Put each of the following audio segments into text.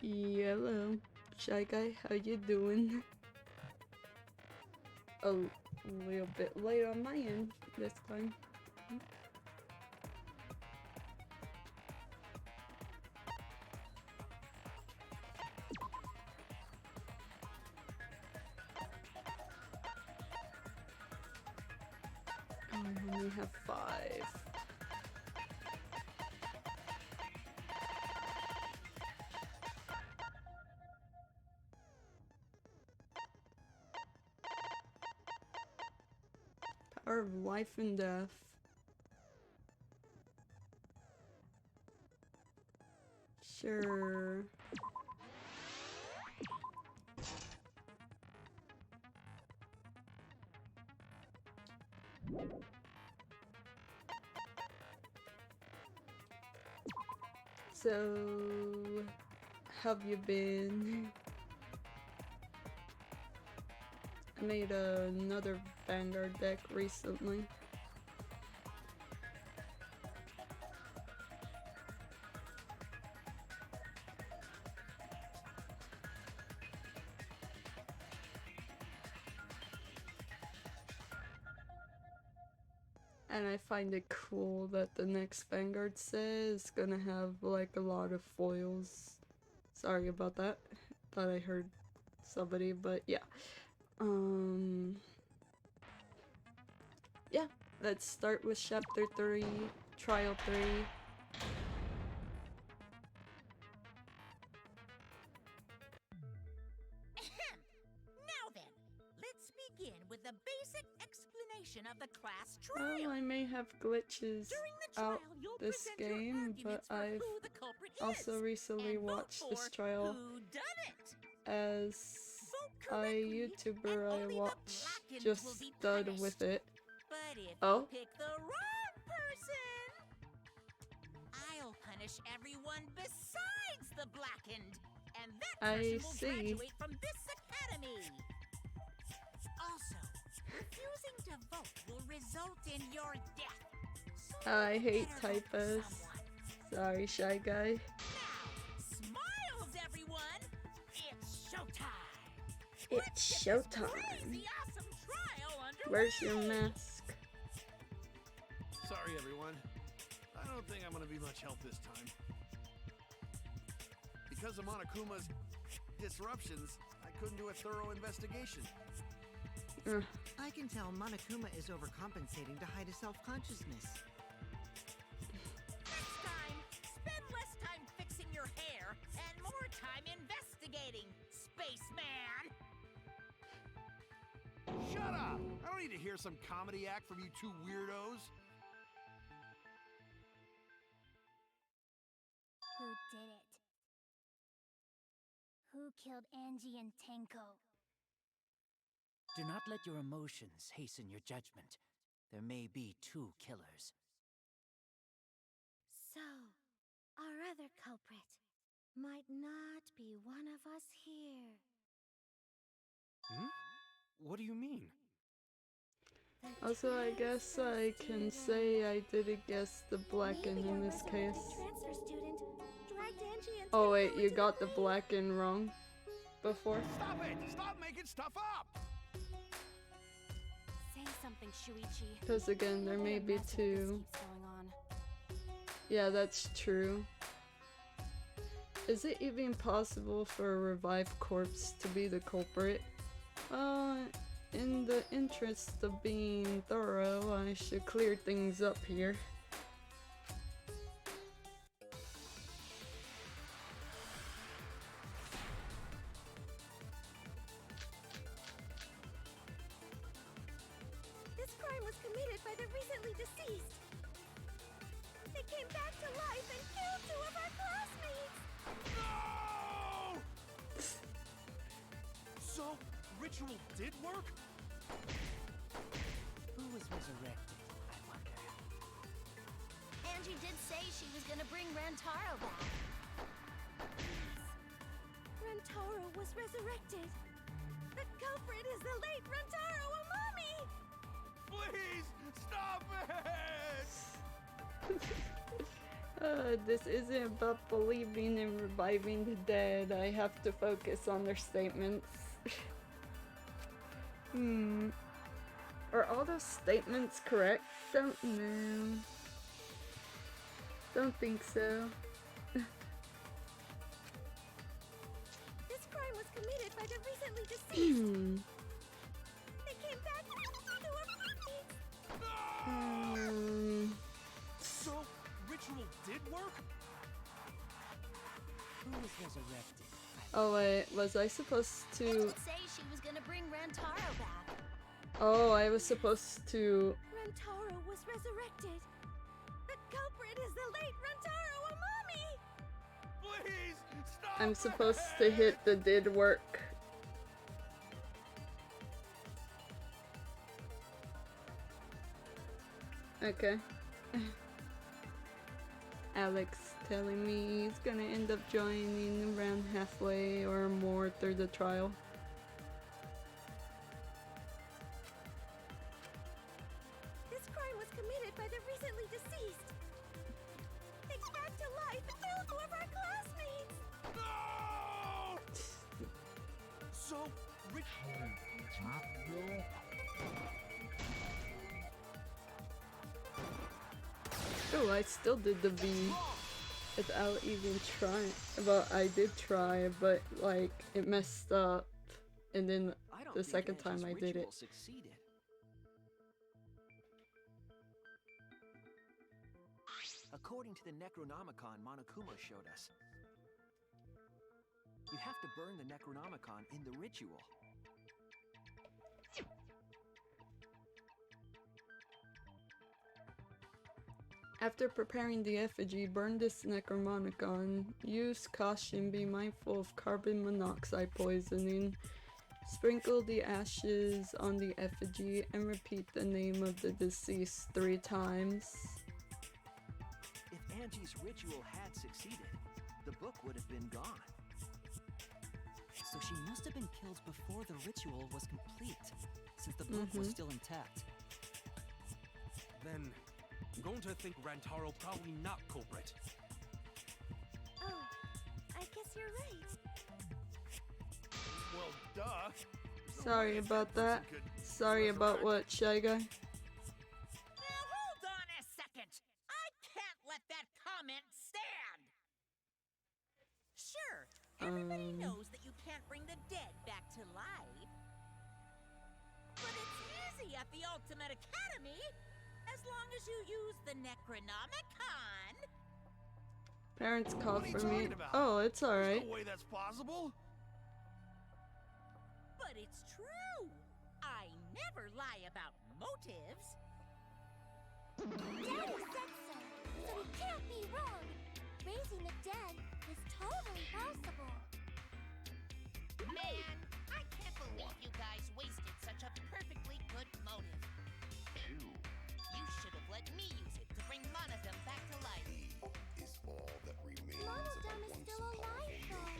Hello, Shy Guy, how you doing? A little bit late on my end this time. I only have 5. Power of life and death. Sure. So, have you been? I made another Vanguard deck recently. And I find it cool that the next Vanguard set is gonna have like a lot of foils. Sorry about that. Thought I heard somebody, but yeah. Yeah, let's start with chapter 3, trial 3. Now then, let's begin with the basic explanation of the class Well, trial. I may have glitches During the trial, out you'll this present your game, but arguments for I've who the culprit also is, recently and vote watched this for trial who done it. as Vote a correctly, YouTuber and I only the watch blackened just will be dud punished. with it. But if Oh? you pick the wrong person, I'll punish everyone besides the blackened, and that I person will see. graduate from this academy. Also, refusing to vote will result in your death. So I you hate better vote for typos. someone. Sorry, Shy Guy. Now, smiles, everyone! It's showtime! It's Let's get this showtime. crazy awesome trial underway! Where's your mask? Sorry, everyone. I don't think I'm gonna be much help this time. Because of Monokuma's disruptions, I couldn't do a thorough investigation. I can tell Monokuma is overcompensating to hide his self-consciousness. Next time, spend less time fixing your hair and more time investigating, spaceman! Shut up! I don't need to hear some comedy act from you two weirdos. Who did it? Who killed Angie and Tenko? Do not let your emotions hasten your judgment. There may be 2 killers. So, our other culprit might not be one of us here. What do you mean? Also, I guess I can say I didn't guess the blackened in this case. Transfer student dragged Angie and Oh Tenko wait, you into got the lake. blackened wrong before? Stop it! Stop making stuff up! Say something, Shuichi. Because again, there may be 2. Keeps going on. Yeah, that's true. Is it even possible for a revived corpse to be the culprit? In the interest of being thorough, I should clear things up here. This crime was committed by the recently deceased. They came back to life and killed 2 of our classmates. No! So, ritual did work? Who was resurrected, I wonder? Angie did say she was gonna bring Rantaro back. Rantaro was resurrected. The culprit is the late Rantaro Amami! Please, stop it! This isn't about believing and reviving the dead. I have to focus on their statements. Are all those statements correct? Don't know. Don't think so. This crime was committed by the recently deceased. They came back to our So, ritual did work? Who was resurrected? Oh wait, was I supposed to... Say she was gonna bring Rantaro back. Oh, I was supposed to... Rantaro was resurrected. The culprit is the late Rantaro Amami. Please, stop! I'm her supposed to head! hit the did work. Okay. Alex telling me he's gonna end up joining around halfway or more through the trial. This crime was committed by the recently deceased. They came back to life and killed two of our classmates. No! So, Oh, I still did the V without even trying. Well, I did try, but like it messed up, and then I don't the think second Angie's time I did it. ritual succeeded. According to the Necronomicon Monokuma showed us, you have to burn the Necronomicon in the ritual. After preparing the effigy, burn this Necronomicon. Use caution, be mindful of carbon monoxide poisoning. Sprinkle the ashes on the effigy and repeat the name of the deceased 3 times. If Angie's ritual had succeeded, the book would have been gone. So she must have been killed before the ritual was complete, since the book was still intact. then I'm going to think Rantaro probably not culprit. Oh, I guess you're right. Well, duh. There's no Sorry way about person that. could Sorry about what, Shy Guy? Now hold on a second. I can't let that comment stand. Sure, everybody knows that you can't bring the dead back to life. But it's easy at the Ultimate Academy, as long as you use the Necronomicon. Parents call What are you for me. talking about? Oh, it's There's alright. no way that's possible. But it's true. I never lie about motives. Daddy said so, so he can't be wrong. Raising the dead is totally possible. Man, I can't believe you guys wasted such a perfectly good motive. You should have let me use it to bring Monodum back to life. Is all that remains Monodum is still alive, though.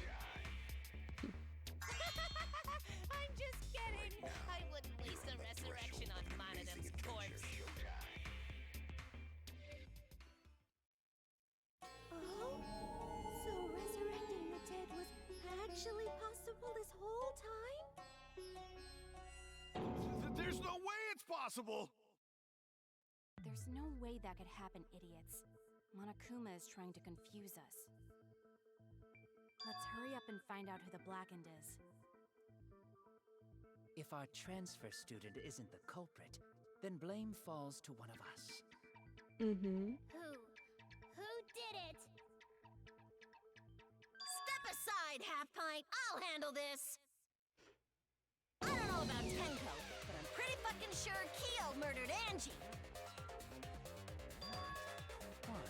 I'm just kidding. I wouldn't waste a resurrection on Monodum's corpse. Oh? So resurrecting the dead was actually possible this whole time? There's no way it's possible. There's no way that could happen, idiots. Monokuma is trying to confuse us. Let's hurry up and find out who the Blackened is. If our transfer student isn't the culprit, then blame falls to one of us. Who? Who did it? Step aside, Half Pint. I'll handle this. I don't know about Tenko, but I'm pretty fucking sure Kyo murdered Angie. Why?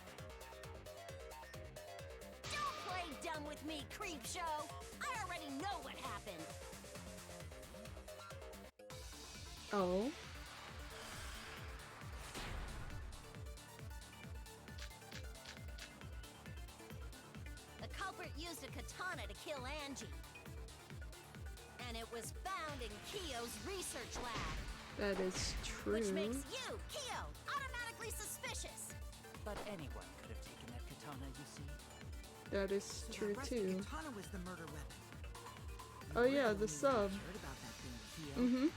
Don't play dumb with me, creep show. I already know what happened. Oh. The culprit used a katana to kill Angie. And it was found in Kyo's research lab. That is true. Which makes you, Kyo, automatically suspicious. But anyone could have taken that katana. katana, you see. That is So true that rusty too. katana was the murder weapon. Oh You were yeah, the the only one sub. who cared about that thing, Kyo. Mm-hmm.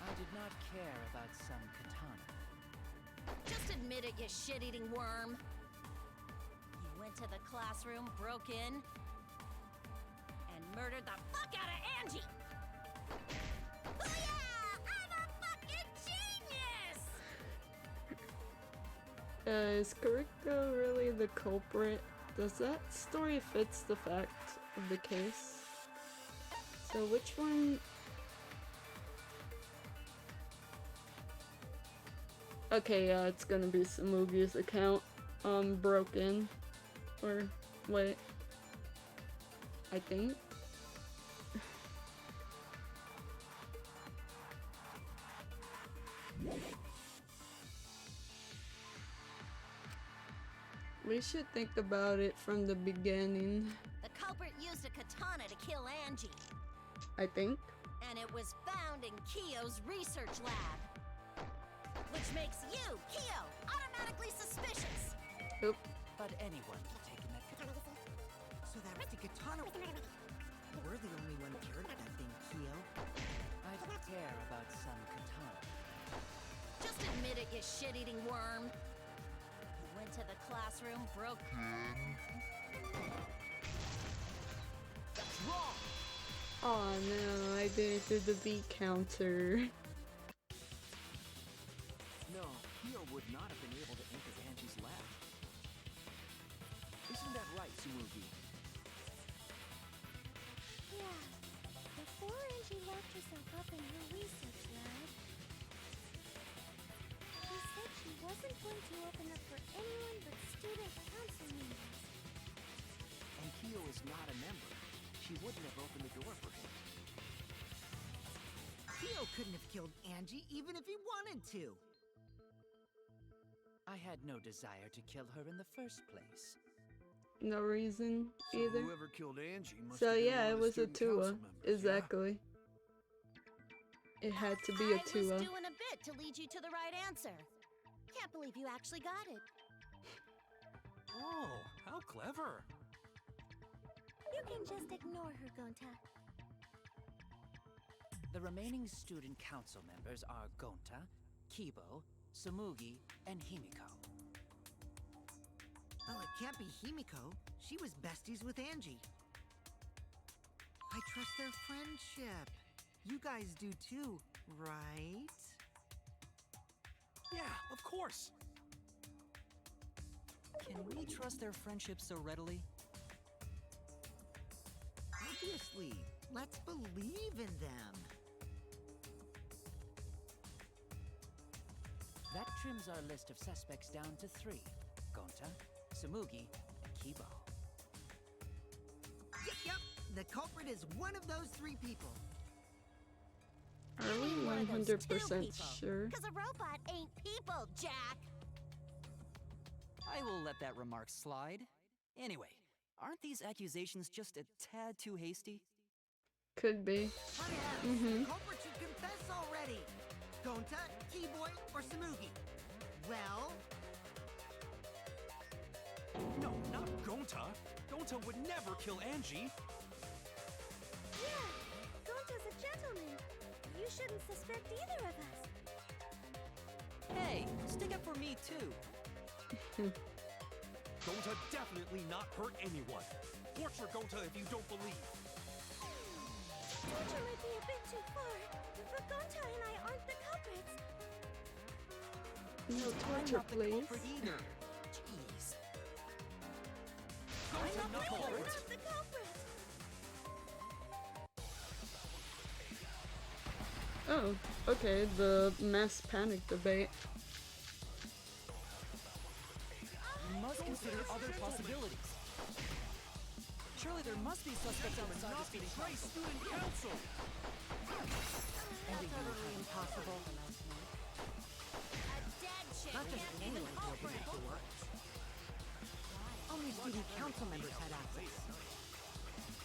I did not care about some katana. Just admit it, you shit-eating worm. You went to the classroom, broke in, and murdered the fuck out of Angie! Booyah! I'm a fucking genius! Is Kuriko really the culprit? Does that story fits the fact of the case? So which one? Okay, yeah, it's gonna be Samugi's account. Broken. Or, wait. I think. We should think about it from the beginning, The culprit used a katana to kill Angie, I think. and it was found in Kyo's research lab. Which makes you, Kyo, automatically suspicious. Oop. But anyone could take in that katana. So that rusty katana. We're the only one who cared about that thing, Kyo. I did care about some katana. Just admit it, you shit-eating worm. You went to the classroom, broke... That's wrong! Oh no, I didn't do the beat counter. No, Kyo would not have been able to enter Angie's lab. Isn't that right, Tsumugi? Yeah. Before Angie locked herself up in her research lab, she said she wasn't going to open up for anyone but student council members. And Kyo is not a member. She wouldn't have opened the door for him. Kyo couldn't have killed Angie even if he wanted to. I had no desire to kill her in the first place. No reason So either. whoever killed Angie must So have been yeah, one it of the was a student council Tua. members, yeah? Exactly. It had to be a I was Tua. doing a bit to lead you to the right answer. Can't believe you actually got it. Oh, how clever. You can just ignore her, Gonta. The remaining student council members are Gonta, Kibo, Samugi, and Himiko. Well, it can't be Himiko. She was besties with Angie. I trust their friendship. You guys do too, right? Yeah, of course. Can we trust their friendship so readily? Obviously. Let's believe in them. That trims our list of suspects down to 3. Gonta, Samugi, and Kibo. Yep. The culprit is one of those 3 people. Are we One of those 2 100% people. sure? Because a robot ain't people, Jack. I will let that remark slide. Anyway, aren't these accusations just a tad too hasty? Could be. The culprit should confess already. Gonta, Keyboy, or Samugi? Well, No, not Gonta. Gonta would never kill Angie. Yeah, Gonta's a gentleman. You shouldn't suspect either of us. Hey, stick up for me too. Gonta definitely not hurt anyone. Torture Gonta if you don't believe. Torture might be a bit too far, but Gonta and I aren't the culprits. No I'm torture, not the please. culprit either. Jeez. Gonta not We're culprit. not the culprits. Oh, okay, the mass panic debate. We must consider other possibilities. Surely there must be suspects outside the Not student betray council. student council. that's utterly impossible. A dead chick Not just can't be the anyone can open culprit. that door. Only student council members had access.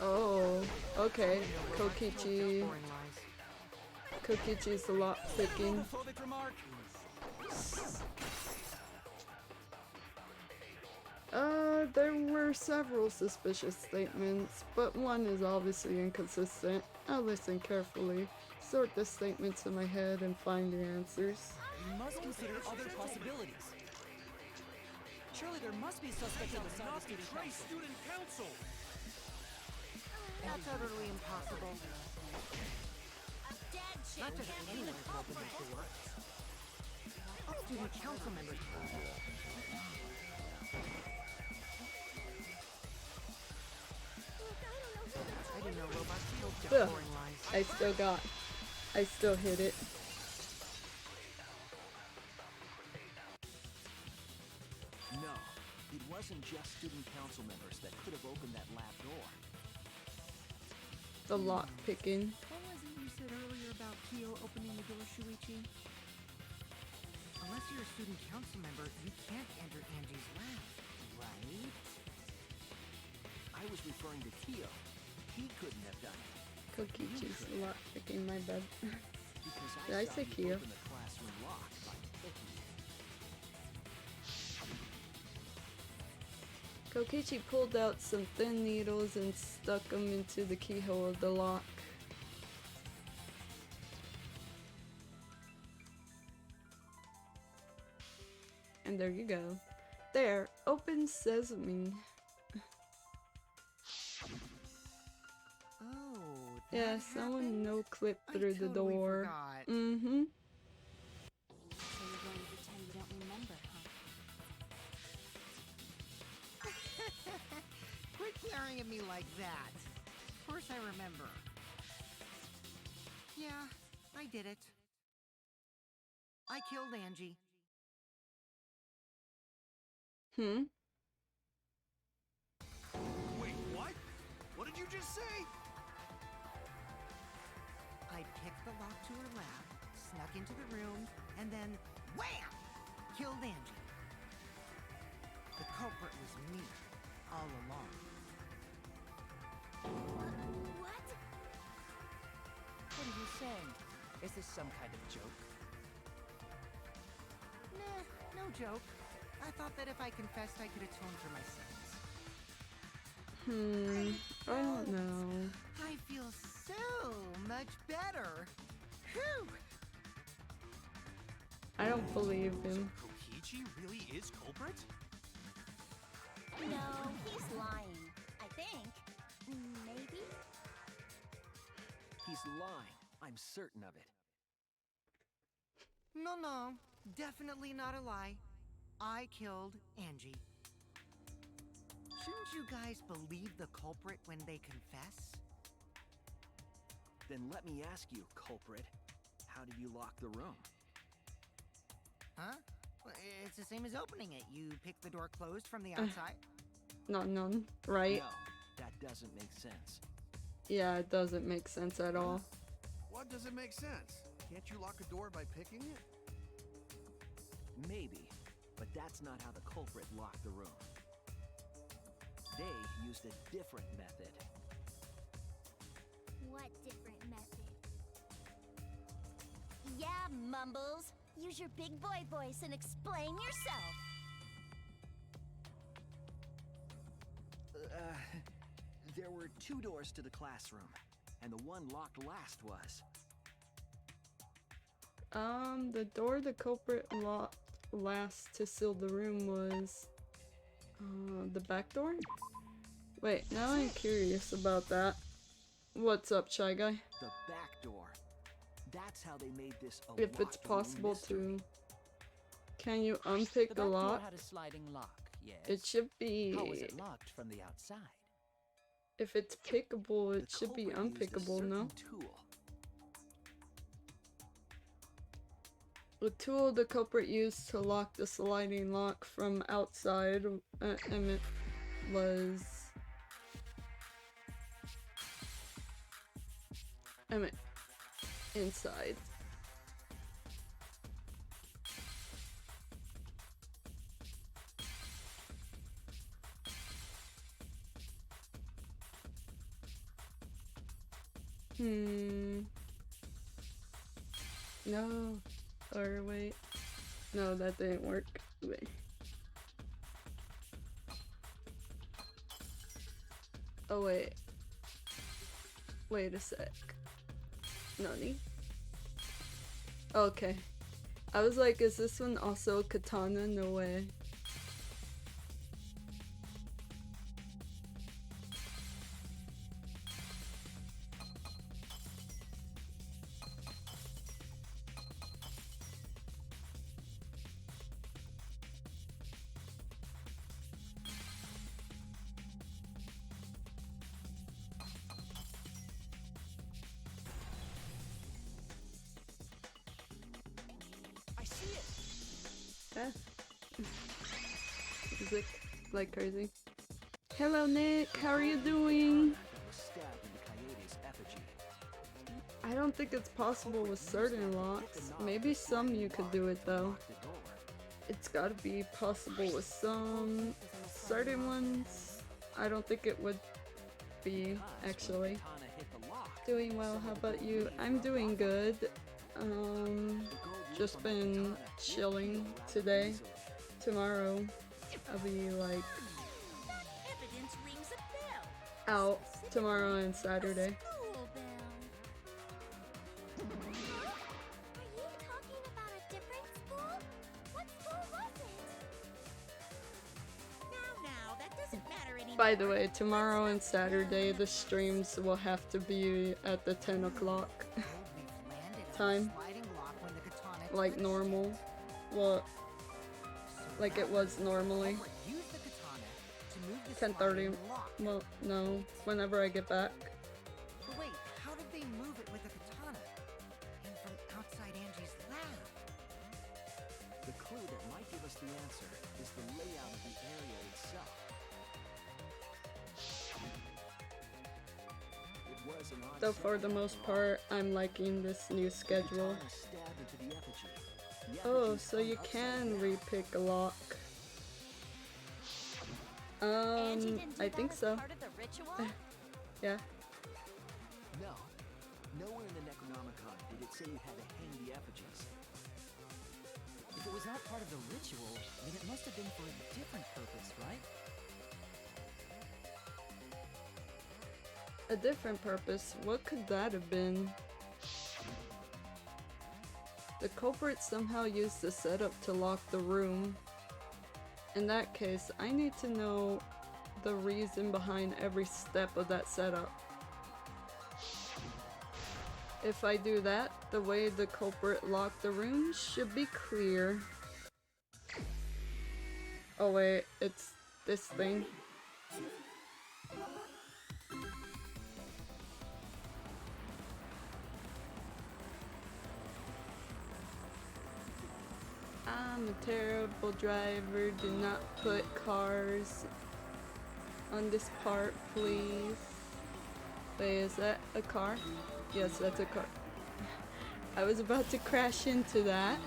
Oh, okay. Kokichi. Boring lies. Kokichi's a lot picking. Homophobic remark. are several suspicious statements, but one is obviously inconsistent. I'll listen carefully, sort the statements in my head, and find the answers. You must consider other possibilities. Surely there must be a suspect outside the student council. That's utterly impossible. A dead chick Not just can't be anyone the can open culprit. this door. All student council members. Look, I don't know who the I didn't know robots killed Ugh. boring lies. I still hit it. No, it wasn't just student council members that could have opened that lab door. The lock picking. What was it you said earlier about Kyo opening the door, Shuichi? Unless you're a student council member, you can't enter Angie's lab, right? I was referring to Kyo. He couldn't have done it. Kokichi's lock picking, my bad. Because Did I saw say you Kyo? open the classroom lock by picking it. Kokichi pulled out some thin needles and stuck them into the keyhole of the lock. And there you go. There, open sesame. Oh, that Yeah, someone happened? no-clip I through the totally door. forgot. Mm-hmm. So you're going to pretend you don't remember, huh? Quit glaring at me like that. Of course I remember. Yeah, I did it. I killed Angie. Hmm? Wait, what? What did you just say? I picked the lock to her lab, snuck into the room, and then wham! Killed Angie. The culprit was me, all along. What? What are you saying? Is this some kind of joke? Nah, no joke. I thought that if I confessed, I could atone for my sins. I don't know. I feel so much better. Whew! I don't believe him. Kokichi really is culprit? No, he's lying. I think. Maybe? He's lying. I'm certain of it. No, definitely not a lie. I killed Angie. Shouldn't you guys believe the culprit when they confess? Then let me ask you, culprit. How did you lock the room? Huh? Well, it's the same as opening it. You pick the door closed from the outside. None, right? No, that doesn't make sense. Yeah, it doesn't make sense at all. What doesn't make sense? Can't you lock a door by picking it? Maybe, but that's not how the culprit locked the room. They used a different method. What different method? Yeah, Mumbles. Use your big boy voice and explain yourself. There were 2 doors to the classroom, and the one locked last was. The door the culprit locked last to seal the room was the back door? Wait, now I'm curious about that. What's up, Shy Guy? The back door. That's how they made this a If it's locked room possible mystery. to... Can you unpick the back door lock? had a sliding lock, yes. It should be... How was it locked from the outside? If it's pickable, it The should be culprit used a unpickable, no? certain tool. The tool the culprit used to lock the sliding lock from outside, and it was... inside. No. Or wait. No, that didn't work. Wait. Oh wait. Wait a sec. Nani? Okay. I was like, is this one also a katana? No way. I see it. Ah. Music like crazy. Hello Nick, how are you doing? That was stabbed into Coyote's effigy. I don't think it's possible with certain locks. Maybe some you could do it though. Lock the door. It's gotta be possible with some. Certain ones, I don't think it would be, actually. Katana hit the lock. Doing well, how about you? I'm doing good. Just been chilling today. Tomorrow, I'll be like That evidence rings a bell. out tomorrow and Saturday. School bell. Are you talking about a different school? What school was it? Now, that doesn't matter anymore. By the way, tomorrow and Saturday, the streams will have to be at the 10 o'clock We've landed on time, the sliding block when the katana like touched. normal. Well, So like that it was normally. culprit used the katana to move the 10:30. sliding lock. Well, no, whenever I get back. But wait, how did they move it with a katana? And from outside Angie's lab? The clue that might give us the answer is the layout of the area itself. It was an odd Though for the setup most after all. part, I'm liking this new schedule. Katana stabbed into the effigy. The Oh, effigy's so you hung can upside down. repick a lock. Angie didn't do I that think as so. part of the ritual? Yeah. No. Nowhere in the Necronomicon did it say you had to hang the effigies. If it was not part of the ritual, then it must have been for a different purpose, right? A different purpose. What could that have been? The culprit somehow used the setup to lock the room. In that case, I need to know the reason behind every step of that setup. If I do that, the way the culprit locked the room should be clear. Oh wait, it's this thing. I'm a terrible driver. Do not put cars on this part, please. Wait, is that a car? Yes, that's a car. I was about to crash into that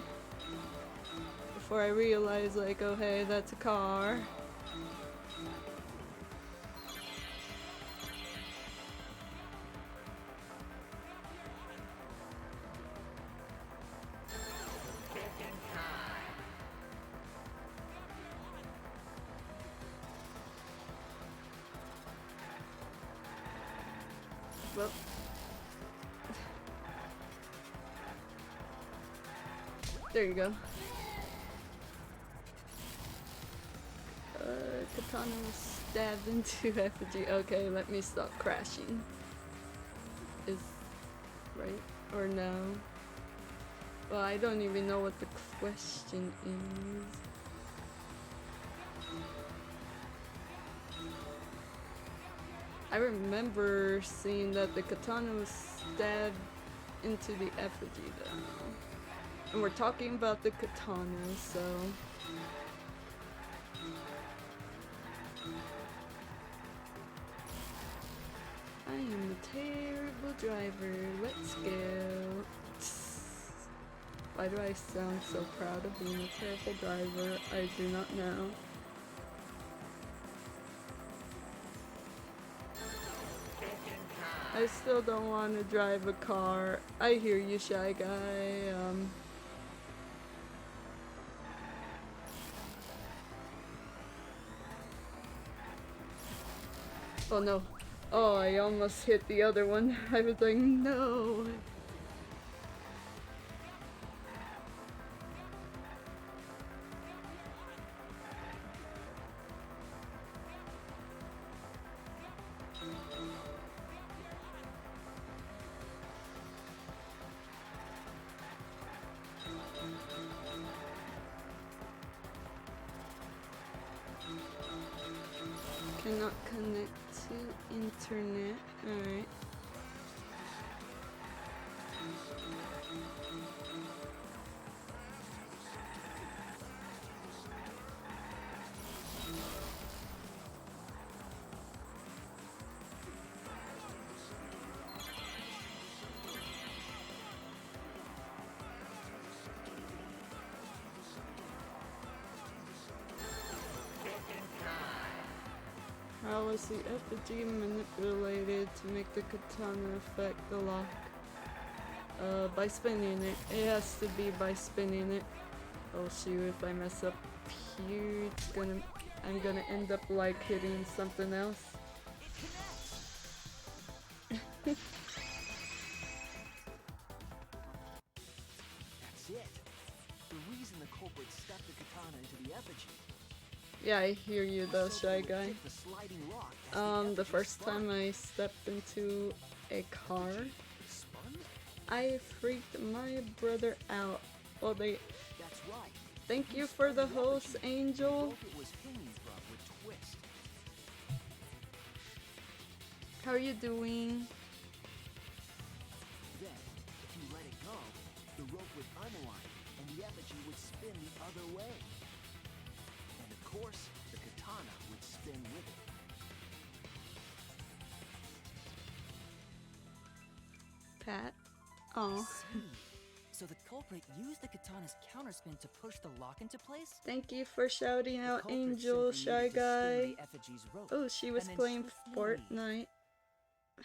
before I realized, like, oh hey, that's a car. Well, there you go. Katana was stabbed into effigy. Okay, let me stop crashing. Is right or no? Well, I don't even know what the question is. I remember seeing that the katana was stabbed into the effigy though. And we're talking about the katana, so... I am a terrible driver. Let's go. Why do I sound so proud of being a terrible driver? I do not know. I still don't want to drive a car. I hear you, Shy Guy. Oh no. Oh, I almost hit the other one. I was like, no. Cannot connect to internet. Alright. How was the effigy manipulated to make the katana affect the lock? By spinning it. It has to be by spinning it. Oh shoot, if I mess up here, I'm gonna end up like hitting something else. That's it. The reason the culprit stuck the katana into the effigy. Yeah, I hear you though, Shy Guy. The sliding lock The first time I stepped into a car, I freaked my brother out. Well, That's right. thank you for the host, Angel. It was hanging from would twist. How are you doing? Then, if you let it go, the rope would unwind and the effigy would spin the other way. And of course, the katana would spin with it. Pat? Oh. So the culprit used the katana's counterspin to push the lock into place? Thank you for shouting The out, culprit Angel, simply Shy needed to spin Guy. the effigy's rope, Oh, she was and then playing swiftly leave. Fortnite.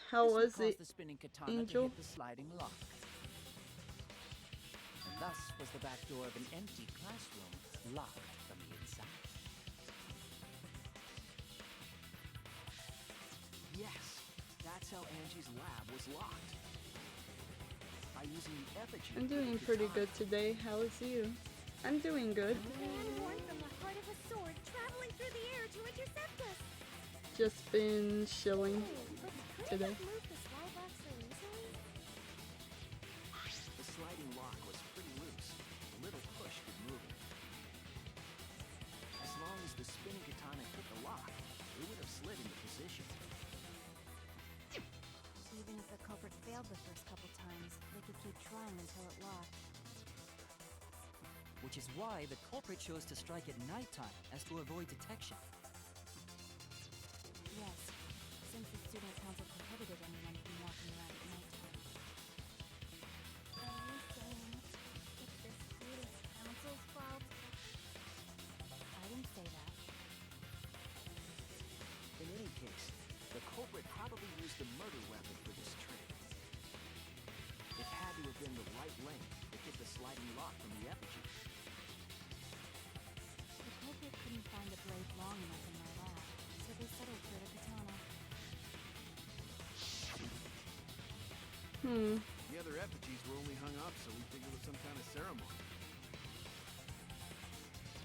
How This would was cause it, the spinning katana Angel? to hit the sliding lock. And thus was the back door of an empty classroom locked from the inside. Yes, that's how Angie's lab was locked. By using the effigy. I'm doing pretty good today. How is you? I'm doing good. Man born from the heart of a sword, traveling through the air to intercept us. Just been chilling But today. couldn't have moved the slide lock so easily? The sliding lock was pretty loose. A little push could move it. As long as the spinning katana hit the lock, it would have slid into position. Even if the culprit failed the first couple times, they could keep trying until it locked. Which is why the culprit chose to strike at nighttime as to avoid detection. Yes, since the student council prohibited anyone from walking around at nighttime. Are you saying it's the student council's fault? I didn't say that. In any case, the culprit probably used the murder weapon for this trick. It had to have been the right length to hit the sliding lock from the effigy. The culprit couldn't find a blade long enough in my lab, so they settled for the katana. The other effigies were only hung up, so we figured it was some kind of ceremony.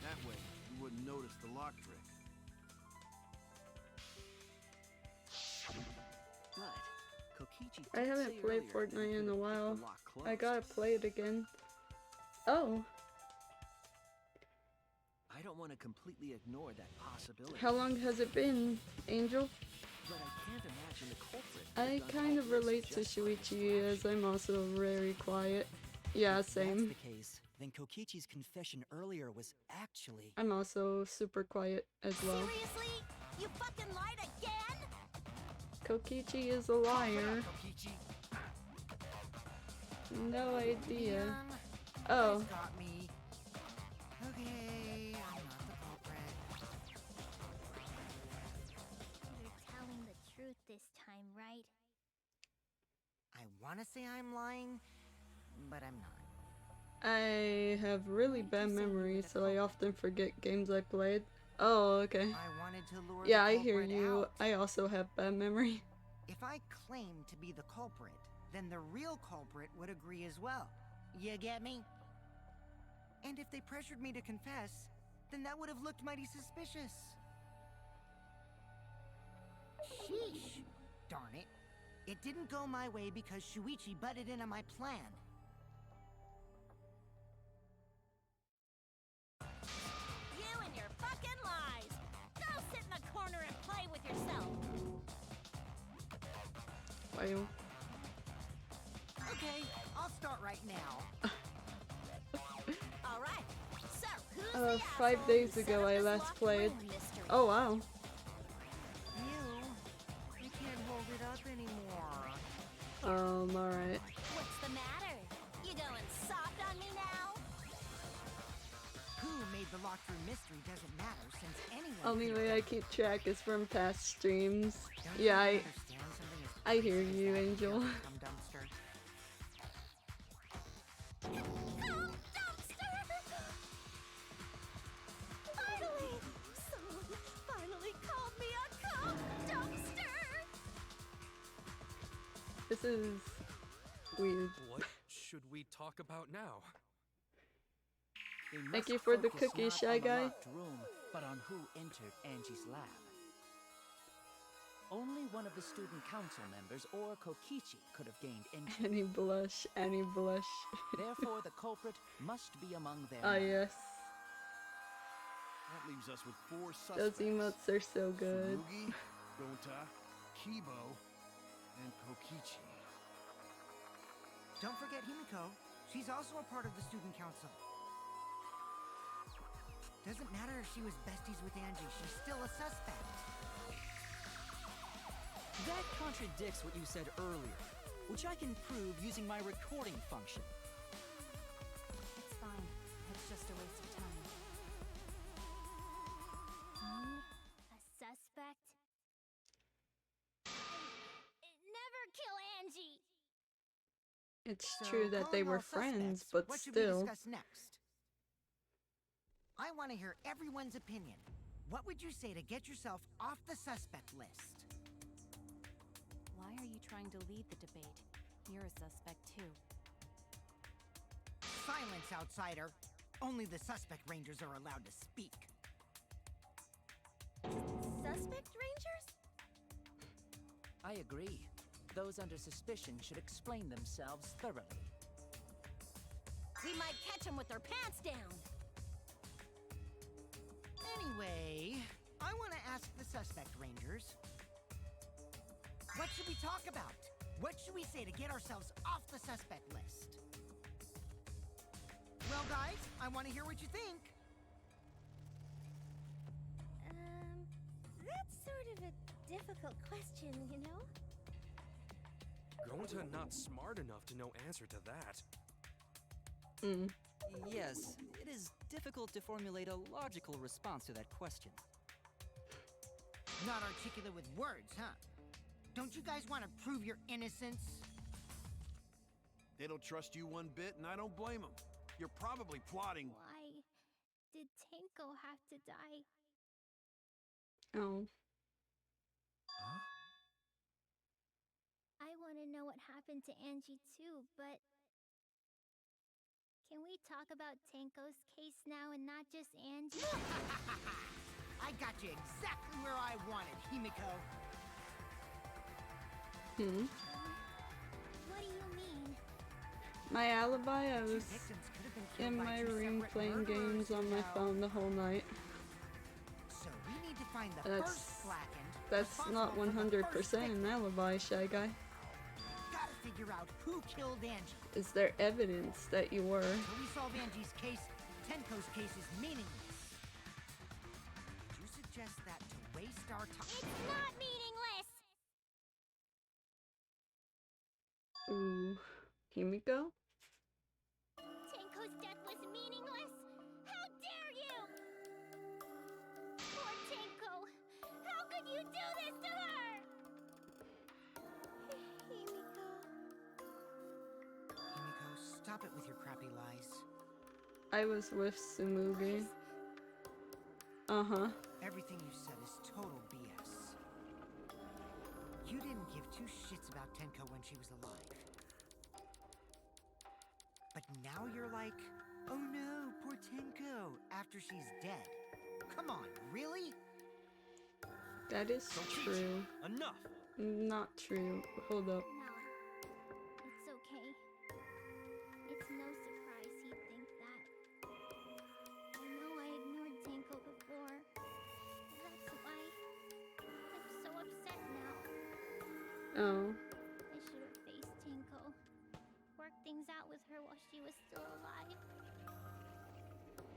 That way, you wouldn't notice the lock trick. But Kokichi I did haven't say played earlier that he Fortnite could in a have kept while. the lock I gotta closed. play it again. Oh, I don't want to completely ignore that possibility. how long has it been, Angel? But I can't imagine the culprit. I had done kind all of this relate to just for Shuichi as distraction. I'm also very quiet. Yeah, If same. that's the case, then Kokichi's confession earlier was actually... I'm also super quiet as well. Seriously? You fucking lied again? Kokichi is a liar. Kokichi. No idea. Young, Oh, guys got me. Okay, I'm not the culprit. You're telling the truth this time, right? I want to say I'm lying, but I'm not. I have really bad memory, so I often forget games I played. Oh, okay. I wanted to lure Yeah, the I hear culprit you. out. I also have bad memory. If I claim to be the culprit, then the real culprit would agree as well. You get me? And if they pressured me to confess, then that would have looked mighty suspicious. Sheesh. Darn it. It didn't go my way because Shuichi butted in on my plan. You and your fucking lies! Go sit in the corner and play with yourself! Wow. Okay, I'll start right now. Alright, so who's the 5 asshole days who set ago up I this last locked played. room mystery? Oh wow. You? I can't hold it up anymore. Alright. What's the matter? You going soft on me now? Who made the locked room mystery doesn't matter since anyone Only could way have I done keep track is from past streams. it. Don't Yeah, you understand something as I hear basic as you, that, Angel. dumb dumpster? Cum dumpster! Finally! Someone finally called me a cum dumpster! This is weird. What should we talk about now? They Thank must you for the focus cookie, not Shy on the Guy. locked room, but on who entered Angie's lab. Only one of the student council members or Kokichi could have gained entry. Any blush, any blush. Therefore, the culprit must be among their Ah number. yes. That leaves us with 4 Those suspects. emotes are so good. Furugi, Gonta, Kibo, and Kokichi. Don't forget Himiko. She's also a part of the student council. Doesn't matter if she was besties with Angie, she's still a suspect. That contradicts what you said earlier, which I can prove using my recording function. It's fine. It's just a waste of time. A suspect? Never kill Angie! It's So, true that they calling were all friends, suspects, but what should we still. discuss next? I want to hear everyone's opinion. What would you say to get yourself off the suspect list? Why are you trying to lead the debate? You're a suspect too. Silence, outsider. Only the suspect rangers are allowed to speak. Suspect rangers? I agree. Those under suspicion should explain themselves thoroughly. We might catch them with their pants down! Anyway, I want to ask the suspect rangers. What should we talk about? What should we say to get ourselves off the suspect list? Well, guys, I want to hear what you think. That's sort of a difficult question, you know? Gonta not smart enough to know answer to that. Yes, it is difficult to formulate a logical response to that question. Not articulate with words, huh? Don't you guys want to prove your innocence? They don't trust you one bit, and I don't blame them. You're probably plotting. Why did Tenko have to die? Oh. I want to know what happened to Angie too, but... Can we talk about Tenko's case now and not just Angie? I got you exactly where I wanted, Himiko. What do you mean? My alibi, I was Victims could have been killed in by my two room separate playing murderers, games on you my know. phone the whole night. So we need to find the That's- first blackened. That's not responsible for the first 100% an victim. alibi, Shy Guy. Gotta figure out who killed Angie. Is there evidence that you were? Until we solve Angie's case, Tenko's case is meaningless. Would you suggest that to waste our time? It's not meaningless! Ooh. Himiko? Tenko's death was meaningless? How dare you! Poor Tenko! How could you do this to her? Himiko... Himiko, stop it with your crappy lies. I was with Sumugi. Uh-huh. Everything you said is total BS. You didn't give two shits about Tenko when she was alive. But now you're like, oh no, poor Tenko, after she's dead. Come on, really? That is true. Enough! Not true. Hold up. No, it's okay. It's no surprise he'd think that. I know I ignored Tenko before. That's why I'm so upset now. Oh. I should have faced Tenko. Worked things out with her while she was still alive.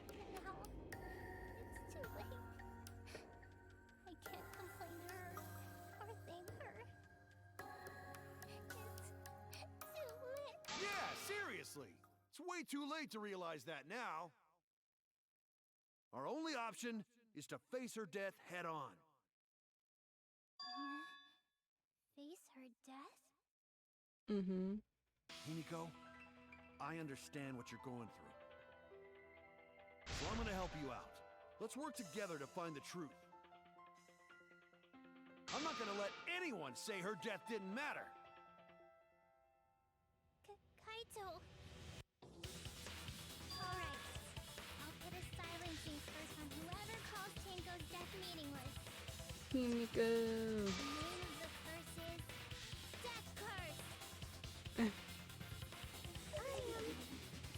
But now, it's too late. I can't complain to her or thank her. It's too late. Yeah, seriously! It's way too late to realize that now. Our only option is to face her death head on. Face her death? Mm-hmm. Himiko, I understand what you're going through. So I'm gonna help you out. Let's work together to find the truth. I'm not gonna let anyone say her death didn't matter. Kaito! Alright. I'll put a silencing curse on whoever calls Tenko's death meaningless. Himiko. The name of the curse is... Death Curse!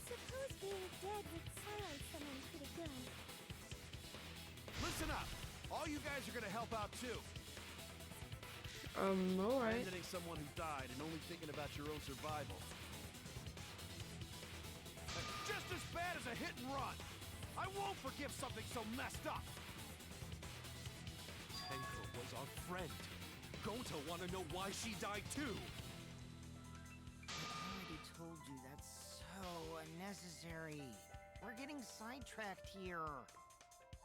Suppose being dead would silence someone pretty good. Listen up! All you guys are gonna help out too. Alright. Abandoning someone who died and only thinking about your own survival. That's just as bad as a hit and run. I won't forgive something so messed up. Tenko was our friend. Gota wanna know why she died too. I already told you that's so unnecessary. We're getting sidetracked here.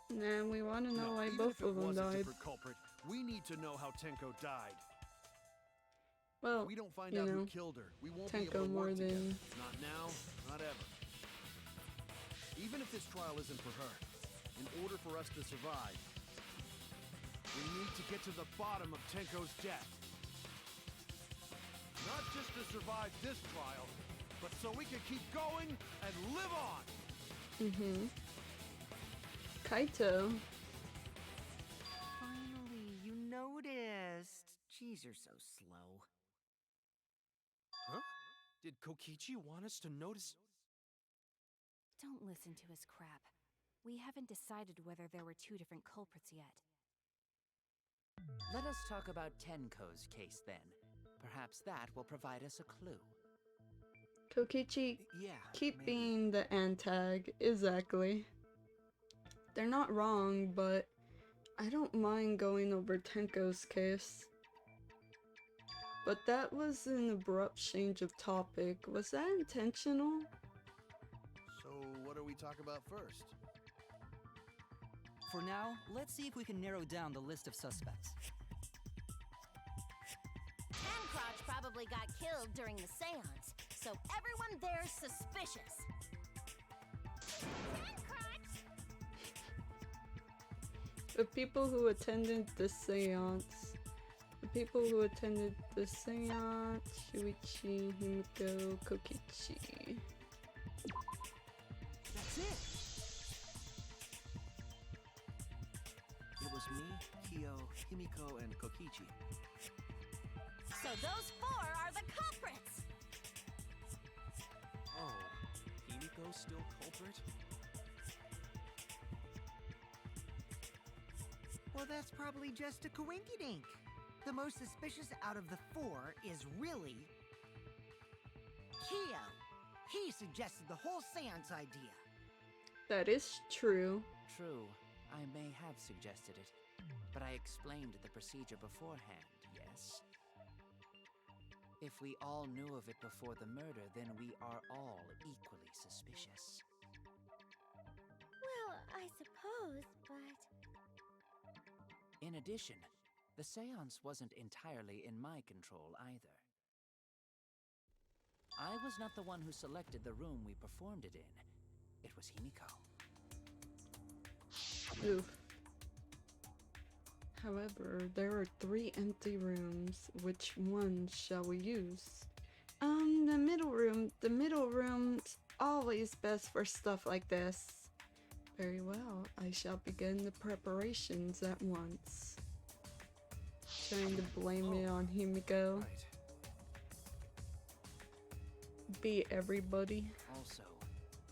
Nah, we want to know why even both if it of them was a died. different culprit, we need to know how Tenko died. Well, If we don't find you out know, who killed her, we won't be Tenko able to more work together. than... Not now, not ever. Even if this trial isn't for her, in order for us to survive, we need to get to the bottom of Tenko's death. Not just to survive this trial, but so we can keep going and live on! Mm-hmm. Kaito. Finally, you noticed. Jeez, you're so slow. Huh? Did Kokichi want us to notice? Don't listen to his crap. We haven't decided whether there were two different culprits yet. Let us talk about Tenko's case then. Perhaps that will provide us a clue. Kokichi, Yeah, keep maybe. being the antag. Exactly. They're not wrong, but I don't mind going over Tenko's case. But that was an abrupt change of topic. Was that intentional? So, what do we talk about first? For now, let's see if we can narrow down the list of suspects. Tancrotch probably got killed during the seance, so everyone there's suspicious. Tancrotch! The people who attended the seance. The people who attended the seance. Shuichi, Himiko, Kokichi. That's it! It was me, Kyo, Himiko, and Kokichi. So those four are the culprits! Oh, Himiko's still culprit? Well, that's probably just a coinkydink. The most suspicious out of the four is really... Kyo. He suggested the whole seance idea. That is true. True, I may have suggested it, but I explained the procedure beforehand, yes? If we all knew of it before the murder, then we are all equally suspicious. Well, I suppose, but... In addition, the seance wasn't entirely in my control either. I was not the one who selected the room we performed it in. It was Himiko. Oof. However, there are 3 empty rooms. Which one shall we use? The middle room. The middle room's always best for stuff like this. Very well, I shall begin the preparations at once. Trying to blame it on Himiko. Right. Be everybody. Also,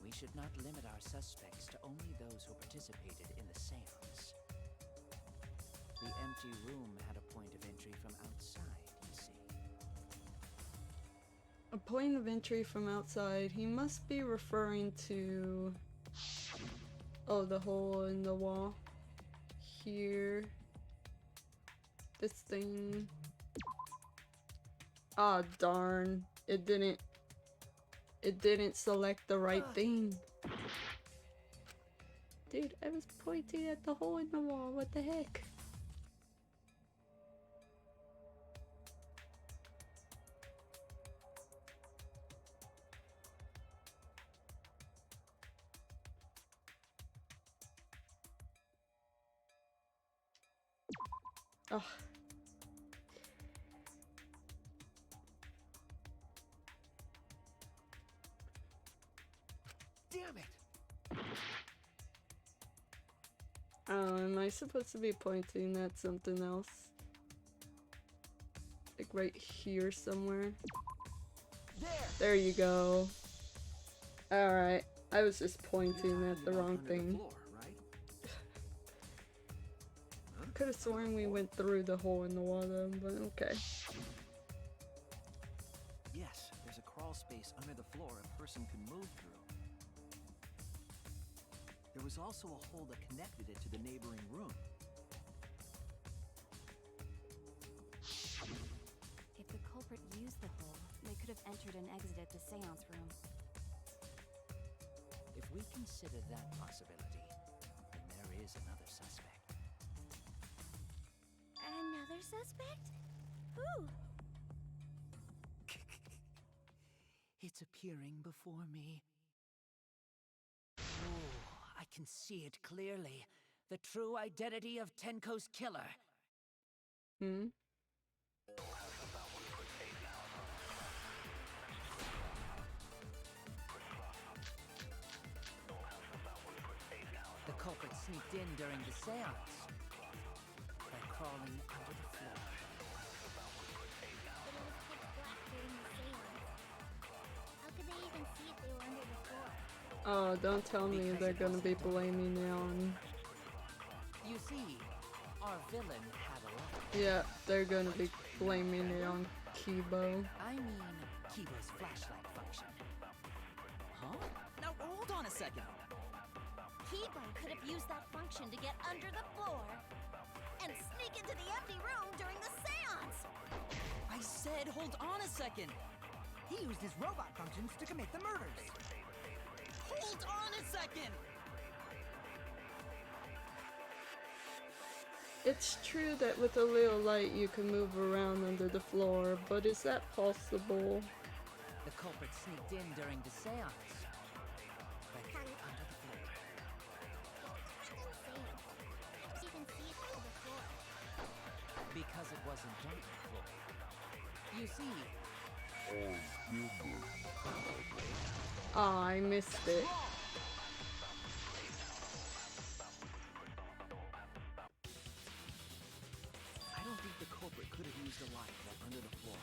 we should not limit our suspects to only those who participated in the seance. The empty room had a point of entry from outside, you see. A point of entry from outside. He must be referring to... Oh, the hole in the wall. Here. This thing. Ah, darn. It didn't select the right thing. Dude, I was pointing at the hole in the wall. What the heck? Oh. Damn it! Oh, am I supposed to be pointing at something else? Like right here somewhere? There you go. Alright, I was just pointing at the wrong thing. Could have sworn we went through the hole in the wall though, but okay. Yes, there's a crawl space under the floor a person could move through. There was also a hole that connected it to the neighboring room. If the culprit used the hole, they could have entered and exited the seance room. If we consider that possibility, then there is another suspect. Another suspect? Who? It's appearing before me. Oh, I can see it clearly. The true identity of Tenko's killer. Hmm? The culprit sneaked in during the seance by crawling under the floor. But it was pitch black during the seance. How could they even see if they were under the floor? Oh, don't tell me they're gonna be blaming it on... You see, our villain had a lot. Yeah, they're gonna be blaming it on Kibo. I mean, Kibo's flashlight function. Huh? Now hold on a second. Kibo could have used that function to get under the floor and sneak into the empty room during the seance. I said hold on a second. He used his robot functions to commit the murders. Hold on a second. It's true that with a little light you can move around under the floor, but is that possible? The culprit sneaked in during the seance by getting under the floor. You can see it through the floor. Because it wasn't done before. You see, Oh, I missed it. I don't think the culprit could have used a light that under the floor.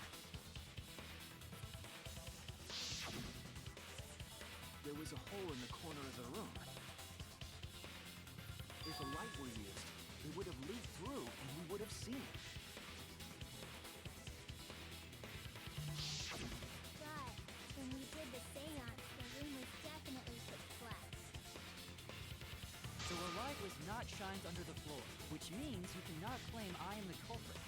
There was a hole in the corner of the room. If a light were used, it would have leaked through and we would have seen it. But when we did the seance, the room was definitely pitch black. So a light was not shined under the floor, which means you cannot claim I am the culprit.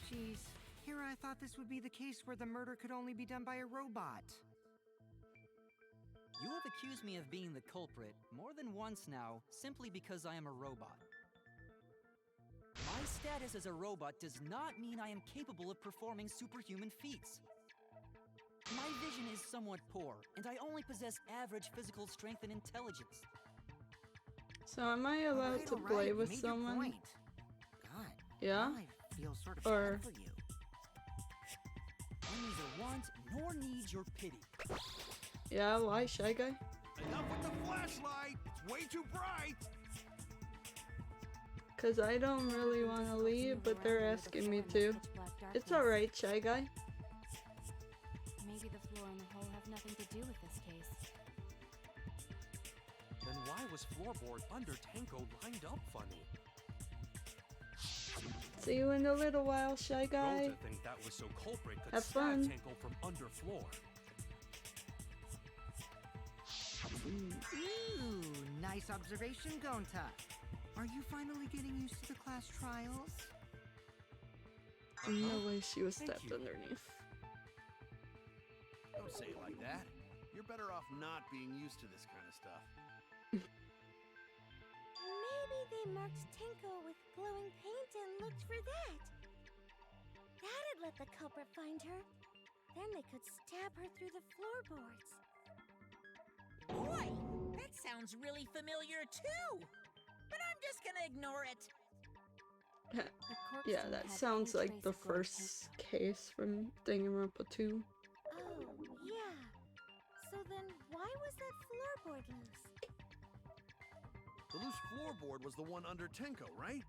Jeez, here I thought this would be the case where the murder could only be done by a robot. You have accused me of being the culprit more than once now, simply because I am a robot. My status as a robot does not mean I am capable of performing superhuman feats. My vision is somewhat poor, and I only possess average physical strength and intelligence. So am I allowed to play with you made your someone? point. God, Yeah? now I feel sort of Or- bad for you. I neither want nor need your pity. Yeah, why, Shy Guy? Enough with the flashlight! It's way too bright! Cause I don't really want to leave, but they're asking me to. It's alright, Shy Guy. Maybe the floor and the hole have nothing to do with this case. Then why was floorboard under Tenko lined up funny? See you in a little while, Shy Guy. Don't think that was so culprit could Have stab fun. Tenko from under floor. Ooh, nice observation, Gonta. Are you finally getting used to the class trials? No way she was Thank stepped you. underneath. Don't say it like that. You're better off not being used to this kind of stuff. Maybe they marked Tenko with glowing paint and looked for that. That'd let the culprit find her. Then they could stab her through the floorboards. Boy, that sounds really familiar too. But I'm just gonna ignore it. The corpse Yeah, didn't that have sounds any like the trace of glowing first case from Danganronpa 2. Oh, yeah. So then why was that floorboard loose? The loose floorboard was the one under Tenko, right?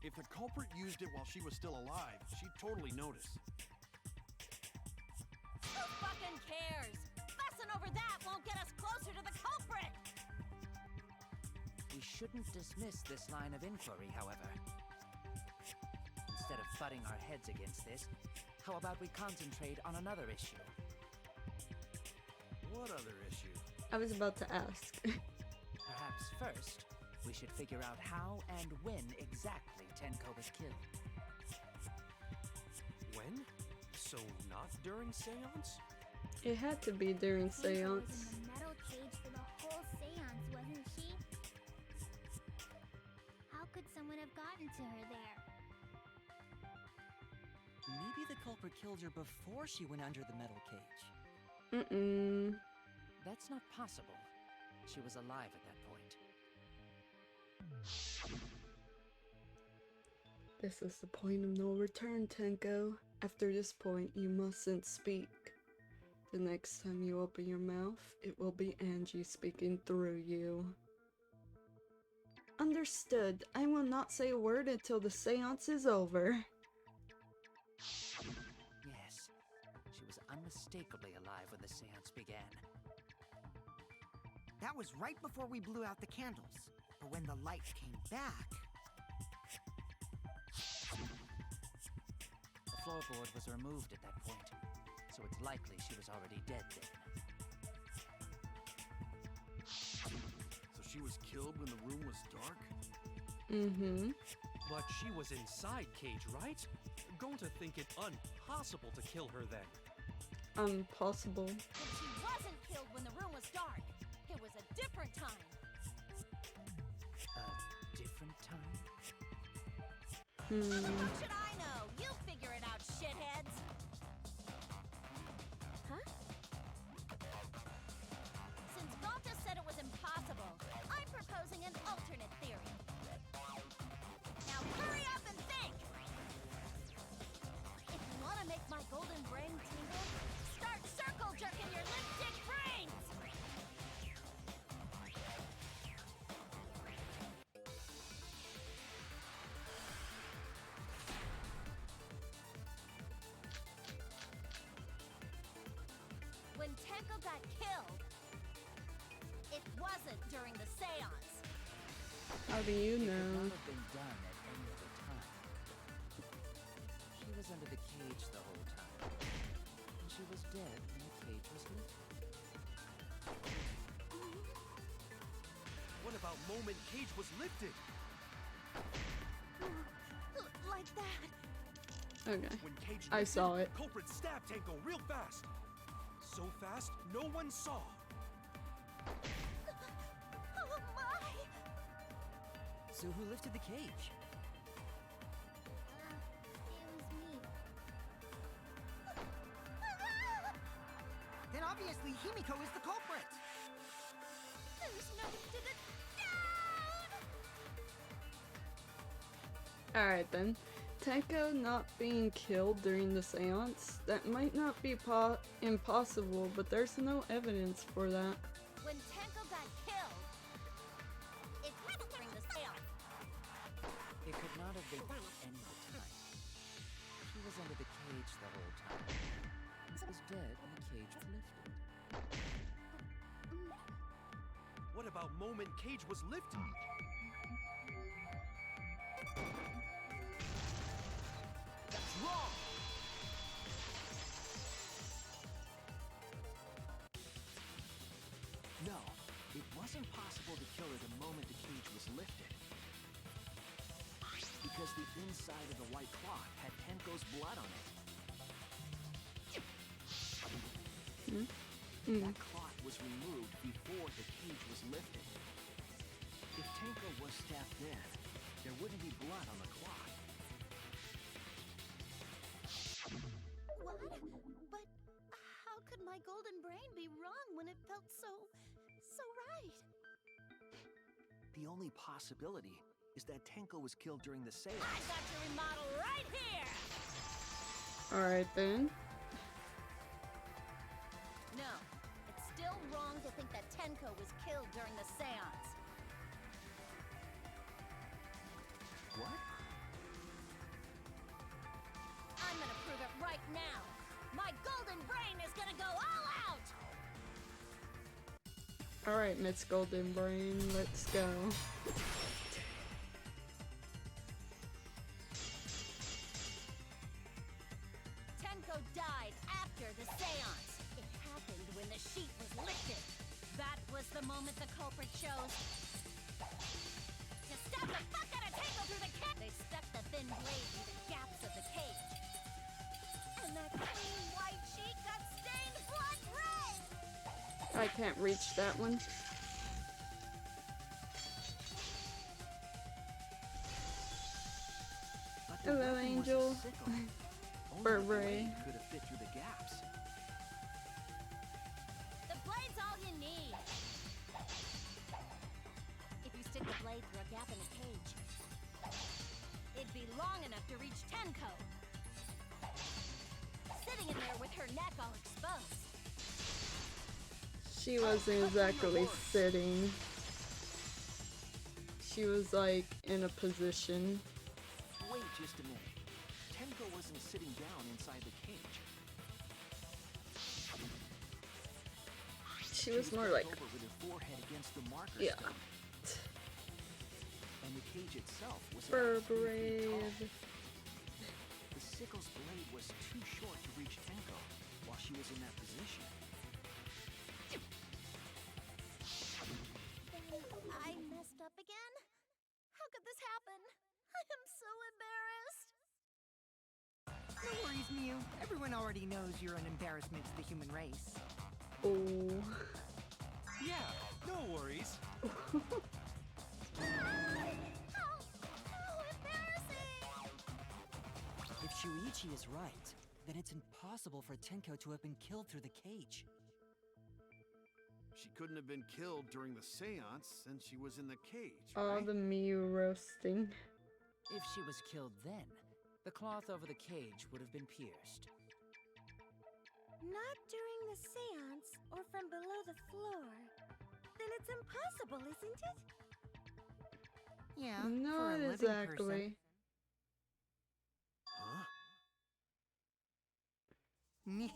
If the culprit used it while she was still alive, she'd totally notice. Who fucking cares? Fussing over that won't get us closer to the culprit. We shouldn't dismiss this line of inquiry, however. Instead of butting our heads against this, how about we concentrate on another issue? What other issue? I was about to ask. Perhaps first, we should figure out how and when exactly Tenko was killed. When? So not during seance? It had to be during Tenko was seance. in the metal cage for the whole seance, wasn't she? How could someone have gotten to her there? Maybe the culprit killed her before she went under the metal cage. Mm-mm. That's not possible. She was alive at that point. This is the point of no return, Tenko. After this point, you mustn't speak. The next time you open your mouth, it will be Angie speaking through you. Understood. I will not say a word until the seance is over. Yes, she was unmistakably alive when the seance began. That was right before we blew out the candles. But when the lights came back... The floorboard was removed at that point, so it's likely she was already dead then. So she was killed when the room was dark? Mm-hmm. But she was inside cage, right? Going to think it impossible to kill her then. Impossible. But she wasn't killed when the room was dark. It was a different time. A different time? How the fuck should I know? You figure it out, shitheads. Huh? Since Gonta said it was impossible, I'm proposing an alternate theory. Now hurry up and think! If you want to make my golden brain tingle, start circle jerking your lipstick brains! When Tenko got killed, it wasn't during the seance. How do you It could know? not have been done at any other time. She was under the cage the whole time. And she was dead when the cage was lifted. What about moment cage was lifted? Like that. Okay. When cage I lifted, saw it. Culprit stabbed Tenko real fast. So fast, no one saw. Oh my! So who lifted the cage? It was me. Then obviously Himiko is the culprit! There's no Alright then. Tenko not being killed during the seance, that might not be impossible, but there's no evidence for that. When Tenko got killed, it happened during the seance. It could not have been any of the time. She was under the cage the whole time. She was dead and the cage was lifted. What about moment cage was lifted? That's wrong! No, it wasn't possible to kill her the moment the cage was lifted. Because the inside of the white cloth had Tenko's blood on it. That cloth was removed before the cage was lifted. If Tenko was stabbed then, there wouldn't be blood on the cloth. What? But how could my golden brain be wrong when it felt so right? The only possibility is that Tenko was killed during the seance. I got your remodel right here! Alright then. No, it's still wrong to think that Tenko was killed during the seance. What? I'm gonna prove it right now. My golden brain is gonna go all out! Alright, Miss Golden Brain, let's go. Tenko died after the seance. It happened when the sheet was lifted. That was the moment the culprit chose to stab the fuck out of Tenko through the cage. They stuck the thin blade through the gaps of the cage. And that clean white sheet got stained blood red! I can't reach that one. But the Hello, weapon was a Angel. sickle. Only the Burberry. blade could have fit through the gaps. The blade's all you need. If you stick the blade through a gap in a cage, it'd be long enough to reach Tenko. Sitting in there with her neck all exposed. She wasn't exactly sitting. She was like in a position. Wait just a minute. Tenko wasn't sitting down inside the cage. She was more like, bent over with her forehead against the marker yeah. stone. And the cage itself was about 3 feet tall. Burberry. The sickle's blade was too short to reach Tenko while she was in that position. I messed up again? How could this happen? I am so embarrassed. No worries, Mew. Everyone already knows you're an embarrassment to the human race. Oh. Yeah, no worries. How embarrassing! If Shuichi is right, then it's impossible for Tenko to have been killed through the cage. She couldn't have been killed during the seance since she was in the cage, All right? the Miu roasting. If she was killed then, the cloth over the cage would have been pierced. Not during the seance or from below the floor. Then it's impossible, isn't it? Yeah, for a Not living exactly. Huh? person.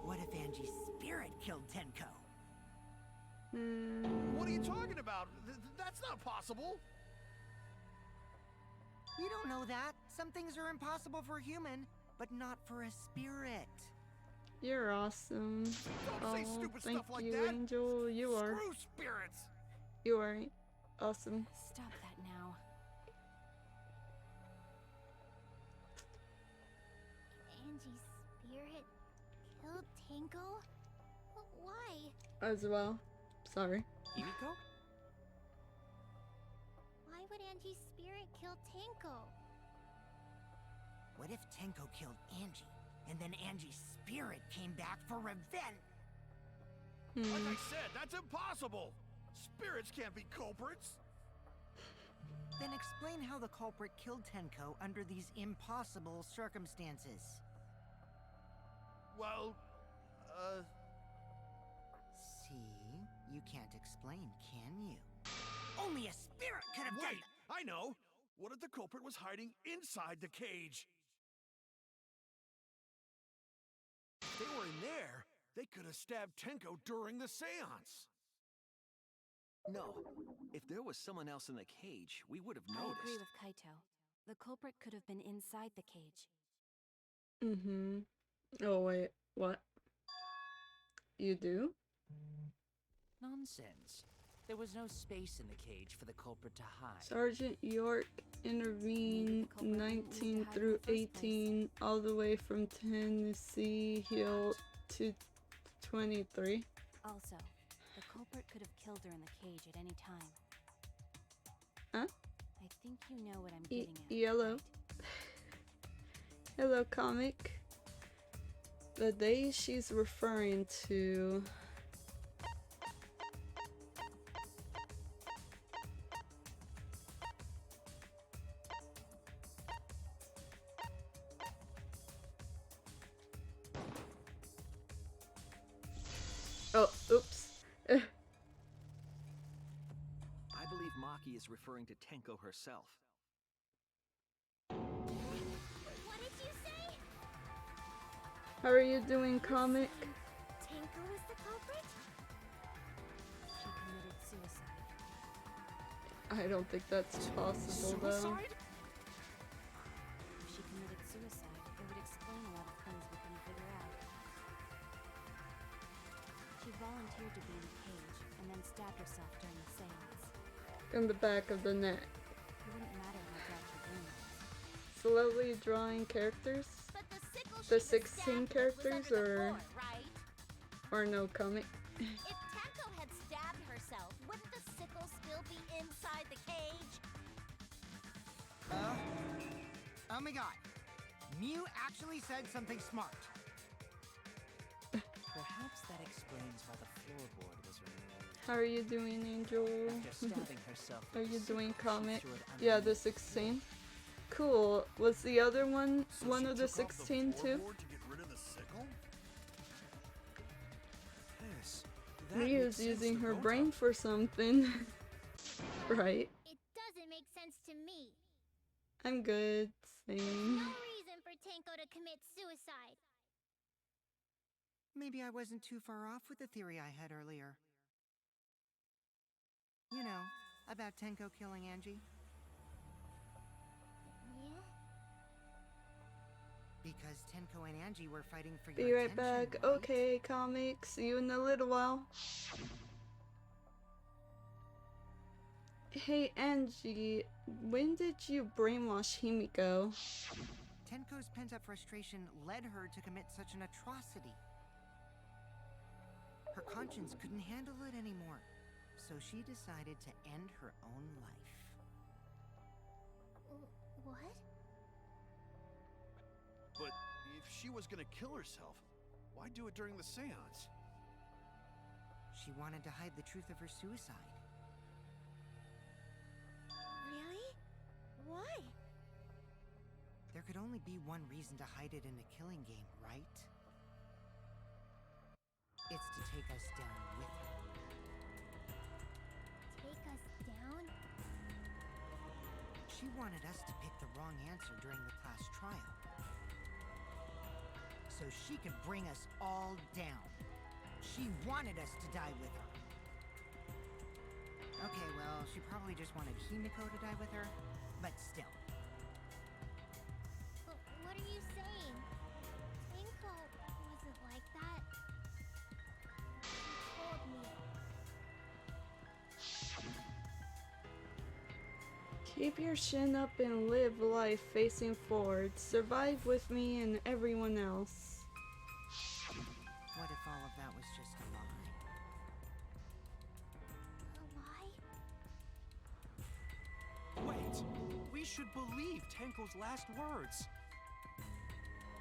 What if Angie's spirit killed Tenko? What are you talking about? That's not possible! You don't know that. Some things are impossible for a human, but not for a spirit. You're awesome. Don't say Oh, stupid thank stuff like you, that! Angel. You are. Screw spirits! You are awesome. Stop that now. Angie's spirit killed Tenko? Why? As well. Sorry. Himiko? Why would Angie's spirit kill Tenko? What if Tenko killed Angie, and then Angie's spirit came back for revenge? Like I said, that's impossible! Spirits can't be culprits! Then explain how the culprit killed Tenko under these impossible circumstances. Well, See? You can't explain, can you? Only a spirit could have done wait! I know! What if the culprit was hiding inside the cage? If they were in there, they could have stabbed Tenko during the seance. No. If there was someone else in the cage, we would have I noticed. agree with Kaito. The culprit could have been inside the cage. Mm-hmm. Oh, wait. What? You do? Nonsense. There was no space in the cage for the culprit to hide. Sergeant York intervened 19 through 18, all the way from Tennessee Hill to 23. Also, the culprit could have killed her in the cage at any time. Huh? I think you know what I'm getting at. Yellow. Hello, comic. The day she's referring to. Oh, oops. I believe Maki is referring to Tenko herself. What did you say? How are you doing, comic? Tenko was the culprit? She committed suicide. I don't think that's possible, though. Suicide? If she committed suicide, it would explain a lot of things we couldn't figure out. She volunteered to be in the cage and then stabbed herself during the seance. In the back of the neck. It wouldn't matter how dark the room was. Slowly drawing characters? But the sickle The she was 16 stabbed with characters, was under the or- floor, right? Or no comic? If Tenko had stabbed herself, wouldn't the sickle still be inside the cage? Oh my god. Mew actually said something smart. Perhaps that explains why the floorboard was removed. How are you doing, Angel? After stabbing herself Are with you the doing sickle, she comic? threw it Yeah, the underneath 16. Cool. Was the other one So one she of the took off 16 too? floorboard to get rid of the sickle? Yes. that Mia's makes sense using to her Gota. brain for something. Right. It doesn't make sense to me. I'm good. Same. No reason for Tenko to commit suicide. Maybe I wasn't too far off with the theory I had earlier. You know, about Tenko killing Angie. Yeah? Because Tenko and Angie were fighting for Be your right attention, back. right? Okay, comic. See you in a little while. Hey, Angie. When did you brainwash Himiko? Tenko's pent-up frustration led her to commit such an atrocity. Her conscience couldn't handle it anymore, so she decided to end her own life. What? But if she was gonna kill herself, why do it during the seance? She wanted to hide the truth of her suicide. Really? Why? There could only be one reason to hide it in a killing game, right? It's to take us down with her. Take us down? She wanted us to pick the wrong answer during the class trial, so she could bring us all down. She wanted us to die with her. Okay, well, she probably just wanted Himiko to die with her, but still. But what are you saying? Tenko wasn't like that. She told me. Keep your chin up and live life facing forward. Survive with me and everyone else. What if all of that was just a lie? A lie? Wait, we should believe Tenko's last words.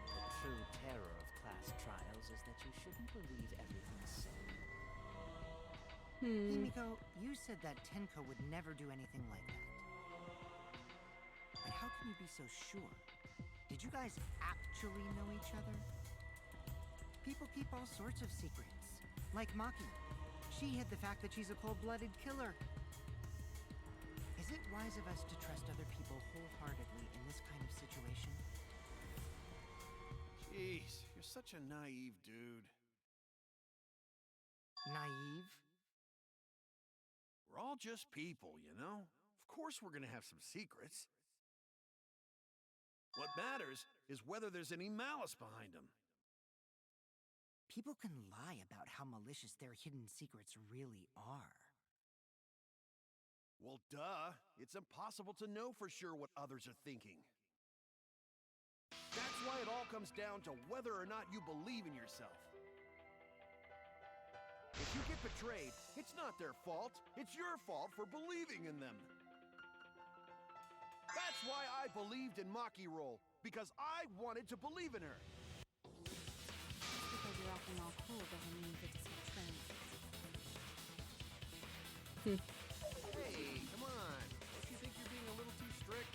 The true terror of class trials is that you shouldn't believe everything said. Hmm. Himiko, you said that Tenko would never do anything like that. How can you be so sure? Did you guys actually know each other? People keep all sorts of secrets. Like Maki. She hid the fact that she's a cold-blooded killer. Is it wise of us to trust other people wholeheartedly in this kind of situation? Jeez, you're such a naive dude. Naive? We're all just people, you know? Of course we're gonna have some secrets. What matters is whether there's any malice behind them. People can lie about how malicious their hidden secrets really are. Well, duh. It's impossible to know for sure what others are thinking. That's why it all comes down to whether or not you believe in yourself. If you get betrayed, it's not their fault. It's your fault for believing in them. That's why I believed in Maki Roll, because I wanted to believe in her. Just because you're acting all cool doesn't mean you get to skip training. Hey, come on. Don't you think you're being a little too strict?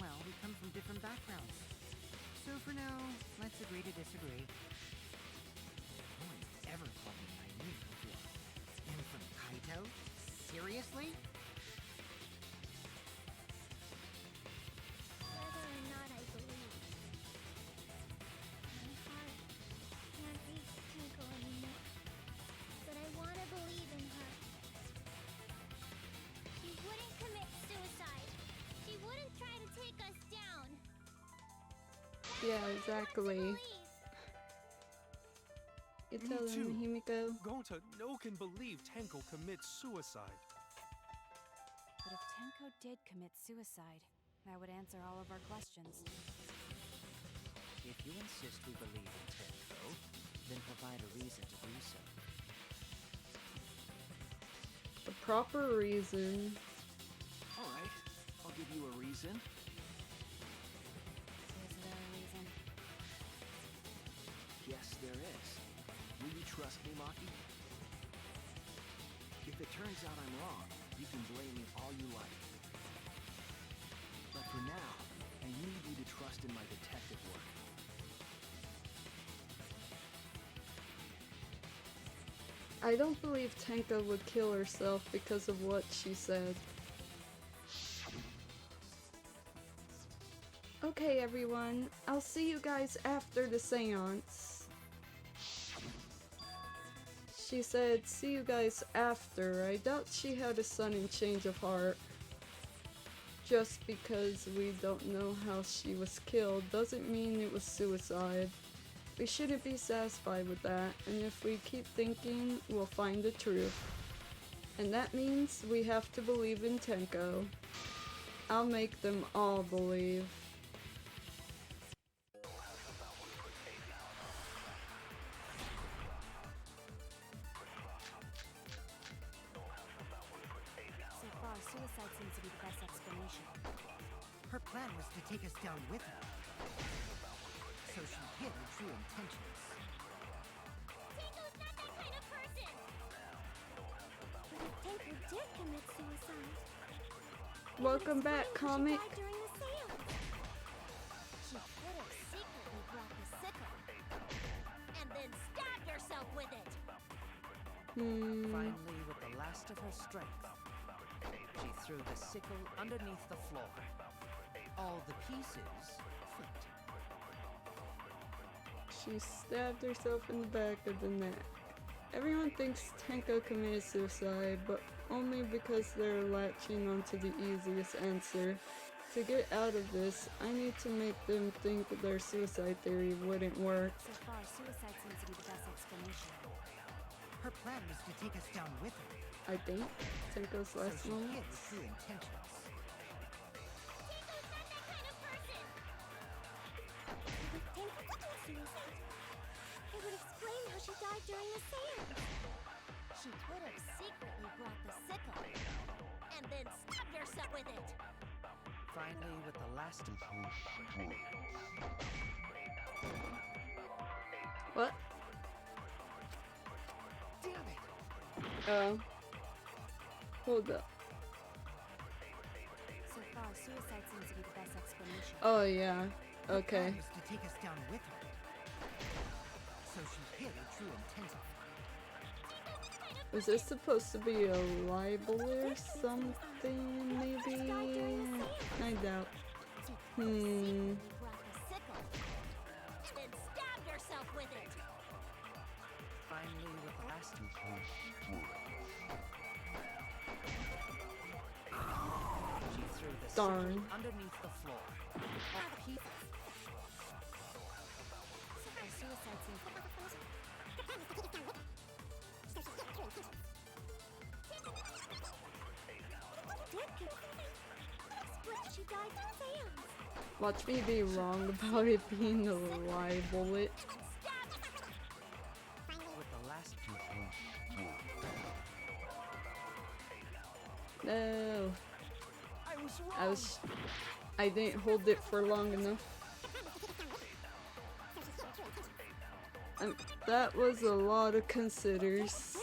Well, we come from different backgrounds. So for now, let's agree to disagree. No one's ever called me naive before. And from Kaito? Seriously? Whether or not I believe. My heart can't reach Tenko anymore. But I want to believe in her. She wouldn't commit suicide. She wouldn't try to take us down. That's Yeah, what I want to exactly. believe. You Me tell too. him, Himiko. Gonta no can believe Tenko commits suicide. But if Tenko did commit suicide, that would answer all of our questions. If you insist we believe in Tenko, then provide a reason to do so. The proper reason. All right, I'll give you a reason. Is there a reason? Yes, there is. Will you trust me, Maki? If it turns out I'm wrong, you can blame me all you like. But for now, I need you to trust in my detective work. I don't believe Tenko would kill herself because of what she said. Okay, everyone. I'll see you guys after the seance. She said, see you guys after. I doubt she had a sudden change of heart. Just because we don't know how she was killed doesn't mean it was suicide. We shouldn't be satisfied with that, and if we keep thinking, we'll find the truth. And that means we have to believe in Tenko. I'll make them all believe. So far, suicide seems to be the best explanation. Her plan was to take us down with her. So she hid her true intentions. Tenko's not that kind of person! But if Tenko did commit suicide... Welcome back, comic. She died during the seance. She could have secretly brought the sickle. And then stabbed herself with it! Finally, with the last of her strength, she threw the sickle underneath the floor. All the pieces fit. She stabbed herself in the back of the neck. Everyone thinks Tenko committed suicide, but only because they're latching onto the easiest answer. To get out of this, I need to make them think their suicide theory wouldn't work. So far, suicide seems to be the best explanation. Her plan was to take us down with her. I think. Tenko's So last she hid her moments. true intentions. Tenko's not that kind of person! But if Tenko commit suicide, it would explain how she died during the seance. She could have secretly brought the sickle. And then stabbed herself with it! Finally, with the last of What? Damn it! Hold up. So far, suicide seems to be the best explanation. Oh yeah. Her Okay. plan was to take us down with her. So she hid her true intent. Was this supposed to be a libel or something? Maybe. I doubt. You brought the sickle. And then stabbed yourself with it. Finally, with the last she threw the Darn. sickle underneath the floor. A piece. Our suicide seems She died from seance. Watch me be wrong about it being a libel. With the last No. I was wrong. I didn't hold it for long enough. That was a lot of considers.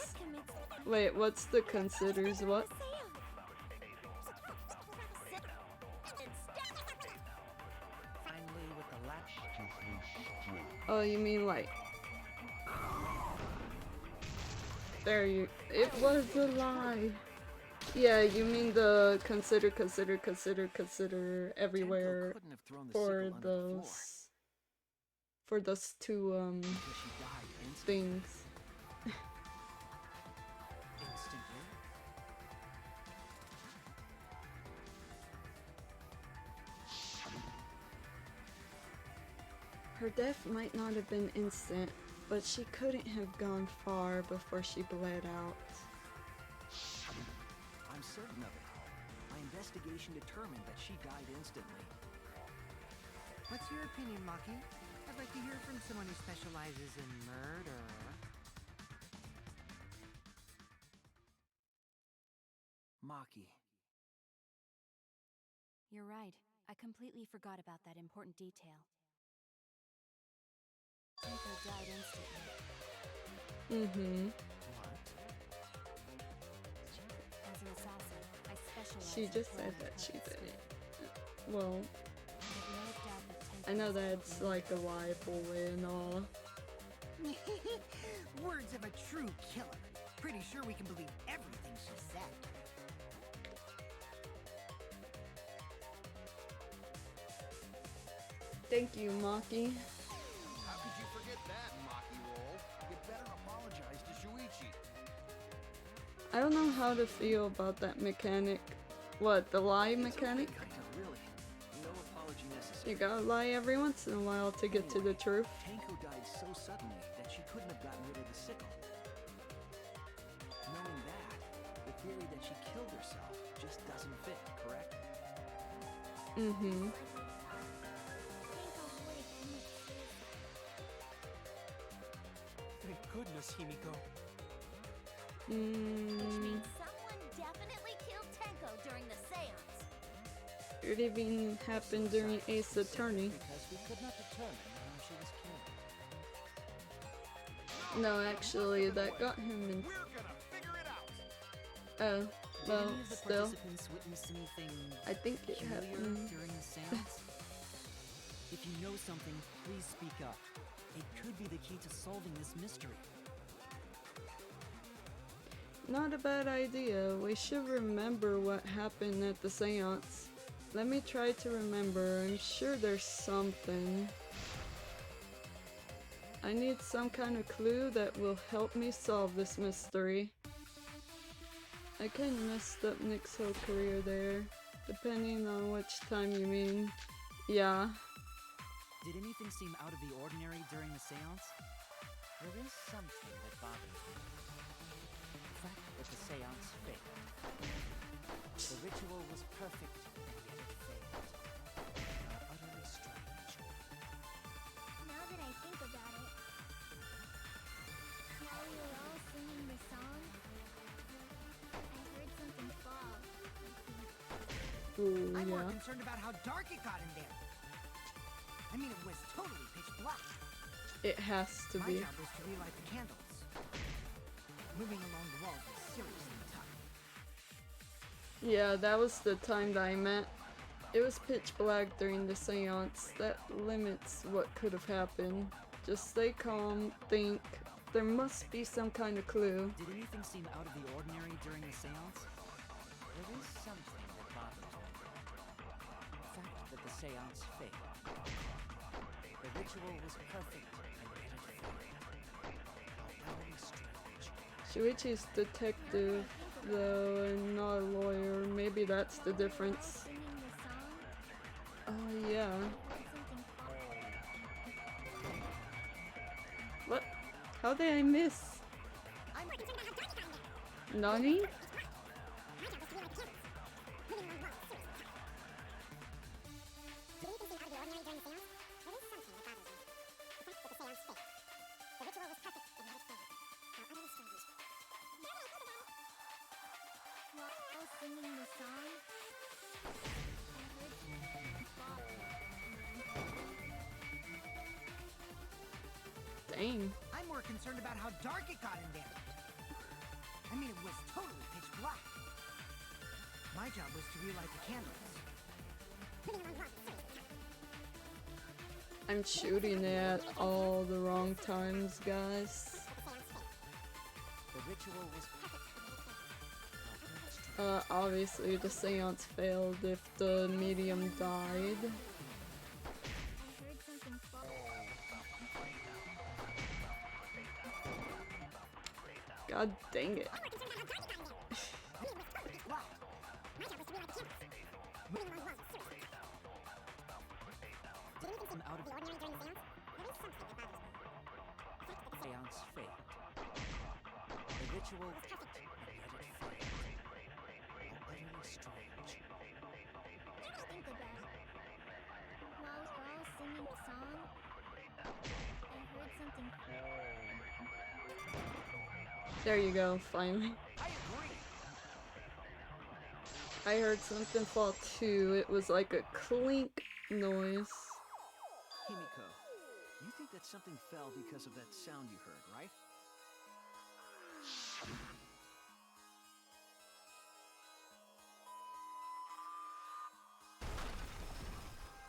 Wait, what's the considers? What? Finally, with the last Oh, you mean like... There you... It was a lie. Yeah, you mean the consider everywhere couldn't have thrown the for sickle under the floor. those... For those two, Because she died instantly. things. Instantly. Her death might not have been instant, but she couldn't have gone far before she bled out. I'm certain of it. My investigation determined that she died instantly. What's your opinion, Maki? I'd like to hear from someone who specializes in murder. Maki. You're right. I completely forgot about that important detail. Tenko died instantly. Mm-hmm. As an assassin, I specialize She in just said killing that she purposely. did it. Well, I have no doubt that Tenko I know was that's killed. like a libel and all. Words of a true killer. Pretty sure we can believe everything she said. Thank you, Maki. How could you forget that, Maki Roll? You better apologize to Shuichi. I don't know how to feel about that mechanic. What, the lie mechanic? Kaito, really. No apology necessary. You gotta lie every once in a while to get to the truth. Tenko died so suddenly that she couldn't have gotten rid of the sickle. Knowing that, the theory that she killed herself just doesn't fit, correct? Mm-hmm. Thank goodness, Himiko. Which Mm, means someone definitely killed Tenko during the seance. it even happened during Ace Attorney. Because we could not determine when she was killed. No, actually, that got him in. We're gonna figure it out. Oh, Did well, any of the still. participants witness anything I think it peculiar happened. during the seance? If you know something, please speak up. It could be the key to solving this mystery. Not a bad idea. We should remember what happened at the seance. Let me try to remember. I'm sure there's something. I need some kind of clue that will help me solve this mystery. I kinda messed up Nick's whole career there, depending on which time you mean. Yeah. Did anything seem out of the ordinary during the seance? There is something that bothers me. The fact that the seance failed. The ritual was perfect, and yet it failed. How utterly strange. Now that I think about it, while we were all singing the song, I heard something fall. I think. Ooh, I'm more yeah. concerned about how dark it got in there. I mean, it was totally pitch black. It has to My be. job was to relight the candles. Moving along the walls was seriously tough. Yeah, that was the time that I meant. It was pitch black during the seance. That limits what could have happened. Just stay calm, think. There must be some kind of clue. Did anything seem out of the ordinary during the seance? There is something that bothers me. The fact that the seance failed. The ritual was perfect, and yet it failed. Utterly strange. Shuichi's detective, though, and not a lawyer. Maybe that's the difference. Oh, yeah. What? How did I miss? Nani? Singing the song, Dang. I'm more concerned about how dark it got in there. I mean, it was totally pitch black. My job was to relight the candles. I'm shooting it at all the wrong times, guys. The ritual was Obviously the seance failed if the medium died. God dang it. out of the ordinary during the seance. There is something that bothers me. The fact that the seance failed. The ritual was perfect, and yet it failed. Utterly strange. Think about it. While we're all singing the song, I heard something. There you go, finally. I heard something fall too. It was like a clink noise. Himiko, you think that something fell because of that sound you heard, right?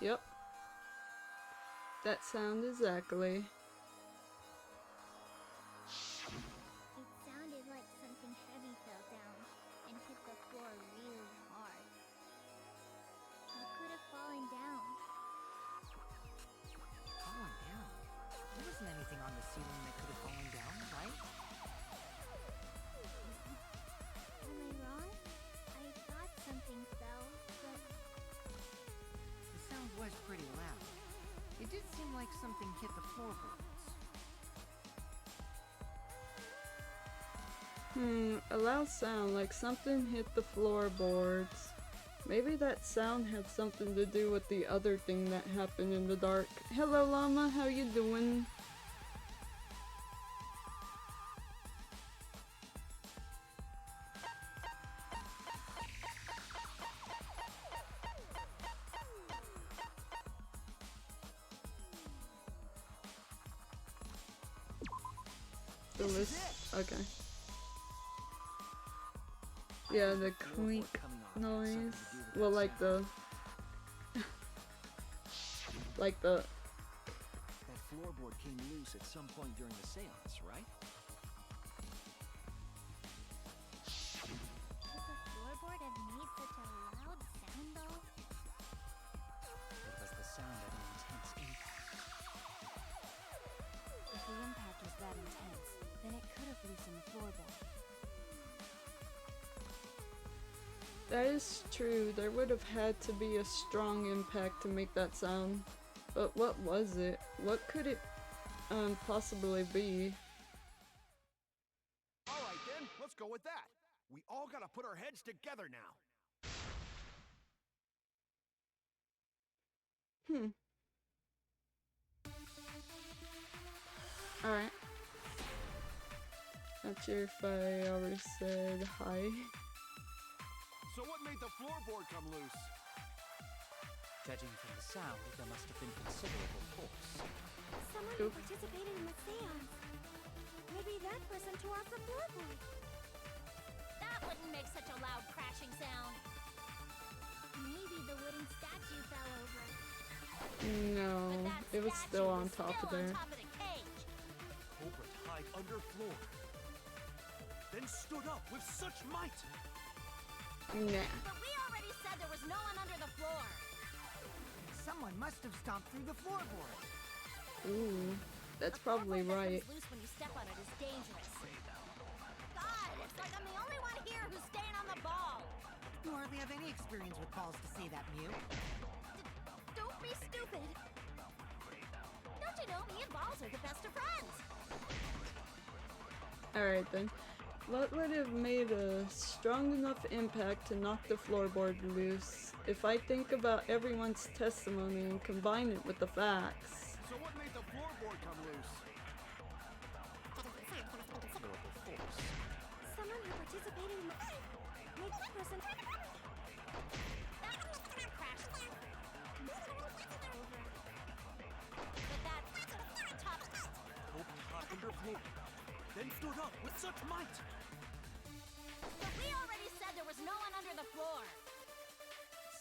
Yep. That sound exactly. It sounded like something heavy fell down and hit the floor really hard. It could have fallen down. Fallen down? There wasn't anything on the ceiling that could have fallen down, right? Am I wrong? I thought something fell, but The sound was pretty loud. It did seem like something hit the floorboards. A loud sound like something hit the floorboards. Maybe that sound had something to do with the other thing that happened in the dark. Hello Llama, how you doing? The list. Okay. Yeah, the clink noise. Well, like the like the That floorboard came loose at some point during the seance, right? could the floorboard have made such a loud sound though? It was the sound of an intense impact. If the impact was that intense, then it could have loosened the floorboard. that is true. There would have had to be a strong impact to make that sound. But what was it? What could it possibly be? Alright then, let's go with that. We all gotta put our heads together now. Alright. Not sure if I already said hi. So what made the floorboard come loose? Judging from the sound, there must have been considerable force. Someone who participated in the seance. Maybe that person tore off the floorboard. That wouldn't make such a loud crashing sound. Maybe the wooden statue No, it was still on top of there. Culprit hide under floor. Then stood up with such might. Nah. But we already said there was no one under the floor. Someone must have stomped through the floorboard. Ooh, that's probably right. Loose when you step on it is dangerous. God, it's like I'm the only one here who's staying on the ball. You hardly have any experience with balls to say that, Mew. Don't be stupid. Don't you know me and balls are the best of friends? Alright then. What would have made a strong enough impact to knock the floorboard loose? If I think about everyone's testimony and combine it with the facts. So what made the floorboard come loose? Someone who participated in the made that person Culprit hide under floor. Then stood up with such might. But we already said there was no one under the floor.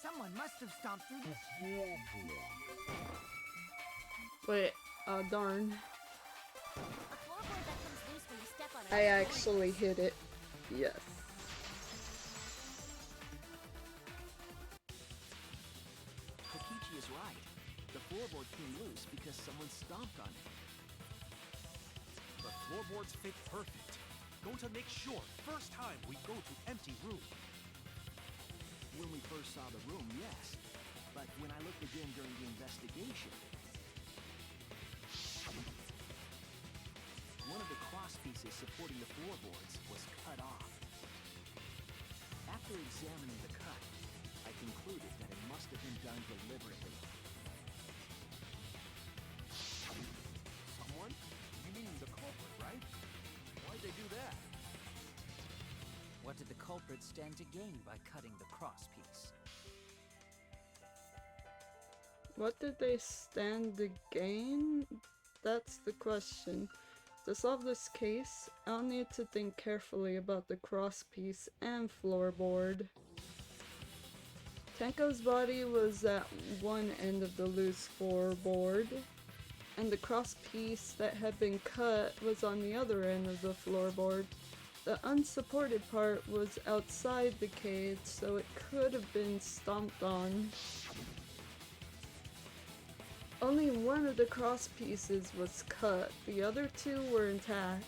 Someone must have stomped through the floorboard. Wait, darn. A floorboard that comes loose when you step on it. I actually hit it. Yes. Kokichi is right. The floorboard came loose because someone stomped on it. The floorboards fit perfect. Going to make sure first time we go to empty room. When we first saw the room, yes. But when I looked again during the investigation, one of the cross pieces supporting the floorboards was cut off. After examining the cut, I concluded that it must have been done deliberately. Someone? You mean the culprit, right? Why'd they do that? What did the culprit stand to gain by cutting the cross piece? What did they stand to gain? That's the question. To solve this case, I'll need to think carefully about the cross piece and floorboard. Tenko's body was at one end of the loose floorboard, and the cross piece that had been cut was on the other end of the floorboard. The unsupported part was outside the cage, so it could have been stomped on. Only one of the cross pieces was cut, the other two were intact.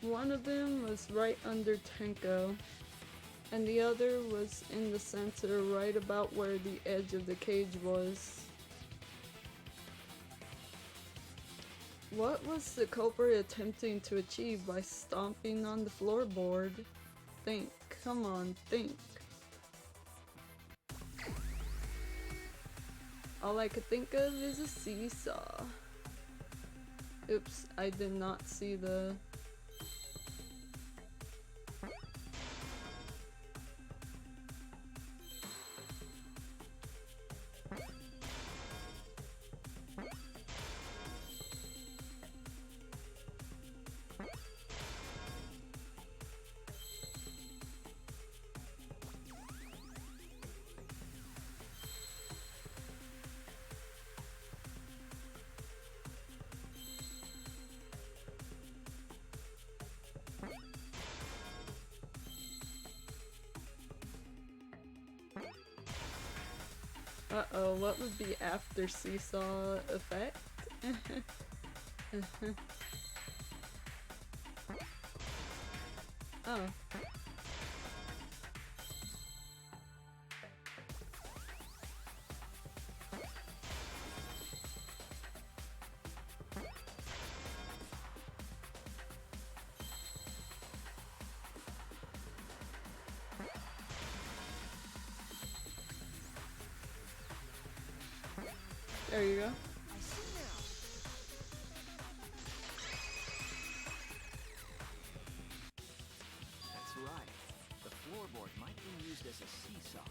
One of them was right under Tenko, and the other was in the center right about where the edge of the cage was. What was the culprit attempting to achieve by stomping on the floorboard? Think, come on, think. All I could think of is a seesaw. Oops, I did not see the... Uh-oh, what would be after seesaw effect? Oh. There you go. That's right. The floorboard might be used as a seesaw.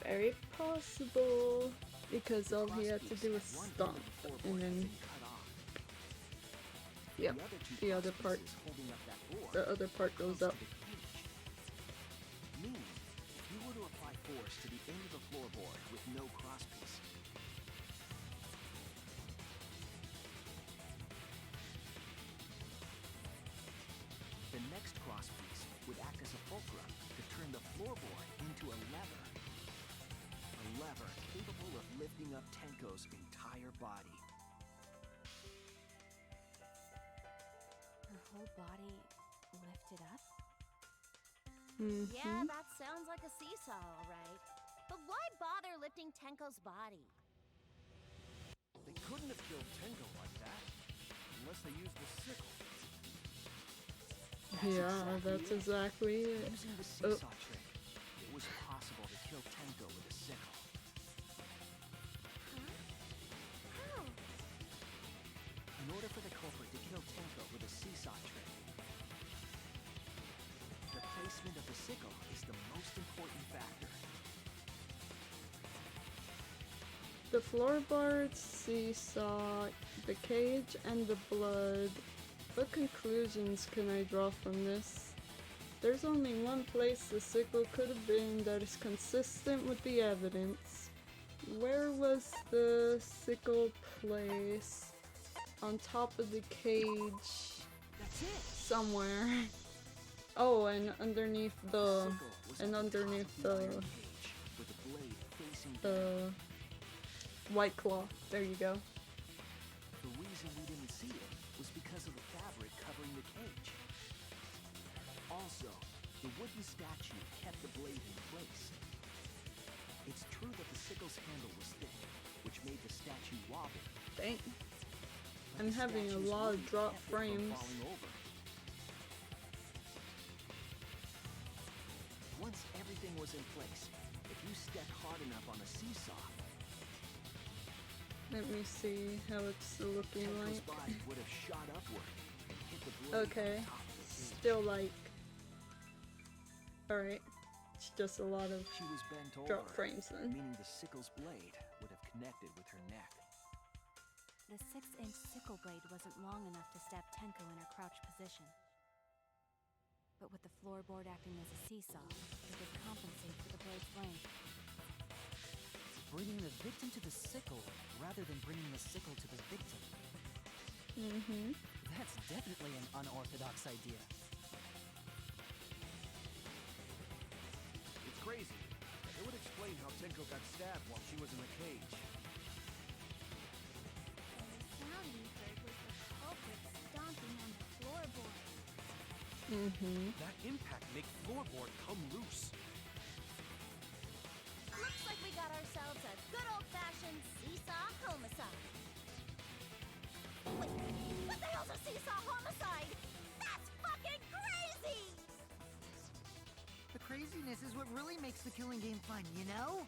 Very possible. Because all he had to do was stomp. And then... Yep, the other part goes up. lever capable of lifting up Tenko's entire body. Her whole body lifted up? Yeah, that sounds like a seesaw, all right. But why bother lifting Tenko's body? They couldn't have killed Tenko like that. Unless they used the sickle. That's exactly it. Using the seesaw trick, it was possible to kill Tenko with a sickle. How? In order for the culprit to kill Tenko with a seesaw trick, the placement of the sickle is the most important factor. The floorboards, seesaw, the cage, and the blood. What conclusions can I draw from this? There's only one place the sickle could have been that is consistent with the evidence. Where was the sickle placed? On top of the cage. That's it. Somewhere. Oh, and underneath the White Claw. There you go. The reason we didn't see it was because of the fabric covering the cage. Also, the wooden statue kept the blade in place. It's true that the sickle's handle was thick, which made the statue wobble. Dang. But I'm the having a statue's lot of weight drop kept it from frames. falling over. Once everything was in place, if you stepped hard enough on a seesaw, Let me see how it's looking Tenko's like. body would have shot upward and hit the blade Okay. on top of the cage. Still like. Alright. It's just a lot of She was bent drop over, frames then. meaning the sickle's blade would have connected with her neck. The 6-inch sickle blade wasn't long enough to stab Tenko in her crouch position. But with the floorboard acting as a seesaw, it would compensate for the blade's length. Bringing the victim to the sickle rather than bringing the sickle to the victim. That's definitely an unorthodox idea. It's crazy. It would explain how Tenko got stabbed while she was in the cage. And the sound you heard was the culprit stomping on the floorboard. That impact make floorboard come loose. Looks like we got ourselves a good old-fashioned seesaw homicide. Wait, what the hell's a seesaw homicide? That's fucking crazy! The craziness is what really makes the killing game fun, you know?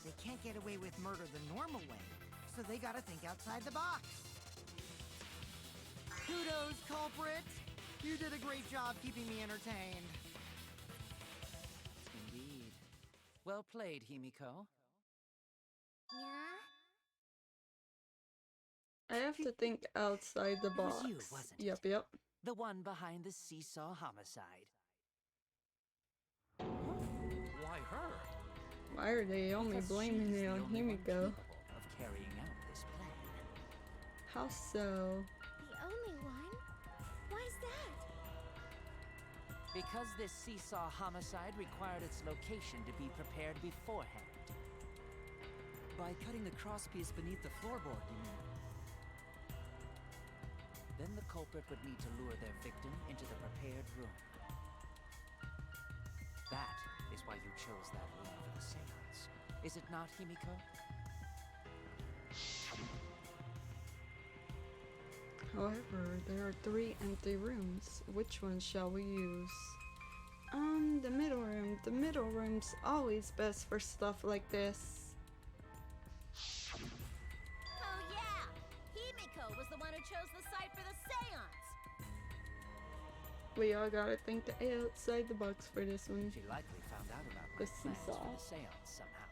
They can't get away with murder the normal way, so they gotta think outside the box. Kudos, culprit! You did a great job keeping me entertained. Indeed. Well played, Himiko. Yeah? I have to think outside the It was box. you, wasn't it? Yep. The one behind the seesaw homicide. Why her? Why are they only Because blaming she's it the on only one Himiko? capable of carrying out this plan. How so? The only one? Why's that? Because this seesaw homicide required its location to be prepared beforehand. By cutting the crosspiece beneath the floorboard, you mean? Then the culprit would need to lure their victim into the prepared room. That is why you chose that room for the seance. Is it not, Himiko? However, there are 3 empty rooms. Which one shall we use? The middle room. The middle room's always best for stuff like this. Oh yeah! Himiko was the one who chose the site for the seance! We all gotta think outside the box for this one. She likely found out about The my plans for seesaw. the seance somehow.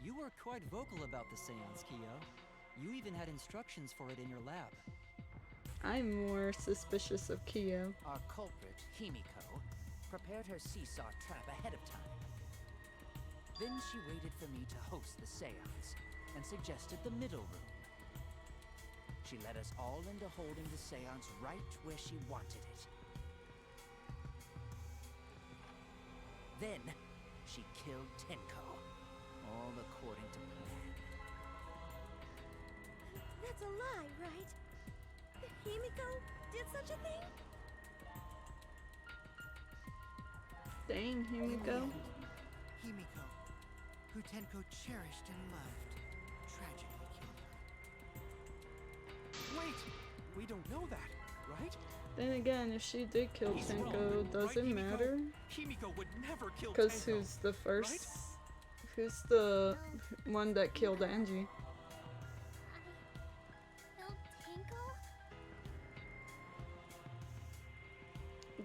You were quite vocal about the seance, Kyo. You even had instructions for it in your lab. I'm more suspicious of Kyo. Our culprit, Himiko, prepared her seesaw trap ahead of time. Then she waited for me to host the seance and suggested the middle room. She led us all into holding the seance right where she wanted it. Then, killed Tenko. All according to plan. That's a lie, right? Himiko did such a thing? Dang, Himiko. Himiko, who Tenko cherished and loved, tragically killed her. Wait! We don't know that, right? Then again, if she did kill He's Tenko, wrong, does right, it Himiko? Matter? Himiko would never kill Because Tenko. who's the first? right? Who's the one that killed Angie? Killed Tinko?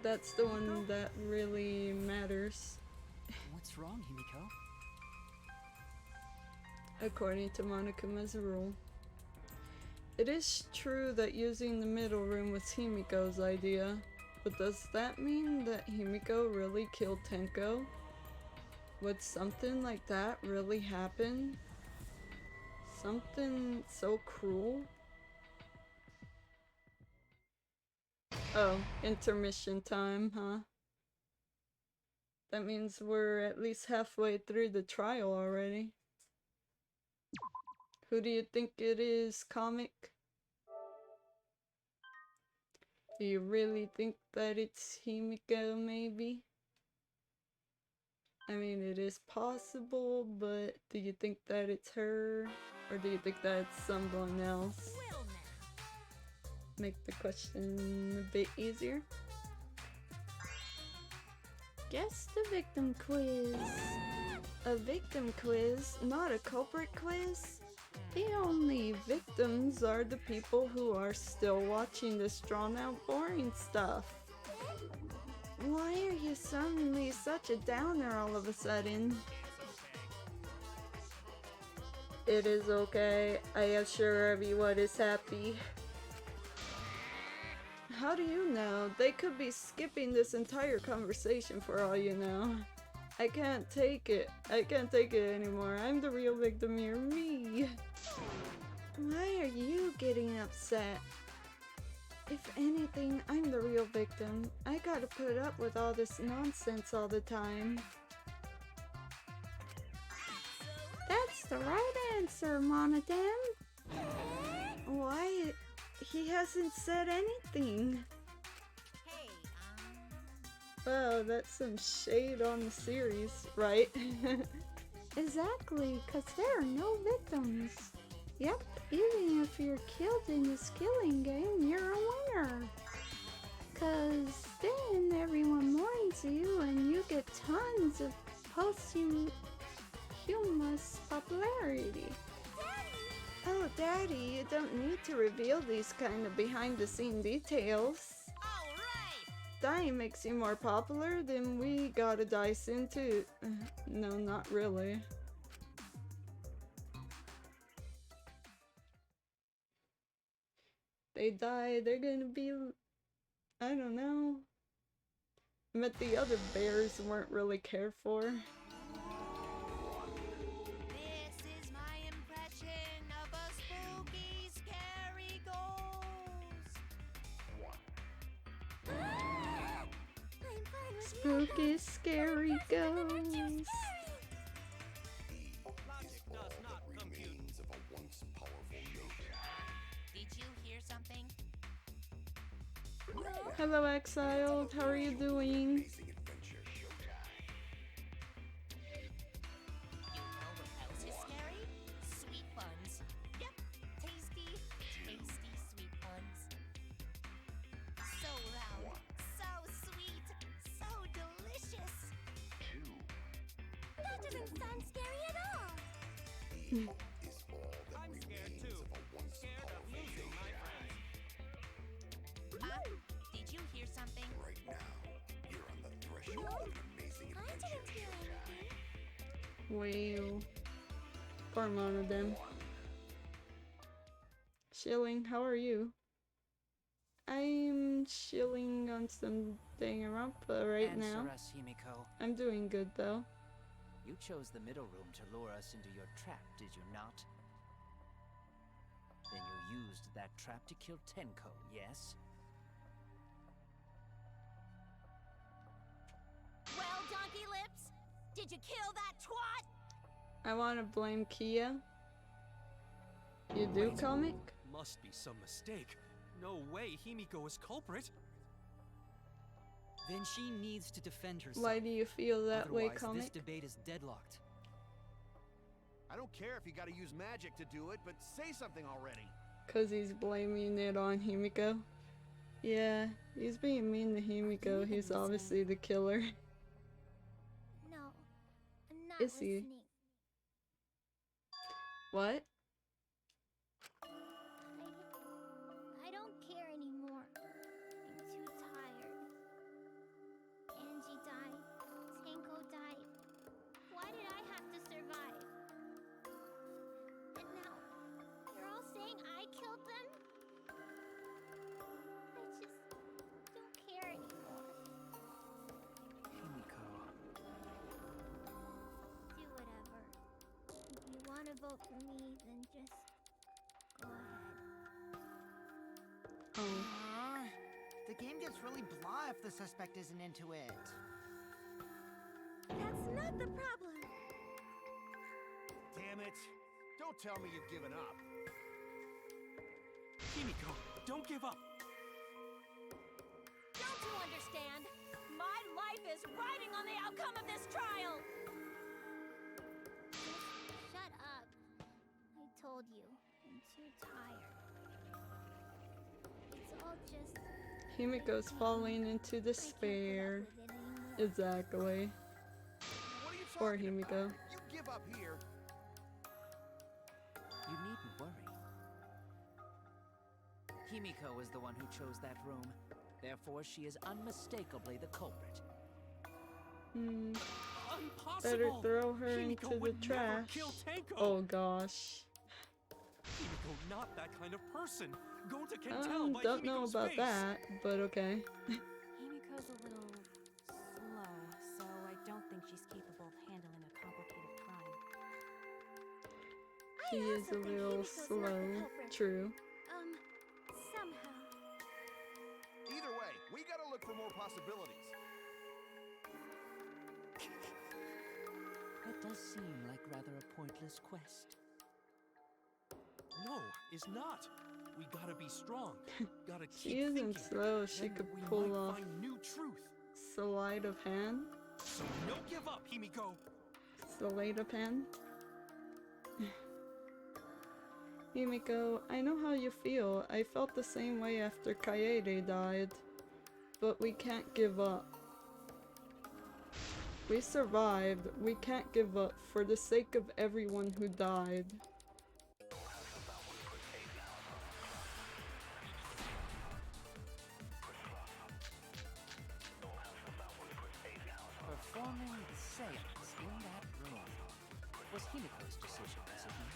That's the one that really matters, What's wrong, Himiko? according to Monokuma's rule. It is true that using the middle room was Himiko's idea, but does that mean that Himiko really killed Tenko? Would something like that really happen? Something so cruel? Oh, intermission time, huh? That means we're at least halfway through the trial already. Who do you think it is, comic? Do you really think that it's Himiko, maybe? I mean, it is possible, but do you think that it's her? Or do you think that it's someone else? Well now. Make the question a bit easier. Guess the victim quiz. A victim quiz, not a culprit quiz? The only victims are the people who are still watching this drawn out boring stuff. Why are you suddenly such a downer all of a sudden? It is okay, I assure everyone is happy. How do you know? They could be skipping this entire conversation for all you know. I can't take it. I can't take it anymore. I'm the real victim here, me. Why are you getting upset? If anything, I'm the real victim. I gotta put up with all this nonsense all the time. That's the right answer, Monodam. Why? He hasn't said anything. Hey, Wow, that's some shade on the series, right? Exactly, because there are no victims. Yep, even if you're killed in this killing game, you're a winner. Cause then everyone mourns you and you get tons of posthumous popularity. Oh, Daddy, you don't need to reveal these kind of behind-the-scene details. alright! Dying makes you more popular, then we gotta dice into... no, not really. They die, they're gonna be... I don't know. I bet the other bears weren't really cared for. This is my impression of a spooky, scary ghost. I'm fine with Spooky, scary ghosts. Logic does not compute. Remains of a once powerful nature. Did you hear something? Hello, Exiled. How are you doing? Amazing adventure showtime. You know what else is scary? Sweet buns. Yep, tasty, tasty sweet buns. So round, so sweet, so delicious. That doesn't sound scary at all. Evil is all that I'm scared remains too. of a once Scared of powerful losing my nature. friends. Did you hear something? Right now, you're on the threshold of an amazing I adventure didn't hear anything. Wow. Poor Monodam. Chilling, how are you? I'm chilling on some Danganronpa right Answer now. us, Himiko. I'm doing good though. You chose the middle room to lure us into your trap, did you not? Then you used that trap to kill Tenko, yes? Well, Donkey Lips, Did you kill that twat? I want to blame Kia. You do, Wait. comic? Must be some mistake. No way Himiko is culprit. Then she needs to defend herself. Why do you feel that way, Otherwise, comic? this debate is deadlocked. I don't care if you gotta use magic to do it, but say something already. Cause he's blaming it on Himiko. Yeah, he's being mean to Himiko. He's obviously the killer. No, I'm not Is he? listening. What? I don't care anymore. I'm too tired. Angie died. Tanko died. Why did I have to survive? And now, you're all saying I killed them? I just don't care anymore. Himiko. Do whatever. If you want to vote for me, then just go ahead. Oh. The game gets really blah if the suspect isn't into it. That's not the problem. Damn it. Don't tell me you've given up. Himiko, don't give up. Don't you understand? My life is riding on the outcome of this trial. Just shut up. I told you, I'm too tired. It's all just... Himiko's falling into despair. I can't put up with it anymore. Exactly. What are you Poor talking Himiko. about? You give up here. You needn't worry. Himiko is the one who chose that room. Therefore, she is unmistakably the culprit. Hmm. Impossible! Better throw her Himiko into the would never trash. kill Tanko. Oh gosh. Himiko, not that kind of person. Gonta can tell by Don't know Himiko's about face. that, but okay. Himiko's a little slow, so I don't think she's capable of handling a complicated crime. She is also a think little Himiko's not the slow. culprit. True. Somehow. Either way, we gotta look for more possibilities. That does seem like rather a pointless quest. No, is not. We gotta be strong. Gotta keep She isn't thinking. slow. She Then could we pull might off find new truth. sleight of hand. So no give up, Himiko. Sleight of hand. Himiko, I know how you feel. I felt the same way after Kaede died. But we can't give up. We survived. We can't give up for the sake of everyone who died. Performing the seance in that room was Himiko's decision, wasn't it?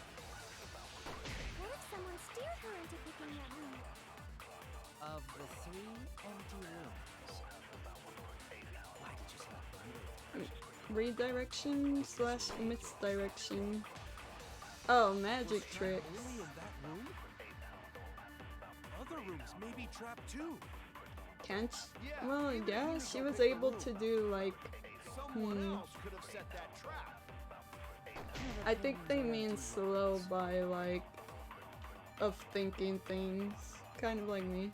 What if someone steered her into picking that room? Of the 3 empty rooms, why did you select the middle? Redirection slash misdirection. Oh, magic Was Trap tricks. only in that room? Other rooms may be trapped too. Can't Yeah, well, even yeah, if she Himiko was picked the able room, to do like, someone else could have set that trap. I think they mean slow by like, of thinking things. Kind of like me.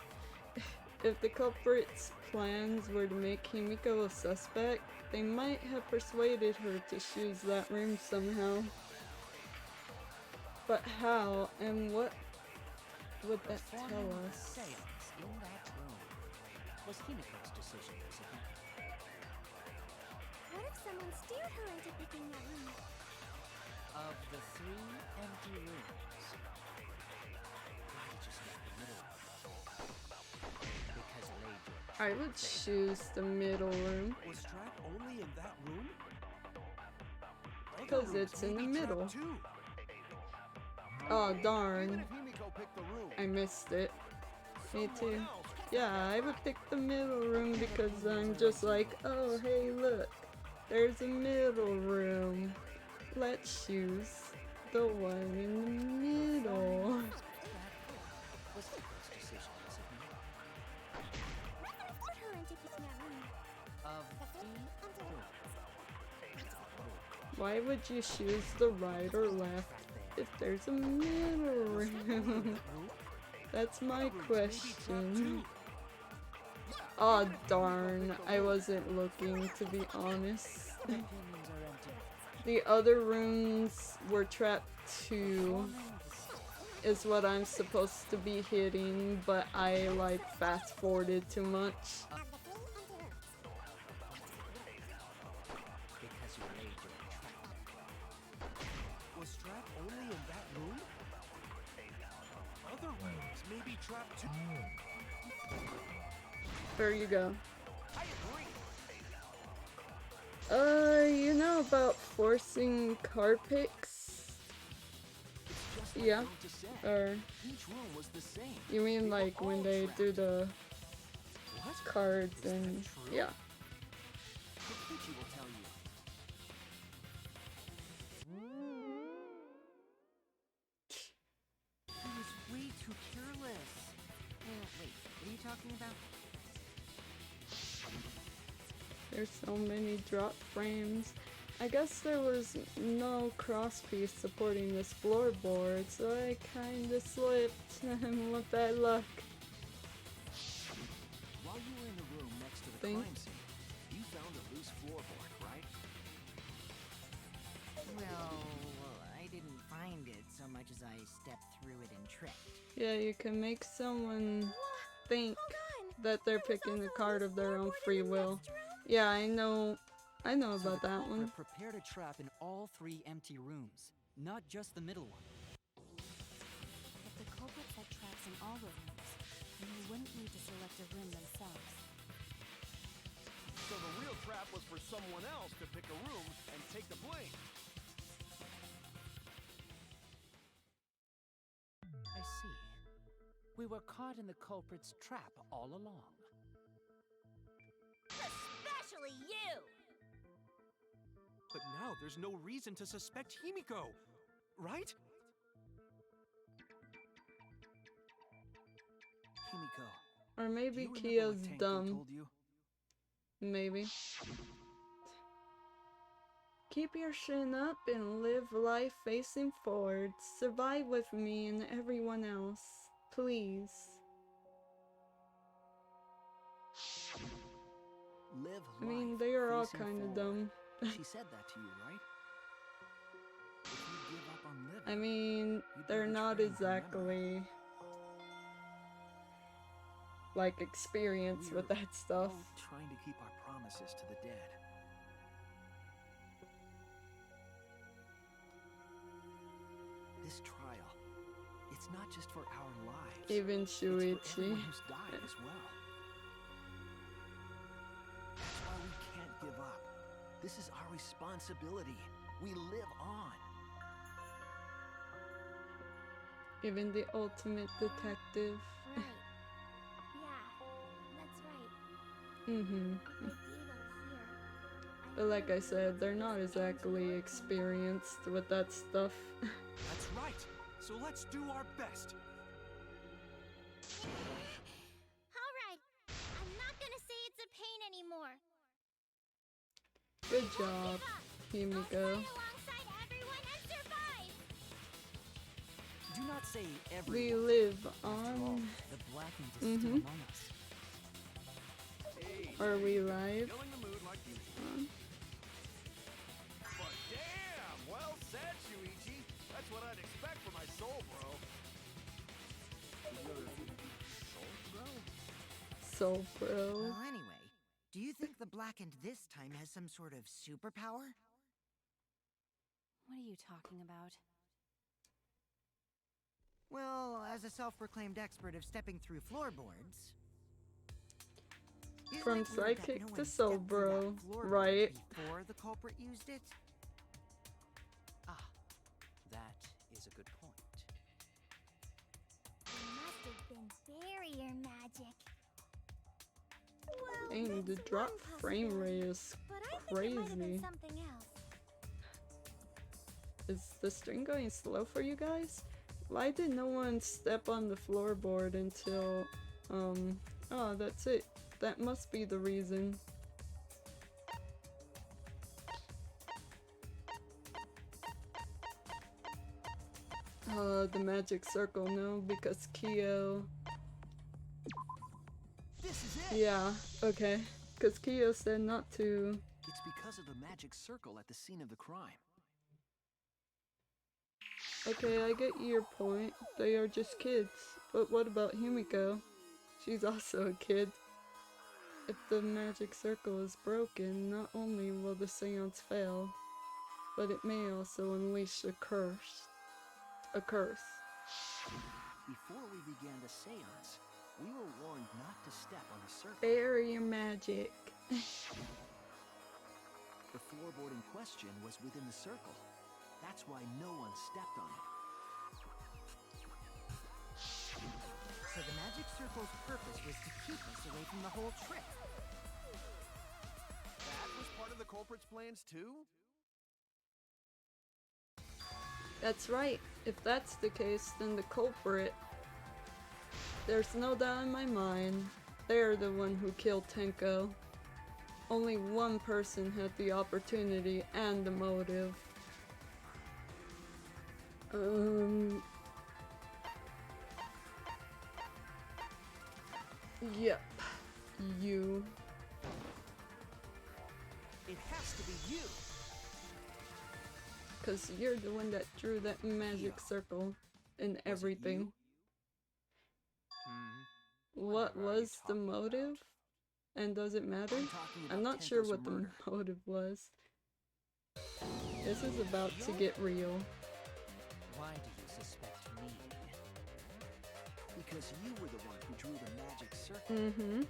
If the culprit's plans were to make Himiko a suspect, they might have persuaded her to choose that room somehow. But how and what would that tell Performing the us? seance in that room was Himiko's decision, wasn't it? What if someone steered her into picking that room? Of the 3 empty rooms, why did you select the middle one? Because it laid your I would choose the middle room. Was Trap only in that room? Other 'Cause rooms it's may in the be trapped middle. too. Oh Even darn, if Himiko picked the room, I missed it. Me someone too. else could Yeah, I would pick the middle room because I'm just like, oh hey look, there's a middle room. Let's choose the one in the middle. was Himiko's decision, wasn't it? What steered her into picking that room? Of the 3 rooms, Why would you choose the right or left if there's a middle room? That's my question. Aw, darn, I wasn't looking, to be honest. The other rooms were trapped too, is what I'm supposed to be hitting, but I like fast forwarded too much. Was trap only in that room? Other rooms may be trapped too. There you go. I agree. You know about forcing card picks? Yeah. Or Each room was the same. you mean like when they do the cards and yeah. Kokichi will tell you. He was way too careless. Wait, what are you talking about? There's so many drop frames. I guess there was no crosspiece supporting this floorboard, so I kinda slipped. With that luck. While you were in the room next to the Think. crime scene, you found a loose floorboard, right? Well, I didn't find it so much as I stepped through it and tripped. Yeah, you can make someone think that they're picking a card of their own free will. Yeah, I know about that one. Prepared a trap in all 3 empty rooms, not just the middle one. If the culprit set traps in all the rooms, then they wouldn't need to select a room themselves. So the real trap was for someone else to pick a room and take the blame. I see. We were caught in the culprit's trap all along. Especially you! But now there's no reason to suspect Himiko, right? Himiko. Or maybe do you remember Kia's what Tenko dumb. told you? Maybe. Keep your chin up and live life facing forward. Survive with me and everyone else. Please. Live I mean, life they are all facing kind of forward. dumb. She said that to you, right? If you give up on living, I mean, you'd be they're not betraying her memory. exactly like experienced with that stuff. all trying to keep our promises to the dead. This trial, it's not just for our lives. Even It's for Shuichi. everyone who's died as well. That's why we can't give up. This is our responsibility. We live on. Even the ultimate detective. Right. Yeah, that's right. Mm-hmm. If I gave up here, But like I said, they're not exactly experienced with that stuff. That's right. So let's do our best. Alright, I'm not gonna say it's a pain anymore. Good job, Himiko. Alongside everyone and survive! Do not say We everyone. live After all, on. the blackened is still among us. Are we live? Killing the mood like usual. But damn, well said, Shuichi. That's what I'd expect from my soul, bro. So, bro. Well, anyway, do you think the Blackened this time has some sort of superpower? What are you talking about? Well, as a self-proclaimed expert of stepping through floorboards... isn't From it weird that psychic no to one soul, stepped through bro. that floorboard Right. before the culprit used it? Ah, that is a good point. It must have been barrier magic. Well, Dang, the that's drop one frame possibility, rate is but I think it might have been crazy. something else. Is the stream going slow for you guys? Why did no one step on the floorboard until, oh, that's it. That must be the reason. The magic circle, no, because Kyo... This is it! Yeah, okay. Because Kyo said not to... It's because of the magic circle at the scene of the crime. Okay, I get your point. They are just kids. But what about Himiko? She's also a kid. If the magic circle is broken, not only will the seance fail, but it may also unleash a curse. A curse. Before we began the seance, we were warned not to step on the circle. Bury magic. The floorboard in question was within the circle. That's why no one stepped on it. So the magic circle's purpose was to keep us away from the whole trick. That was part of the culprit's plans too? That's right. If that's the case, then the culprit... There's no doubt in my mind, they're the one who killed Tenko. Only one person had the opportunity and the motive. Yep. You. It has to be you! Cause you're the one that drew that magic circle and everything. What was the motive? And does it matter? I'm not sure what the motive was. This is about to get real. Why do you suspect me? Because you were the one who drew the magic circle. Mm-hmm.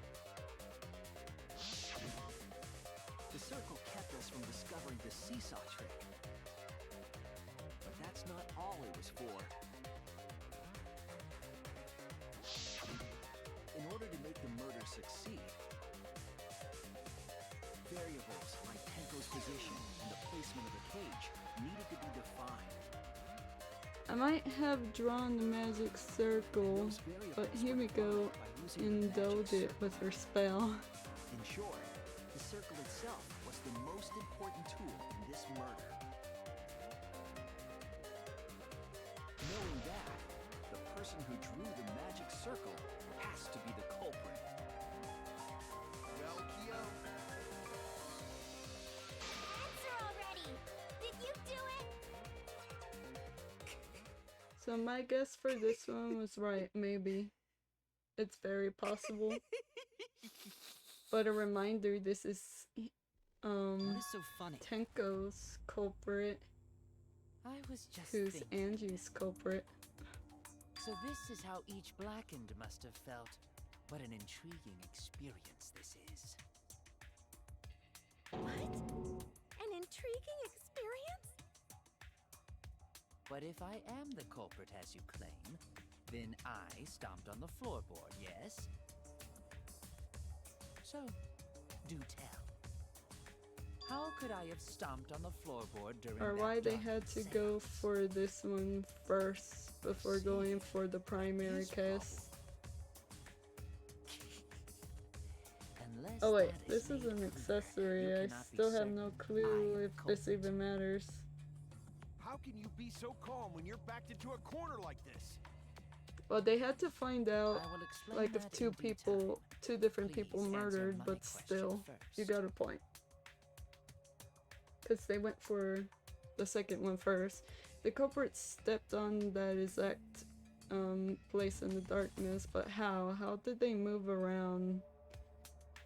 The circle kept us from discovering the seesaw trick. But that's not all it was for. In order to make the murder succeed, variables like Tenko's position and the placement of the cage needed to be defined. I might have drawn the magic circle, but Himiko endowed it with her spell. In short, the circle itself was the most important tool in this murder. Knowing that, the person who drew the magic circle has to be the culprit. Well, Kyo, Answer already! Did you do it? So my guess for this one was right, maybe. It's very possible. But a reminder, this is What is so funny? Tenko's culprit, I was just who's thinking. Angie's culprit. So this is how each blackened must have felt. What an intriguing experience this is. What? An intriguing experience? But if I am the culprit as you claim, then I stomped on the floorboard, yes? So, do tell. How could I have stomped on the floorboard during Or that why they dark had to go seance? for this one first before going for the primary Is case. Unless Oh wait, that this is made an clear, accessory. you I cannot be still have certain no I clue am if this culprit. even matters. how can you be so calm when you're backed into a corner like this? Well, they had to find out, I will explain like, if that two in due people, time. two different people Please answer murdered, my but question still, you first. got a point. Because they went for the second one first. The culprit stepped on that exact place in the darkness, but how? How did they move around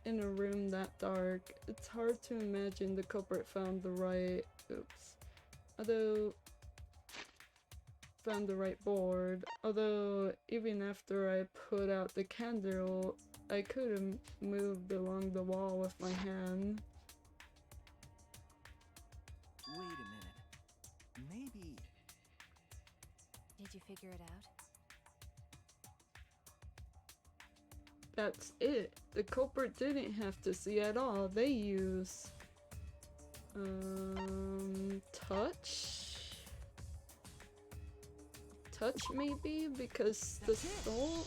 in a room that dark? It's hard to imagine the culprit found the right... Oops. Found the right board. Although, even after I put out the candle, I could have moved along the wall with my hand. Wait a minute. Maybe... Did you figure it out? That's it. The culprit didn't have to see at all. They use... touch? Touch maybe? Because the soul...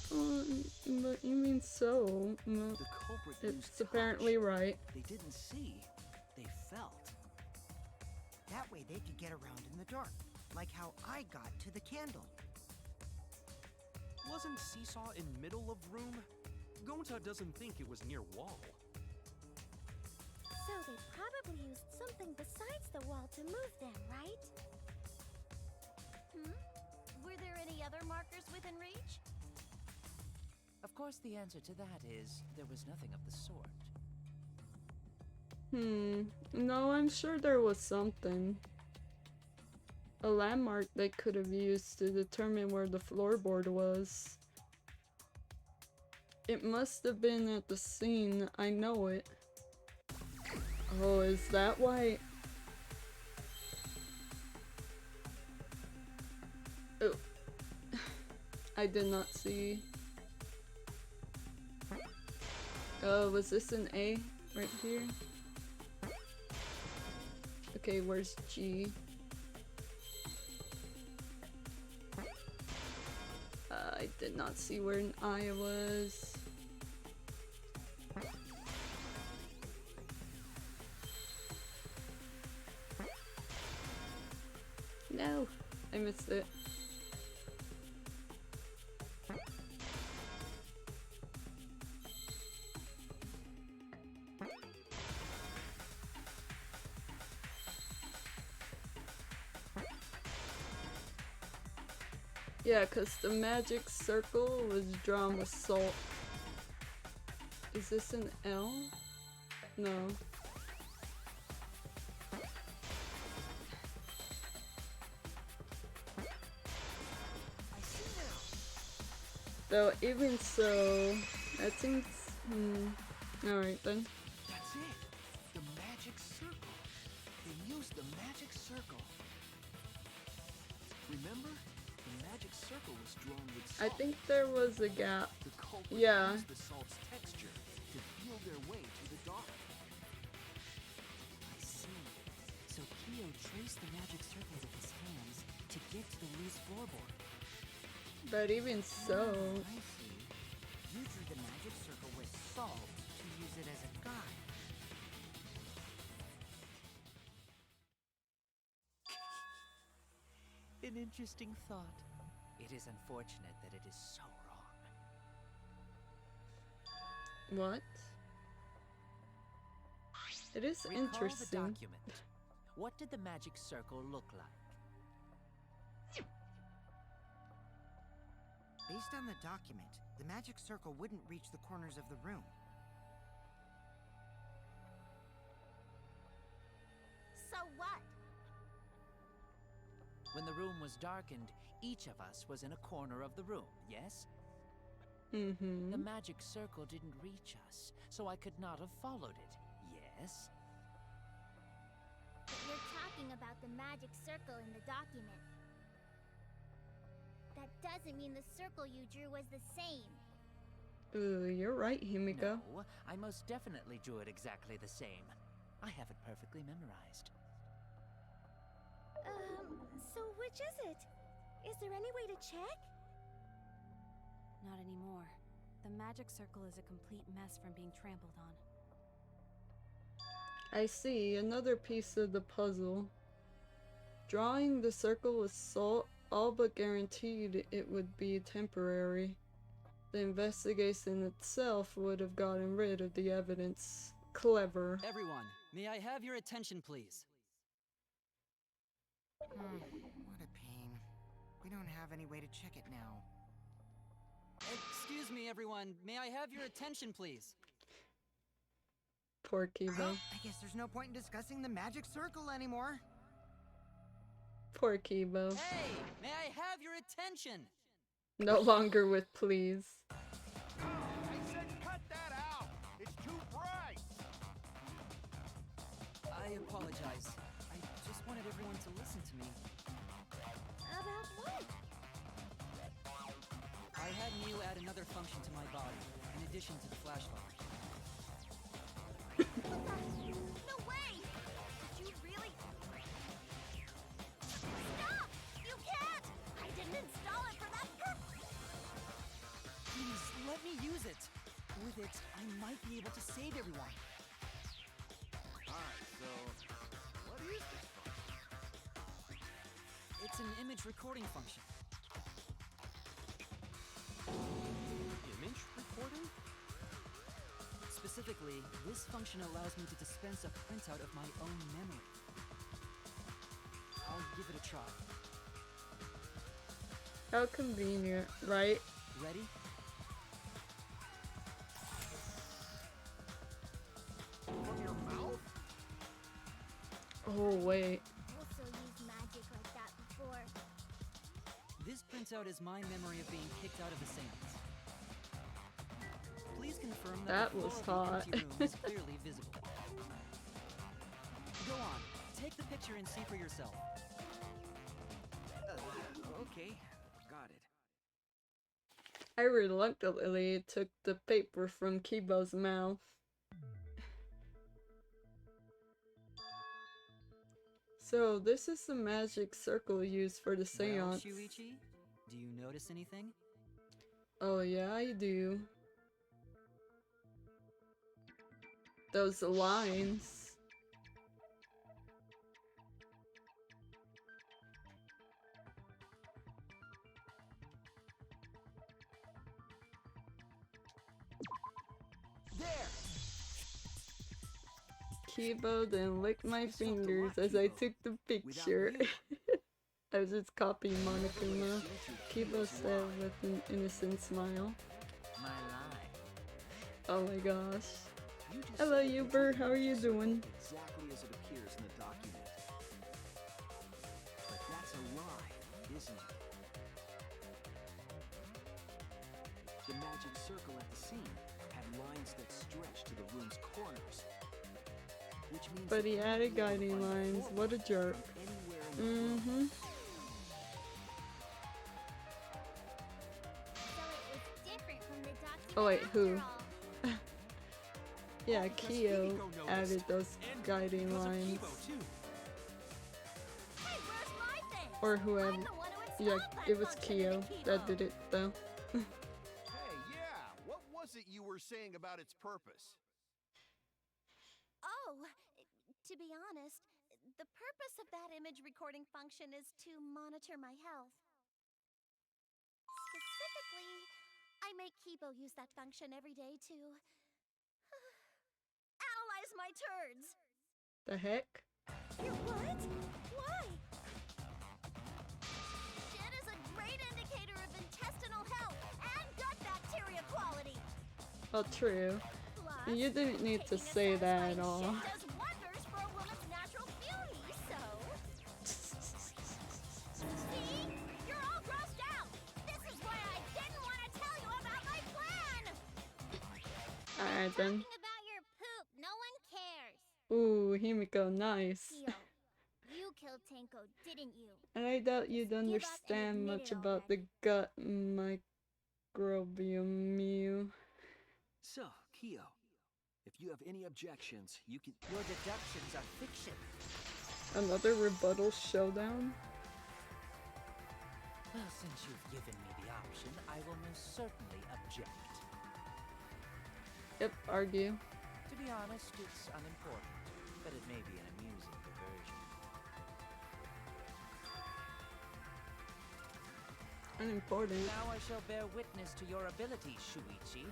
but you mean soul. No, The culprit it's used apparently touch. right. They didn't see, they felt. That way they could get around in the dark, like how I got to the candle. Wasn't seesaw in middle of room? Gonta doesn't think it was near wall. So they probably used something besides the wall to move them, right? Were there any other markers within reach? Of course, the answer to that is there was nothing of the sort. No, I'm sure there was something. A landmark they could have used to determine where the floorboard was. It must have been at the scene, I know it. Oh, is that why? Oh. I did not see. Oh, was this an A right here? Okay, where's G? I did not see where an I was. No, I missed it. Yeah, cause the magic circle was drawn with salt. Is this an L? No. Though even so, that seems alright then. That's it. The magic circle. They used the magic circle. Remember? The magic circle was drawn with I salt. think there was a gap. The culprit Yeah. used the salt's texture to feel their way to the dark. I see. So Kyo traced the magic circle with his hands to get to the loose floorboard. But even so, I see. You drew the magic circle with salt to use it as a guide. An interesting thought. It is unfortunate that it is so wrong. what? It is Recall the interesting. document. What did the magic circle look like? Based on the document, the magic circle wouldn't reach the corners of the room. So what? When the room was darkened, each of us was in a corner of the room, yes? Mm-hmm. The magic circle didn't reach us, so I could not have followed it, yes? But you're talking about the magic circle in the document. That doesn't mean the circle you drew was the same. Ooh, you're right, Himiko. No, I most definitely drew it exactly the same. I have it perfectly memorized. So which is it? Is there any way to check? Not anymore. The magic circle is a complete mess from being trampled on. I see, another piece of the puzzle. Drawing the circle with salt all but guaranteed it would be temporary. The investigation itself would have gotten rid of the evidence. Clever. Everyone, may I have your attention, please? What a pain. We don't have any way to check it now. Excuse me, everyone. May I have your attention, please? Poor Kibo. I guess there's no point in discussing the magic circle anymore. Poor Kibo. Hey, may I have your attention? No longer with please. I said cut that out! It's too bright! I apologize. I just wanted everyone to listen to me. About what? I had Miu add another function to my body, in addition to the flashlight. No way! Did you really? Stop! You can't! I didn't install it for that purpose! Please, let me use it. With it, I might be able to save everyone. Alright, so what is this function? It's an image recording function. Specifically, this function allows me to dispense a printout of my own memory. I'll give it a try. How convenient, right? Ready? From your mouth? Oh, wait. Also used magic like that before. This printout is my memory of being kicked out of the seance. Please confirm that That the was floor of hot. the empty room is clearly visible. Go on, take the picture and see for yourself. Okay, got it. I reluctantly took the paper from Kibo's mouth. So, this is the magic circle used for the Well, seance. Shuichi, do you notice anything? Oh yeah, I do. Those lines. There! Kibo then licked my This felt a fingers lot, as I Kibo. took the Without picture. you. I was just copying Monokuma. Kibo Kibo's said lie. with an innocent smile. My lie. Oh my gosh. You just Hello, said the Uber. picture How are you matches circle doing? exactly as it appears in the document. But that's a lie, isn't it? The magic circle at the scene had lines that stretched to the room's corners. Which means But that he you'd added be able to guiding find the lines. floor What a plan jerk. from anywhere in the room. Mm-hmm. So it was different from the document Oh wait, who? after all. Yeah, Because Kyo Himiko noticed. added those And guiding because of lines. Kibo, too. Hey, where's my thing? Or whoever. I'm the one who Yeah, installed that it was function in Kyo the that Kibo. did it though. Hey, yeah. What was it you were saying about its purpose? Oh, to be honest, the purpose of that image recording function is to monitor my health. Specifically, I make Kibo use that function every day to analyze my turds. The heck? Your what? Why? Shit is a great indicator of intestinal health and gut bacteria quality. Well, true. Plus, You didn't need to taking a say that at satisfying all. shit does wonders for a woman's natural beauty, so... See? You're all grossed out! This is why I didn't want to tell you about my plan! Alright then. Talking about your poop, no one cares. Ooh, Himiko, nice. Kyo, you killed Tenko, didn't you? And I doubt you'd Just give up and understand admit much it about the already. gut microbiome. So, Kyo, if you have any objections, you can... Your deductions are fiction. Another rebuttal showdown? Well, since you've given me the option, I will most certainly object. Yep, argue. To be honest, it's unimportant, but it may be an amusing diversion. Unimportant. Now I shall bear witness to your ability, Shuichi.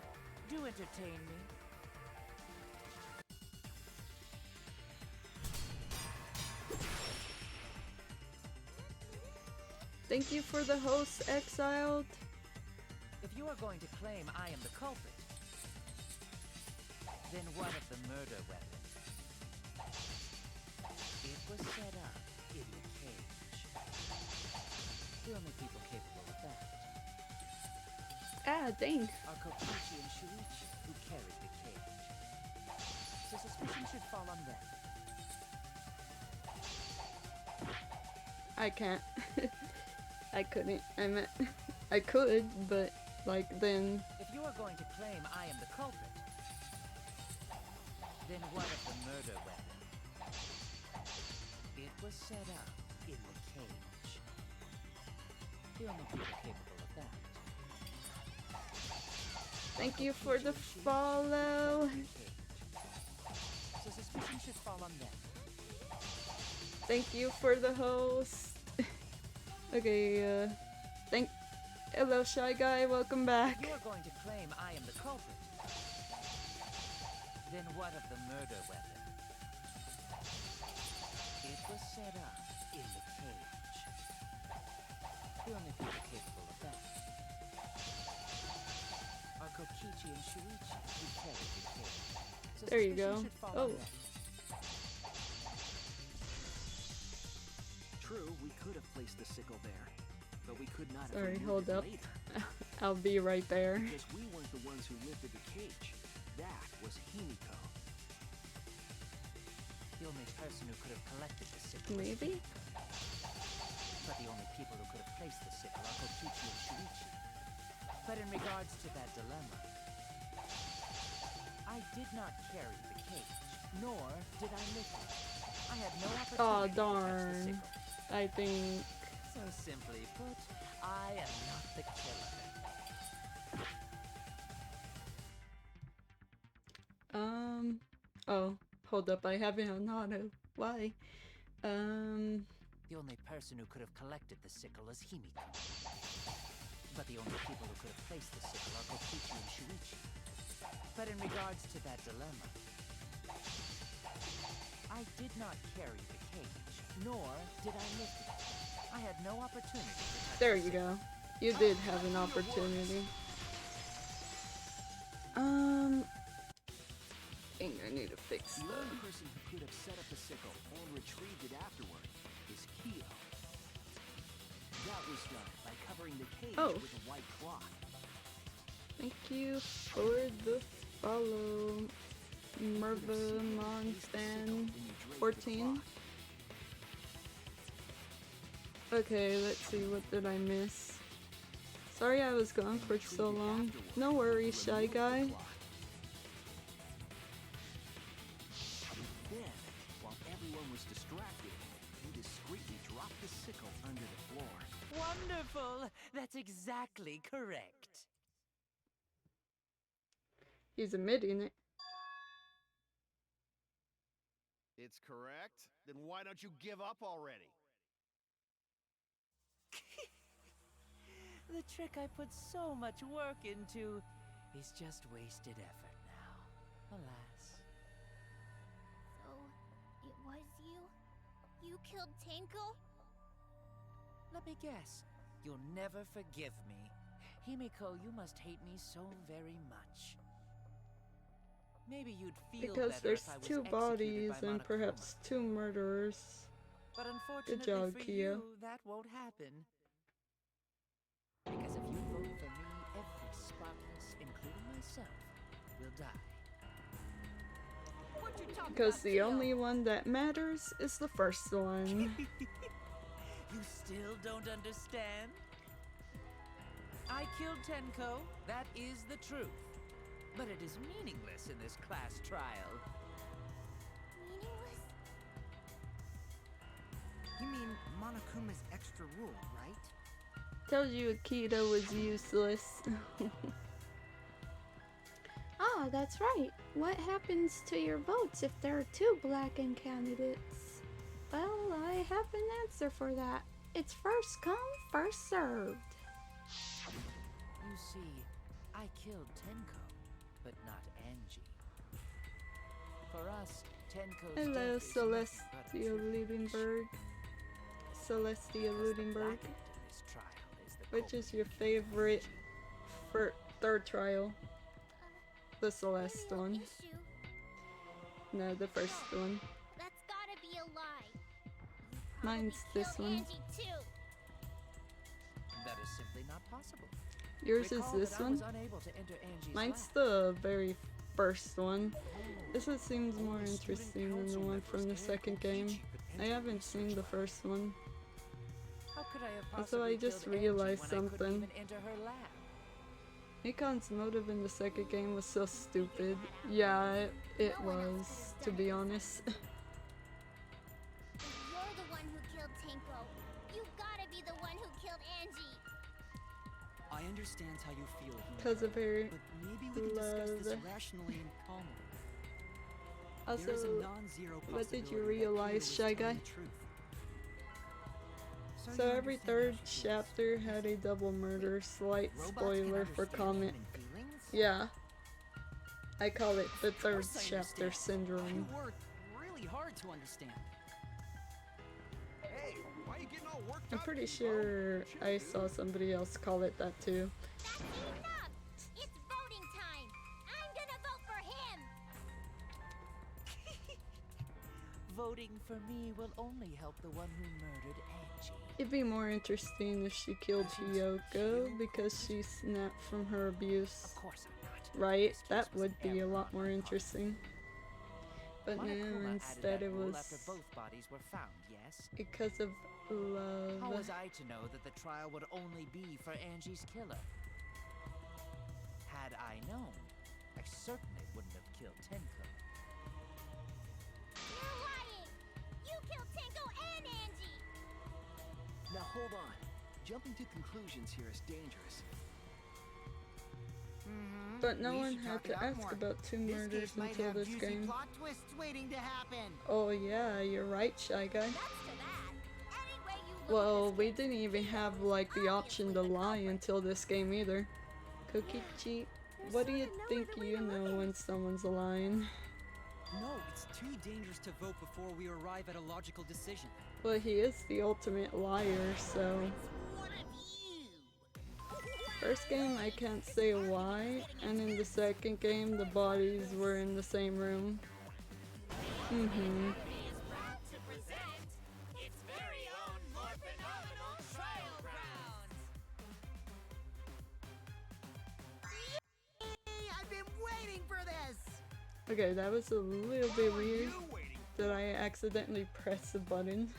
Do entertain me. Thank you for the host, Exiled. If you are going to claim I am the culprit, then what of the murder weapon? It was set up in the cage. The only people capable of that Ah, dang. are Kokichi and Shuichi, who carried the cage. So suspicion should fall on them. I can't. I couldn't. I meant I could, but like then If you are going to claim I am the culprit, then what of the murder weapon? It was set up in the cage. The only people capable of that. thank you for the follow. So suspicion should fall on them. Thank you for the host. Okay, hello Shy Guy, welcome If back. you are going to claim I am the culprit, Then what of the murder weapon? It was set up in the cage. The only people capable of that are Kokichi and Shuichi, who carried the cage. So There you suspicion go. should fall Oh. on them. True, we could have placed the sickle there, but we could not Sorry, have hold removed up. it later. I'll be right there. Because we weren't the ones who lifted the cage. That was Himiko. The only person who could have collected the sickle was Maybe? Himiko. But the only people who could have placed the sickle are Kokichi and Shuichi. But in regards to that dilemma, I did not carry the cage, nor did I lift it. I had no opportunity Aw, to touch the darn. sickle. I think. So simply put, I am not the killer. Oh, hold up. I have it on auto. Why? The only person who could have collected the sickle is Himiko. But the only people who could have placed the sickle are Kokichi and Shuichi. But in regards to that dilemma, I did not carry the cage, nor did I lift it. I had no opportunity to touch There the you sickle. go. You did have an opportunity. I think I need to fix The the. only person who could have set up the sickle and retrieved it afterward is Kyo. That was done by covering the cage Oh. with a white cloth. Thank you for the follow. Mervamon fan 14. Okay, let's see, what did I miss? Sorry I was gone for so long. No worries, Shy Guy. Then, while everyone was distracted, he discreetly dropped the sickle under the floor. Wonderful! That's exactly correct. He's admitting it. It's correct? Then why don't you give up already? The trick I put so much work into is just wasted effort now. Alas. So, it was you? You killed Tenko? Let me guess. You'll never forgive me. Himiko, you must hate me so very much. Maybe you'd feel Because better there's if I was two executed bodies by and Monokuma. perhaps two murderers. But unfortunately job, for Kia. you, that won't happen. Because if you vote for me, every Spartans, including myself, will die. What you talking Because about, the Kyo? only one that matters is the first one. You still don't understand? I killed Tenko, that is the truth. But it is meaningless in this class trial. Meaningless? You mean Monokuma's extra rule, right? Told you Akita was useless. Ah, that's right. What happens to your votes if there are two blackened candidates? Well, I have an answer for that. It's first come, first served. You see, I killed Tenko, but not Angie. For us, Tenko's Hello, death is nothing but a Celestia tribute. Ludenberg. Celestia Because the Ludenberg. blackened in this trial is the Which is culprit. your favorite for third trial? The Celeste Real one. issue. No, the first one. That's gotta be a lie. You Mine's probably this killed one. Angie too. That is simply not possible. Yours is Recall this that I one. was unable to enter Angie's Mine's lab. the very first one. Oh, This one seems more only student interesting than the council one members from the and second Kokichi game. could I enter haven't seen the research first one. How could I have Also, possibly I just killed Angie realized when I couldn't something. even enter her lab? Akon's motive in the second game was so stupid. Yeah, it was, to be honest. If you're the one who killed Tenko, you gotta be the one who killed Angie. I understand how you feel, Himiko, Because of her but maybe we can discuss this love. rationally and calmly. Also, there is a non-zero what did you possibility that realize, Kyo Shy was telling Guy? the truth. So you every understand how third she feels. chapter had a double murder. Slight Robots can spoiler for understand comment. human feelings? Yeah. I call it the Of third course I chapter understand. syndrome. You work really hard to understand. Hey, why are you getting all worked I'm up, pretty Kibo? sure Chill, I dude. saw somebody else call it that too. That's enough! It's voting time! I'm gonna vote for him! Voting for me will only help the one who murdered Angie. It'd be more interesting if she killed Hiyoko because she snapped from her abuse. Of course I'm not. Right? This case That was would an be a error lot on more my part. interesting. But Monokuma no, added instead that it rule was after both bodies were found, yes? because of How love. was I to know that the trial would only be for Angie's killer? Had I known, I certainly wouldn't have killed Tenko. You're lying! You killed Tenko and Angie! Now hold on. Jumping to conclusions here is dangerous. But no We one should had talk it to out ask more. about two This murders case might until have this juicy game. plot twists waiting to happen. Oh yeah, you're right, Shy Guy. Nuts to that! Any way you look Well, at we this case, didn't even have Kyo like the is option to obviously the lie culprit. until this game either. Kokichi, what do you think you know when someone's lying? No, it's too dangerous to vote before we arrive at a logical decision. Well, he is the ultimate liar, so... One of you. First game, I can't say why, and in the second game, the bodies were in the same room. Is proud to present its very own more phenomenal trial grounds. Hey, I've been waiting for this. Okay, that was a little What bit were weird you waiting that I accidentally pressed the button.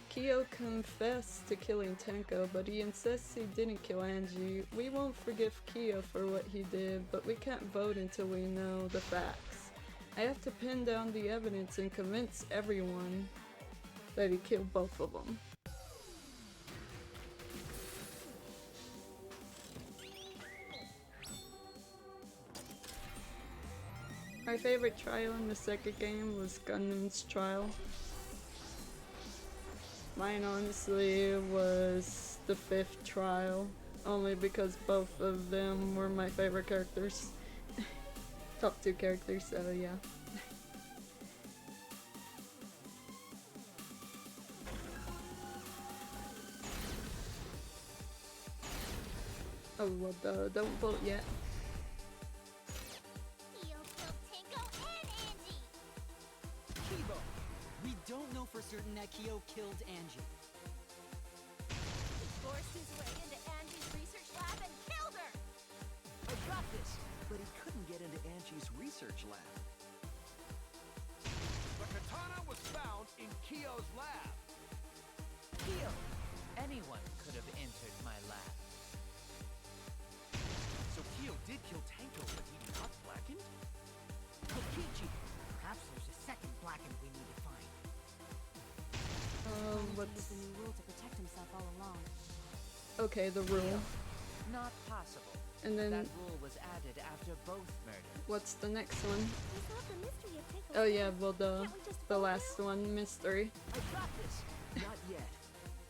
Kyo confessed to killing Tenko, but he insists he didn't kill Angie. We won't forgive Kyo for what he did, but we can't vote until we know the facts. I have to pin down the evidence and convince everyone that he killed both of them. My favorite trial in the second game was Gundam's trial. Mine honestly was the fifth trial, only because both of them were my favorite characters. Top two characters, so yeah. Oh, well, don't vote yet. Kyo killed Tenko and Angie! Kibo! We don't know for certain that Kyo killed Angie. He forced his way into Angie's research lab and killed her! I got this, but he couldn't get into Angie's research lab. The katana was found in Kyo's lab. Kyo! Anyone could have entered my lab. So Kyo did kill Tenko, but he not blackened? Kokichi, perhaps there's a second blackened we need to find. He What's... used the new rule to protect himself all along. Okay, the rule. Not possible. And then, That rule was added after both murders. what's the next one? We solved the mystery of Tenko's Oh yeah, death. well, Can't we just the vote last one, mystery. I got this! Not yet.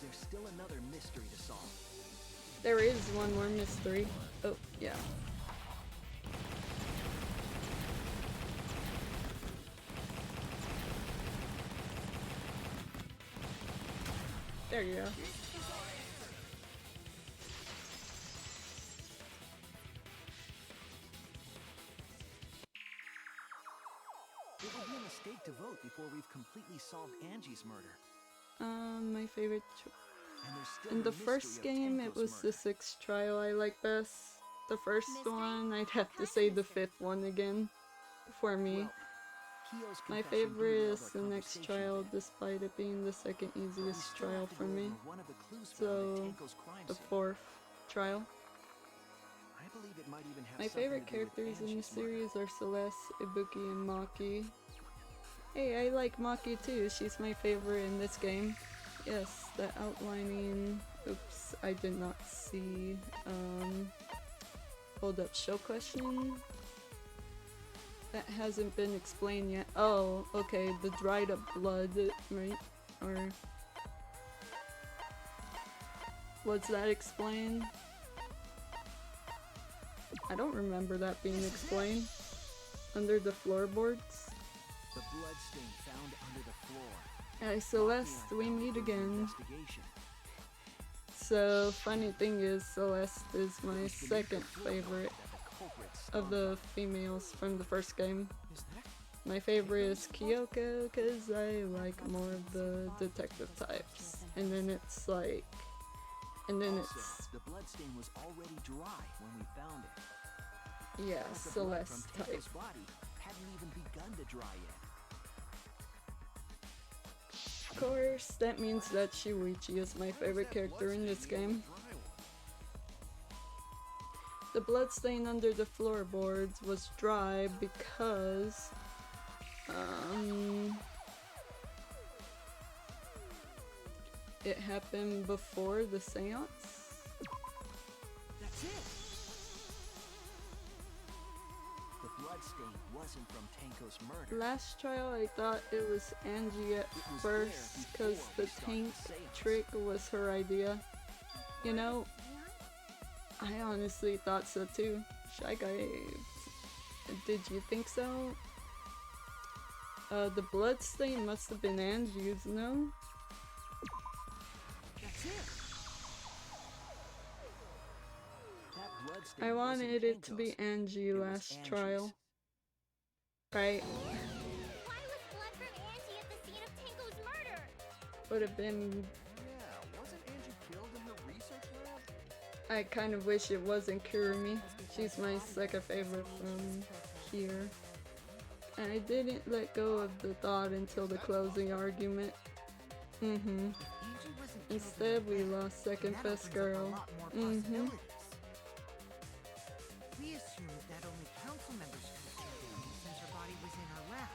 There's still another mystery to solve. There is one more mystery. Oh, yeah. There you go. It would be a mistake to vote before we've completely solved Angie's murder. My favorite... And there's still In the mystery first of game, it Tenko's was the murder. sixth trial I like best. The first Mystery? one, I'd have to What say kind the of mystery? fifth one again. For me. Well, Kyo's My confession favorite derailed is our the next conversation, trial, despite it being the second but we easiest still trial have to for go me. over one of the clues found at So, Tenko's crime the scene. fourth trial. I believe it might even have My something favorite to do with characters in the Angie's murder. series are Celeste, Ibuki, and Maki. Hey, I like Maki too. She's my favorite in this game. Yes, the outlining... Oops, I did not see. Hold up, show question? That hasn't been explained yet. Oh, okay, the dried up blood, right? Or... Was that explained? I don't remember that being explained. Under the floorboards. The bloodstain found under the floor. Hey Celeste, we meet again. So, funny thing is, Celeste is my second favorite of the females from the first game. My favorite is Kyoko, because I like more of the detective types. And then it's like... And then it's... The bloodstain was already dry when we found it. Yeah, But the blood Celeste from type. Tenko's body hadn't even begun to dry yet. Of course, that means that Shuichi is my favorite character in this game. The bloodstain under the floorboards was dry because... it happened before the seance? That's it! The bloodstain wasn't from Tenko's murder. Last trial I thought it was Angie at first because the tank trick was her idea. You know, I honestly thought so too. Shy Guy, did you think so? The bloodstain must have been Angie's, no? That's it! That bloodstain I wasn't wanted it to be Tenko's. Angie It was last Angie's. trial. Right? Why was blood from Angie at the scene of Tenko's murder? Would have been... Yeah, wasn't Angie killed in the research lab? I kind of wish it wasn't Kurumi. She's my second favorite from here. And I didn't let go of the thought until the closing argument. Instead, we lost second best girl. We assumed that only council members could have killed Angie since her body was in her lab.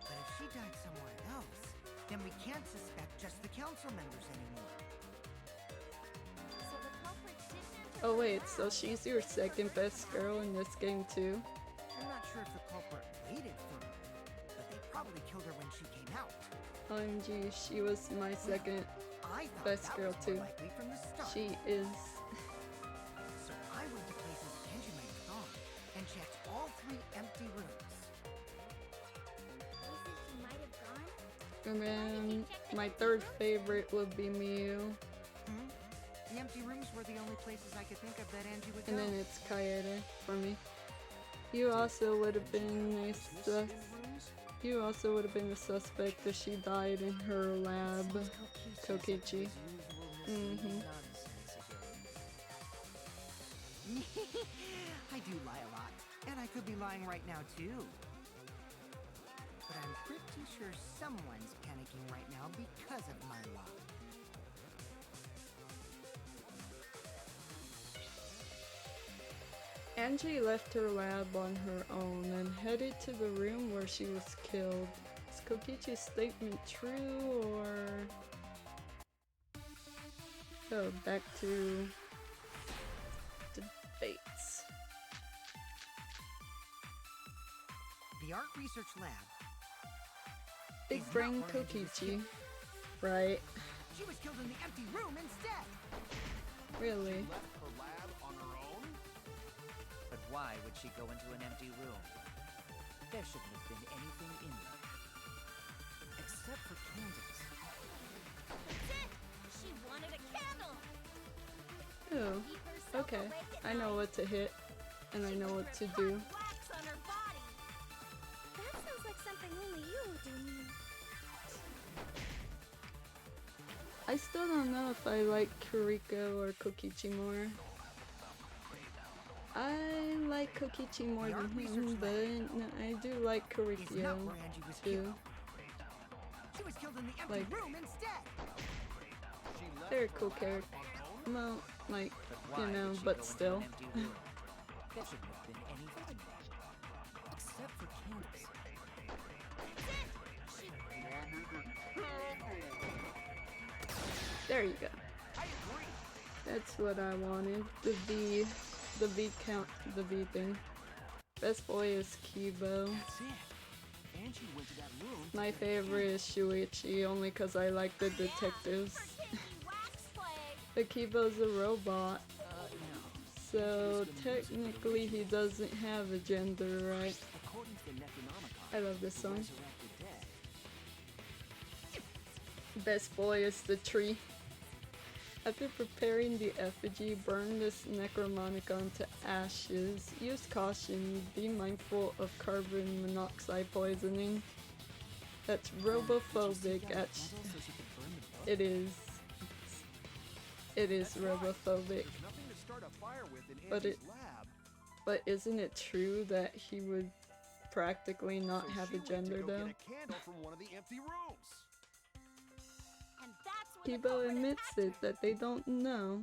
But if she died somewhere else, then we can't suspect just the council members anymore. So the culprit didn't enter Oh the wait, lab. so she's your second best girl in this game too? I'm not sure if the culprit waited for her, but they probably killed her when she came out. OMG, she was my second I thought best that girl was too. more likely from the start. She is. So I went to places Angie might have gone and checked all 3 empty rooms. Places she might have gone? And then my third favorite would be Miu. The empty rooms were the only places I could think of that Angie would And go. then it's Kaede for me. You also would have been a You also would have been the suspect if she died in her lab, Kokichi. I do lie a lot, and I could be lying right now too. But I'm pretty sure someone's panicking right now because of my lie. Angie left her lab on her own and headed to the room where she was killed. Is Kokichi's statement true or... Oh, back to debates. The art research lab. Big is not brain where Angie was Kokichi. killed. Right. She was killed in the empty room instead. Really? Left her lab on her own? But why would she go into an empty room? There shouldn't have been anything in there. Except for candles. That's it! She wanted a candle! Oh, Keep herself okay. awake at I know night. what to hit, and I She know put what her to do. hot wax on her body. That sounds like something only you would do. I still don't know if I like Kuriko or Kokichi more. I like Kokichi more The than art him, research but lab I do like Is Kuriko not where Angie was too. killed. She was killed in the empty Like- room instead. She left They're a her cool lab character. on her own? Well, like, But why you know, would she but go still. into an empty room? There shouldn't have been anything in there. Except for candles. There you go. That's what I wanted. The V count, the V thing. Best boy is Kibo. That's it. Angie went to that room. to My get a favorite is Shuichi, only because I like the detectives. Pretend wax play. But Kibo's a robot. No. So technically he doesn't have a gender, right? According to the Necronomicon, I love this the song. resurrected dead. Best boy is the tree. After preparing the effigy, burn this Necronomicon to ashes. Use caution, be mindful of carbon monoxide poisoning. That's robophobic. It is. It is robophobic. But isn't it true that he would practically not have a gender though? And that's when the People culprit admits attacked it her. that they don't know.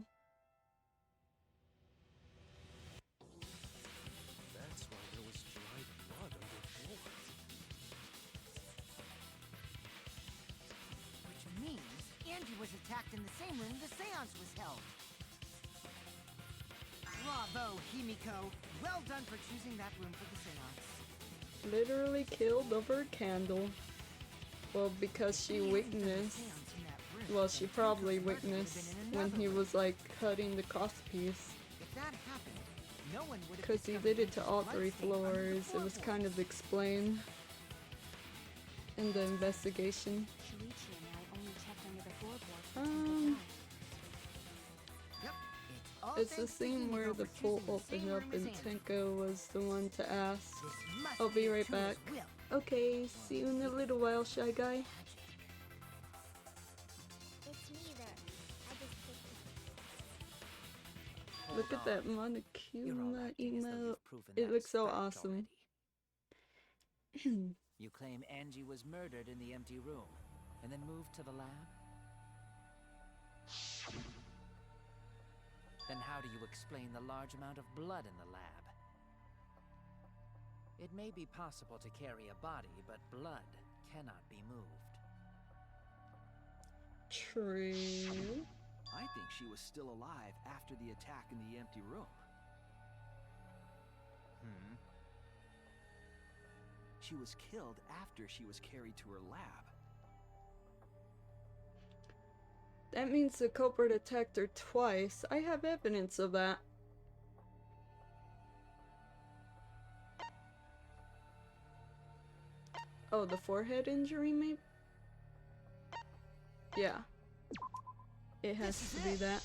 That's why there was dried blood underfloor. Which means Angie was attacked in the same room the seance was held. Bravo, Himiko. Well done for choosing that room for the seance. Literally killed over a candle. Well, because she witnessed. Well, she probably witnessed when he was like cutting the cross piece. If that happened, no one would have Because he did it to all 3 floors. It was kind of explained in the investigation. Shuichi and I only checked under the floorboards for Tenko's knife. Yep, all It's the thanks to scene where Himiko the for pool choosing the opened same up room as and Angie. Tenko was the one to ask. This must I'll be right Tuna's back. will. Okay, see you in a little while, Shy Guy. It's neither. I just picked it. Look at Hold that on. You're all Monokuma acting as though emote. you've proven It that looks so fact awesome. already. You claim Angie was murdered in the empty room, and then moved to the lab? Then how do you explain the large amount of blood in the lab? It may be possible to carry a body, but blood cannot be moved. True. I think she was still alive after the attack in the empty room. She was killed after she was carried to her lab. That means the culprit attacked her twice. I have evidence of that. Oh, the forehead injury, maybe? Yeah. It has to be that.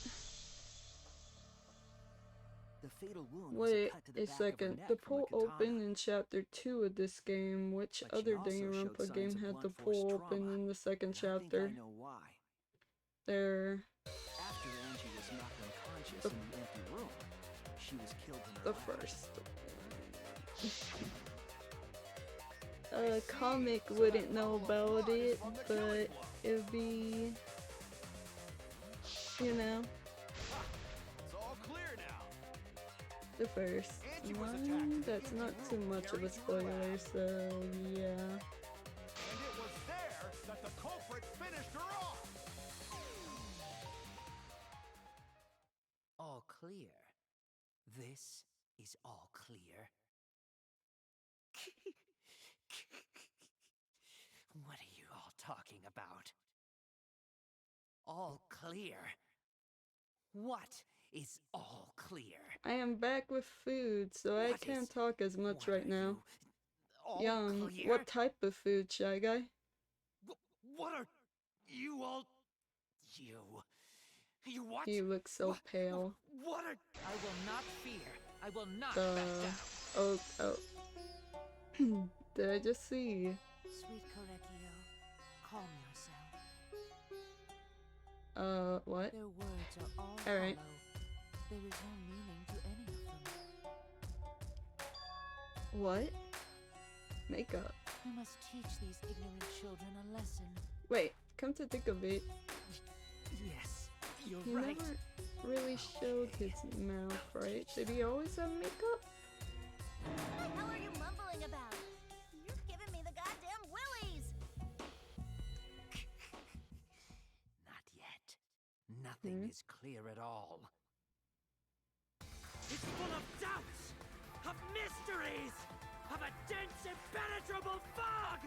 The fatal wound was Wait cut to the a back of her second. neck The from a pool katana. opened in chapter 2 of this game. Which But she other also showed Danganronpa signs game of had the blunt force pool open trauma, in the second and I chapter? think I know why. There. After Angie was knocked unconscious The- in the empty room, she was killed in her The lab. first. A comic wouldn't know about it, but it'd be, you know, It's all clear now. the first one. That's not too much of a spoiler, so yeah. And it was there that the culprit finished her off. All clear. This is all clear. What are you all talking about? All clear? What is all clear? I am back with food, so I What can't is- talk as much What right are now. you all Young, clear? what type of food, Shy Guy? What are you all... You what? He looks so pale. What are... I will not fear. I will not back down. Oh. Did I just see? Sweet Korekio, calm yourself. What? Their words are all Alright. hollow. There is no meaning to any of them. What? Makeup. You must teach these ignorant children a lesson. Wait, come to think of it, Yes, you're he right. never really showed his mouth, right? Did he always have makeup? What the hell are you mumbling about? You're giving me the goddamn willies! Not yet. Nothing is clear at all. It's full of doubts, of mysteries, of a dense, impenetrable fog!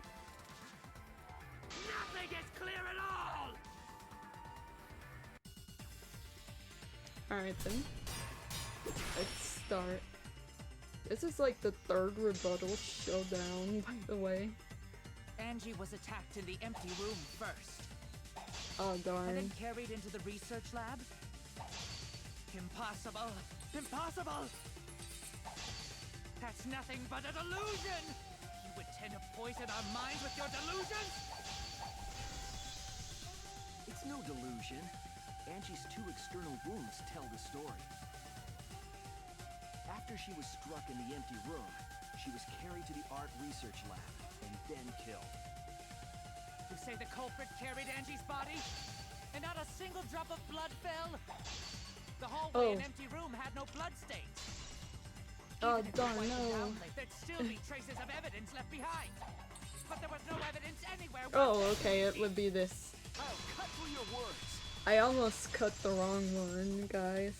Nothing is clear at all! Alright then. Let's start. This is like the third rebuttal showdown, by the way. Angie was attacked in the empty room first. Oh And darn. then carried into the research lab? Impossible! Impossible! That's nothing but a delusion! You intend to poison our minds with your delusions? It's no delusion. Angie's 2 external wounds tell the story. After she was struck in the empty room, she was carried to the art research lab and then killed. You say the culprit carried Angie's body? And not a single drop of blood fell? The hallway and empty room had no blood stains. Oh Even if darn, you wiped them no. down, there'd still be traces of evidence left behind. But there was no evidence anywhere. Oh, okay, it would be this. I'll cut through your words. I almost cut the wrong one, guys.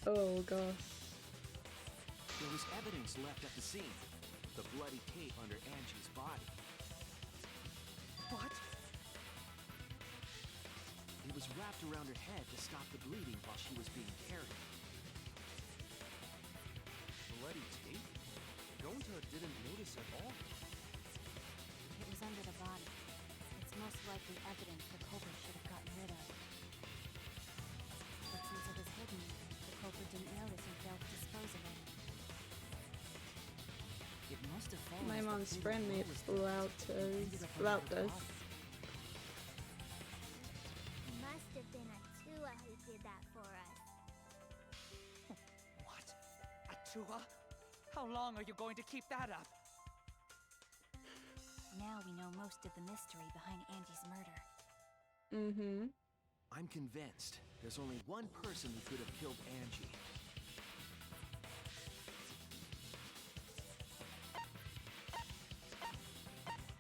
Oh gosh. There was evidence left at the scene. The bloody tape under Angie's body. What? It was wrapped around her head to stop the bleeding while she was being carried. Bloody tape? Gonta didn't notice at all. It was under the body. It's most likely evidence the culprit should have gotten rid of. But since it was hidden, the culprit didn't notice and failed to dispose of it. It must have fallen My as the mom's fatal friend blow made was dealt and ended up under her flautas. body. Must have been a Tua who did that for us. What? Atua? How long are you going to keep that up? Now we know most of the mystery behind Angie's murder. Mm-hmm. I'm convinced there's only one person who could have killed Angie.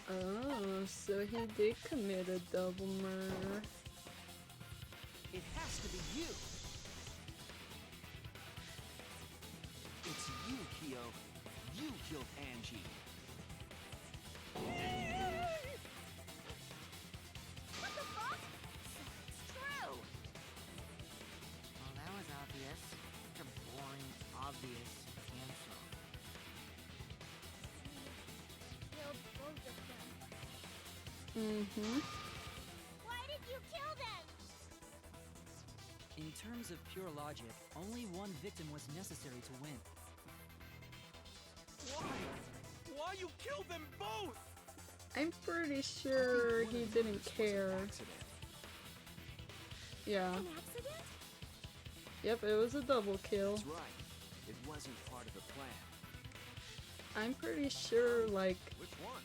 Oh, so he did commit a double murder. It has to be you. It's you, Kyo. You killed Angie. What the fuck? It's true! Well, that was obvious. Such a boring, obvious answer. Killed both of them. Mm-hmm. Why did you kill them? In terms of pure logic, only one victim was necessary to win. Why? Why you killed them both? I'm pretty sure he didn't care. Yeah. An accident? Yep, it was a double kill. That's right. It wasn't part of the plan. I'm pretty sure, like, Which one?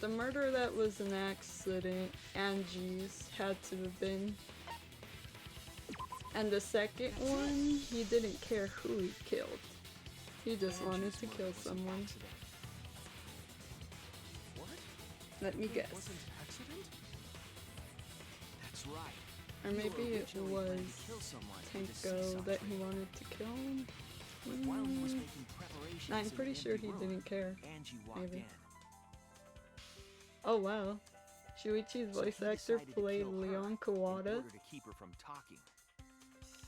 the murder that was an accident, Angie's, had to have been. And the second one, he didn't care who he killed. He just wanted to kill someone. What? Let me It guess. wasn't accident? That's right. Or You maybe it originally planned was to kill someone with a Tenko seesaw that tree. he wanted to kill him. But while he was Mm, making preparations I'm in pretty the sure empty he room, didn't care. Angie walked Maybe. in. Oh wow. Shuichi's So voice he actor decided to played kill her Leon in Kawada. order to keep her from talking.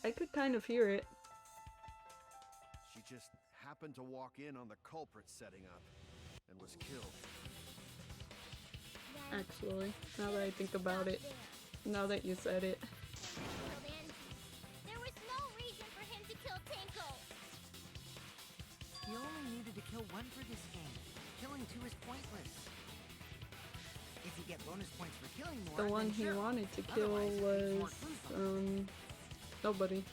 I could kind of hear it. She just happened to walk in on the culprit setting up and was killed. Then Actually, now that I think stop about it. there. Now that you said it. Killed Angie. There was no reason for him to kill Tenko. He only needed to kill one for this game. Killing two is pointless. If you get bonus points for killing more, The one then he sure. wanted to kill Otherwise, it leaves more was, clues. nobody.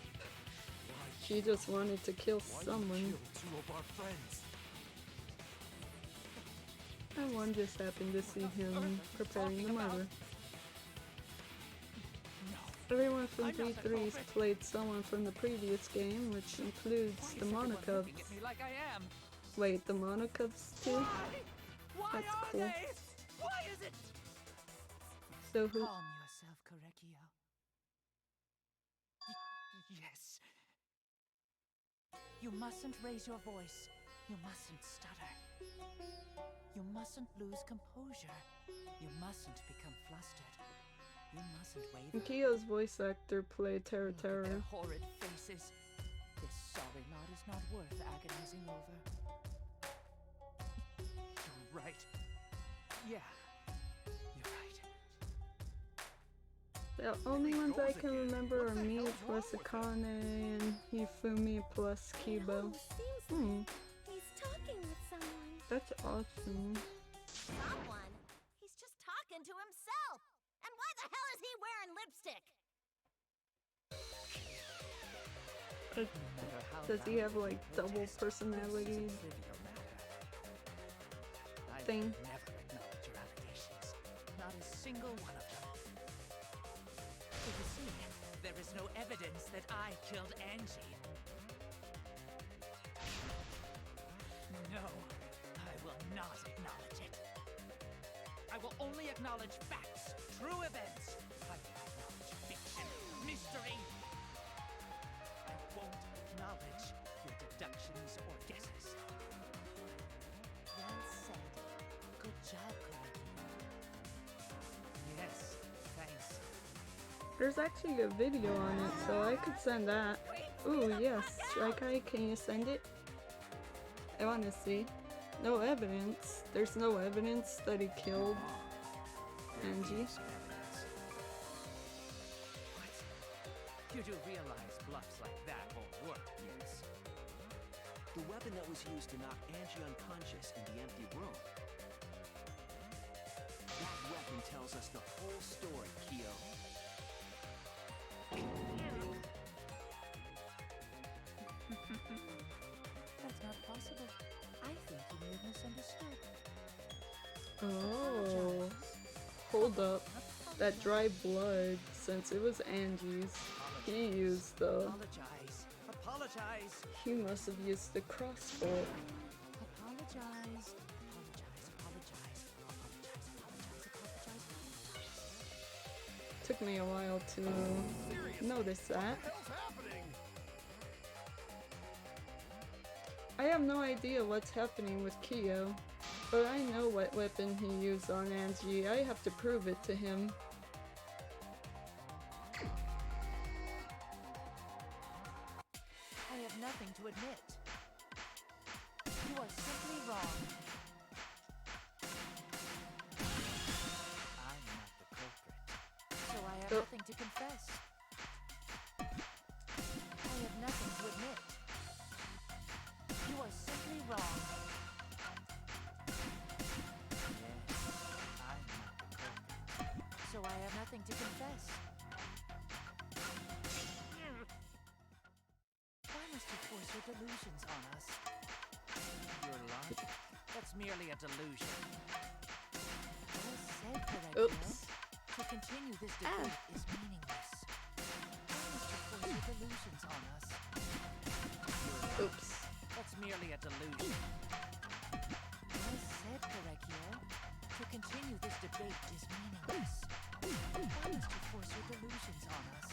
She just wanted to kill Why someone. you killed two of our friends? And one just happened to see him preparing the murder. Everyone from I'm not the V3's culprit. played someone from the previous game, which includes Why is the everyone Monocubs. looking at me like I am? Wait, the Monocubs too? Why That's are cool. they? Why is it? So who? Calm yourself, Korekio. Yes. You mustn't raise your voice. You mustn't stutter. You mustn't lose composure. You mustn't become flustered. You mustn't waver. Kyo's voice actor played Terra Look at their Terra. horrid faces. This sorry lot is not worth agonizing over. You're right. Yeah, you're right. The only ones I can remember are me plus Akane and Hifumi plus Kibo. He's talking with someone. That's awesome. Someone? He's just talking to himself. And why the hell is he wearing lipstick? Does he have like double personality thing? Never acknowledge your allegations. Not a single one of them. But you see, there is no evidence that I killed Angie. No, I will not acknowledge it. I will only acknowledge facts, true events. I will acknowledge fiction, mystery. I won't acknowledge your deductions or guesses. Well said. Good job, Karaki. Yes, thanks. There's actually a video on it, so I could send that. Ooh, yes. Strikai, can you send it? I wanna see. No evidence. There's no evidence that he killed Angie. What? You do realize bluffs like that won't work, yes? The weapon that was used to knock Angie unconscious in the empty room. That weapon tells us the whole story, Kyo. That's not possible. I think you may have misunderstood. Oh. Hold up. That dry blood, since it was Angie's, he used the... Apologize. Apologize. He must have used the crossbow. Apologize. Apologize. Took me a while to notice that. I have no idea what's happening with Kyo, but I know what weapon he used on Angie. I have to prove it to him. I have nothing to admit. You are simply wrong. I'm not the culprit, so I have nothing to confess. I have nothing to admit. You are simply wrong. Yes, I'm not the culprit, so I have nothing to confess. Why must you force your delusions on us? Your logic? That's merely a delusion. Well said, correct. Oops. To continue this debate is meaningless. Why must you force your delusions on us? Oops. That's merely a delusion. Well said, Correcchio. To continue this debate is meaningless. Why must you force your delusions on us?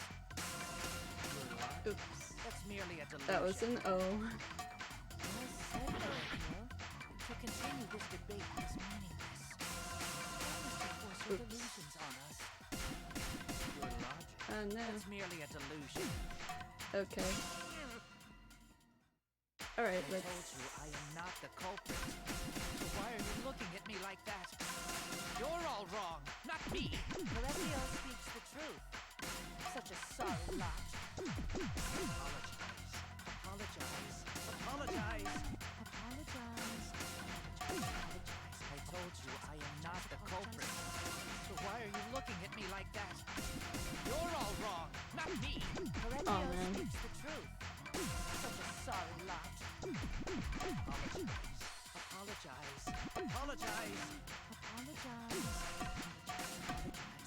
Oops. That's merely a delusion. That was an O. Well said, Correcchio. To continue this debate is meaningless. Why must you force your delusions on us? Your logic. No. That's merely a delusion. Okay. Alright, I let's... told you I am not the culprit. So why are you looking at me like that? You're all wrong, not me. Correcchio speaks the truth. Such a sorry lot. Apologize. Apologize. Apologize. Apologize. I told you I am not the culprit. So why are you looking at me like that? You're all wrong, not me. Correcchio speaks the truth. Such a sorry lot. Apologize. Apologize. Apologize.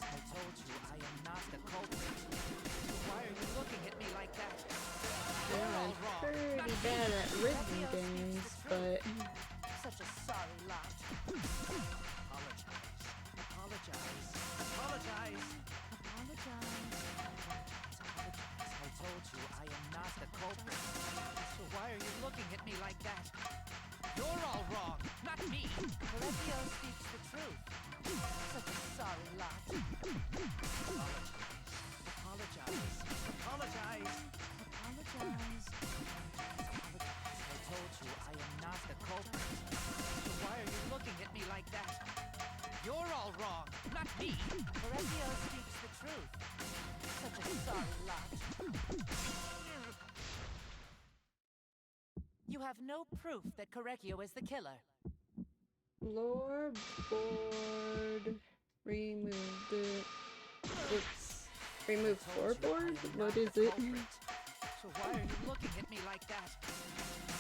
I told you I am not the culprit. So why are you looking at me like that? Yeah, I'm pretty bad at rhythm games, but... Such a sorry lot. Apologize. Apologize. Apologize. I told you I am not the culprit. So why are you looking at me like that? You're all wrong, not me. Correcchio speaks the truth. Such a sorry lot. Apologize. Apologize. Apologize. apologize. I told you I am not the culprit. So why are you looking at me like that? You're all wrong, not me. Correggio speaks the truth. Such a sorry lot. You have no proof that Correggio is the killer. Floorboard. Remove the. Oops. Remove floorboard? What is it? So why are you looking at me like that?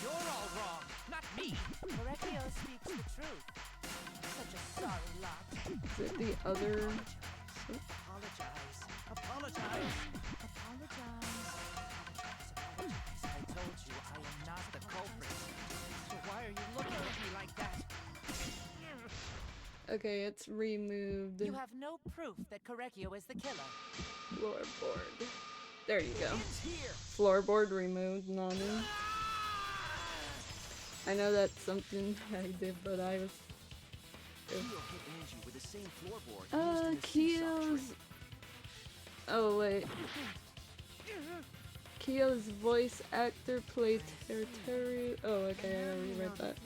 You're all wrong, not me. Correggio speaks the truth. Such a sorry lot. Is it the other? Apologize. Apologize. Apologize. I told you I am not the culprit. So why are you looking at me like that? Okay, it's removed. You have no proof that Correggio is the killer. Floorboard. There you go. Floorboard removed, Nanu. I know that's something I did, but I was. Kyo's. Oh wait. Kyo's voice actor played Teru. Oh, okay, I already read that.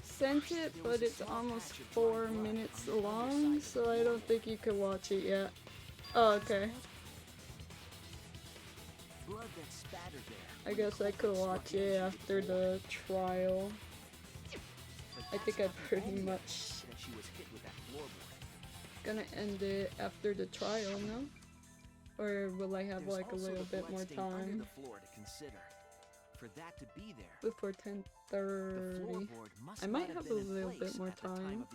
Sent it, but it's almost 4 minutes long, so I don't think you can watch it yet. Oh, okay. I guess I could watch it after the trial. I think I pretty much gonna end it after the trial, no? Or will I have like a little bit more time? For that to be there, before 10:30. I might have a little bit more time.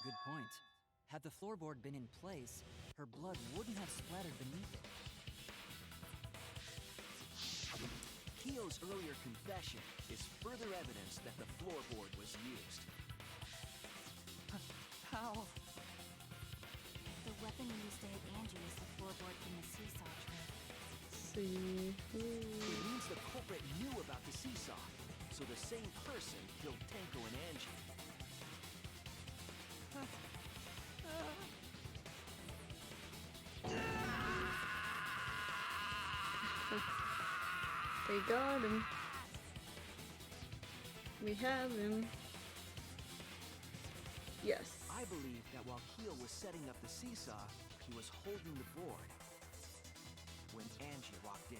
Good point. Had the floorboard been in place, her blood wouldn't have splattered beneath it. Kyo's earlier confession is further evidence that the floorboard was used. How? The weapon used to hit Angie is the floorboard from the seesaw trick. See. It means the culprit knew about the seesaw, so the same person killed Tenko and Angie. They got him. We have him. Yes. I believe that while Kyo was setting up the seesaw, he was holding the board when Angie walked in.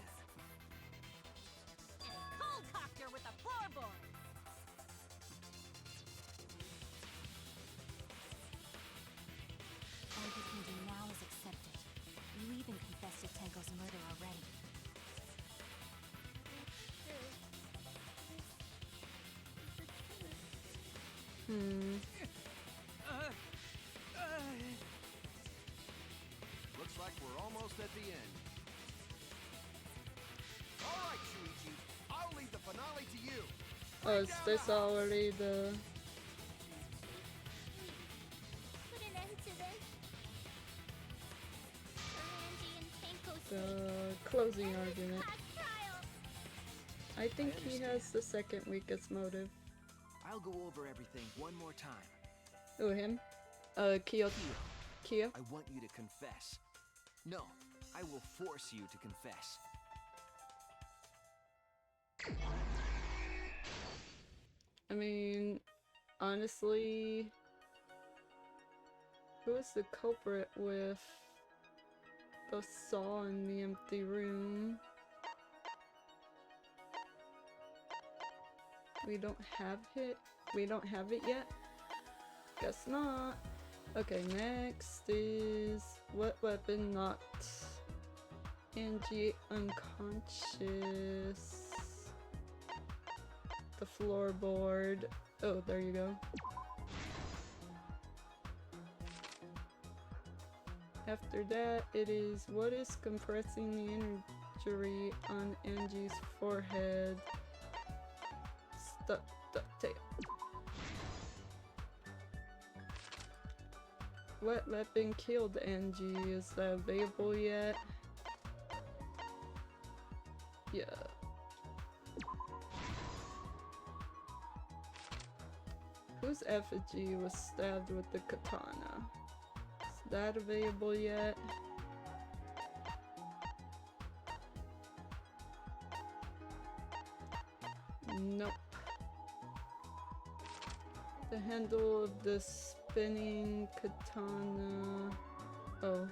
Cold copter with a floorboard. All you can do now is accept it. You even confessed to Tenko's murder already. Looks like we're almost at the end. All right, Shuichi. I'll leave the finale to you. Oh, is this already the... Put an end to this. For Angie and Tenko's the sake. closing End this argument? class trial. I think he has the second weakest motive. I'll go over everything one more time. Oh, him? Kyo. Kyo? I want you to confess. No, I will force you to confess. I mean, honestly, who's the culprit with the saw in the empty room? We don't have it. We don't have it yet? Guess not. Okay, next is what weapon knocked Angie unconscious? The floorboard. Oh, there you go. After that, it is what is compressing the injury on Angie's forehead? Stuck duct tape. What weapon killed Angie? Is that available yet? Yeah. Whose effigy was stabbed with the katana? Is that available yet? Nope. The handle of the spinning katana. Oh.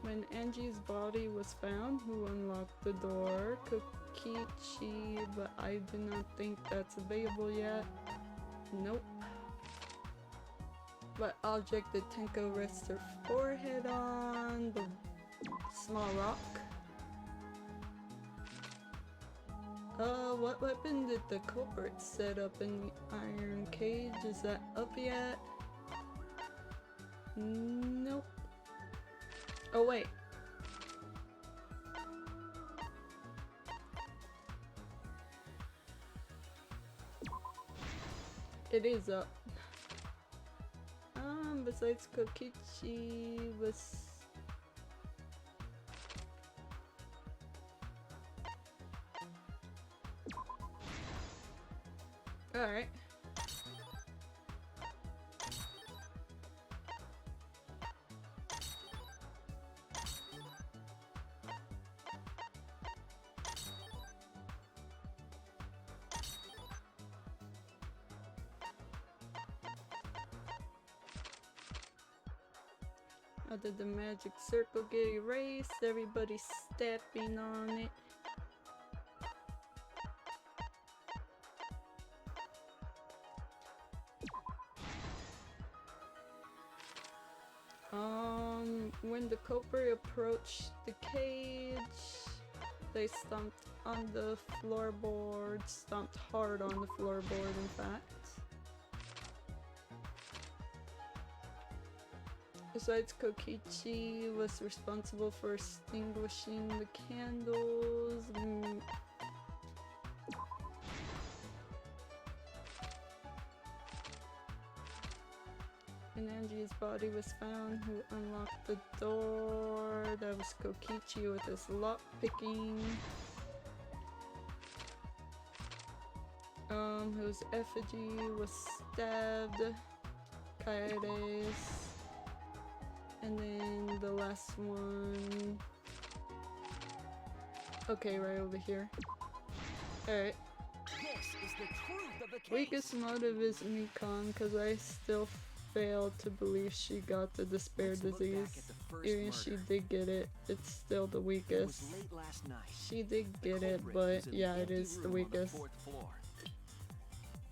When Angie's body was found, who unlocked the door? Kokichi, but I do not think that's available yet. Nope. What object did Tenko rest her forehead on? The small rock? What weapon did the culprit set up in the iron cage? Is that up yet? Nope. Oh wait. It is up. Besides Kokichi was... Alright. How did the magic circle get erased? Everybody stepping on it. When the culprit approached the cage, they stomped on the floorboard, stomped hard on the floorboard in fact. Besides, Kokichi was responsible for extinguishing the candles. When Angie's body was found, who unlocked the door? That was Kokichi with his lock picking. Whose effigy was stabbed? Kaede's. And then the last one. Okay, right over here. Alright. This is the truth of the case. Weakest motive is Mikon, because I still fail to believe she got the despair disease. Even she did get it, it's still the weakest. It was late last night. She did get it, but yeah, it is the weakest.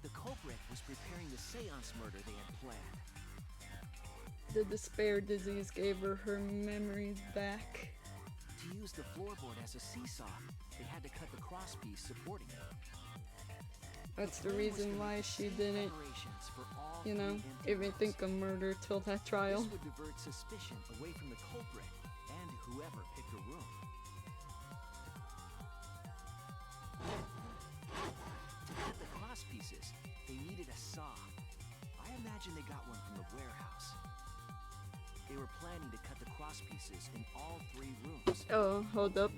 The culprit was preparing the seance murder they had planned. The despair disease gave her her memories back. To use the floorboard as a seesaw, they had to cut the crosspiece supporting it. That's the reason why she didn't, you know, even think of murder till that trial. This would divert suspicion away from the culprit and whoever picked her room. To cut the crosspieces, they needed a saw. I imagine they got one from the warehouse. They were planning to cut the crosspieces in all 3 rooms. Oh, hold up.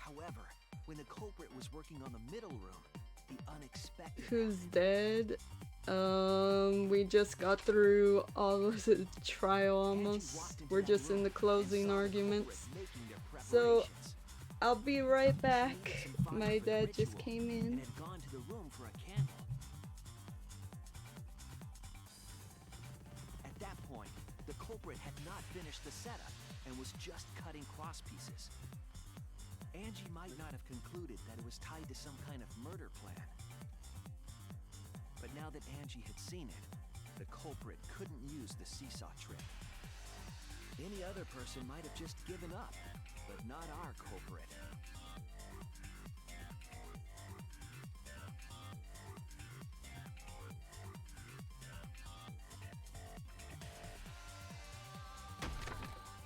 However, when the culprit was working on the middle room, the unexpected... Who's dead? We just got through all of the trial almost. We're just in the closing arguments. So, I'll be right back. My dad just came in. At that point, the culprit had not finished the setup and was just cutting crosspieces. Angie might not have concluded that it was tied to some kind of murder plan. But now that Angie had seen it, the culprit couldn't use the seesaw trick. Any other person might have just given up, but not our culprit.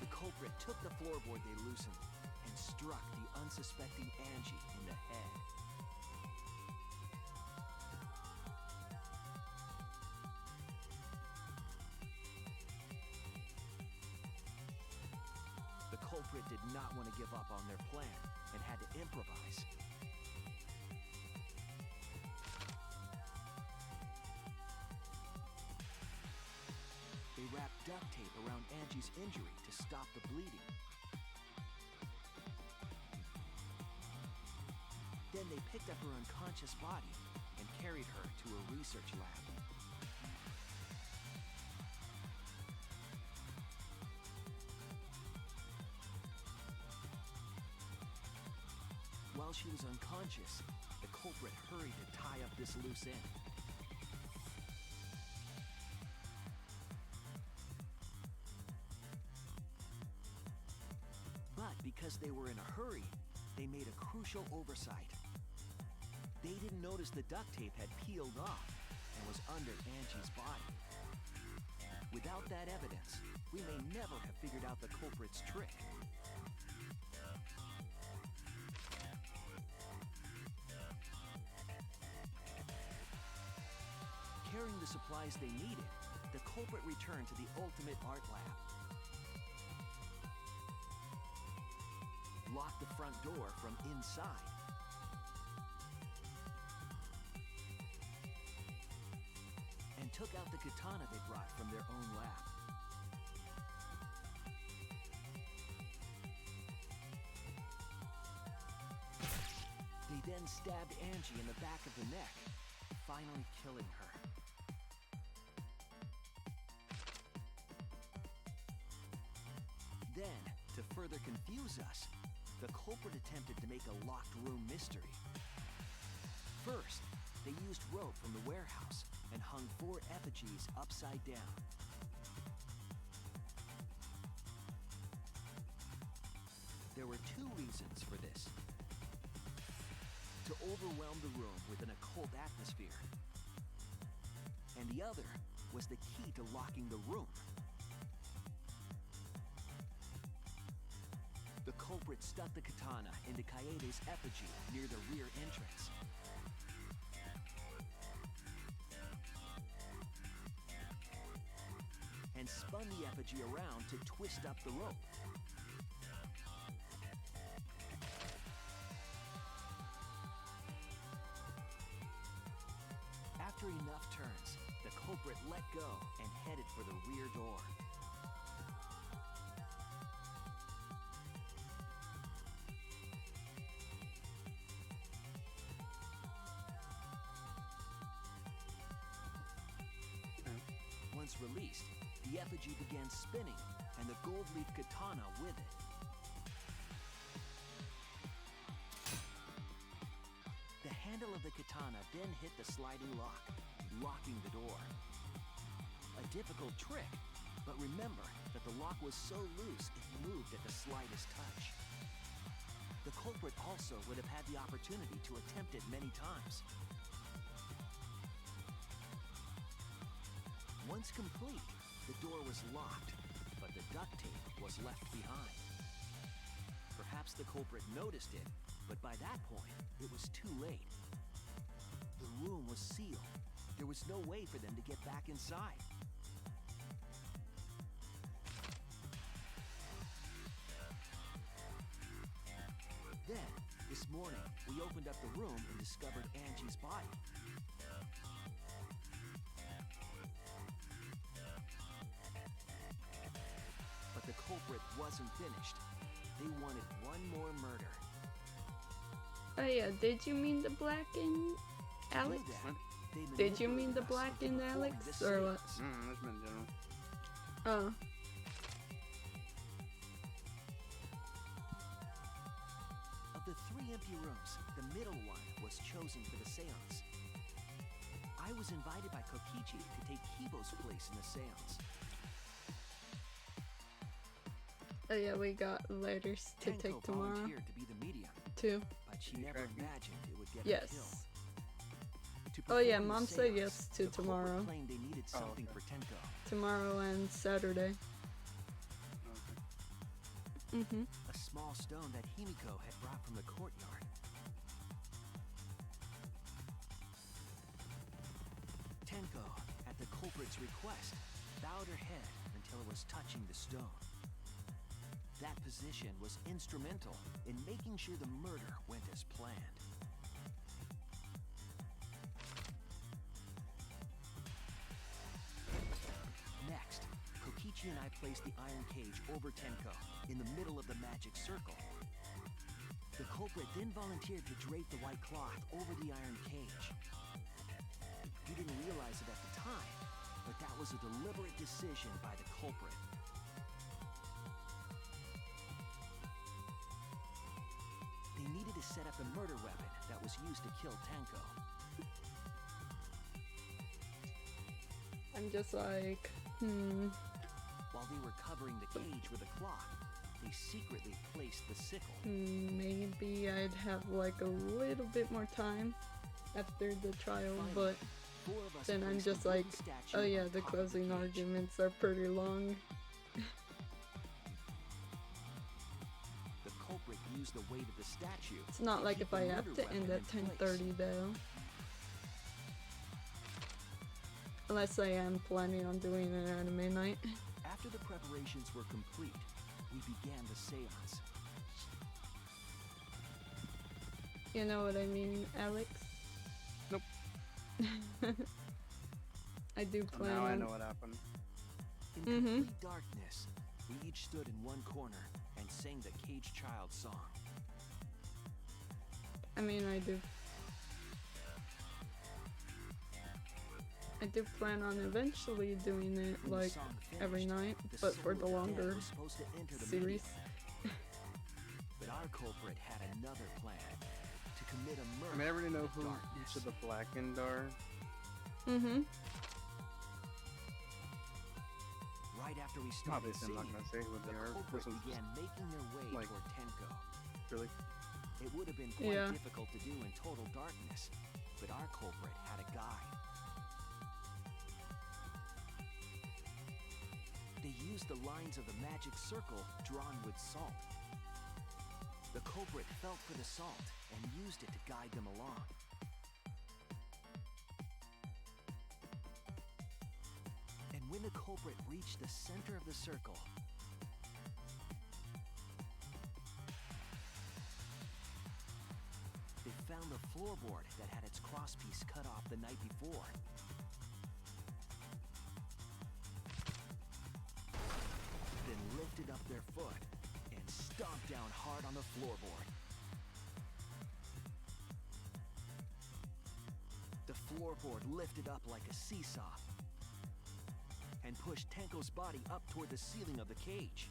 The culprit took the floorboard they loosened and struck the unsuspecting Angie in the head. The culprit did not want to give up on their plan and had to improvise. duct tape around Angie's injury to stop the bleeding. Then they picked up her unconscious body and carried her to a research lab. While she was unconscious, the culprit hurried to tie up this loose end. But because they were in a hurry, they made a crucial oversight. They didn't notice the duct tape had peeled off and was under Angie's body. Without that evidence, we may never have figured out the culprit's trick. Carrying the supplies they needed, the culprit returned to the ultimate art lab. Locked the front door from inside. And took out the katana they brought from their own lab. They then stabbed Angie in the back of the neck, finally killing her. Then, to further confuse us, the culprit attempted to make a locked room mystery. First, they used rope from the warehouse and hung 4 effigies upside down. There were 2 reasons for this. To overwhelm the room with an occult atmosphere. And the other was the key to locking the room. The culprit stuck the katana into Kaede's effigy near the rear entrance. And spun the effigy around to twist up the rope. After enough turns, the culprit let go and headed for the rear door. Once released, the effigy began spinning, and the gold leaf katana with it. The handle of the katana then hit the sliding lock, locking the door. A difficult trick, but remember that the lock was so loose it moved at the slightest touch. The culprit also would have had the opportunity to attempt it many times. Once complete, the door was locked, but the duct tape was left behind. Perhaps the culprit noticed it, but by that point, it was too late. The room was sealed. There was no way for them to get back inside. Then, this morning, we opened up the room and discovered Angie's body. But the culprit wasn't finished. They wanted one more murder. Oh yeah, did you mean the black and Alex? Did you mean the black and Alex, or what? That's been general. Oh. Of the 3 empty rooms, the middle one was chosen for the seance. I was invited by Kokichi to take Kibo's place in the seance. Oh yeah, we got letters to Tenko take tomorrow. volunteered to be the medium, Too. but she never imagined it would get Yes. her killed. To Oh yeah, perform the Mom said seance, yes to the culprit tomorrow. claimed they needed something for Tenko. Tomorrow and Saturday. Okay. A small stone that Himiko had brought from the courtyard. Tenko, at the culprit's request, bowed her head until it was touching the stone. That position was instrumental in making sure the murder went as planned. Next, Kokichi Itachi and I placed the iron cage over Tenko, in the middle of the magic circle. The culprit then volunteered to drape the white cloth over the iron cage. We didn't realize it at the time, but that was a deliberate decision by the culprit. They needed to set up the murder weapon that was used to kill Tenko. I'm just like, While they were covering the cage with a cloth, they secretly placed the sickle. maybe I'd have like a little bit more time after the trial, but then I'm just like, oh yeah, the closing arguments are pretty long. The culprit used the weight of the statue. It's not like if I have to end at 10:30 though. Unless I am planning on doing an anime night. After the preparations were complete, we began the seance. You know what I mean, Alex? Nope. I do So plan now I on... know what happened. In complete darkness, we each stood in one corner and sang the Cage Child song. I mean, I do plan on eventually doing it When the like song finished, every night, the but soul for of the dead longer was supposed to enter the series. medium. But our culprit had another plan to commit a I murder. mean, I already know in who darkness. each of the blackened are. Right after we started Obviously, I'm not singing, gonna say who they the are. culprit This was began making their way like- toward Tenko. really. It would have been quite Yeah. difficult to do in total darkness, but our culprit had a guide. They used the lines of the magic circle drawn with salt. The culprit felt for the salt and used it to guide them along. And when the culprit reached the center of the circle, they found the floorboard that had its crosspiece cut off the night before. Then lifted up their foot and stomped down hard on the floorboard. The floorboard lifted up like a seesaw and pushed Tenko's body up toward the ceiling of the cage.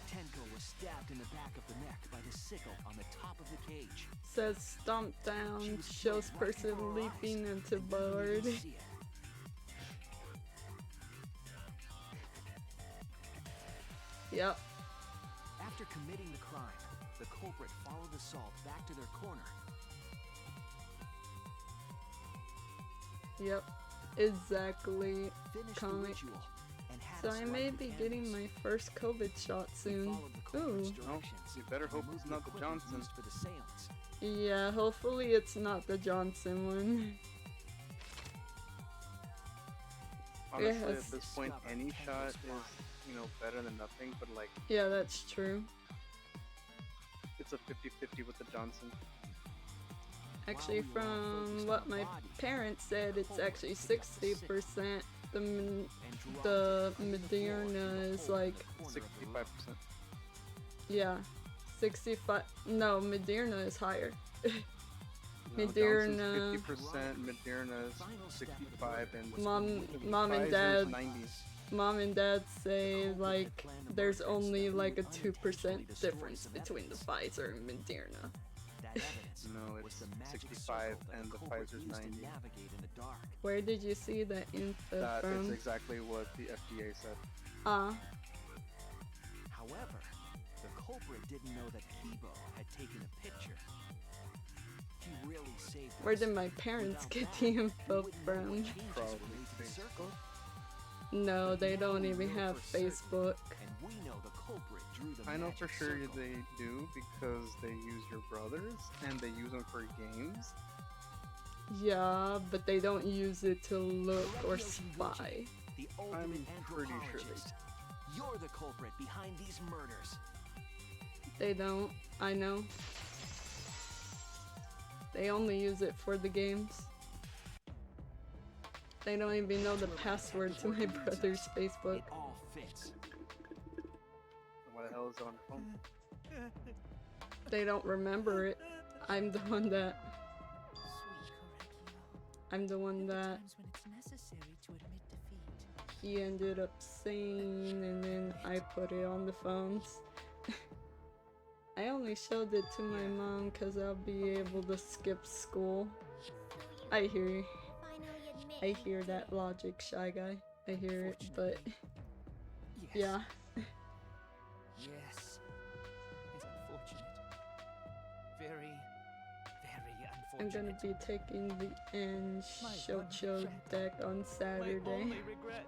Tenko was stabbed in the back of the neck by the sickle on the top of the cage. Says stomp down, She was shows killed right person before our leaping eyes, into and we didn't board. even see it. Yep. After committing the crime, the culprit followed the salt back to their corner. Yep. Exactly. Finished the Comic. ritual and had So us I light may the be getting candles. my first COVID shot We soon. followed the culprit's Ooh. directions You better and hope removed it's the not the equipment Johnson. used for the seance. Yeah, hopefully it's not the Johnson one. Honestly, has- at this point, Discover any Tenko's shot is, body. better than nothing, but like, Yeah, that's true. it's a 50-50 with the Johnson. Actually, While we were all from focused what on my body, parents said, it's culprit actually picked up the sickle 60%. The and dropped the it under the floor Moderna through the is hole in like, the corner of the room. 65%. yeah, 65. No, Moderna is higher. No, Moderna. Johnson's 50%, Moderna's Final step of the 65, murder and was Mom- completing Mom and Pfizer's Dad- 90. Mom and Dad say culprit like had planned the there's murders only that we like a would 2% unintentionally destroy difference some between the evidence. Pfizer and Moderna. That evidence No, was it's the magic 65 circle that and the culprit Pfizer's used 90. to navigate in the dark. Where did you see that info That is from? exactly what the FDA said. However, the culprit didn't know that Kibo had taken a picture. He really saved Where us. did my parents Without get that, the we info wouldn't know what from? changes were Probably made to the circle. No, they Now don't we even know have for certain, Facebook. And we know the culprit drew the I know for magic sure circle. they do because they use your brothers and they use them for games. Yeah, but they don't use it to look or Correctio spy. Jinguchi, the ultimate pretty sure they anthropologist. You're the culprit behind these murders. They don't. I know. They only use it for the games. They don't even know the password to my brother's Facebook. It all fits. Why the hell is it on your phone? They don't remember it. I'm the one that he ended up saying, and then I put it on the phones. I only showed it to my mom because I'll be able to skip school. I hear that logic, Shy Guy. I hear it, but yeah. Yes. It's unfortunate. Very, very I'm unfortunate. gonna be taking the Shoujo deck on Saturday. My only regret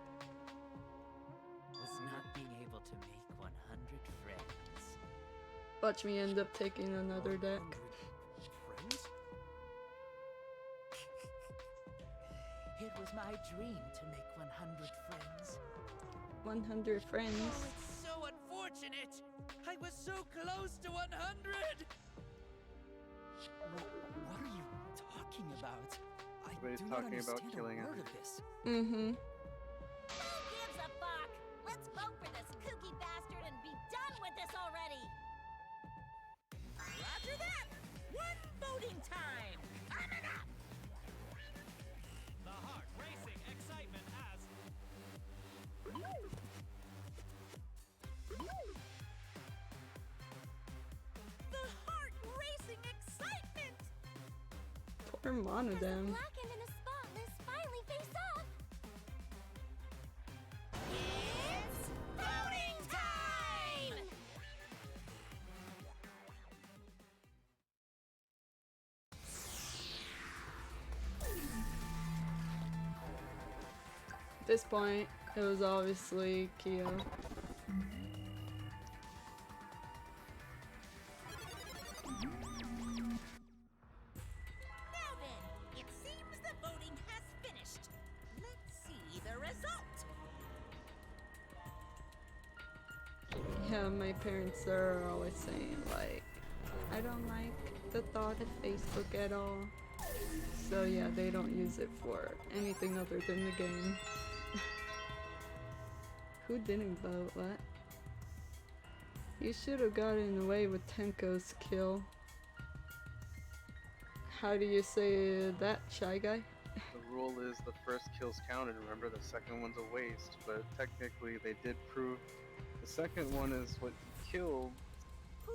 was not being able to make 100 friends. Watch me end up taking another deck. friends? It was my dream to make 100 friends. 100 friends? Oh, it's so unfortunate! I was so close to 100! What are you talking about? I Everybody's do not talking about understand killing a word him. of this. Mm-hmm. Who gives a fuck? Let's vote for this kooky bastard and be done with this already! Roger that! One voting time! Coming up! The heart racing excitement has The heart-racing excitement! Poor Monodam. Blackened and a spotless finally face off. It's voting time! At this point, it was obviously Kyo. Now then, it seems the voting has finished. Let's see the result. Yeah, my parents are always saying, like, I don't like the thought of Facebook at all. So yeah, they don't use it for anything other than the game. Who didn't vote? What? You should have gotten away with Tenko's kill. How do you say that, Shy Guy? The rule is the first kill's counted. Remember, the second one's a waste. But technically, they did prove the second one is what killed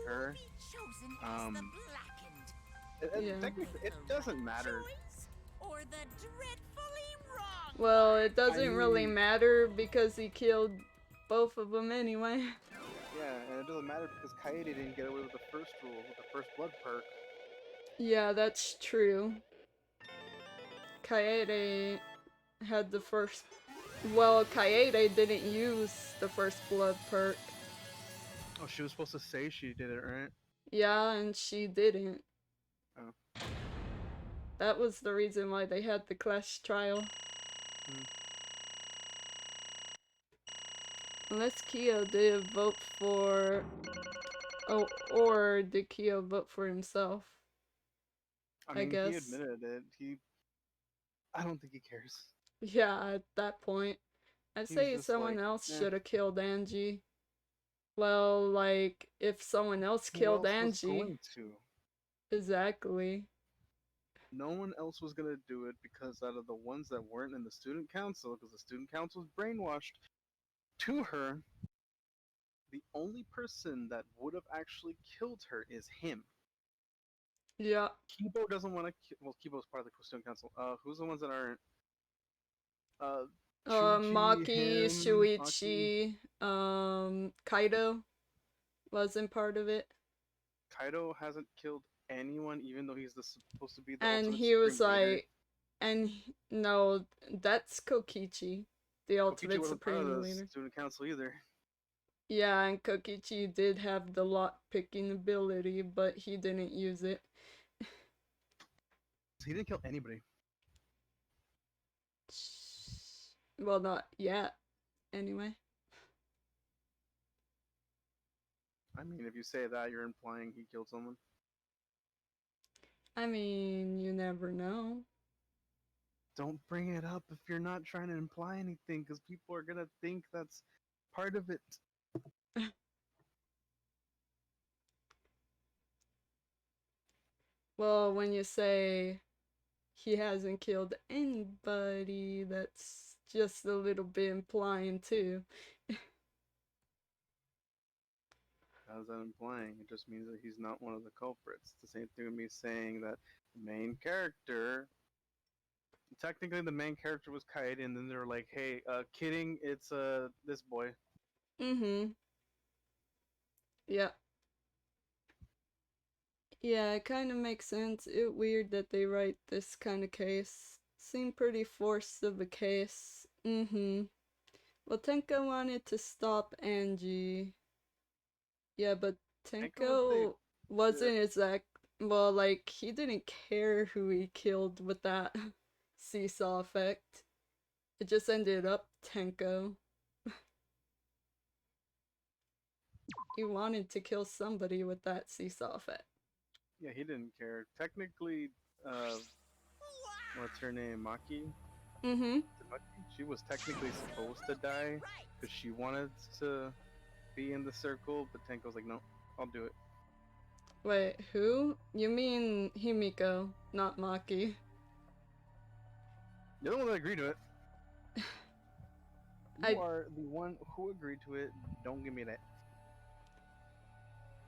her. Chosen as the blackened. Yeah. Technically, it doesn't matter. Or the dreadfully wrong. Well, it doesn't really mean- matter because he killed both of them anyway. Yeah, and it doesn't matter because Kaede didn't get away with the first rule, with the first blood perk. Yeah, that's true. Kaede had the first... Well, Kaede didn't use the first blood perk. Oh, she was supposed to say she did it, right? Yeah, and she didn't. Oh. That was the reason why they had the class trial. Unless Kyo did vote for... Oh, or did Kyo vote for himself? I mean, guess. he admitted it. I don't think he cares. Yeah, at that point. I'd He say was just someone like, else eh. should have killed Angie. Well, like, if someone else Who killed else was Angie... going to? Exactly. No one else was gonna do it because out of the ones that weren't in the student council, because the student council was brainwashed to her, the only person that would have actually killed her is him. Yeah. Kibo doesn't want to kill. Well, Kibo's part of the student council. Who's the ones that aren't? Shuichi, Maki, him, Shuichi, Kaido wasn't part of it. Kaido hasn't killed anyone, even though he's supposed to be the And ultimate he was supreme leader. like, no, that's Kokichi, the Kokichi ultimate wasn't part of supreme the leader. student council either. Yeah, and Kokichi did have the lock picking ability, but he didn't use it. He didn't kill anybody. Well, not yet, anyway. I mean, if you say that, you're implying he killed someone. I mean, you never know. don't bring it up if you're not trying to imply anything, because people are gonna think that's part of it. Well, when you say he hasn't killed anybody, that's just a little bit implying too. How's that implying? It just means that he's not one of the culprits. It's the same thing with me saying that the main character, technically the main character was Kaede, and then they were like, hey, kidding, it's this boy. Mm-hmm. Yeah. Yeah, it kind of makes sense. It weird that they write this kind of case. Seemed pretty forced of a case. Mm-hmm. Well, Tenko wanted to stop Angie. Yeah, but Tenko wasn't exact. Well, like, he didn't care who he killed with that seesaw effect. It just ended up Tenko. He wanted to kill somebody with that seesaw effect. Yeah, he didn't care. Technically, what's her name? Maki? Mm-hmm. She was technically supposed to die because she wanted to be in the circle, but Tenko's like, no, I'll do it. Wait, who? You mean Himiko, not Maki. You're the one that agreed to it. I- You are the one who agreed to it. Don't give me that.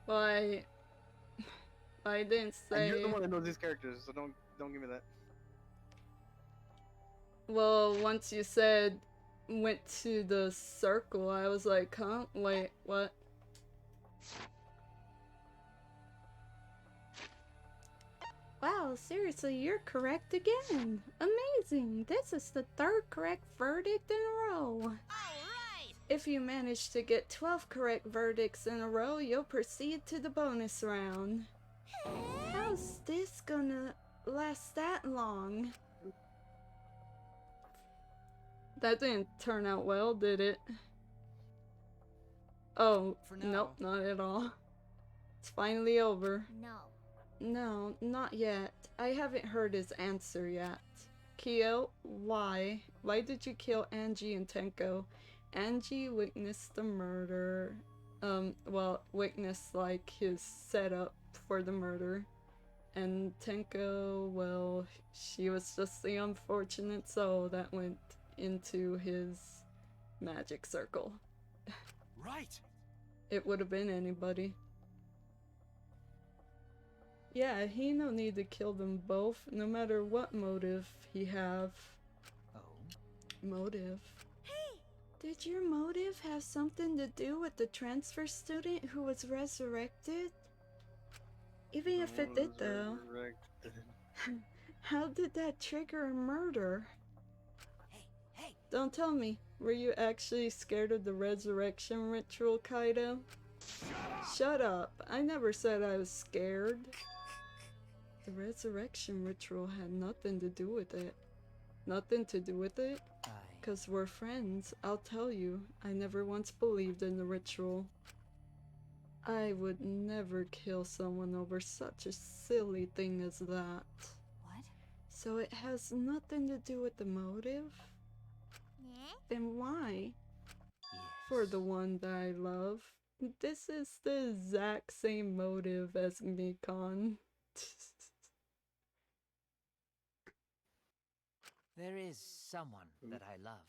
Well, I didn't And say. you're the one that knows these characters, so don't give me that. Well, once you said went to the circle, I was like, huh? Wait, what? Wow, seriously, you're correct again. Amazing. This is the third correct verdict in a row. Alright! If you manage to get 12 correct verdicts in a row, you'll proceed to the bonus round. How's this gonna last that long? That didn't turn out well, did it? Oh, For now. nope, not at all. It's finally over. No. No, not yet. I haven't heard his answer yet. Kyo, why? Why did you kill Angie and Tenko? Angie witnessed the murder. Well, witnessed like his setup for the murder. And Tenko, well, she was just the unfortunate soul that went into his magic circle. Right! It would have been anybody. Yeah, he no need to kill them both, no matter what motive he have. Oh? Motive? Hey! Did your motive have something to do with the transfer student who was resurrected? Even if it did, though. How did that trigger a murder? Hey! Don't tell me. Were you actually scared of the resurrection ritual, Kaido? Shut up. I never said I was scared. The resurrection ritual had nothing to do with it. Nothing to do with it? 'Cause we're friends, I'll tell you. I never once believed in the ritual. I would never kill someone over such a silly thing as that. What? So it has nothing to do with the motive? Yeah? Then why? Yes. For the one that I love. This is the exact same motive as Mikon. There is someone that I love.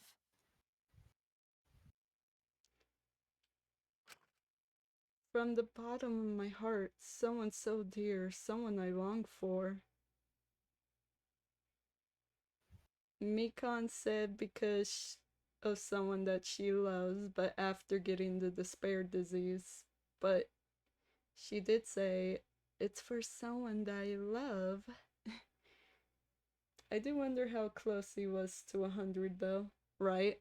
From the bottom of my heart, someone so dear, someone I long for. Mikon said because of someone that she loves, but after getting the despair disease. But she did say, it's for someone that I love. I do wonder how close he was to 100 though, right?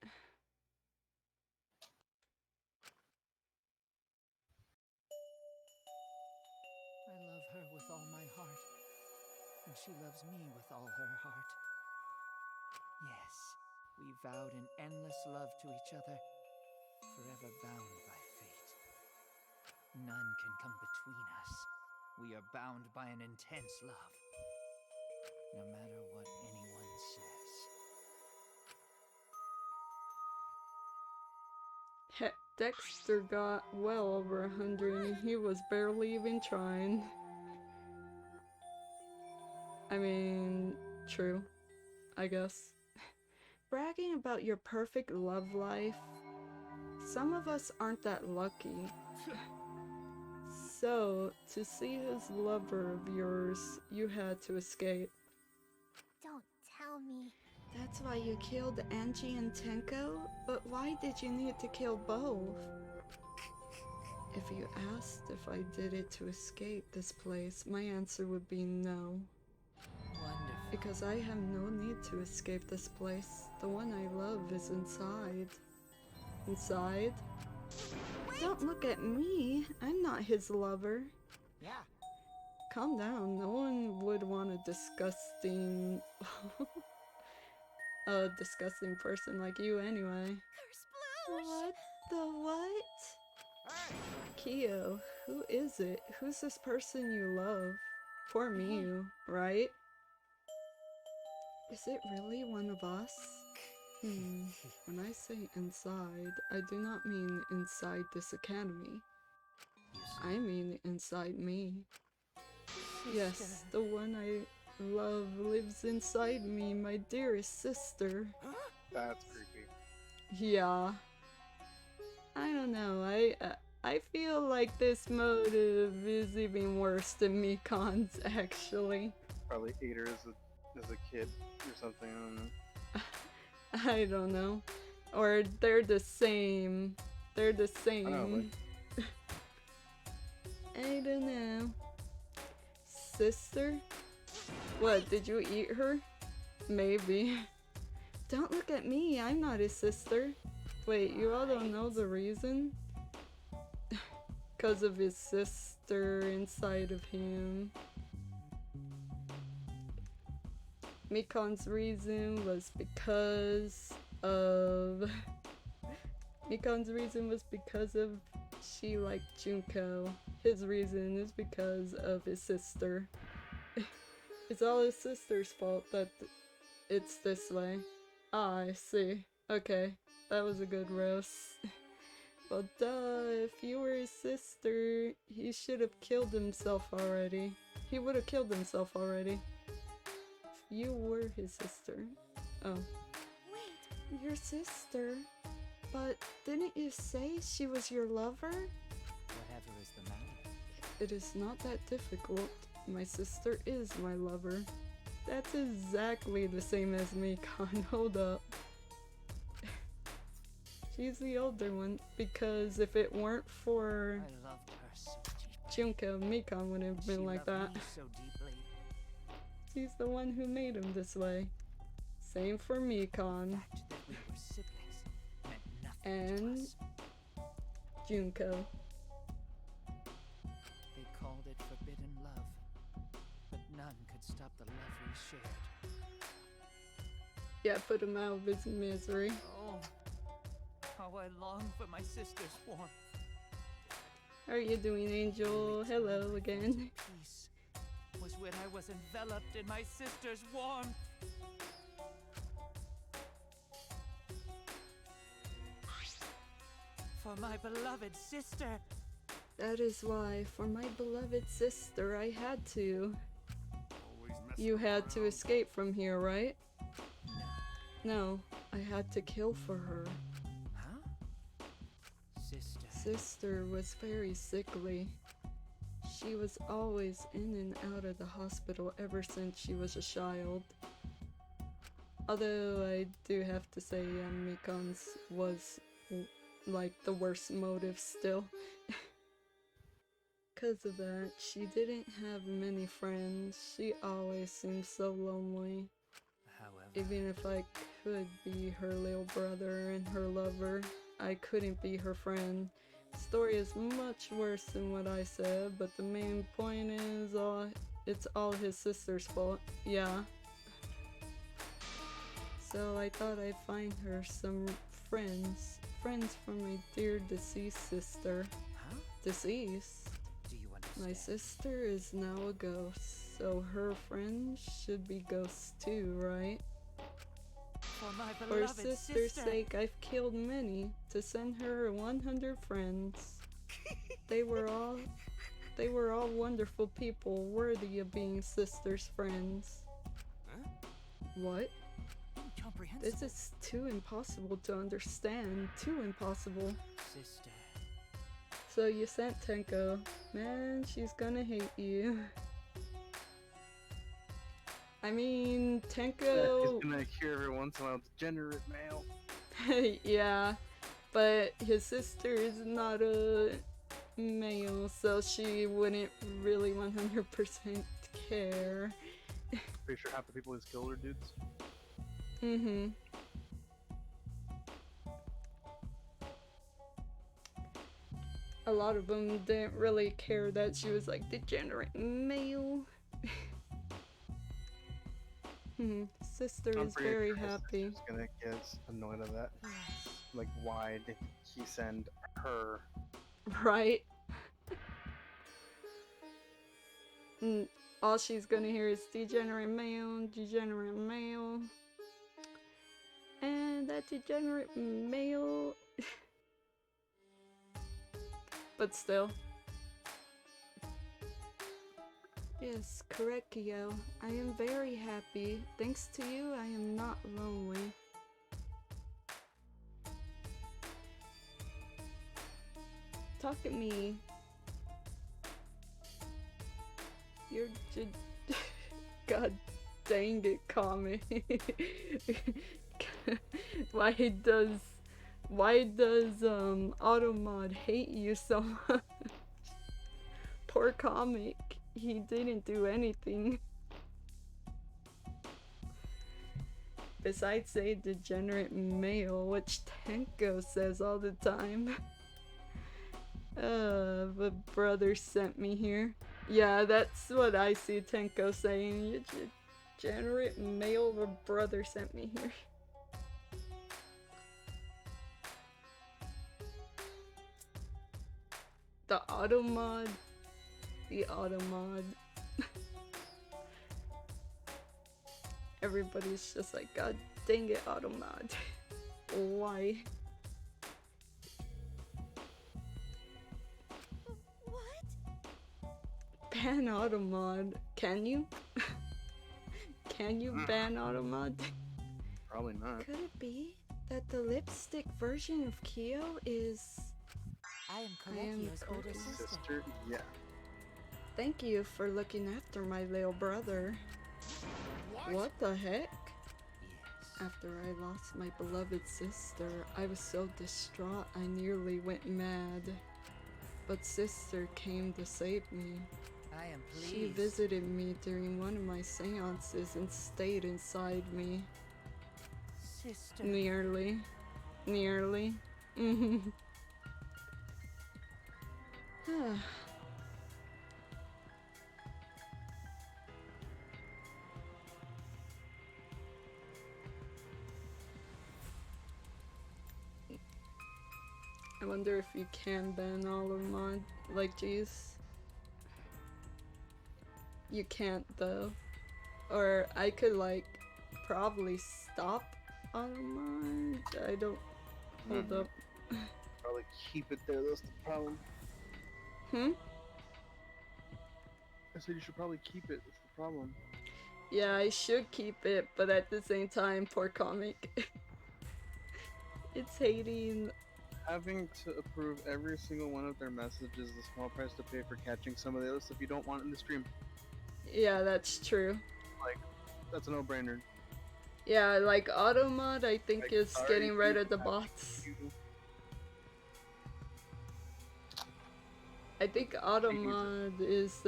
I love her with all my heart, and she loves me with all her heart. Yes, we vowed an endless love to each other, forever bound by fate. None can come between us. We are bound by an intense love, no matter what anyone says. Heck, Dexter got well over 100 and he was barely even trying. I mean, true, I guess. Bragging about your perfect love life. Some of us aren't that lucky. So, to see this lover of yours, you had to escape. Don't tell me. That's why you killed Angie and Tenko? But why did you need to kill both? If you asked if I did it to escape this place, my answer would be no. Wonderful. Because I have no need to escape this place. The one I love is inside. Inside? Don't look at me. I'm not his lover. Yeah. Calm down. No one would want a disgusting... a disgusting person like you anyway. Curse What the what? Kyo, who is it? Who's this person you love? Poor Miyu, right? Is it really one of us? When I say inside, I do not mean inside this academy. I mean inside me. Yes, the one I love lives inside me, my dearest sister. That's creepy. Yeah. I don't know, I feel like this motive is even worse than Mikan's, actually. Probably ate her as a kid or something, I don't know. I don't know. Or they're the same. They're the same. I don't know. Sister? What, did you eat her? Maybe. Don't look at me, I'm not his sister. Wait, you all don't know the reason? Because of his sister inside of him. Mikan's reason was because of... Mikan's reason was because of she liked Junko. His reason is because of his sister. It's all his sister's fault that it's this way. Ah, I see. Okay, that was a good roast. Well, duh, if you were his sister, he should have killed himself already. He would have killed himself already. If you were his sister. Oh. Wait, your sister? But didn't you say she was your lover? Whatever is the matter. It is not that difficult. My sister is my lover. That's exactly the same as Mikan. Hold up. She's the older one, because if it weren't for I loved her so deeply. Junko, Mikan would have been like that. Me so deeply. She's the one who made him this way. Same for Mikan. The fact that we were siblings meant nothing And to us. Junko. They called it forbidden love, but none could stop the love we shared. Yeah, put him out of his misery. Oh, how I long for my sister's warmth. How are you doing, Angel? Hello again. Peace was when I was enveloped in my sister's warmth. For my beloved sister. That is why, for my beloved sister, I had to. You had to escape from here, right? No, I had to kill for her. Huh? Sister. Sister was very sickly. She was always in and out of the hospital ever since she was a child. Although I do have to say, Mikan's was like the worst motive still. Because of that, she didn't have many friends. She always seemed so lonely. However, Even if I could be her little brother and her lover, I couldn't be her friend. Story is much worse than what I said, but the main point is it's all his sister's fault. Yeah. So I thought I'd find her some friends. Friends from my dear deceased sister. huh? Deceased? Do you understand? My sister is now a ghost, so her friends should be ghosts too, right? For my For beloved sister's sister. sake, I've killed many to send her 100 friends. They were all wonderful people, worthy of being sister's friends. Huh? What? Incomprehensible. This is too impossible to understand. Too impossible. Sister. So you sent Tenko. Man, she's gonna hate you. I mean, Tenko... He's gonna hear every once in a while, degenerate male. yeah, but his sister is not a male, so she wouldn't really 100% care. Pretty sure half the people he's killed are dudes. Mm-hmm. A lot of them didn't really care that she was like degenerate male. Sister I'm is pretty very sure his happy. sister's gonna get annoyed at that. Like, why did he send her? Right? All she's gonna hear is degenerate male, degenerate male. And that degenerate male. But still. Yes, correct, Yo. I am very happy. Thanks to you, I am not lonely. Talk at me. You're just... God dang it, Kami. Why does Automod hate you so much? Poor comic. He didn't do anything. Besides say degenerate male, which Tenko says all the time. The brother sent me here. Yeah, that's what I see Tenko saying. You degenerate male, the brother sent me here. The Automod. The Automod. Everybody's just like, God dang it, Automod. Why? What? Ban Automod. Can you? Can you ban Automod? Probably not. Could it be that the lipstick version of Kyo is... I am Korekio's older sister. Sister, yeah. Thank you for looking after my little brother. What the heck? Yes. After I lost my beloved sister, I was so distraught I nearly went mad. But sister came to save me. I am pleased. She visited me during one of my seances and stayed inside me. Sister. Nearly. I wonder if you can ban all of mod. Like, geez. You can't though. Or I could like probably stop all of mod. I don't. Hold up. Probably keep it there, that's the problem. I said you should probably keep it, that's the problem. Yeah, I should keep it, but at the same time, poor comic. It's hating. Having to approve every single one of their messages is a small price to pay for catching some of the other stuff you don't want in the stream. Yeah, that's true. Like, that's a no-brainer. Yeah, like Automod, I think Like, is sorry, getting rid dude, of the I- bots. you- I think Automod is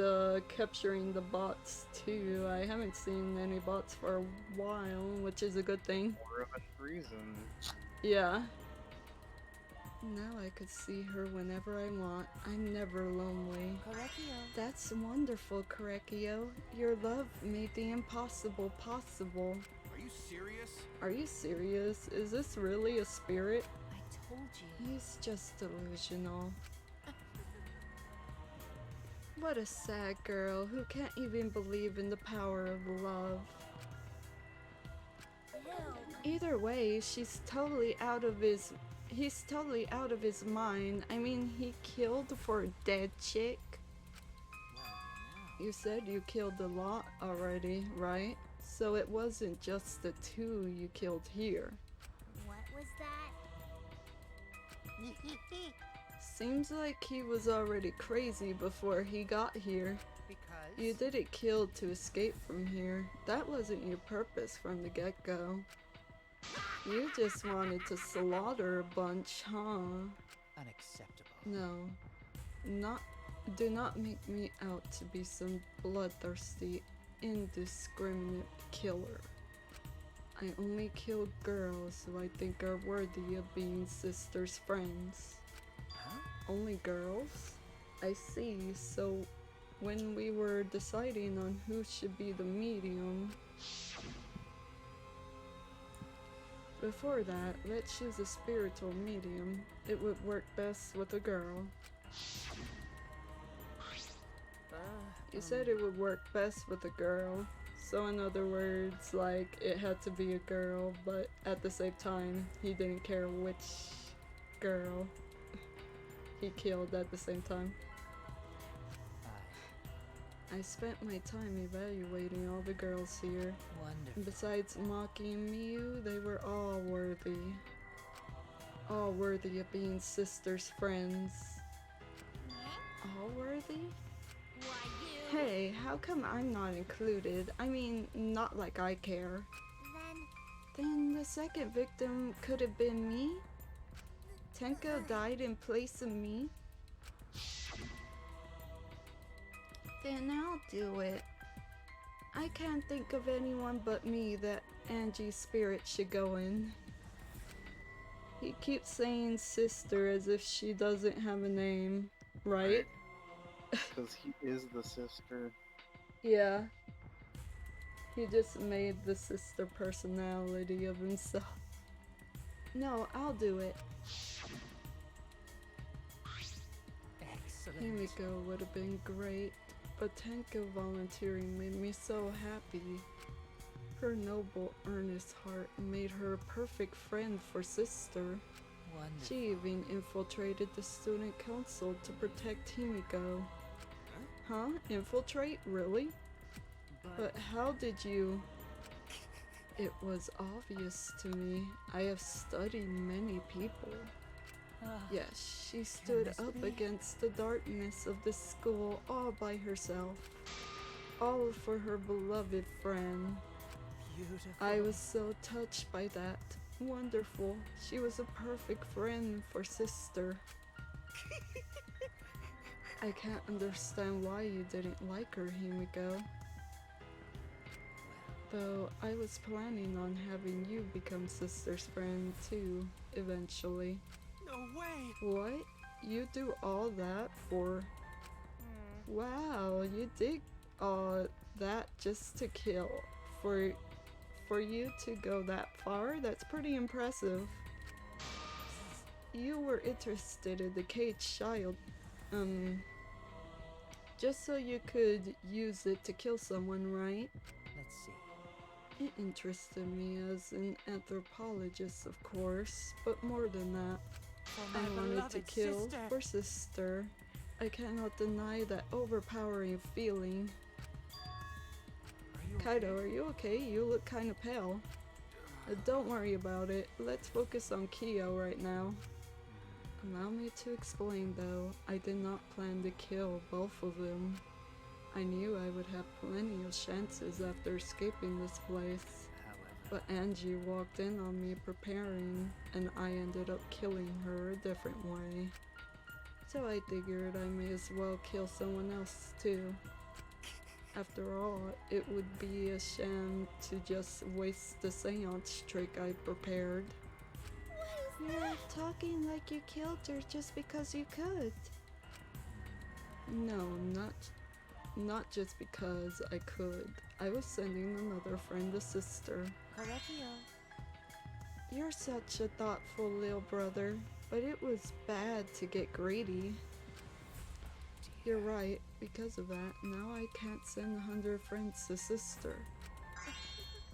capturing the bots too. I haven't seen any bots for a while, which is a good thing. For a reason. Yeah. Now I could see her whenever I want. I'm never lonely. Korekio. That's wonderful, Korekio. Your love made the impossible possible. Are you serious? Are you serious? Is this really a spirit? I told you. He's just delusional. What a sad girl who can't even believe in the power of love. Hell, Either way, he's totally out of his mind. I mean, he killed for a dead chick. You said you killed a lot already, right? So it wasn't just the two you killed here. What was that? Seems like he was already crazy before he got here. Because? You didn't kill to escape from here. That wasn't your purpose from the get-go. You just wanted to slaughter a bunch, huh? Unacceptable. No. Do not make me out to be some bloodthirsty, indiscriminate killer. I only kill girls who I think are worthy of being sisters' friends. Huh? Only girls? I see, so when we were deciding on who should be the medium, before that, let's choose a spiritual medium. It would work best with a girl. You said it would work best with a girl. So in other words, like, it had to be a girl, but at the same time, he didn't care which girl he killed at the same time. I spent my time evaluating all the girls here. Wonderful. Besides Maki and Miyu, they were all worthy. All worthy of being sisters' friends. All worthy? Why you? Hey, how come I'm not included? I mean, not like I care. Then the second victim could have been me? Tenko died in place of me? Then I'll do it. I can't think of anyone but me that Angie's spirit should go in. He keeps saying sister as if she doesn't have a name, right? Because he is the sister. Yeah. He just made the sister personality of himself. No, I'll do it. Excellent. Himiko would have been great, but Tenko volunteering made me so happy. Her noble, earnest heart made her a perfect friend for sister. Wonderful. She even infiltrated the student council to protect Himiko. Huh? Infiltrate? Really? But how did you... It was obvious to me. I have studied many people. Yes, she stood up against the darkness of the school all by herself. All for her beloved friend. Beautiful. I was so touched by that. Wonderful. She was a perfect friend for sister. I can't understand why you didn't like her, Himiko. Though I was planning on having you become sister's friend too, eventually. No way! What? You do all that for... Wow, you did all that just to kill. For you to go that far, that's pretty impressive. You were interested in the caged child, just so you could use it to kill someone, right? Let's see. It interested me as an anthropologist, of course, but more than that. I wanted to kill for sister. I cannot deny that overpowering feeling. Kaido, are you okay? You look kinda pale. Don't worry about it. Let's focus on Kyo right now. Allow me to explain though, I did not plan to kill both of them. I knew I would have plenty of chances after escaping this place. But Angie walked in on me preparing, and I ended up killing her a different way. So I figured I may as well kill someone else too. After all, it would be a shame to just waste the seance trick I prepared. You're talking like you killed her just because you could. No, not just because I could. I was sending another friend a sister. Correctio. You're such a thoughtful little brother, but it was bad to get greedy. You're right, because of that, now I can't send 100 friends to sister.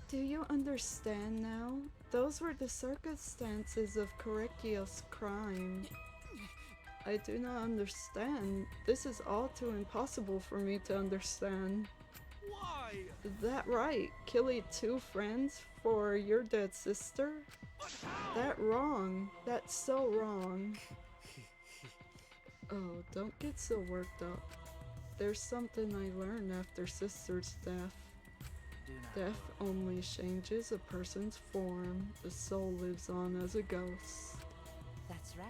Do you understand now? Those were the circumstances of Korekio's crime. I do not understand. This is all too impossible for me to understand. Why? That right, killing 2 friends for your dead sister? But how? That wrong. That's so wrong. Oh, don't get so worked up. There's something I learned after sister's death. Do not Death only changes a person's form. The soul lives on as a ghost. That's right.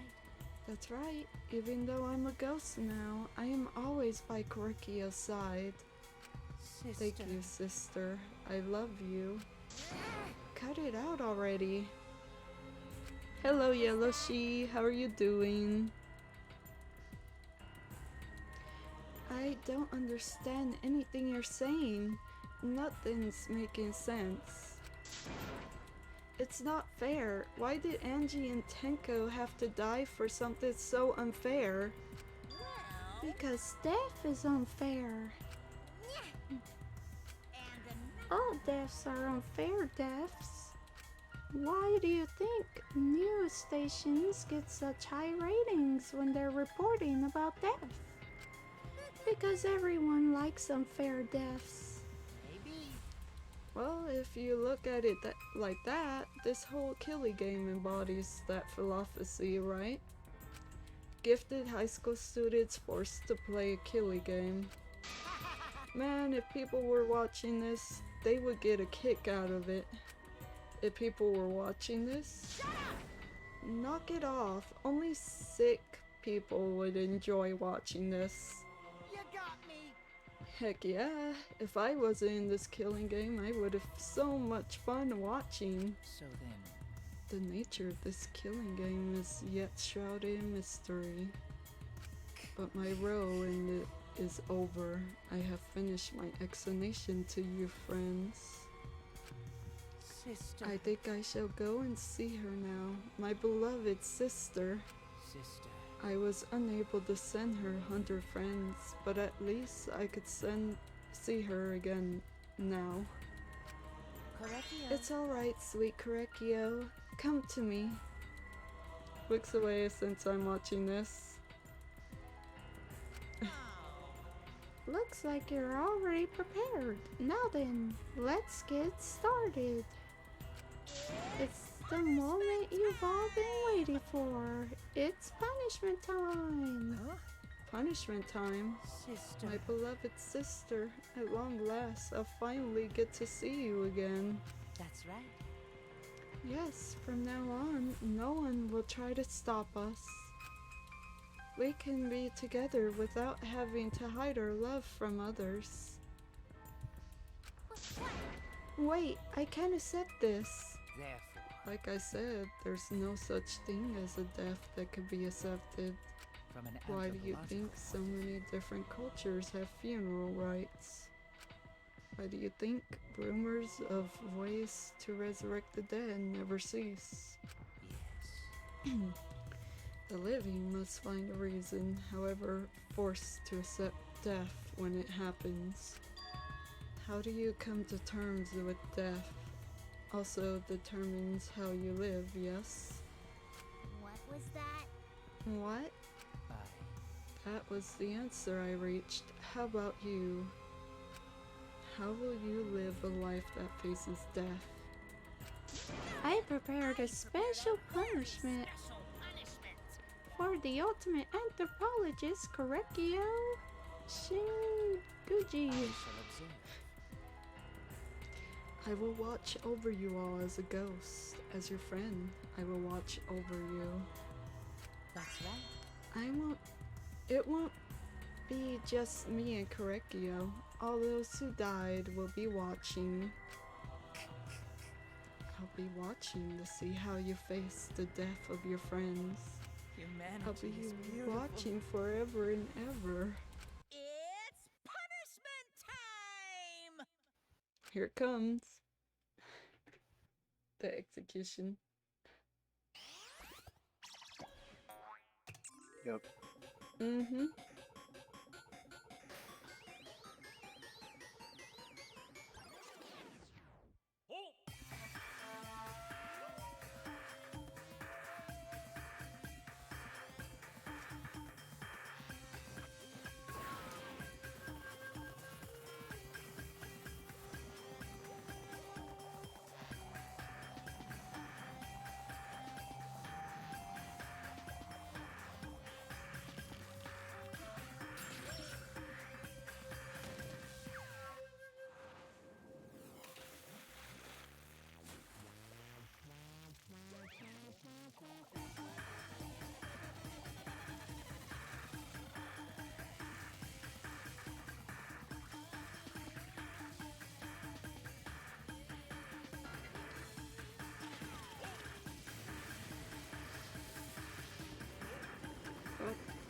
That's right. Even though I'm a ghost now, I am always by Korekio's side. Sister. Thank you, sister. I love you. Cut it out already. Hello, Yellow She. How are you doing? I don't understand anything you're saying. Nothing's making sense. It's not fair. Why did Angie and Tenko have to die for something so unfair? Well, Because death is unfair. and All deaths are unfair deaths. Why do you think news stations get such high ratings when they're reporting about death? Because everyone likes unfair deaths. maybe. Well, if you look at it like that, this whole Killy game embodies that philosophy, right? Gifted high school students forced to play a Killy game. Man, if people were watching this, they would get a kick out of it. If people were watching this, knock it off. Only sick people would enjoy watching this. You got me. Heck yeah, if I wasn't in this killing game, I would have so much fun watching. So then, The nature of this killing game is yet shrouded in mystery. But my role in it is over. I have finished my explanation to you, friends. sister. I think I shall go and see her now, my beloved sister. Sister. I was unable to send her 100 friends, but at least I could see her again now. Korekio. It's alright, sweet Korekio. Come to me. Looks away since I'm watching this. Oh. Looks like you're already prepared. Now then, let's get started. It's the moment you've all been waiting for. It's punishment time. Huh? Punishment time. Sister. My beloved sister, at long last, I'll finally get to see you again. That's right. Yes, from now on, no one will try to stop us. We can be together without having to hide our love from others. Wait, I can't accept this. Therefore, Like I said, there's no such thing as a death that could be accepted. from an Why do you anthropological think so point of many view, different cultures have funeral rites? Why do you think rumors of ways to resurrect the dead never cease? Yes. The living must find a reason, however forced to accept death when it happens. How do you come to terms with death? Also determines how you live, yes? What was that? What? That was the answer I reached. How about you? How will you live a life that faces death? I prepared a special punishment Special punishment. for the ultimate anthropologist, Korekio Shinguji. I shall observe. I will watch over you all as a ghost. As your friend, I will watch over you. That's right. It won't be just me and Korekio. All those who died will be watching. I'll be watching to see how you face the death of your friends. Humanity I'll be is beautiful. watching forever and ever. It's punishment time. Here it comes. The execution. Yep. Mm-hmm.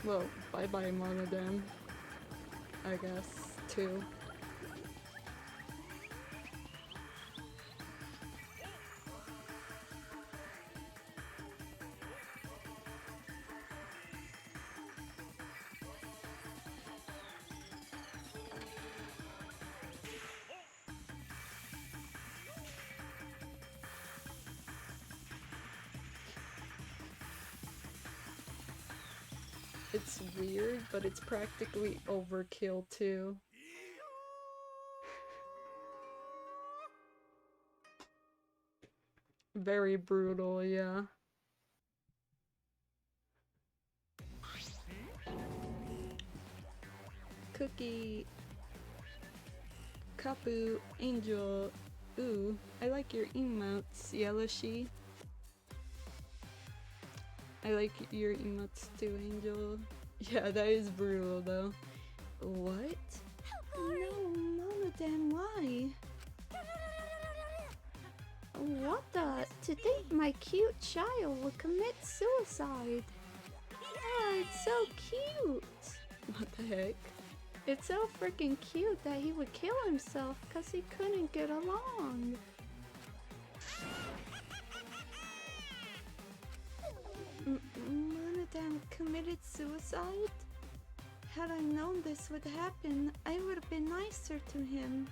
Well, bye-bye Monodam. I guess, too. It's weird, but it's practically overkill too. Very brutal, yeah. Cookie. Kapu, Angel. Ooh, I like your emotes, Yellow-She. I like your emotes too, Angel. Yeah, that is brutal though. What? No, Mama Dan, why? What the? To think my cute child would commit suicide. Ah, it's so cute. What the heck? It's so freaking cute that he would kill himself because he couldn't get along. Monodam committed suicide? Had I known this would happen, I would have been nicer to him.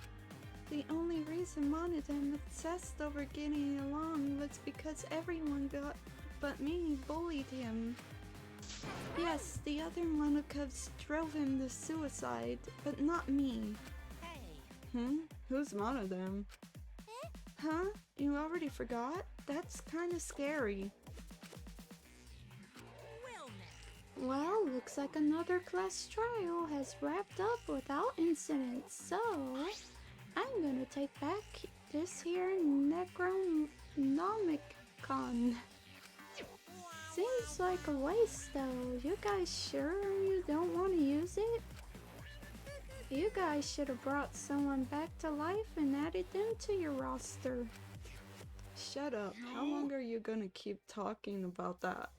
The only reason Monodam obsessed over getting along was because everyone but me bullied him. Yes, the other Monokubs drove him to suicide, but not me. Who's Monodam? Huh? You already forgot? That's kinda scary. Well, looks like another class trial has wrapped up without incident, so I'm gonna take back this here Necronomicon. Seems like a waste though. You guys sure you don't want to use it? You guys should have brought someone back to life and added them to your roster. Shut up. How long are you gonna keep talking about that?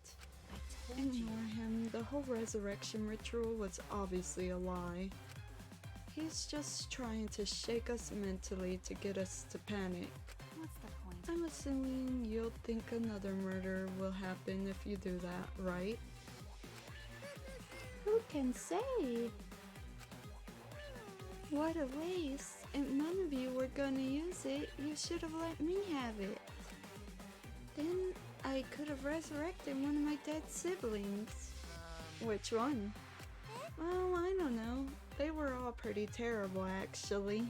Ignore him. The whole resurrection ritual was obviously a lie. He's just trying to shake us mentally to get us to panic. What's the point? I'm assuming you'll think another murder will happen if you do that, right? Who can say? What a waste. If none of you were gonna use it, you should have let me have it. Then I could have resurrected one of my dead siblings. Which one? Well, I don't know. They were all pretty terrible, actually.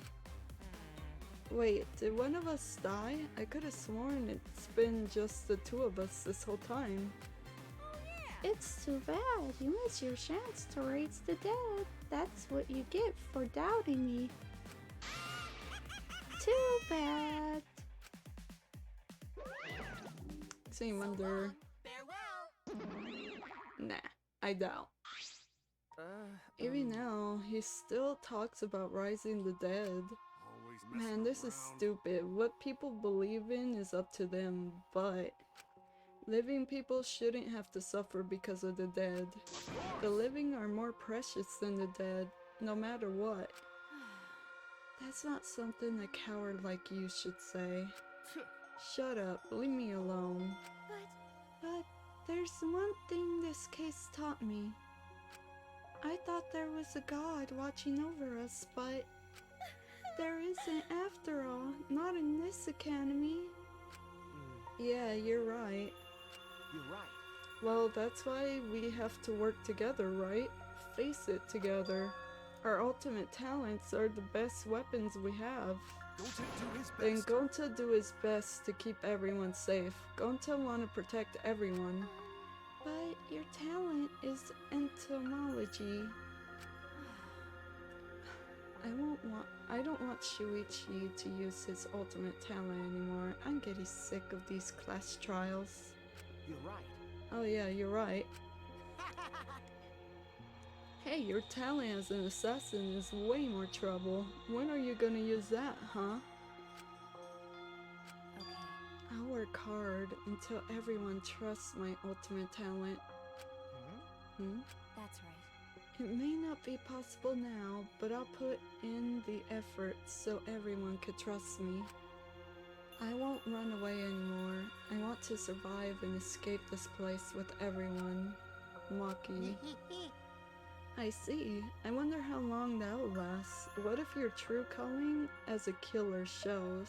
Wait, did one of us die? I could have sworn it's been just the two of us this whole time. It's too bad. You missed your chance to raise the dead. That's what you get for doubting me. Too bad. So you wonder... Nah, I doubt. Even now, he still talks about rising the dead. Man, this is stupid. What people believe in is up to them, but living people shouldn't have to suffer because of the dead. The living are more precious than the dead, no matter what. That's not something a coward like you should say. Shut up, leave me alone. But there's one thing this case taught me. I thought there was a god watching over us, but there isn't after all, not in this academy. Yeah, you're right. You're right. Well, that's why we have to work together, right? Face it together. Our ultimate talents are the best weapons we have. Then Gonta do his best to keep everyone safe. Gonta want to protect everyone. But your talent is entomology. I don't want Shuichi to use his ultimate talent anymore. I'm getting sick of these class trials. You're right. Oh yeah, you're right. Hey, your talent as an assassin is way more trouble. When are you gonna use that, huh? Okay. I'll work hard until everyone trusts my ultimate talent. That's right. It may not be possible now, but I'll put in the effort so everyone could trust me. I won't run away anymore. I want to survive and escape this place with everyone. Maki. I see. I wonder how long that'll last. What if your true calling as a killer shows?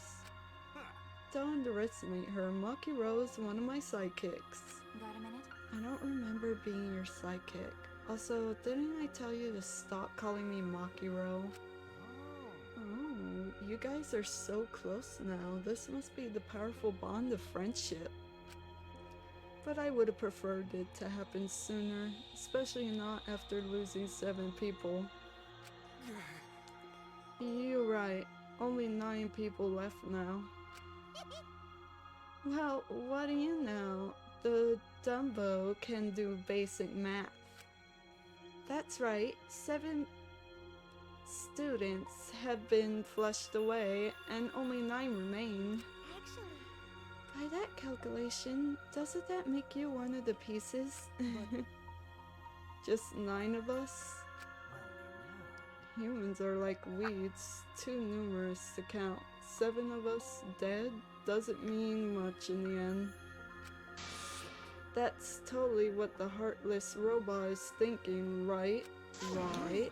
Don't underestimate her. Maki Rose, one of my sidekicks. Got a minute? I don't remember being your sidekick. Also, didn't I tell you to stop calling me Makiro? Oh, you guys are so close now. This must be the powerful bond of friendship. But I would have preferred it to happen sooner, especially not after losing 7 people. You're right. Only 9 people left now. Well, what do you know? The Dumbo can do basic math. That's right, 7 students have been flushed away and only 9 remain. Actually, By that calculation, doesn't that make you one of the pieces? Just 9 of us? Humans are like weeds, too numerous to count. 7 of us dead doesn't mean much in the end. That's totally what the heartless robot is thinking, right? Right?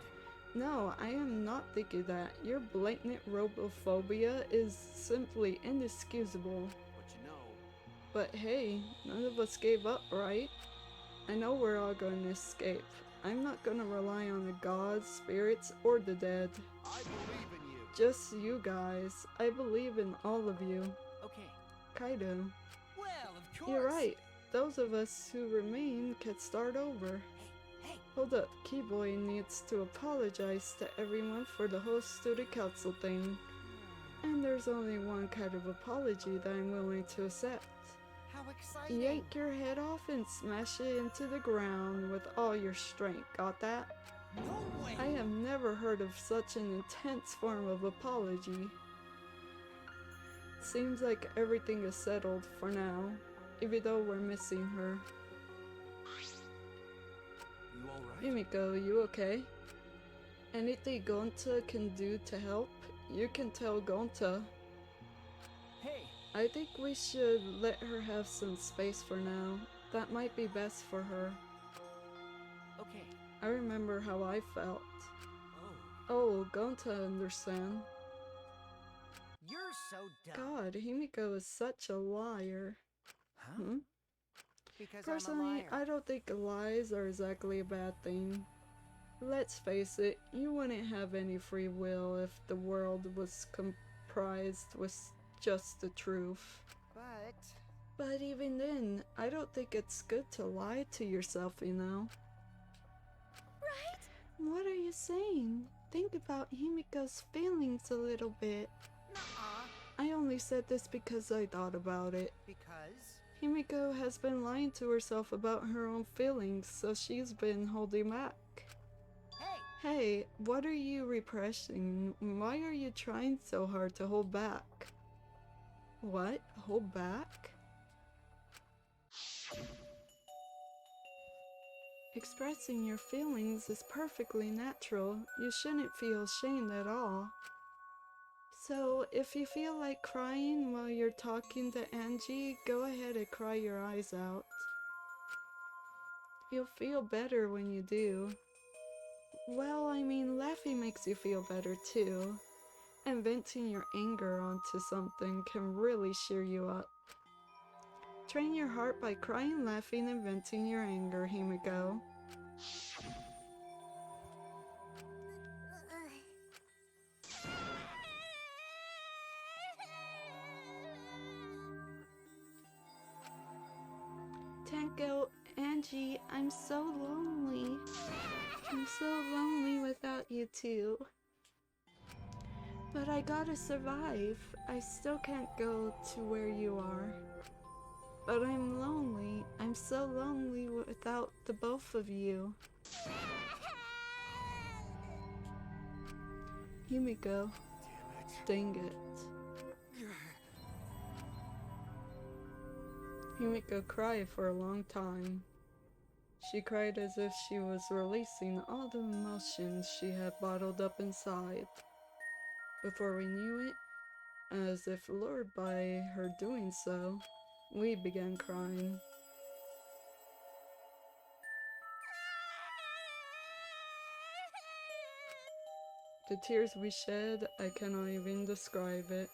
No, I am not thinking that. Your blatant robophobia is simply inexcusable. But you know, But hey, none of us gave up, right? I know we're all going to escape. I'm not going to rely on the gods, spirits, or the dead. I believe in you. Just you guys. I believe in all of you. Okay. Kaido. Well, of course. You're right. Those of us who remain can start over. Hey, Hold up, Keyboy needs to apologize to everyone for the whole student council thing. And there's only one kind of apology that I'm willing to accept. How exciting! Yank your head off and smash it into the ground with all your strength. Got that? No way. I have never heard of such an intense form of apology. Seems like everything is settled for now, even though we're missing her. You alright? Himiko, you okay? Anything Gonta can do to help, you can tell Gonta. Hey, I think we should let her have some space for now. That might be best for her. okay. I remember how I felt. Oh, Oh, Gonta understand. you're so dumb. God, Himiko is such a liar. Huh? Hmm? Because I'm a Personally, liar. I don't think lies are exactly a bad thing. Let's face it, you wouldn't have any free will if the world was comprised with just the truth. But even then, I don't think it's good to lie to yourself, you know? right? What are you saying? Think about Himiko's feelings a little bit. Nuh-uh. I only said this because I thought about it. Because? Himiko has been lying to herself about her own feelings, so she's been holding back. Hey! Hey, what are you repressing? Why are you trying so hard to hold back? What? Hold back? Expressing your feelings is perfectly natural. You shouldn't feel ashamed at all. So, if you feel like crying while you're talking to Angie, go ahead and cry your eyes out. You'll feel better when you do. Well, I mean, laughing makes you feel better too. And venting your anger onto something can really cheer you up. Train your heart by crying, laughing, and venting your anger, Himiko. Tenko, Angie, I'm so lonely. I'm so lonely without you two. But I gotta survive. I still can't go to where you are. But I'm lonely. I'm so lonely without the both of you. Himiko. Dang it. Himiko cried for a long time. She cried as if she was releasing all the emotions she had bottled up inside. Before we knew it, as if lured by her doing so, we began crying. The tears we shed, I cannot even describe it.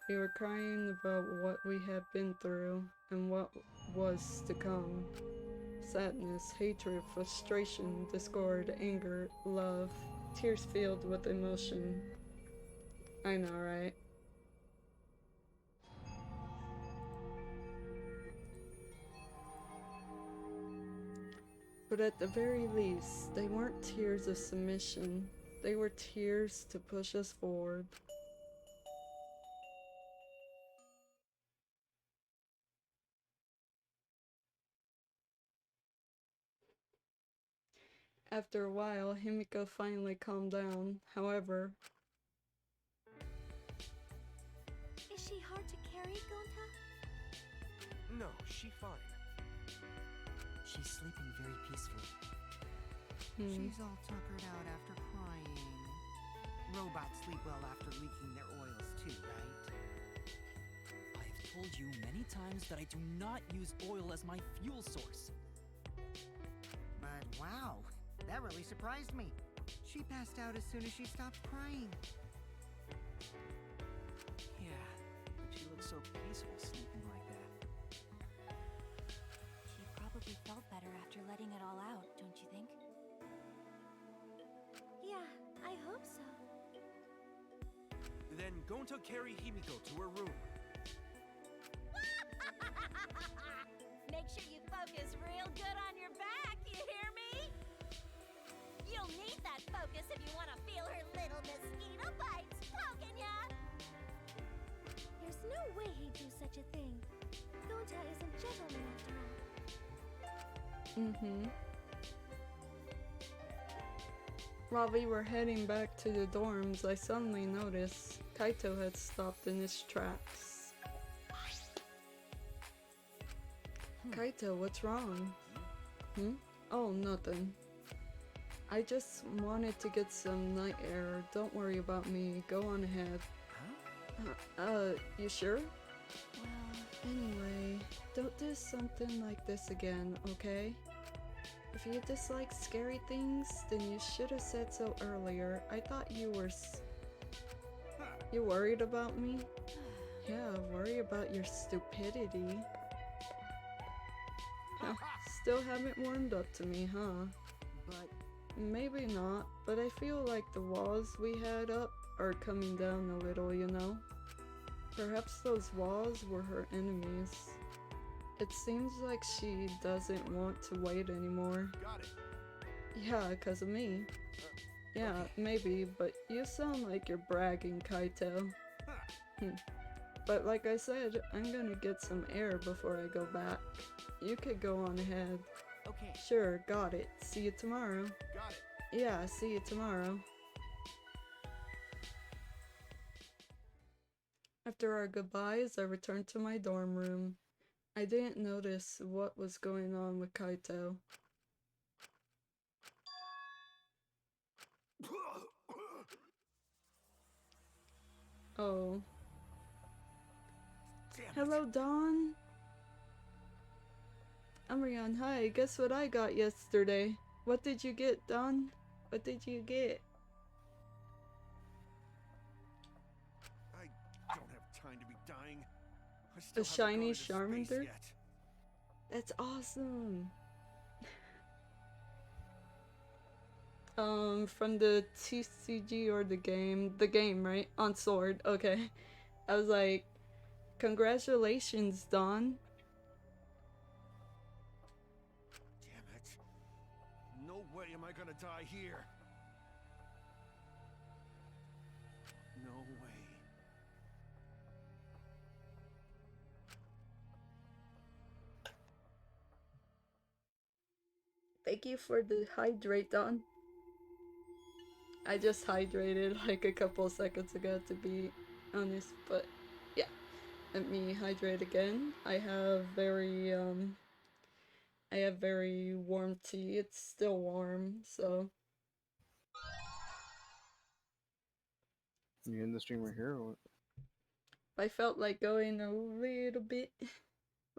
We were crying about what we had been through and what was to come. Sadness, hatred, frustration, discord, anger, love, tears filled with emotion. I know, right? But at the very least, they weren't tears of submission. They were tears to push us forward. After a while, Himiko finally calmed down. However, Is she hard to carry, Gonta? No, she fine. She's sleeping very peacefully. hmm. She's all tuckered out after crying. Robots sleep well after leaking their oils too, right? I've told you many times that I do not use oil as my fuel source. But wow, that really surprised me. She passed out as soon as she stopped crying. Yeah, but she looks so peaceful sleeping like that. She probably felt better after letting it all out, don't you think? Yeah, I hope so. Then Gonta carry Himiko to her room. Make sure you focus real good on your back, you hear me? You'll need that focus if you want to feel her little mosquito bites poking ya! There's no way he'd do such a thing. Gonta is a gentleman after all. While we were heading back to the dorms, I suddenly noticed Kaito had stopped in his tracks. Kaito, what's wrong? Oh, nothing. I just wanted to get some night air. Don't worry about me. Go on ahead. You sure? Well, Anyway, don't do something like this again, okay? If you dislike scary things, then you should have said so earlier. I thought you were You worried about me? Yeah, worry about your stupidity. Still haven't warmed up to me, huh? But Maybe not, but I feel like the walls we had up are coming down a little, you know? Perhaps those walls were her enemies. It seems like she doesn't want to wait anymore. Got it. Yeah, 'cause of me. Yeah, okay. maybe, but you sound like you're bragging, Kaito. But like I said, I'm gonna get some air before I go back. You could go on ahead. okay, Sure, got it. See you tomorrow. Got it. Yeah, see you tomorrow. After our goodbyes, I returned to my dorm room. I didn't notice what was going on with Kaito. Oh. Damn it. Hello, Dawn. Umbreon, hi. Guess what I got yesterday? What did you get, Dawn? What did you get? I don't have time to be dying. I still A haven't shiny gone into space Charmander? yet. That's awesome. From the TCG or the game, right? On Sword, okay. I was like, congratulations, Dawn. Damn it. No way am I gonna die here. No way. Thank you for the hydrate, Dawn. I just hydrated like a couple seconds ago, to be honest, but yeah. Let me hydrate again. I have very I have very warm tea. It's still warm, so. You in the stream right here or what? I felt like going a little bit.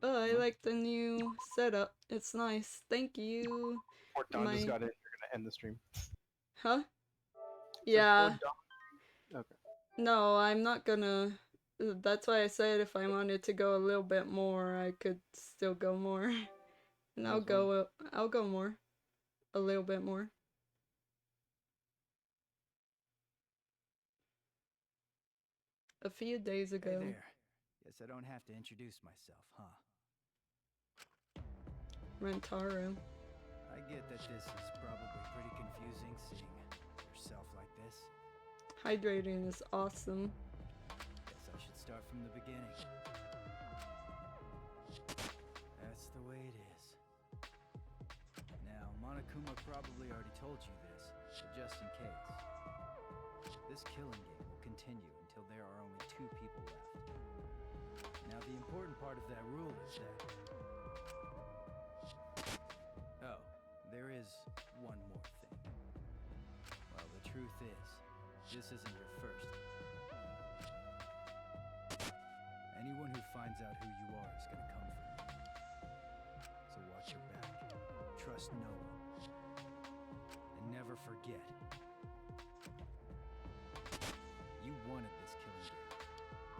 Oh, I like the new setup. It's nice. Thank you. Or Don just got in, you're gonna end the stream. Huh? Said Yeah. Fort Don. Okay. No, I'm not gonna. That's why I said if I wanted to go a little bit more, I could still go more. And I'll go. I'll go more. A little bit more. A few days ago. Hey there. Guess I don't have to introduce myself, huh? Rentaro. I get that this is probably pretty confusing seeing yourself like this. Hydrating is awesome. Guess I should start from the beginning. That's the way it is. Now, Monokuma probably already told you this, but just in case. This killing game will continue until there are only 2 people left. Now, the important part of that rule is that... Oh, there is one more thing. Well, the truth is, this isn't your first. Anyone who finds out who you are is gonna come for you. So watch your back. Trust no one. And never forget. You wanted this killing game,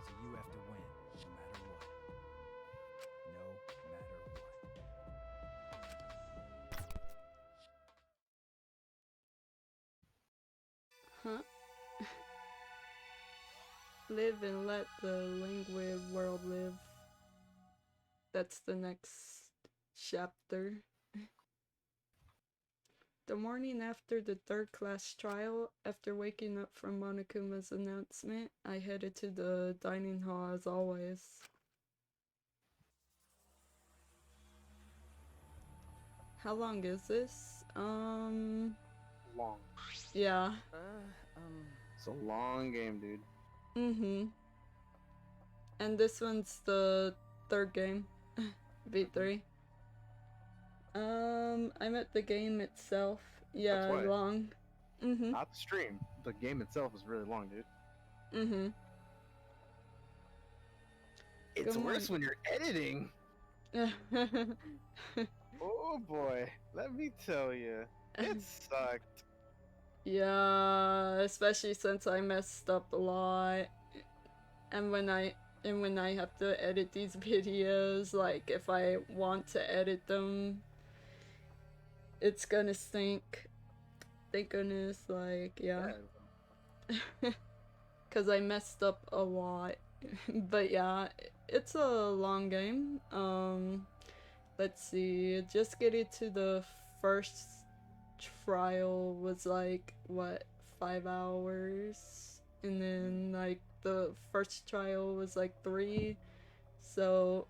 so you have to win, no matter what. No matter what. Huh? Live and let the languid world live. That's the next chapter. The morning after the 3rd class trial, after waking up from Monokuma's announcement, I headed to the dining hall as always. How long is this? Long. Yeah. It's a long game, dude. Mm-hmm. And this one's the 3rd game. V3. I'm at the game itself. Yeah, That's why. long. Mm-hmm. Not the stream. The game itself is really long, dude. Mm-hmm. It's worse when you're editing. Oh boy, let me tell you, it sucked. Yeah, especially since I messed up a lot. And when I have to edit these videos, like if I want to edit them, it's gonna stink. Thank goodness, like, yeah. Cause I messed up a lot. But yeah, it's a long game. Let's see, just getting to the first trial was like, what, 5 hours? And then like the first trial was like 3. So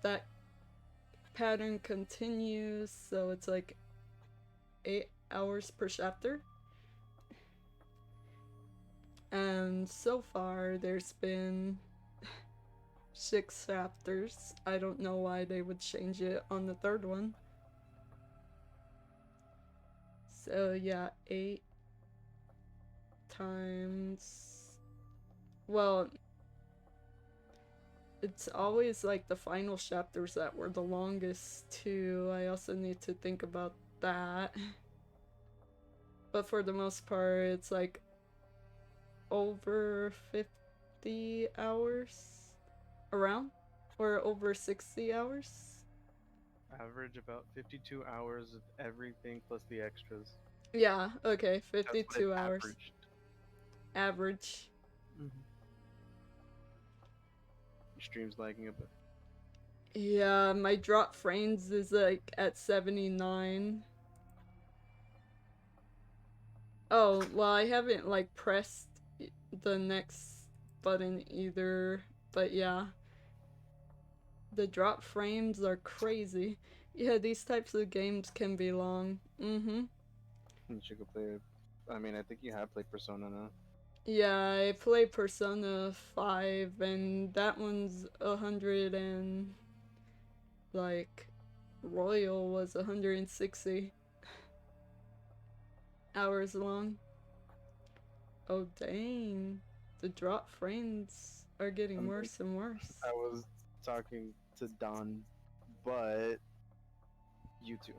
that pattern continues, so it's like 8 hours per chapter. And so far there's been 6 chapters. I don't know why they would change it on the 3rd one. So yeah, 8 times... Well, it's always like the final chapters that were the longest too. I also need to think about that. But for the most part, it's like over 50 hours? Around? Or over 60 hours? Average about 52 hours of everything plus the extras. Yeah, okay, 52 hours. Average. Your stream's lagging a bit. Yeah, my drop frames is like at 79. Oh, well, I haven't like pressed the next button either, but yeah. The drop frames are crazy. Yeah, these types of games can be long. Mm-hmm. You should go play. I mean, I think you have played Persona now. Yeah, I play Persona 5, and that one's 100 and like Royal was 160 hours long. Oh dang. The drop frames are getting worse and worse. I was talking to Don, but you too.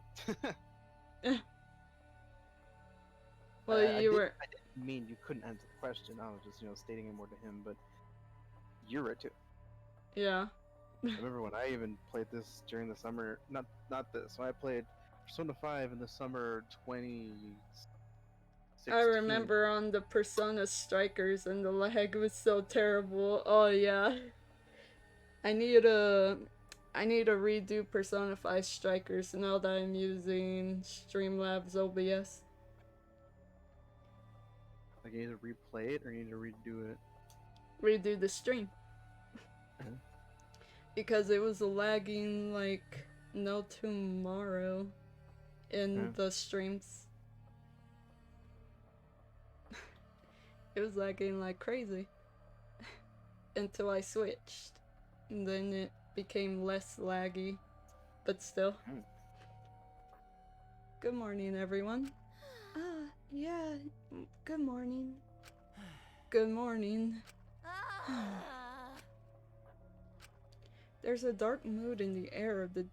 Well, I you were. I didn't mean you couldn't answer the question. I was just, stating it more to him, but you're right too. Yeah. I remember when I even played this during the summer. Not this. When I played Persona 5 in the summer 2016. I remember on the Persona Strikers and the lag was so terrible. Oh yeah. I need to redo Persona 5 Strikers now that I'm using Streamlabs OBS. Like, you need to replay it or you need to redo it? Redo the stream. Because it was lagging like no tomorrow in the streams. It was lagging like crazy. Until I switched. And then it became less laggy. But still. Good morning, everyone. Yeah. Good morning. Good morning. There's a dark mood in the air of the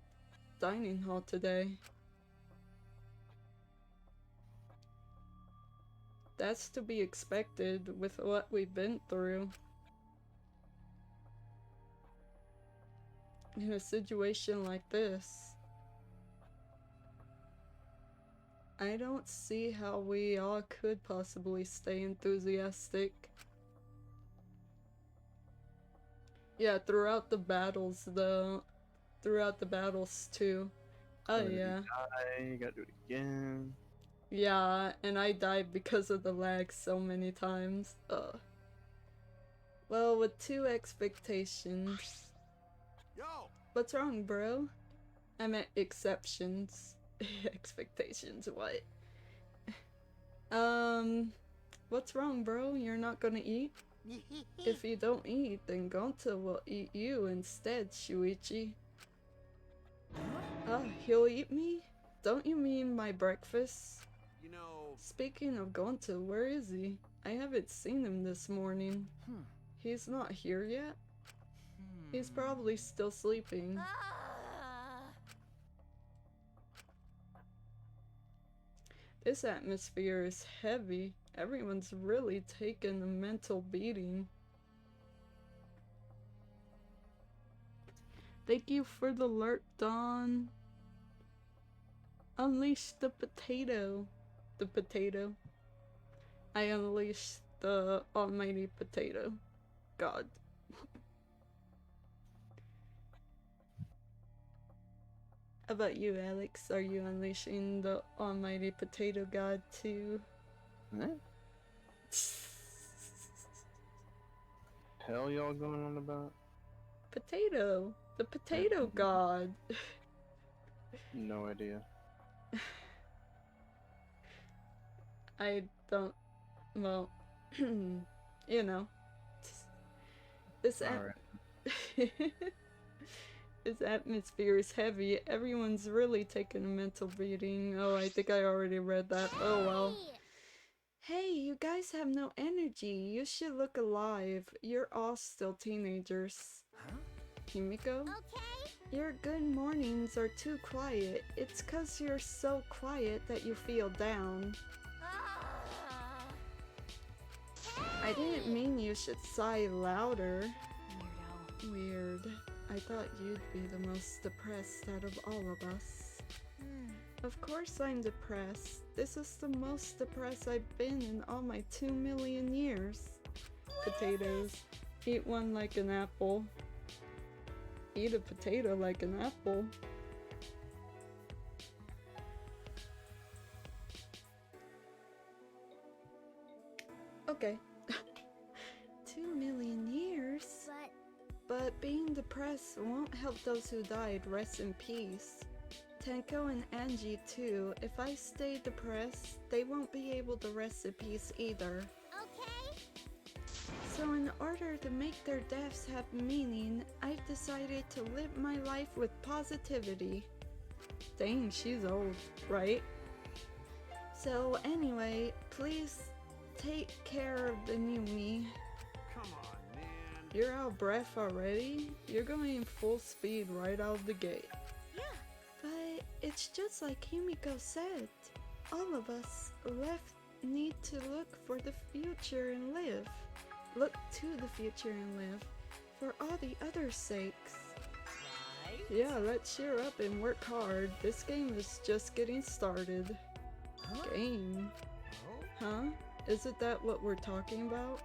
dining hall today. That's to be expected with what we've been through. In a situation like this, I don't see how we all could possibly stay enthusiastic. Yeah, throughout the battles though. Throughout the battles too. Oh yeah. You gotta do it again. Yeah, and I died because of the lag so many times. Well, with 2 expectations. Yo! What's wrong, bro? I meant exceptions. Expectations, what? What's wrong, bro? You're not gonna eat? If you don't eat, then Gonta will eat you instead, Shuichi. Oh, he'll eat me? Don't you mean my breakfast? Speaking of Gonta, where is he? I haven't seen him this morning. He's not here yet? He's probably still sleeping. This atmosphere is heavy. Everyone's really taken a mental beating. Thank you for the alert, Dawn. Unleash the potato. The potato. I unleash the almighty potato. God. How about you, Alex? Are you unleashing the almighty potato god too? Hell y'all going on about? Potato. The potato god. No idea. I don't... Well... you know. This This atmosphere is heavy. Everyone's really taking a mental beating. Oh, I think I already read that. Oh well. Hey, you guys have no energy. You should look alive. You're all still teenagers. Himiko? Your good mornings are too quiet. It's 'cause you're so quiet that you feel down. I didn't mean you should sigh louder. Weirdo. Weird. I thought you'd be the most depressed out of all of us. Of course I'm depressed. This is the most depressed I've been in all my 2 million years. Potatoes. Eat one like an apple. Eat a potato like an apple. Okay. 2 million years? But being depressed won't help those who died rest in peace. Tenko and Angie too. If I stay depressed, they won't be able to rest in peace either. So in order to make their deaths have meaning, I've decided to live my life with positivity. Dang, she's old, right? So anyway, please take care of the new me. Come on, man. You're out of breath already? You're going full speed right out of the gate. Yeah. But it's just like Himiko said. All of us left need to look for the future and live. Look to the future and live. For all the others' sakes. Right? Yeah, let's cheer up and work hard. This game is just getting started. Game? Huh? Isn't that what we're talking about?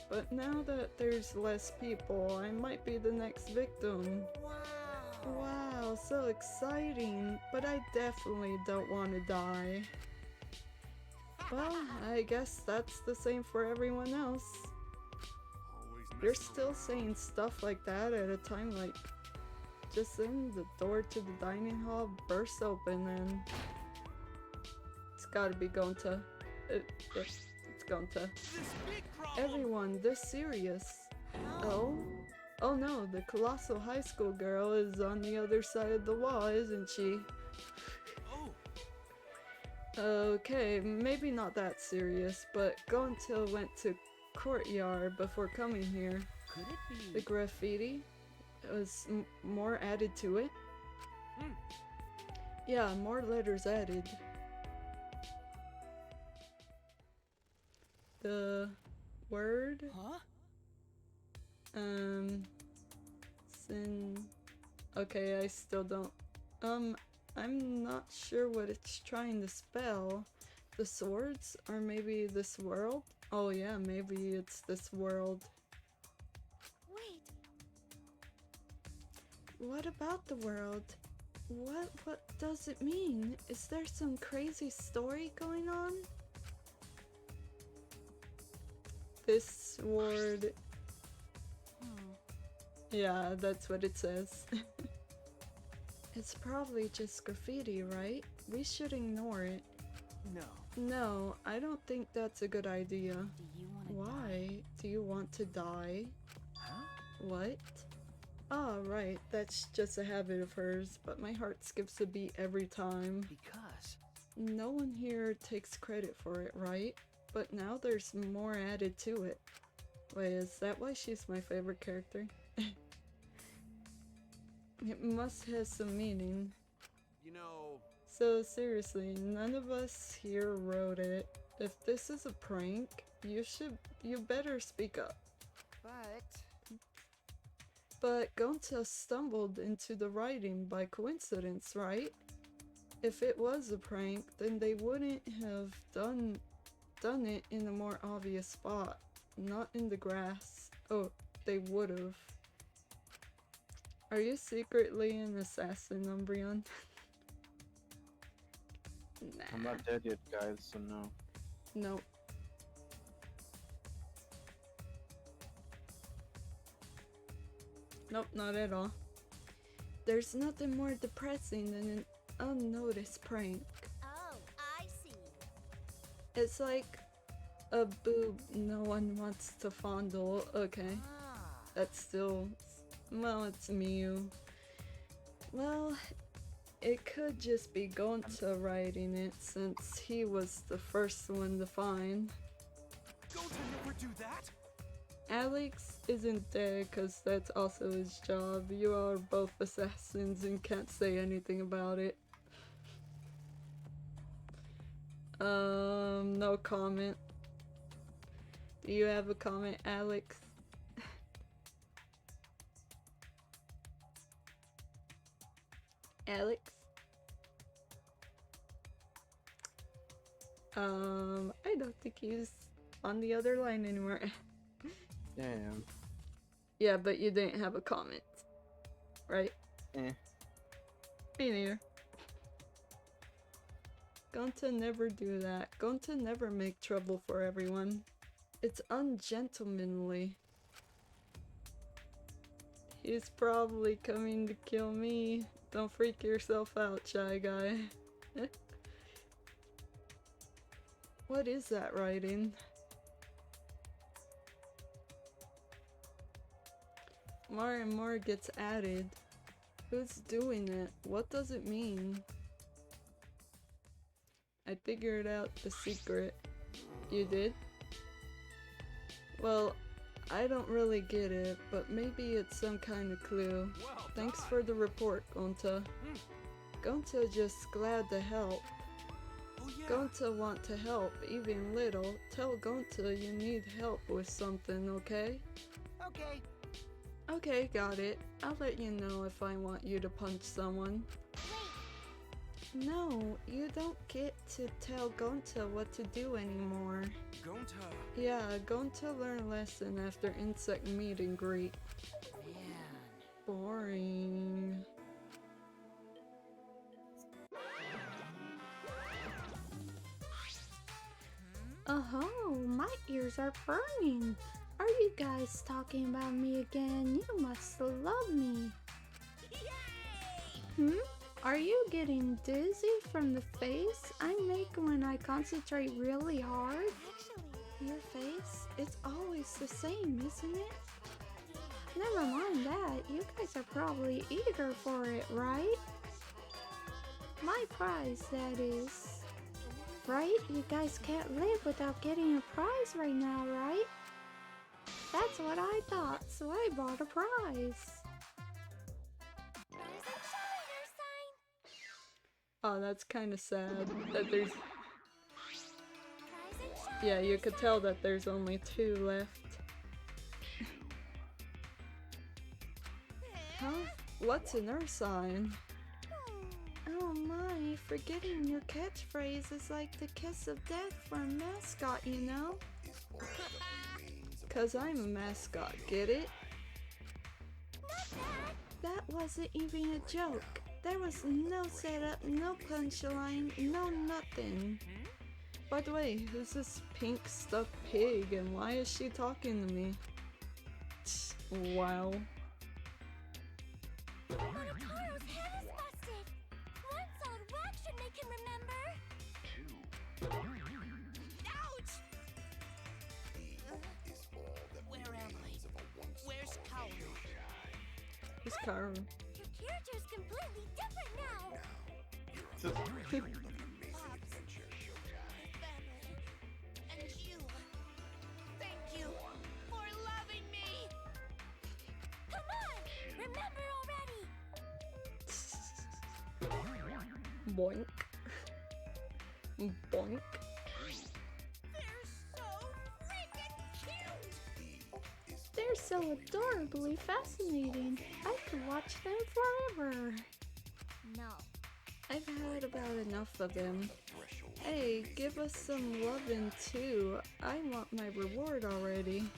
But now that there's less people, I might be the next victim. Wow. Wow, so exciting, but I definitely don't want to die. Well, I guess that's the same for everyone else. Always You're messing still around. saying stuff like that at a time like just then the door to the dining hall bursts open and it's gotta be going to it's going to This big problem. everyone this serious. Oh no, the colossal high school girl is on the other side of the wall, isn't she? Oh, Okay, maybe not that serious, but Gontil went to courtyard before coming here. Could it The be? graffiti was more added to it. Hmm. Yeah, more letters added. The word, Huh? sin. Okay, I still don't. I'm not sure what it's trying to spell. The swords, or maybe this world? Oh yeah, maybe it's this world. Wait, What about the world? What does it mean? Is there some crazy story going on? This word. Yeah, that's what it says. It's probably just graffiti, right? We should ignore it. No. No, I don't think that's a good idea. Do you want to Why? Do you want to die? Huh? What? Oh, right, that's just a habit of hers, but my heart skips a beat every time. Because. No one here takes credit for it, right? But now there's more added to it. Wait, is that why she's my favorite character? It must have some meaning. You know, So seriously, none of us here wrote it. If this is a prank, you better speak up. But Gonta stumbled into the writing by coincidence, right? If it was a prank, then they wouldn't have done it in a more obvious spot, not in the grass. Oh, they would've. Are you secretly an assassin, Umbreon? Nah. I'm not dead yet, guys, so no. Nope. Nope, not at all. There's nothing more depressing than an unnoticed prank. oh, I see. It's like a boob no one wants to fondle. Okay, that's still... well, it's Mew. Well, it could just be Gonta writing it since he was the first one to find. don't I never do that? Alex isn't there because that's also his job. You are both assassins and can't say anything about it. No comment. Do you have a comment, Alex? Alex? I don't think he's on the other line anymore. Damn. Yeah, but you didn't have a comment, right? Eh. Me neither. Gonta never do that. Gonta never make trouble for everyone. It's ungentlemanly. He's probably coming to kill me. Don't freak yourself out, shy guy. What is that writing? More and more gets added. Who's doing it? What does it mean? I figured out the secret. You did? Well, I don't really get it, but maybe it's some kind of clue. Thanks for the report, Gonta. Gonta just glad to help. Gonta want to help, even little. Tell Gonta you need help with something, okay? Okay. Okay, got it. I'll let you know if I want you to punch someone. No, you don't get to tell Gonta what to do anymore. Gonta! Yeah, Gonta learned lesson after insect meet and greet. Man. Boring. Oh, my ears are burning. Are you guys talking about me again? You must love me. Hmm? Are you getting dizzy from the face I make when I concentrate really hard? Your face? It's always the same, isn't it? Never mind that. You guys are probably eager for it, right? My prize, that is. Right? You guys can't live without getting a prize right now, right? That's what I thought, so I bought a prize. Oh, that's kind of sad that there's... Yeah, you could tell that there's only 2 left. Huh? What's an earth sign? Oh my, forgetting your catchphrase is like the kiss of death for a mascot, you know? 'Cause I'm a mascot, get it? That wasn't even a joke. There was no setup, no punchline, no nothing. By the way, who's this pink stuffed pig and why is she talking to me? Wow. Monotaro's head is busted! One solid whack should make him remember! Ouch! Where am I? Where's Kaoru? Who's Kaoru? Your character's completely different now! And you. Thank you for loving me! Come on! Remember already! Boink. Boink. They're so freaking cute! They're so adorably fascinating. I could watch them forever. No. I've had about enough of them. Hey, give us some lovin' too. I want my reward already.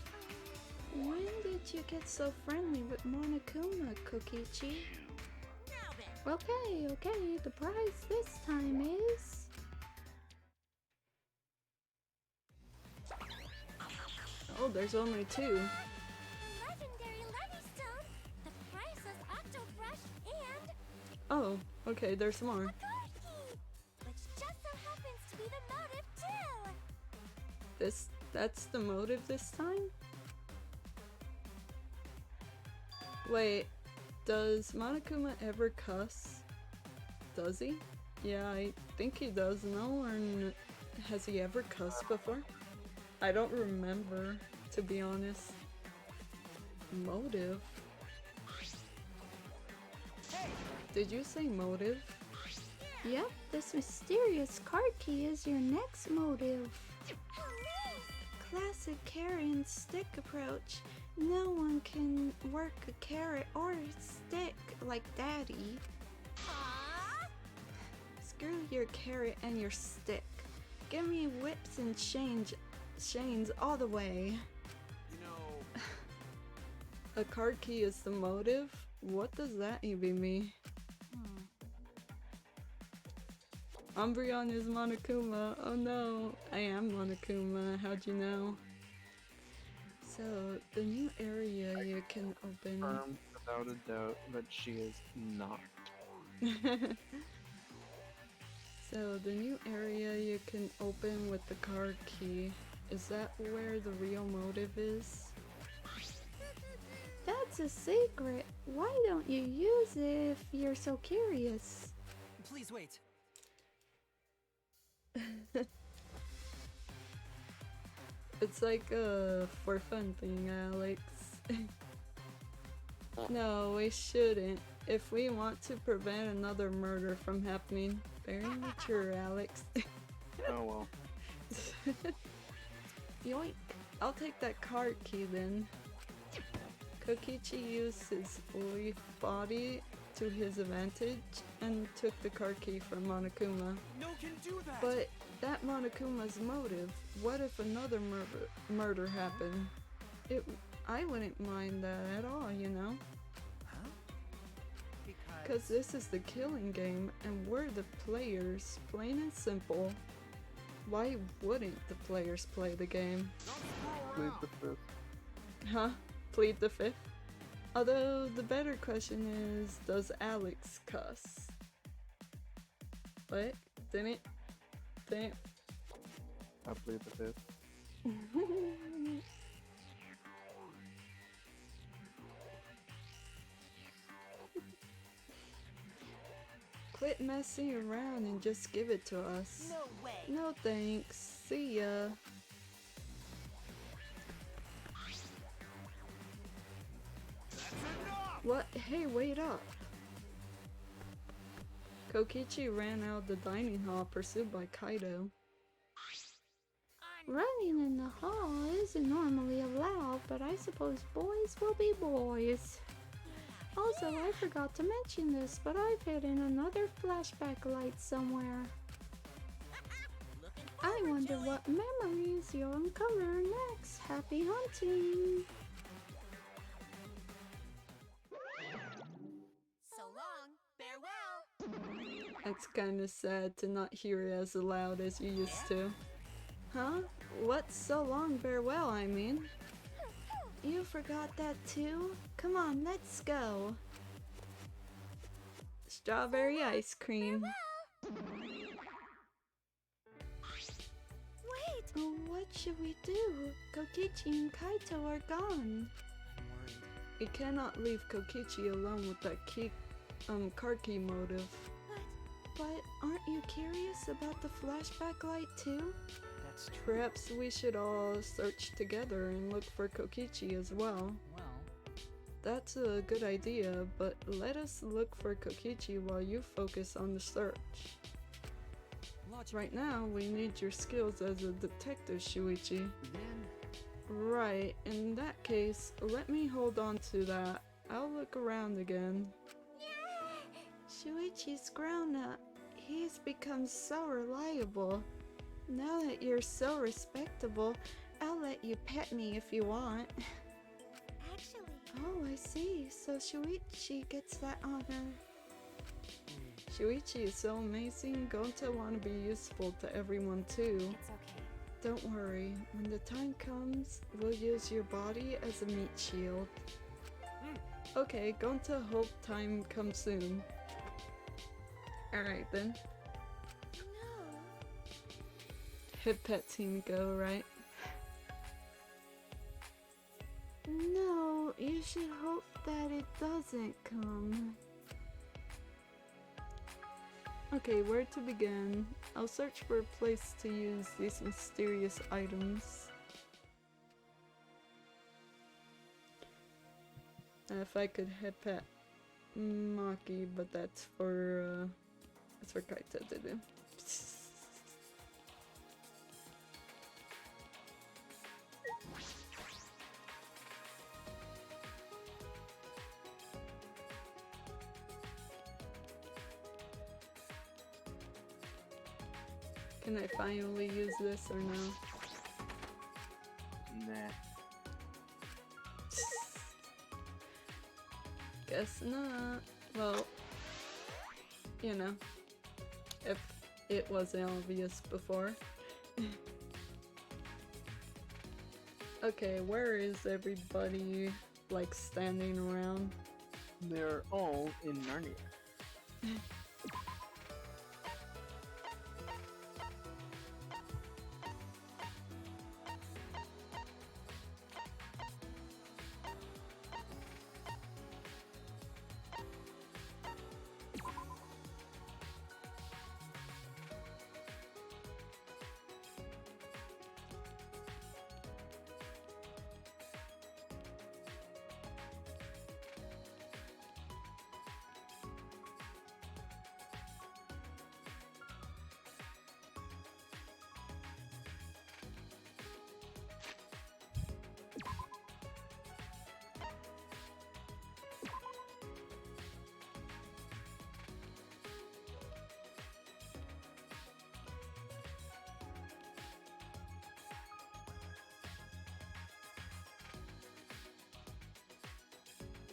When did you get so friendly with Monokuma, Kokichi? Okay, the prize this time is... Oh, there's only 2. Legendary Levystone, the priceless Octofresh, and Oh, okay, there's more. a card key, which just so happens to be the motive too. That's the motive this time? Wait, does Monokuma ever cuss? Does he? Yeah, I think he does. No, or has he ever cussed before? I don't remember, to be honest. Motive? Did you say motive? Yep, this mysterious card key is your next motive. Classic carrot and stick approach. No one can work a carrot or a stick like Daddy. Screw your carrot and your stick. Give me whips and chains all the way. You know... A card key is the motive? What does that even mean? Umbreon is Monokuma. Oh no, I am Monokuma. How'd you know? So, the new area you can open... Confirmed without a doubt that she is not. So, the new area you can open with the card key. Is that where the real motive is? That's It's a secret. Why don't you use it if you're so curious? Please wait. It's like a for fun thing, Alex. No, we shouldn't. If we want to prevent another murder from happening. Very mature, Alex. Oh well. Yoink. I'll take that card key then. Kokichi used his leaf body to his advantage and took the card key from Monokuma. No can do that. But that Monokuma's motive. What if another murder happened? I wouldn't mind that at all, you know? Huh? Because this is the killing game and we're the players, plain and simple. Why wouldn't the players play the game? Plead the fifth. Huh? Plead the fifth? Although the better question is, does Alex cuss? What? Didn't? I plead the fifth. Quit messing around and just give it to us. No way. No thanks. See ya. What? Hey, wait up. Kokichi ran out the dining hall pursued by Kaido. Running in the hall isn't normally allowed, but I suppose boys will be boys. Also, I forgot to mention this, but I've hidden another flashback light somewhere. I wonder what memories you'll uncover next. Happy hunting! So long. Farewell. It's kinda sad to not hear it as loud as you used to. Huh? What's so long farewell, I mean? You forgot that too? Come on, let's go. Strawberry ice cream. Wait! Oh, what should we do? Kokichi and Kaito are gone. I'm worried. We cannot leave Kokichi alone with that card key motive. But aren't you curious about the flashback light too? That's true. Perhaps we should all search together and look for Kokichi as well. Well, That's a good idea, but let us look for Kokichi while you focus on the search. logic. Right now, we need your skills as a detective, Shuichi. Then, Right, in that case, let me hold on to that. I'll look around again. Shuichi's grown up. He's become so reliable. Now that you're so respectable, I'll let you pet me if you want. Actually, Oh, I see. So Shuichi gets that honor. Shuichi is so amazing, going to want to be useful to everyone too. It's okay. Don't worry, when the time comes, we'll use your body as a meat shield. Okay, going to hope time comes soon. Alright then. No. Hit pet team go, right? No, you should hope that it doesn't come. Okay, where to begin? I'll search for a place to use these mysterious items. If I could hit pet Maki, but that's for Kaito to do. Can I finally use this or no? Nah. Guess not. Well, you know, if it wasn't obvious before. Okay, where is everybody, like, standing around? They're all in Narnia.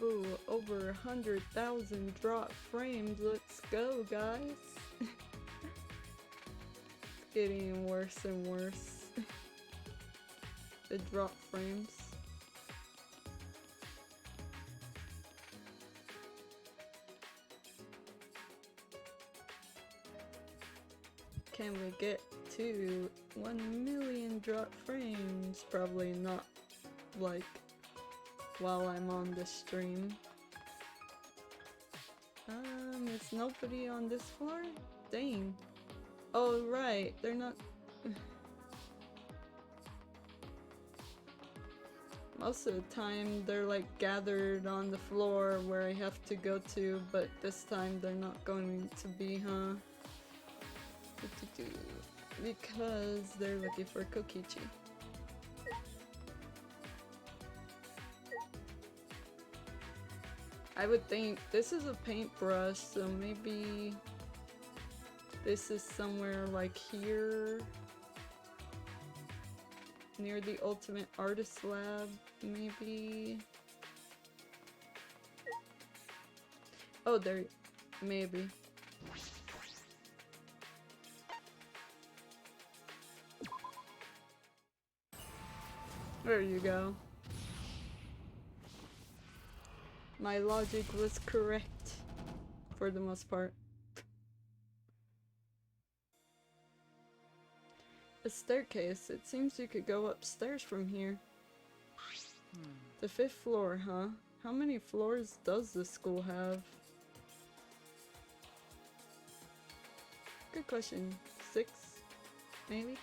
Ooh, over 100,000 drop frames. Let's go, guys. It's getting worse and worse. The drop frames. Can we get to 1 million drop frames? Probably not, like, while I'm on the stream. Is nobody on this floor? Dang. Oh, right, they're not... Most of the time, they're like gathered on the floor where I have to go to, but this time they're not going to be, huh? Because they're looking for Kokichi. I would think this is a paintbrush, so maybe this is somewhere like here near the Ultimate Artist Lab, maybe. Oh, there, maybe. There you go. My logic was correct for the most part. A staircase. It seems you could go upstairs from here. The 5th floor, huh? How many floors does this school have? Good question. 6? Maybe?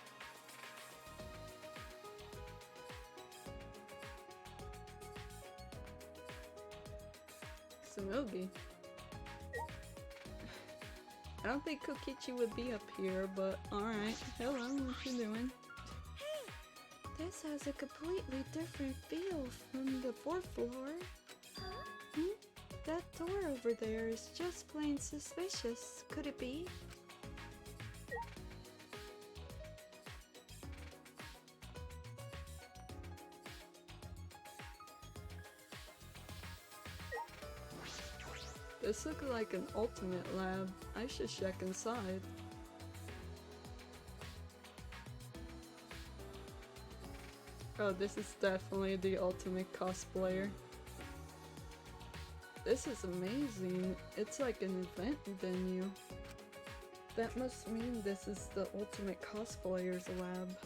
Sumogi. I don't think Kokichi would be up here, but alright. Hello, what you doing? Hey! This has a completely different feel from the 4th floor. Hmm? That door over there is just plain suspicious. Could it be? This looks like an ultimate lab. I should check inside. Oh, this is definitely the ultimate cosplayer. This is amazing. It's like an event venue. That must mean this is the ultimate cosplayer's lab.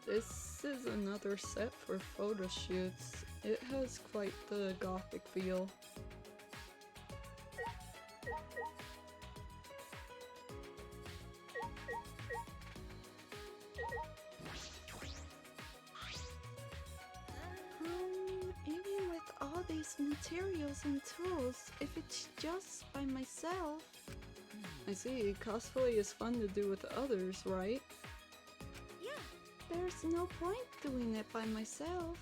This is another set for photo shoots. It has quite the gothic feel. Even with all these materials and tools, if it's just by myself... I see, cosplay is fun to do with others, right? There's no point doing it by myself.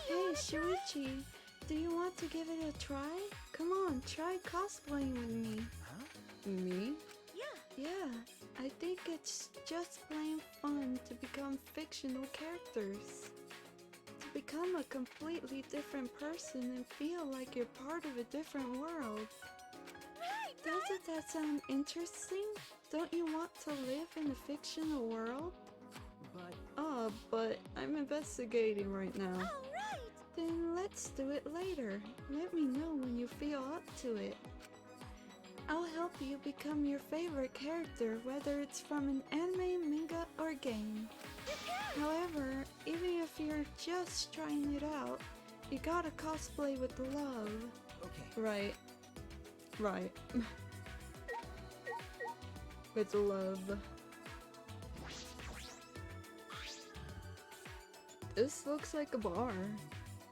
Hey, Shuichi, do you want to give it a try? Come on, try cosplaying with me. Huh? Me? Yeah, I think it's just plain fun to become fictional characters. To become a completely different person and feel like you're part of a different world. Doesn't that sound interesting? Don't you want to live in a fictional world? But I'm investigating right now. Alright! Then let's do it later. Let me know when you feel up to it. I'll help you become your favorite character, whether it's from an anime, manga, or game. However, even if you're just trying it out, you gotta cosplay with love. Okay. Right. With love. This looks like a bar.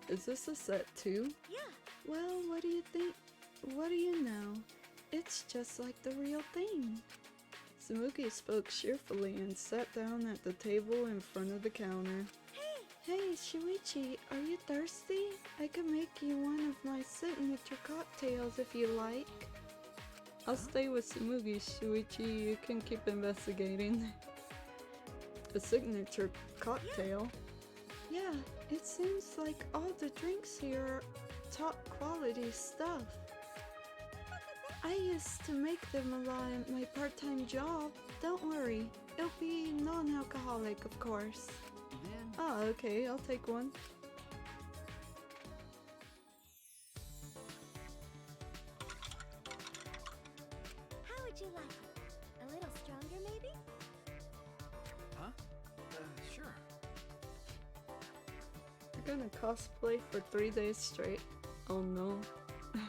Is this a set too? Yeah. Well, what do you think? What do you know? It's just like the real thing. Samuki spoke cheerfully and sat down at the table in front of the counter. Hey, Shuichi, are you thirsty? I could make you one of my signature cocktails if you like. I'll stay with Samugi, Shuichi. You can keep investigating. A signature cocktail? Yeah, it seems like all the drinks here are top quality stuff. I used to make them a lot at my part-time job. Don't worry, it'll be non-alcoholic, of course. Then Ah, okay, I'll take one. How would you like it? A little stronger, maybe? huh? Sure. You're gonna cosplay for 3 days straight? Oh no. Wow,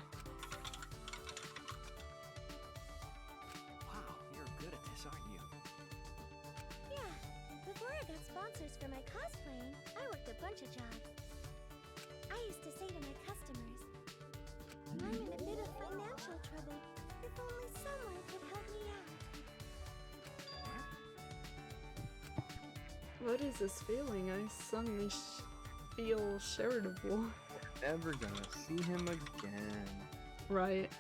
you're good at this, aren't you? Yeah. Before I got sponsors for my cosplaying, I worked a bunch of jobs. I used to say to my customers, I'm in a bit of financial trouble. If only someone could help me out. What is this feeling? I suddenly feel charitable. Never gonna see him again. Right.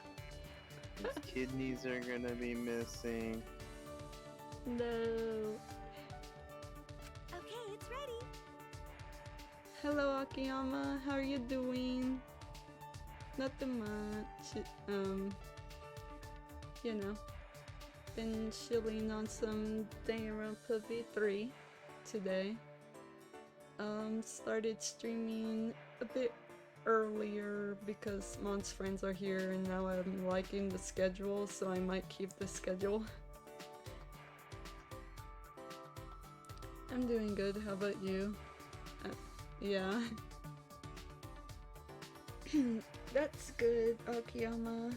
His kidneys are gonna be missing. No. Okay, it's ready. Hello Akiyama, how are you doing? Nothing much. You know, been chilling on some Danganronpa V3 today. Started streaming a bit earlier because Mon's friends are here and now I'm liking the schedule, so I might keep the schedule. I'm doing good, how about you? Yeah. That's good, Akiyama.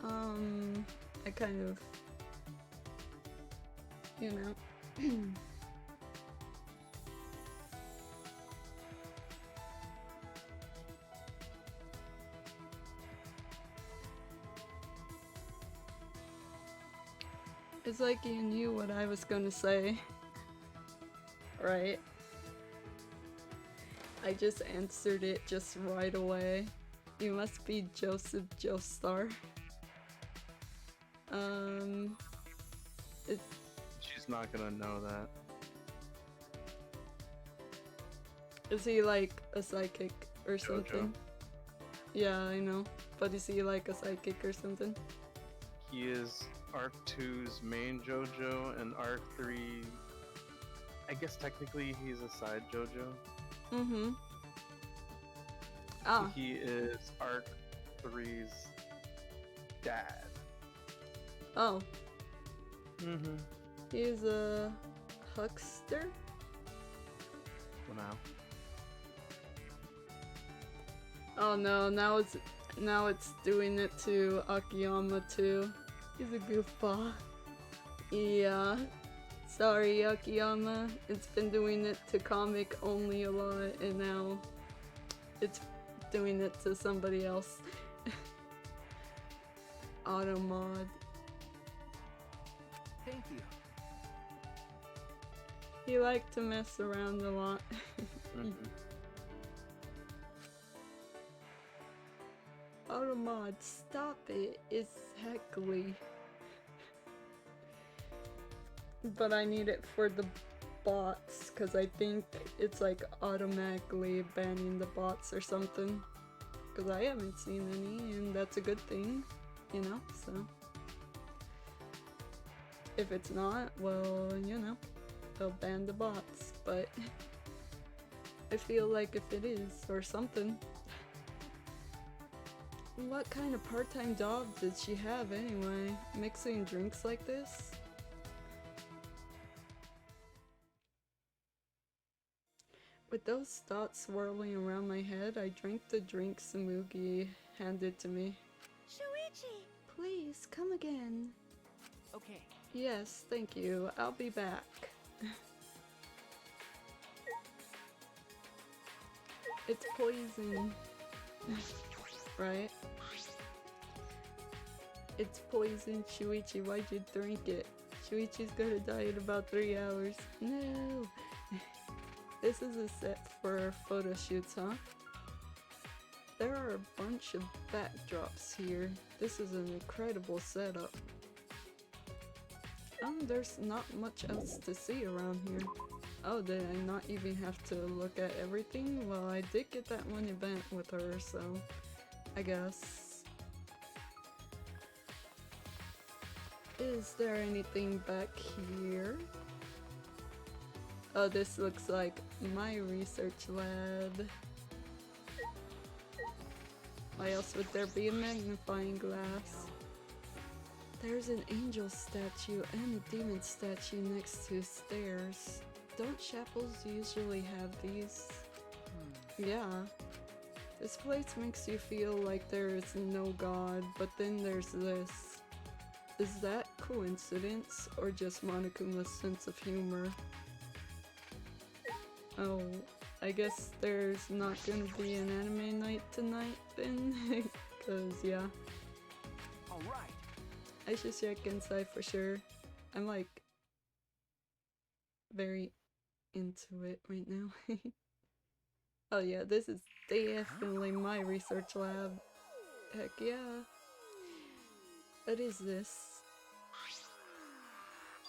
I kind of, you know. It's like you knew what I was gonna say. Right? I just answered it just right away. You must be Joseph Joestar. She's not gonna know that. Is he like a psychic or Jojo. something? Yeah, I know. But is he like a psychic or something? He is Arc 2's main JoJo, and Arc 3... I guess technically he's a side JoJo. Mm-hmm. Ah. He is Arc 3's dad. Oh. Mm-hmm. He's a huckster? For now. Oh no, now it's doing it to Akiyama too. He's a goofball. Yeah. Sorry, Akiyama. It's been doing it to comic only a lot, and now it's doing it to somebody else. Automod. Thank you. He liked to mess around a lot. Automod, stop it. It's heckly. But I need it for the bots, because I think it's like automatically banning the bots or something. Because I haven't seen any, and that's a good thing, you know, so. If it's not, well, you know, they'll ban the bots, but I feel like if it is, or something. What kind of part-time job did she have anyway? Mixing drinks like this? With those thoughts swirling around my head, I drank the drink Samugi handed to me. Shuichi! Please, come again. Okay. Yes, thank you. I'll be back. It's poison. Right? It's poison, Shuichi. Why'd you drink it? Shuichi's gonna die in about 3 hours. No! This is a set for photo shoots, huh? There are a bunch of backdrops here. This is an incredible setup. There's not much else to see around here. Oh, did I not even have to look at everything? Well, I did get that one event with her, so I guess. Is there anything back here? Oh, this looks like my research lab. Why else would there be a magnifying glass? There's an angel statue and a demon statue next to stairs. Don't chapels usually have these? Yeah. This place makes you feel like there is no god, but then there's this. Is that coincidence or just Monokuma's sense of humor? Oh, I guess there's not gonna be an anime night tonight then, cause yeah. Alright. I should check inside for sure. I'm like very into it right now. Oh yeah, this is definitely my research lab. Heck yeah. What is this?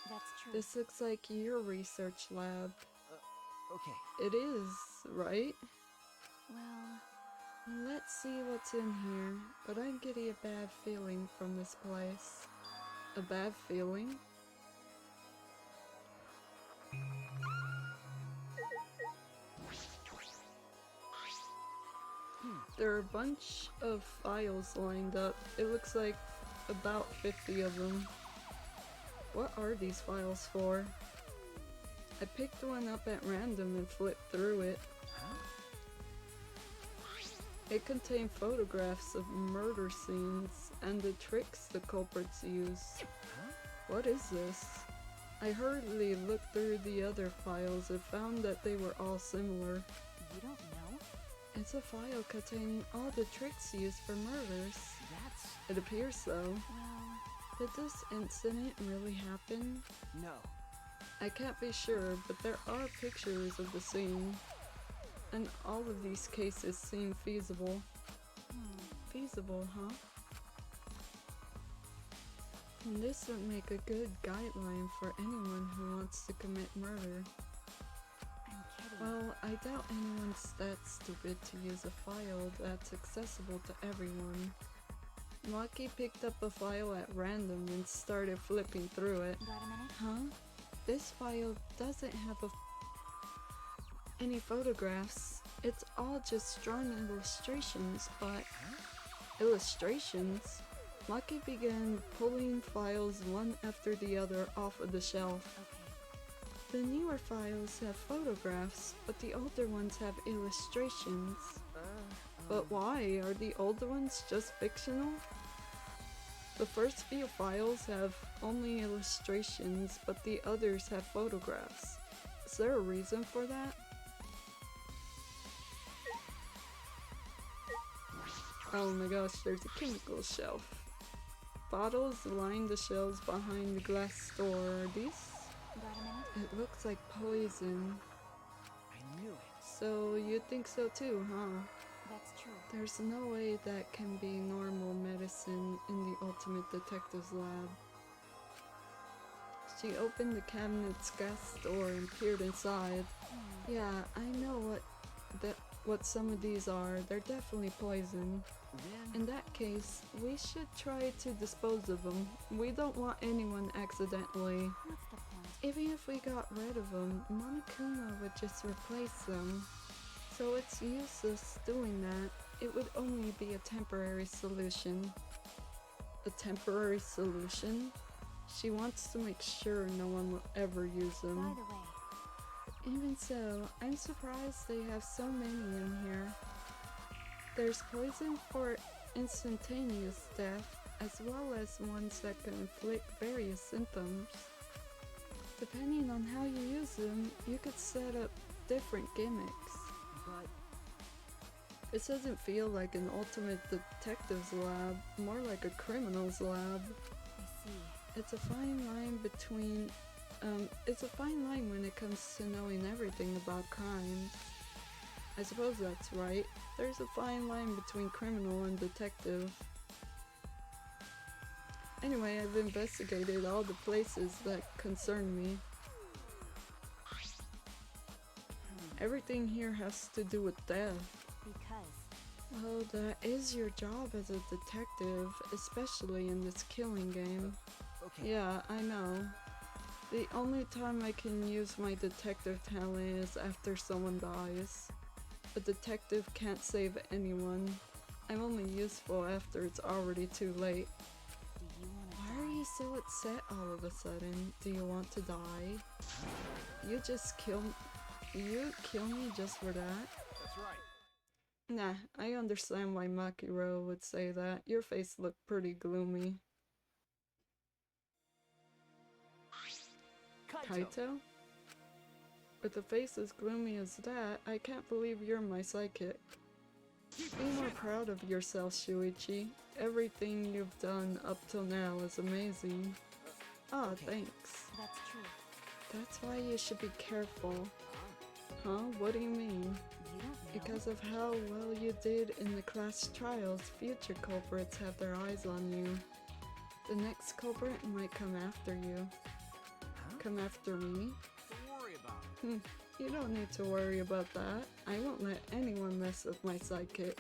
That's true. This looks like your research lab. Okay. It is, right? Well, let's see what's in here, but I'm getting a bad feeling from this place. A bad feeling? There are a bunch of files lined up. It looks like about 50 of them. What are these files for? I picked one up at random and flipped through it. It contained photographs of murder scenes and the tricks the culprits use. What is this? I hurriedly looked through the other files and found that they were all similar. You don't know? It's a file containing all the tricks used for murders. It appears so. Well, did this incident really happen? No. I can't be sure, but there are pictures of the scene. And all of these cases seem feasible. Feasible, huh? And this would make a good guideline for anyone who wants to commit murder. I'm kidding. Well, I doubt anyone's that stupid to use a file that's accessible to everyone. Maki picked up a file at random and started flipping through it. Got a minute? Huh? This file doesn't have any photographs. It's all just drawn illustrations, but... Illustrations? Maki began pulling files one after the other off of the shelf. Okay. The newer files have photographs, but the older ones have illustrations. But why? Are the older ones just fictional? The first few files have only illustrations, but the others have photographs. Is there a reason for that? Oh my gosh, there's a chemical shelf. Bottles line the shelves behind the glass door. Are these? Got a minute? It looks like poison. I knew it. So you think so too, huh? That's true. There's no way that can be normal medicine in the Ultimate Detective's lab. She opened the cabinet's glass door and peered inside. Yeah, I know what some of these are. They're definitely poison. Then In that case, we should try to dispose of them. We don't want anyone accidentally. What's the point? Even if we got rid of them, Monokuma would just replace them. So it's useless doing that. It would only be a temporary solution. A temporary solution? She wants to make sure no one will ever use them. By the way, Even so, I'm surprised they have so many in here. There's poison for instantaneous death, as well as ones that can inflict various symptoms. Depending on how you use them, you could set up different gimmicks. but This doesn't feel like an Ultimate Detective's lab, more like a criminal's lab. I see. It's a fine line between, it's a fine line when it comes to knowing everything about crime. I suppose that's right. There's a fine line between criminal and detective. Anyway, I've investigated all the places that concern me. Everything here has to do with death. Because Well, that is your job as a detective, especially in this killing game. Okay. Yeah, I know. The only time I can use my detective talent is after someone dies. A detective can't save anyone. I'm only useful after it's already too late. do you want to Why are you so upset all of a sudden? Do you want to die? You kill me just for that? That's right. Nah, I understand why Makiro would say that. Your face looked pretty gloomy. Kaito? With a face as gloomy as that, I can't believe you're my sidekick. Be more proud of yourself, Shuichi. Everything you've done up till now is amazing. Ah, Okay. thanks. That's true. That's why you should be careful. Huh? What do you mean? You don't know. Because of how well you did in the class trials, future culprits have their eyes on you. The next culprit might come after you. Huh? Come after me? Don't worry about it. You don't need to worry about that. I won't let anyone mess with my sidekick.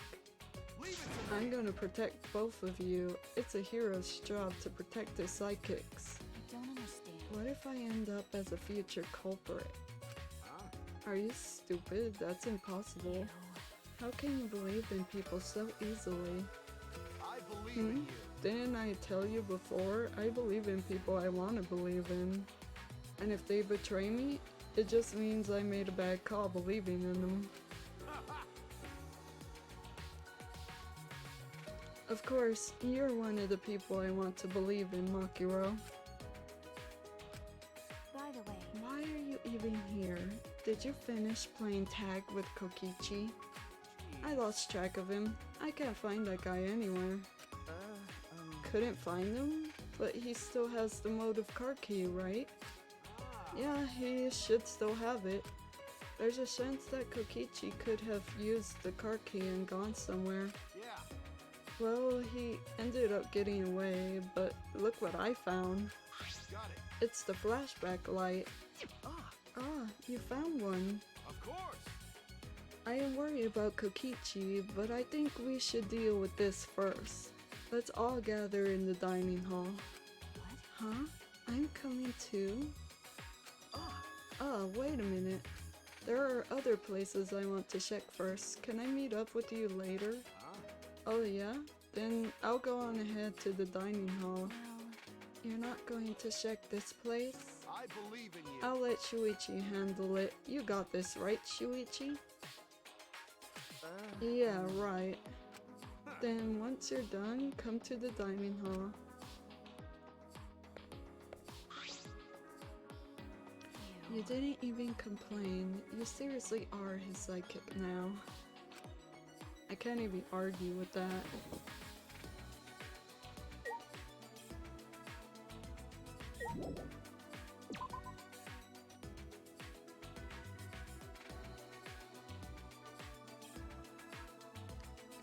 Leave it to I'm gonna protect both of you. It's a hero's job to protect his sidekicks. I don't understand. What if I end up as a future culprit? Huh? Are you stupid? That's impossible. How can you believe in people so easily? I believe in you. Didn't I tell you before? I believe in people I want to believe in. And if they betray me, it just means I made a bad call believing in them. Of course, you're one of the people I want to believe in, Makiro. By the way, Why are you even here? Did you finish playing tag with Kokichi? I lost track of him. I can't find that guy anywhere. Couldn't find him? But he still has the motive card key, right? Yeah, he should still have it. There's a chance that Kokichi could have used the card key and gone somewhere. Yeah. Well, he ended up getting away, but look what I found. Got it. It's the flashback light. Ah, you found one. Of course. I am worried about Kokichi, but I think we should deal with this first. Let's all gather in the dining hall. what? Huh? I'm coming too? Wait a minute. There are other places I want to check first. Can I meet up with you later? Oh yeah? Then I'll go on ahead to the dining hall. Well, You're not going to check this place? I believe in you. I'll let Shuichi handle it. You got this, right, Shuichi? Yeah, right. Then once you're done, come to the dining hall. You didn't even complain. You seriously are his sidekick now. I can't even argue with that.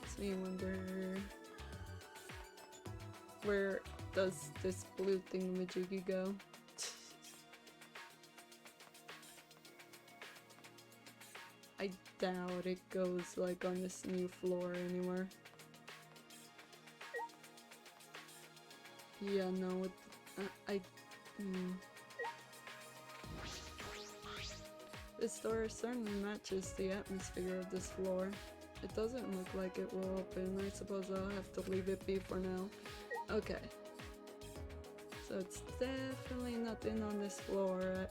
Makes me wonder, where does this blue thingamajiggy go? I doubt it goes like on this new floor anywhere. Yeah, no, This door certainly matches the atmosphere of this floor. It doesn't look like it will open. I suppose I'll have to leave it be for now. Okay. So it's definitely nothing on this floor.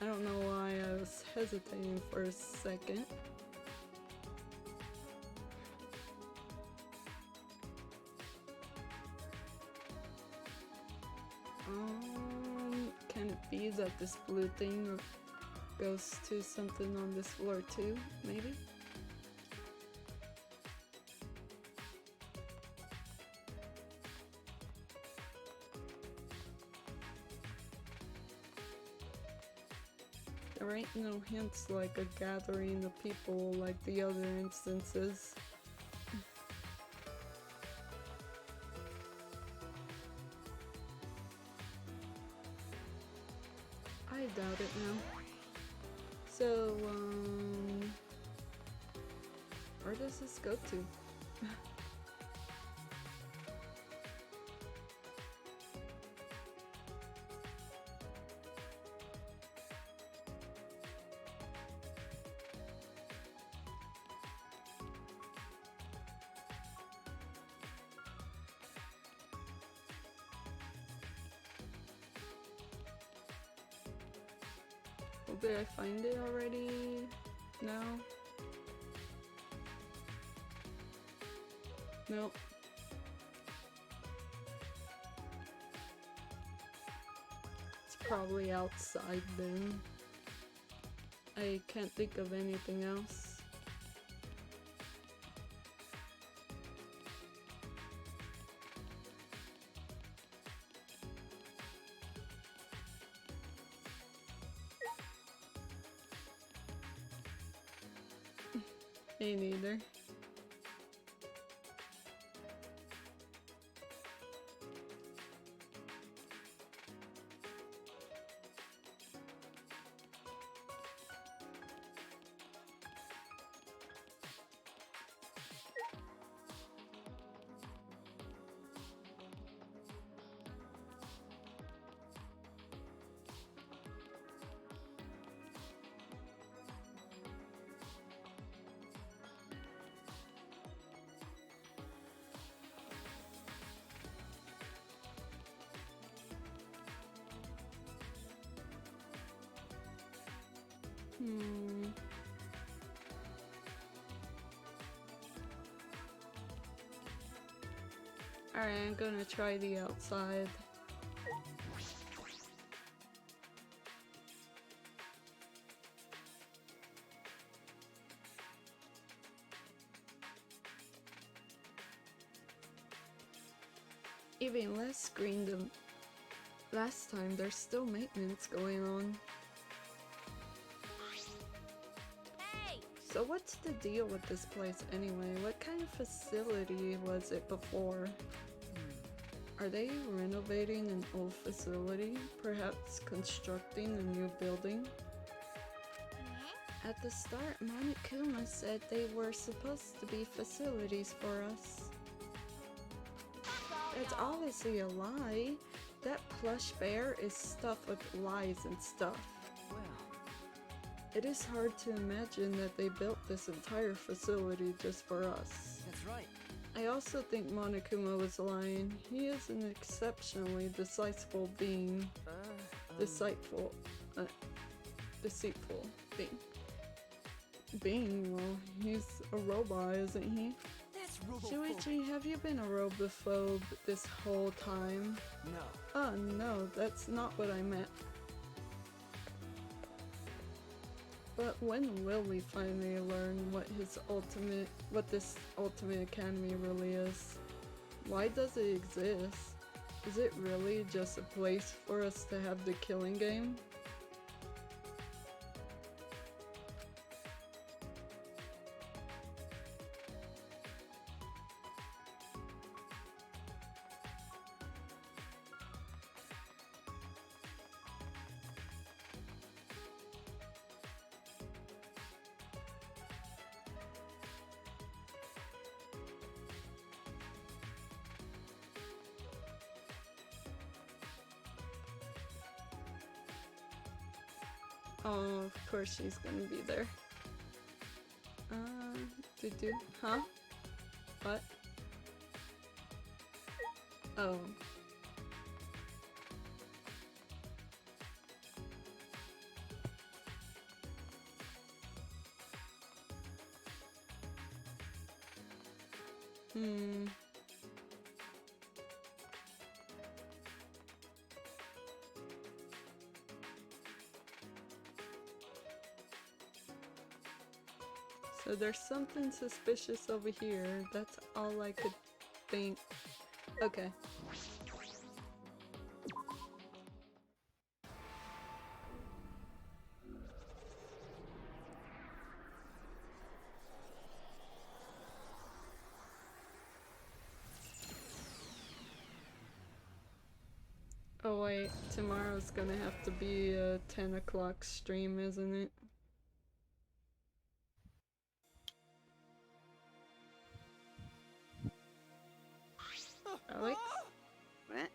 I don't know why I was hesitating for a second. Can it be that this blue thing goes to something on this floor too, maybe? There ain't no hints like a gathering of people like the other instances. doubt it now. So, where does this go to? Did I find it already? No? Nope. It's probably outside then. I can't think of anything else. Me neither. Alright, I'm gonna try the outside. Even less green than last time. There's still maintenance going on. Hey! So what's the deal with this place anyway? What kind of facility was it before? Are they renovating an old facility? Perhaps constructing a new building? At the start, Monokuma said they were supposed to be facilities for us. That's obviously a lie. That plush bear is stuffed with lies and stuff. Well, it is hard to imagine that they built this entire facility just for us. That's right. I also think Monokuma was lying. He is an exceptionally deceitful being. Deceitful being. Well, he's a robot, isn't he? That's robophobic. Shuichi, have you been a robophobe this whole time? No. Oh no, that's not what I meant. But when will we finally learn what this ultimate academy really is? Why does it exist? Is it really just a place for us to have the killing game? Oh, of course she's gonna be there. Huh? What? Oh. So there's something suspicious over here. That's all I could think. Okay. Oh wait, tomorrow's gonna have to be a 10 o'clock stream, isn't it? Alex? What?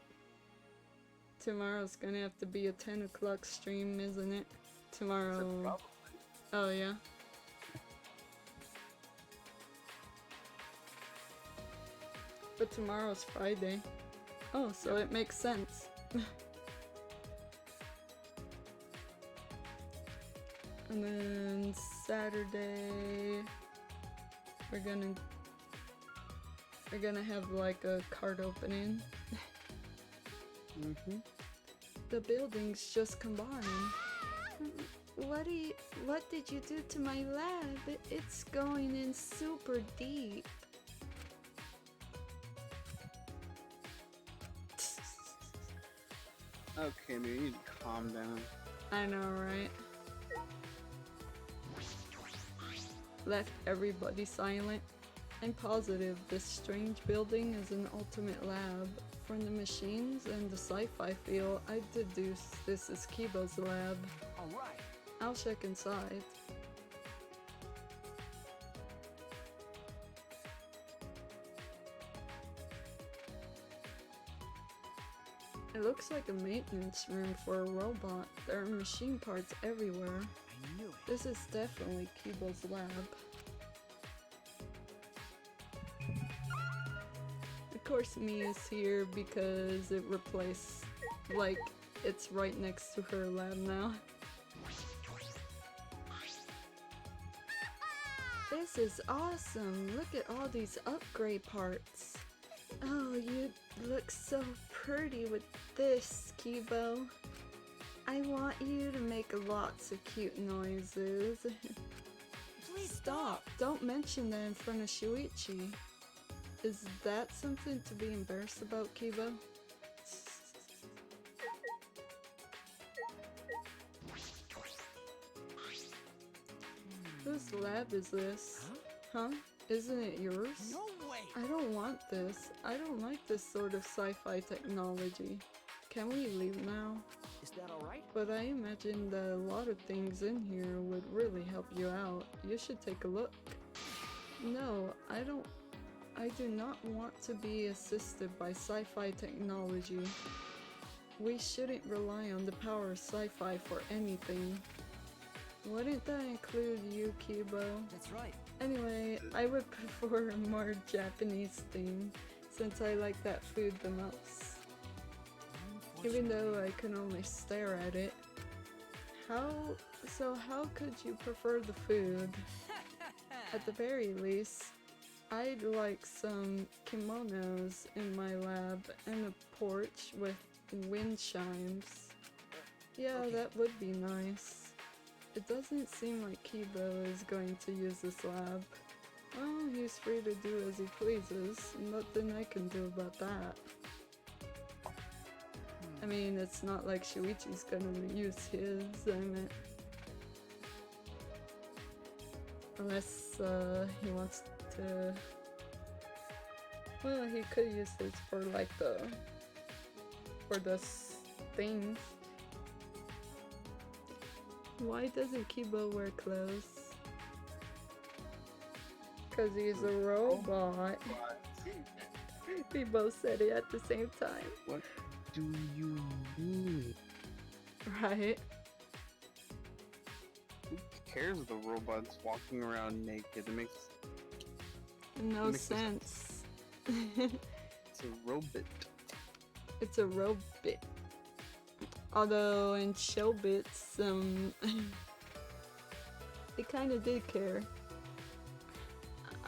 Tomorrow's gonna have to be a 10 o'clock stream, isn't it? Tomorrow. Probably. Oh yeah. But tomorrow's Friday. Oh, so it makes sense. And then Saturday we're gonna have like a card opening. The buildings just combined. What did you do to my lab? It's going in super deep. Okay, maybe you need to calm down. I know, right? Left everybody silent. I'm positive this strange building is an ultimate lab. From the machines and the sci-fi feel, I deduce this is Kibo's lab. Alright. I'll check inside. It looks like a maintenance room for a robot. There are machine parts everywhere. I knew it. This is definitely Kibo's lab. Of course Mia's here because it replaced, like, it's right next to her lab now. This is awesome! Look at all these upgrade parts. Oh, you look so pretty with this, Kibo. I want you to make lots of cute noises. Please Stop! Don't mention that in front of Shuichi. Is that something to be embarrassed about, Kibo? Whose lab is this? Huh? Isn't it yours? No way! I don't want this. I don't like this sort of sci-fi technology. Can we leave now? Is that alright? But I imagine that a lot of things in here would really help you out. You should take a look. No, I do not want to be assisted by sci-fi technology. We shouldn't rely on the power of sci-fi for anything. Wouldn't that include you, Kibo? That's right. Anyway, I would prefer a more Japanese theme, since I like that food the most. Even though I can only stare at it. How could you prefer the food? At the very least, I'd like some kimonos in my lab and a porch with wind chimes. Yeah, Okay. that would be nice. It doesn't seem like Kibo is going to use this lab. Well, he's free to do as he pleases. Nothing I can do about that. I mean, it's not like Shuichi's gonna use his, I mean... Unless, he wants to... Well, he could use his for, like, for the things. Why doesn't Kibo wear clothes? Cause he's a robot. We both said it at the same time. What do you mean? Right? Who cares if the robot's walking around naked? It makes No makes sense. it's a robot. It's a robot. Although in Showbits, they kinda did care.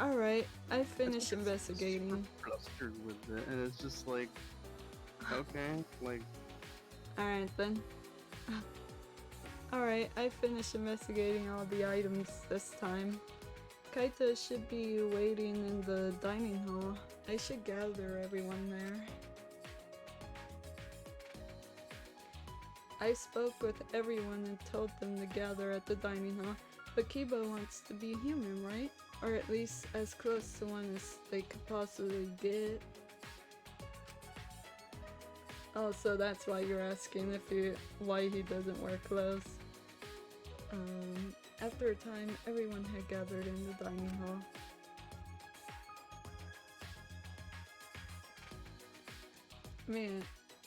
Alright, I finished investigating. Flustered with it, and it's just like, okay, like. Alright then. Alright, I finished investigating all the items this time. Kaita should be waiting in the dining hall. I should gather everyone there. I spoke with everyone and told them to gather at the dining hall, but Kibo wants to be human, right? Or at least as close to one as they could possibly get. Oh, so that's why you're asking why he doesn't wear clothes. After a time, everyone had gathered in the dining hall. I mean,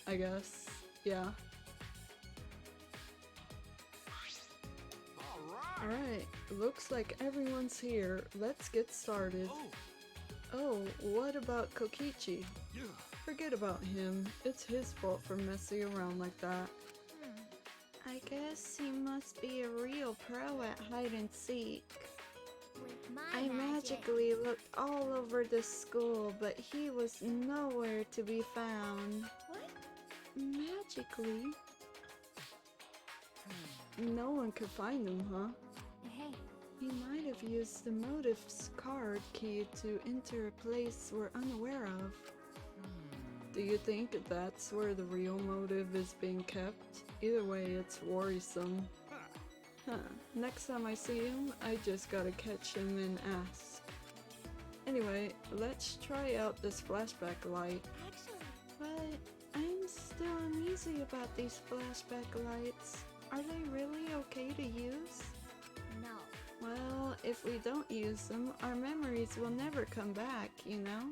I guess, yeah. Alright, looks like everyone's here. Let's get started. Oh, what about Kokichi? Forget about him. It's his fault for messing around like that. I guess he must be a real pro at hide and seek. With my I magically looked all over the school, but he was nowhere to be found. What? Magically? No one could find him, huh? Hey, He might have used the motive's card key to enter a place we're unaware of. Do you think that's where the real motive is being kept? Either way, it's worrisome. Huh. Next time I see him, I just gotta catch him and ask. Anyway, let's try out this flashback light. Actually, But I'm still uneasy about these flashback lights. Are they really okay to use? no. Well, if we don't use them, our memories will never come back, you know?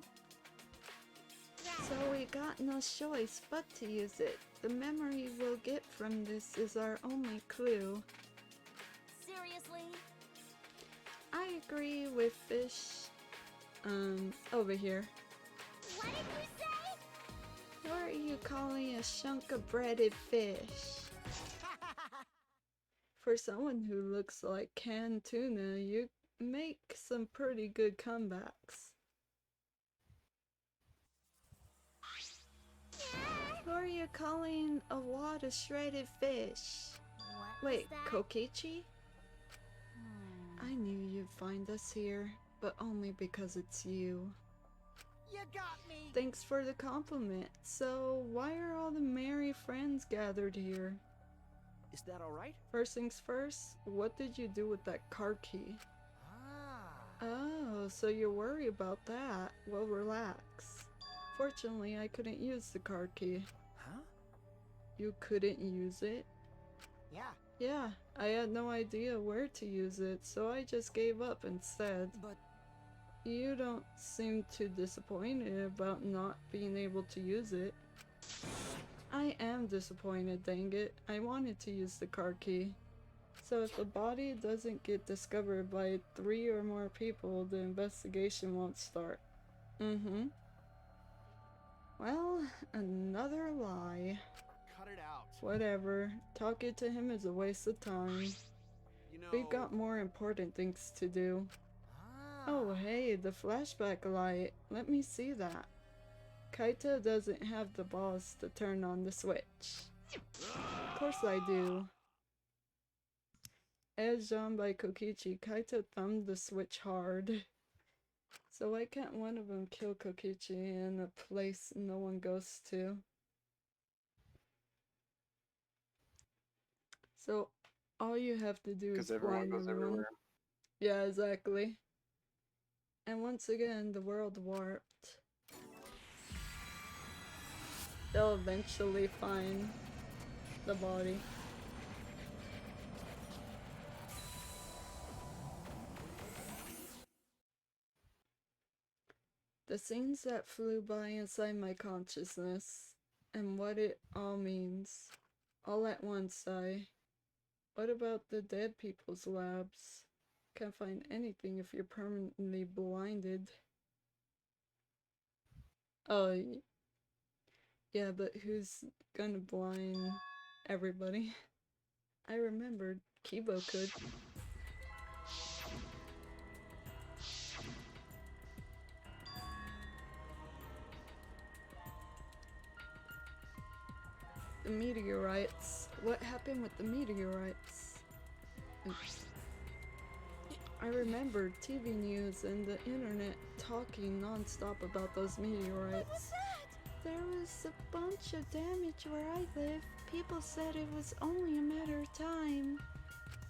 So we got no choice but to use it. The memory we'll get from this is our only clue. Seriously? I agree with Fish. Over here. What did you say? What are you calling a chunk of breaded fish? For someone who looks like canned tuna, you make some pretty good comebacks. Who are you calling a wad of shredded fish? What Wait, was that? Kokichi? I knew you'd find us here, but only because it's you. You got me! Thanks for the compliment. So, why are all the merry friends gathered here? Is that alright? First things first, what did you do with that card key? Oh, so you're worried about that. Well, relax. Fortunately, I couldn't use the card key. Huh? You couldn't use it? Yeah. Yeah, I had no idea where to use it, so I just gave up instead. But You don't seem too disappointed about not being able to use it. I am disappointed, dang it. I wanted to use the card key. So if the body doesn't get discovered by 3 or more people, the investigation won't start. Well, another lie. Cut it out. Whatever. Talking to him is a waste of time. You know, We've got more important things to do. Oh hey, the flashback light. Let me see that. Kaito doesn't have the balls to turn on the switch. Of course I do. As drawn by Kokichi, Kaito thumbed the switch hard. So why can't one of them kill Kokichi in a place no one goes to? So all you have to do is Because everyone blind goes everyone. everywhere. Yeah, exactly. And once again, the world warped. They'll eventually find the body. The scenes that flew by inside my consciousness, and what it all means. All at once, what about the dead people's labs? Can't find anything if you're permanently blinded. Oh, yeah, but who's gonna blind everybody? I remembered Kibo could. The meteorites. What happened with the meteorites? Oops. I remember TV news and the internet talking non-stop about those meteorites. There was a bunch of damage where I live. People said it was only a matter of time.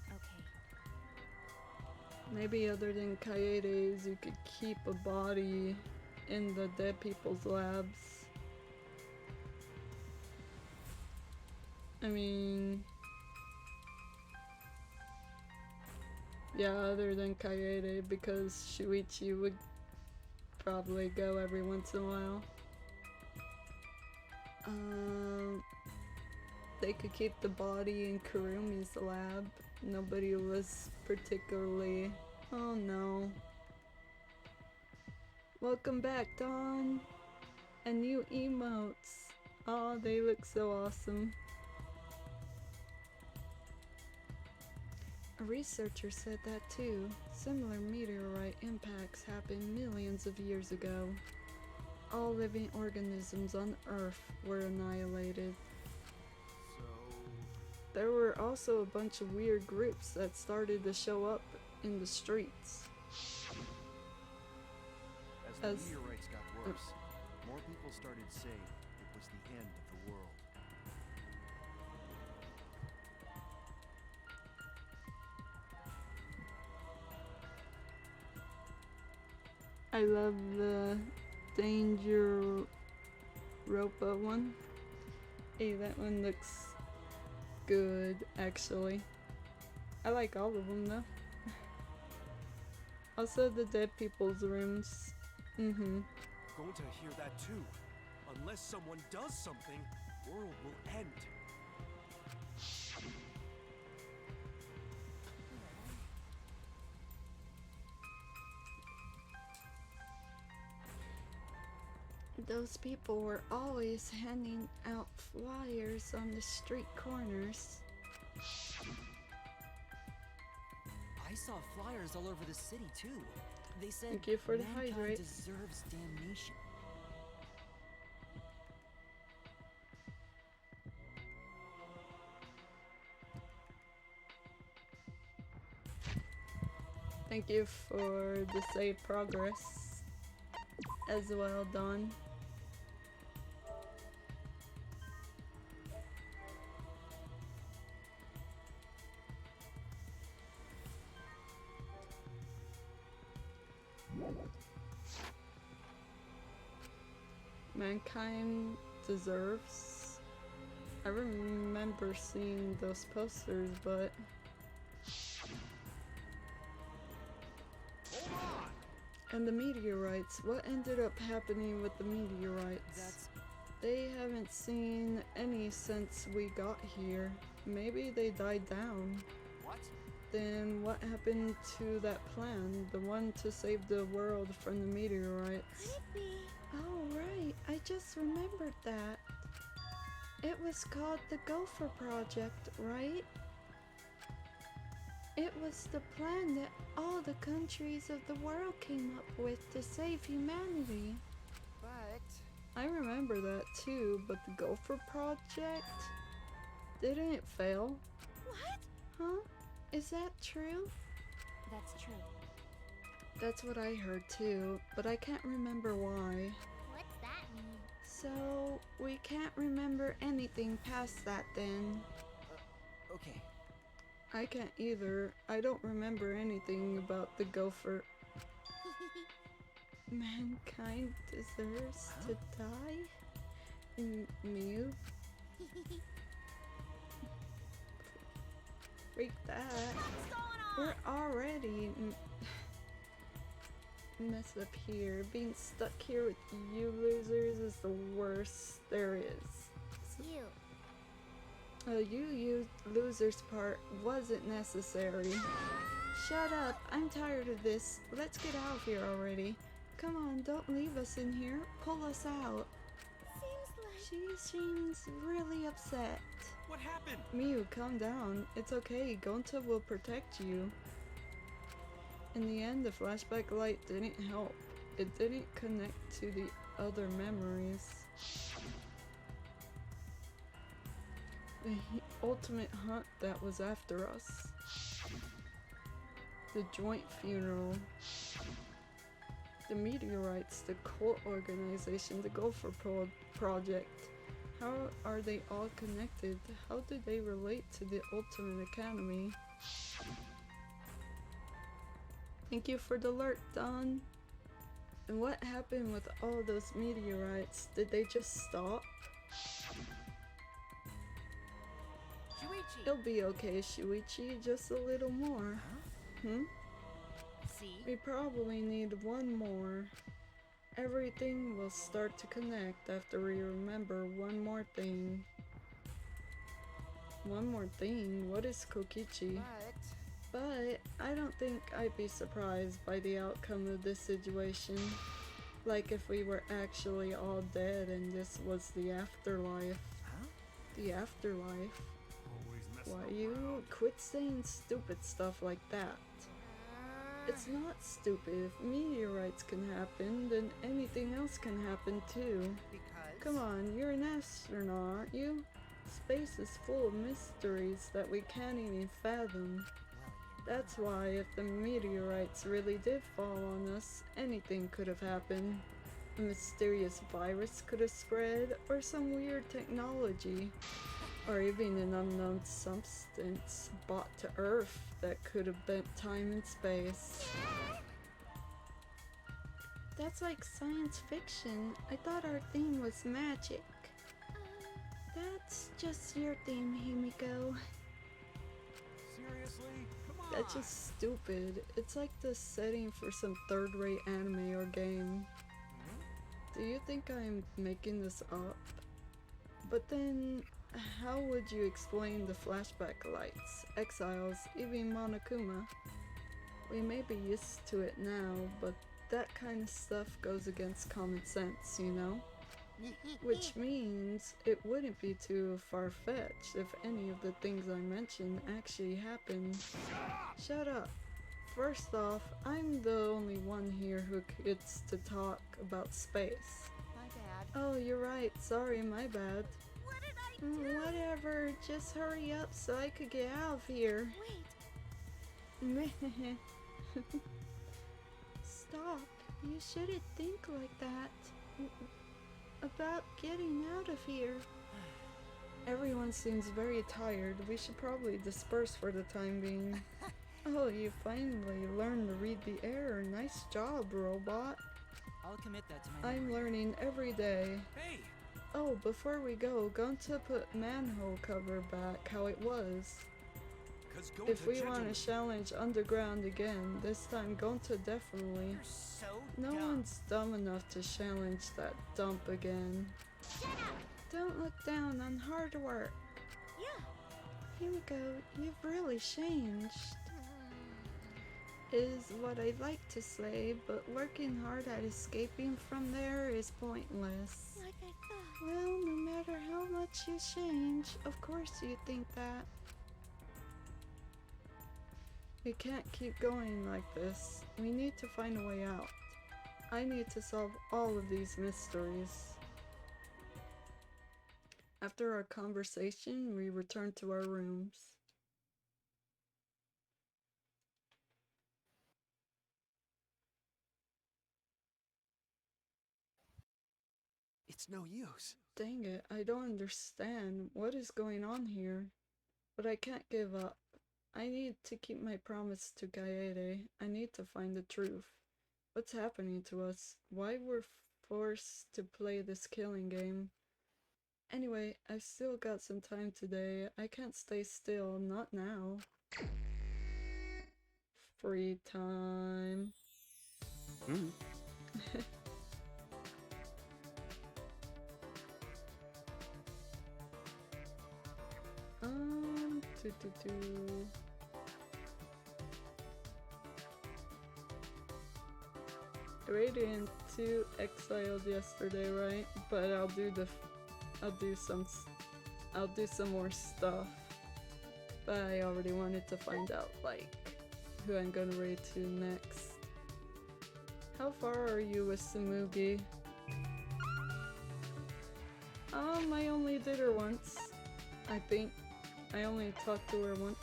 Okay. Maybe other than Kaedes, you could keep a body in the dead people's labs. I mean, yeah, other than Kaede, because Shuichi would probably go every once in a while. They could keep the body in Kurumi's lab. Nobody was particularly... Oh no. Welcome back, Dawn! And new emotes. Oh, they look so awesome. A researcher said that too. Similar meteorite impacts happened millions of years ago. All living organisms on Earth were annihilated. There were also a bunch of weird groups that started to show up in the streets. As the meteorites got worse, more people started saying it was the end of the world. I love the Danganronpa one. Hey, that one looks good, actually. I like all of them, though. Also, the dead people's rooms. Going to hear that too. Unless someone does something, world will end. Those people were always handing out flyers on the street corners. I saw flyers all over the city too. They said Thank you for the mankind hydrate. deserves damnation. Thank you for the save progress as well, Dawn. Mankind deserves. I remember seeing those posters, but and the meteorites. What ended up happening with the meteorites? They haven't seen any since we got here. Maybe they died down. What? Then what happened to that plan? The one to save the world from the meteorites? Oh right, I just remembered that. It was called the Gopher Project, right? It was the plan that all the countries of the world came up with to save humanity. But I remember that too, but the Gopher Project? Didn't it fail? What? Huh? Is that true? That's true. That's what I heard too, but I can't remember why. What's that mean? So, we can't remember anything past that then. Okay. I can't either. I don't remember anything about the Gopher. Mankind deserves to die? Mew? Freak that. We're already mess up here. Being stuck here with you losers is the worst there is. You losers part wasn't necessary. Shut up, I'm tired of this. Let's get out of here already. Come on, don't leave us in here. Pull us out. She seems really upset. What happened? Miu, calm down. It's okay. Gonta will protect you. In the end, the flashback light didn't help. It didn't connect to the other memories. The ultimate hunt that was after us. The joint funeral. The meteorites, the cult organization, the Gopher Project. How are they all connected? How do they relate to the Ultimate Academy? Thank you for the alert, Don. And what happened with all those meteorites? Did they just stop? Kokichi. It'll be okay, Shuichi, just a little more. Hmm? See? We probably need one more. Everything will start to connect after we remember one more thing. One more thing? What is Kokichi? But I don't think I'd be surprised by the outcome of this situation. Like if we were actually all dead and this was the afterlife. The afterlife? Why you quit saying stupid stuff like that? It's not stupid. If meteorites can happen, then anything else can happen too. Because? Come on, you're an astronaut, aren't you? Space is full of mysteries that we can't even fathom. That's why if the meteorites really did fall on us, anything could have happened. A mysterious virus could have spread, or some weird technology. Or even an unknown substance brought to Earth that could have bent time and space. That's like science fiction. I thought our theme was magic. That's just your theme, Himiko. Seriously? Come on! That's just stupid. It's like the setting for some third-rate anime or game. Do you think I'm making this up? But then, how would you explain the flashback lights, exiles, even Monokuma? We may be used to it now, but that kind of stuff goes against common sense, you know? Which means it wouldn't be too far-fetched if any of the things I mentioned actually happened. Shut up! First off, I'm the only one here who gets to talk about space. My bad. Oh, you're right. Sorry, my bad. What did I do? Whatever, just hurry up so I could get out of here. Wait. Stop. You shouldn't think like that. About getting out of here. Everyone seems very tired. We should probably disperse for the time being. Oh, you finally learned to read the air. Nice job, robot. I'll commit that to my I'm memory. learning every day. Hey! Oh, before we go, going to put manhole cover back how it was. If we want to challenge underground again, this time Gonta definitely. You're so No dumb. one's dumb enough to challenge that dump again. Shut up! Don't look down on hard work. Yeah. Himiko, you've really changed. Is what I'd like to say, but working hard at escaping from there is pointless. Like I thought. Well, no matter how much you change, of course you think that. We can't keep going like this. We need to find a way out. I need to solve all of these mysteries. After our conversation, we return to our rooms. It's no use. Dang it, I don't understand what is going on here. But I can't give up. I need to keep my promise to Kaede. I need to find the truth. What's happening to us? Why we're forced to play this killing game? Anyway, I've still got some time today. I can't stay still, not now. Free time. Radiant 2 exiled yesterday, right? But I'll do some more stuff. But I already wanted to find out like who I'm gonna raid to next. How far are you with Samugi? I only did her once. I think I only talked to her once.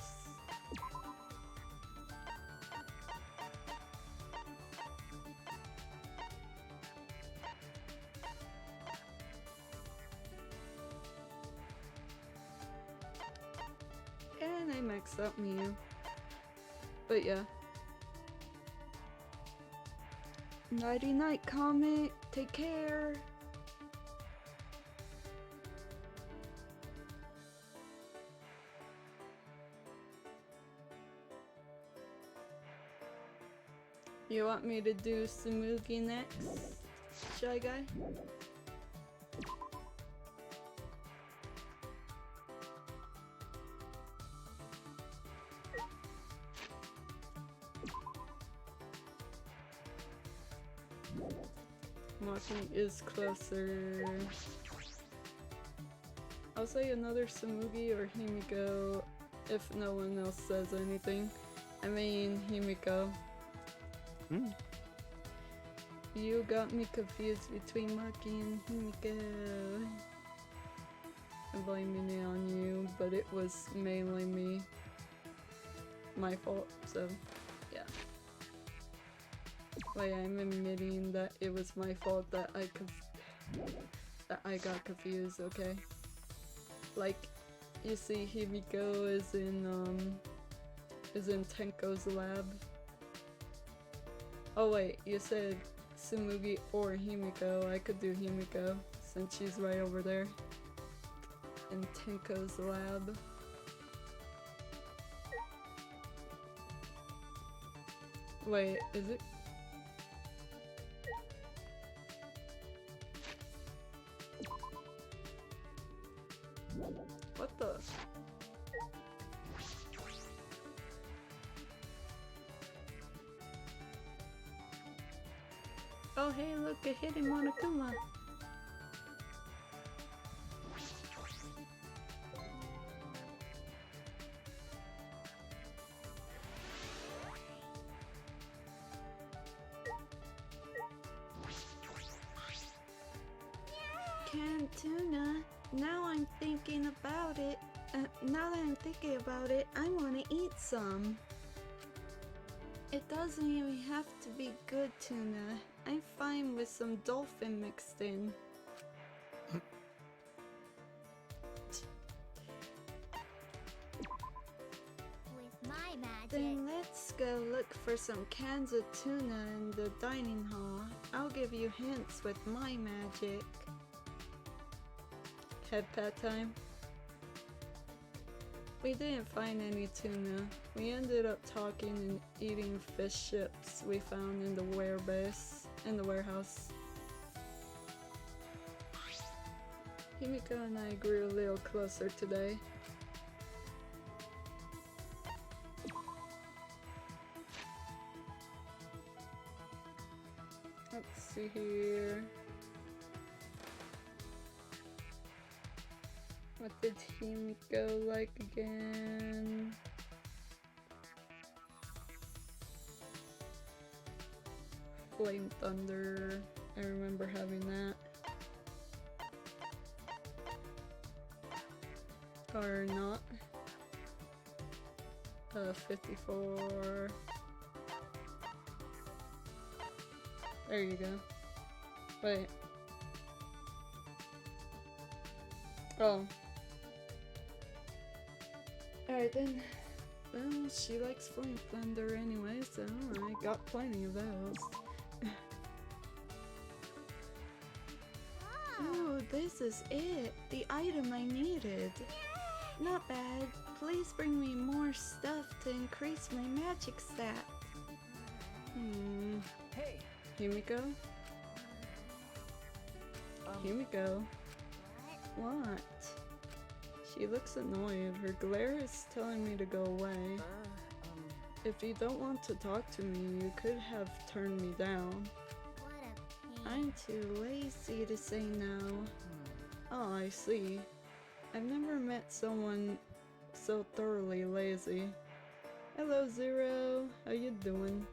And I maxed out Mew. But yeah. Nighty night, Comet. Take care. You want me to do Tsumugi next, Shy Guy? Maki is closer. I'll say another Tsumugi or Himiko if no one else says anything. I mean, Himiko. You got me confused between Maki and Himiko. I'm blaming it on you, but it was mainly me. My fault, so yeah. Wait, I'm admitting that it was my fault that I got confused, okay? Like, you see Himiko is in Tenko's lab. Oh wait, you said Tsumugi or Himiko. I could do Himiko since she's right over there in Tenko's lab. Wait, is it? What the? Oh hey, look, a hidden Monokuma. Canned tuna. Now I'm thinking about it. Now that I'm thinking about it, I want to eat some. It doesn't even have to be good tuna. I'm fine with some dolphin mixed in. With my magic. Then let's go look for some cans of tuna in the dining hall. I'll give you hints with my magic. Head pat time. We didn't find any tuna. We ended up talking and eating fish chips we found in the warehouse. Himiko and I grew a little closer today. Let's see here. What did Himiko like again? Flame Thunder. I remember having that. Or not. 54. There you go. Wait. Oh. Alright then. Well, she likes Flame Thunder anyway, so I got plenty of those. Ooh, this is it. The item I needed. Not bad. Please bring me more stuff to increase my magic stat. Hey! Himiko? Himiko? What? She looks annoyed. Her glare is telling me to go away. If you don't want to talk to me, you could have turned me down. I'm too lazy to say no. Oh, I see. I've never met someone so thoroughly lazy. Hello, Zero. How you doing?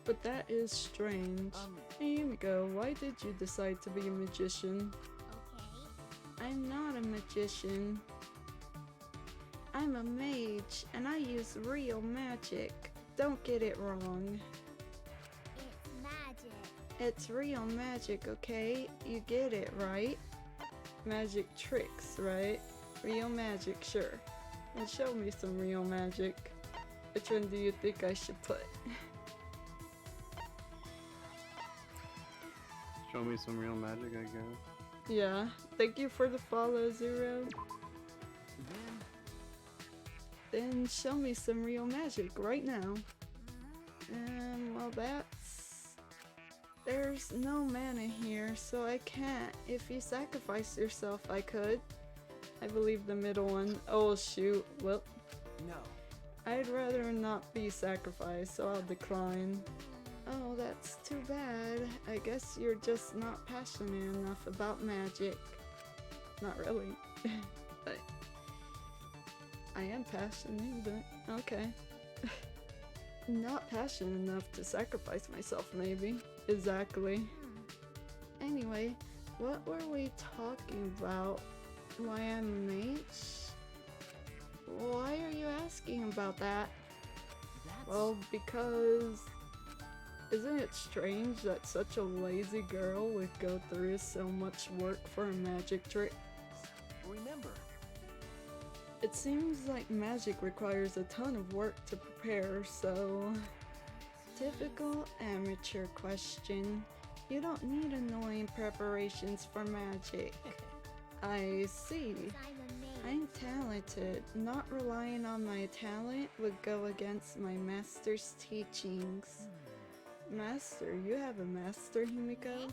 But that is strange. Hey, Himiko, why did you decide to be a magician? I'm not a magician. I'm a mage, and I use real magic. Don't get it wrong. It's magic. It's real magic, okay? You get it, right? Magic tricks, right? Real magic, sure. And show me some real magic. Which one do you think I should put? Show me some real magic, I guess. Yeah, thank you for the follow, Zero. Then show me some real magic right now. Well, there's no mana here, so I can't. If you sacrifice yourself, I could. I believe the middle one. Oh shoot, well. No. I'd rather not be sacrificed, so I'll decline. Oh, that's too bad. I guess you're just not passionate enough about magic. Not really. But I am passionate, but okay. Not passionate enough to sacrifice myself, maybe. Exactly. Anyway, what were we talking about? Why I'm a mage? Why are you asking about that? Well, because isn't it strange that such a lazy girl would go through so much work for a magic trick? Remember, it seems like magic requires a ton of work to prepare, so... Typical amateur question. You don't need annoying preparations for magic. I see. I'm talented. Not relying on my talent would go against my master's teachings. Master? You have a master, Himiko?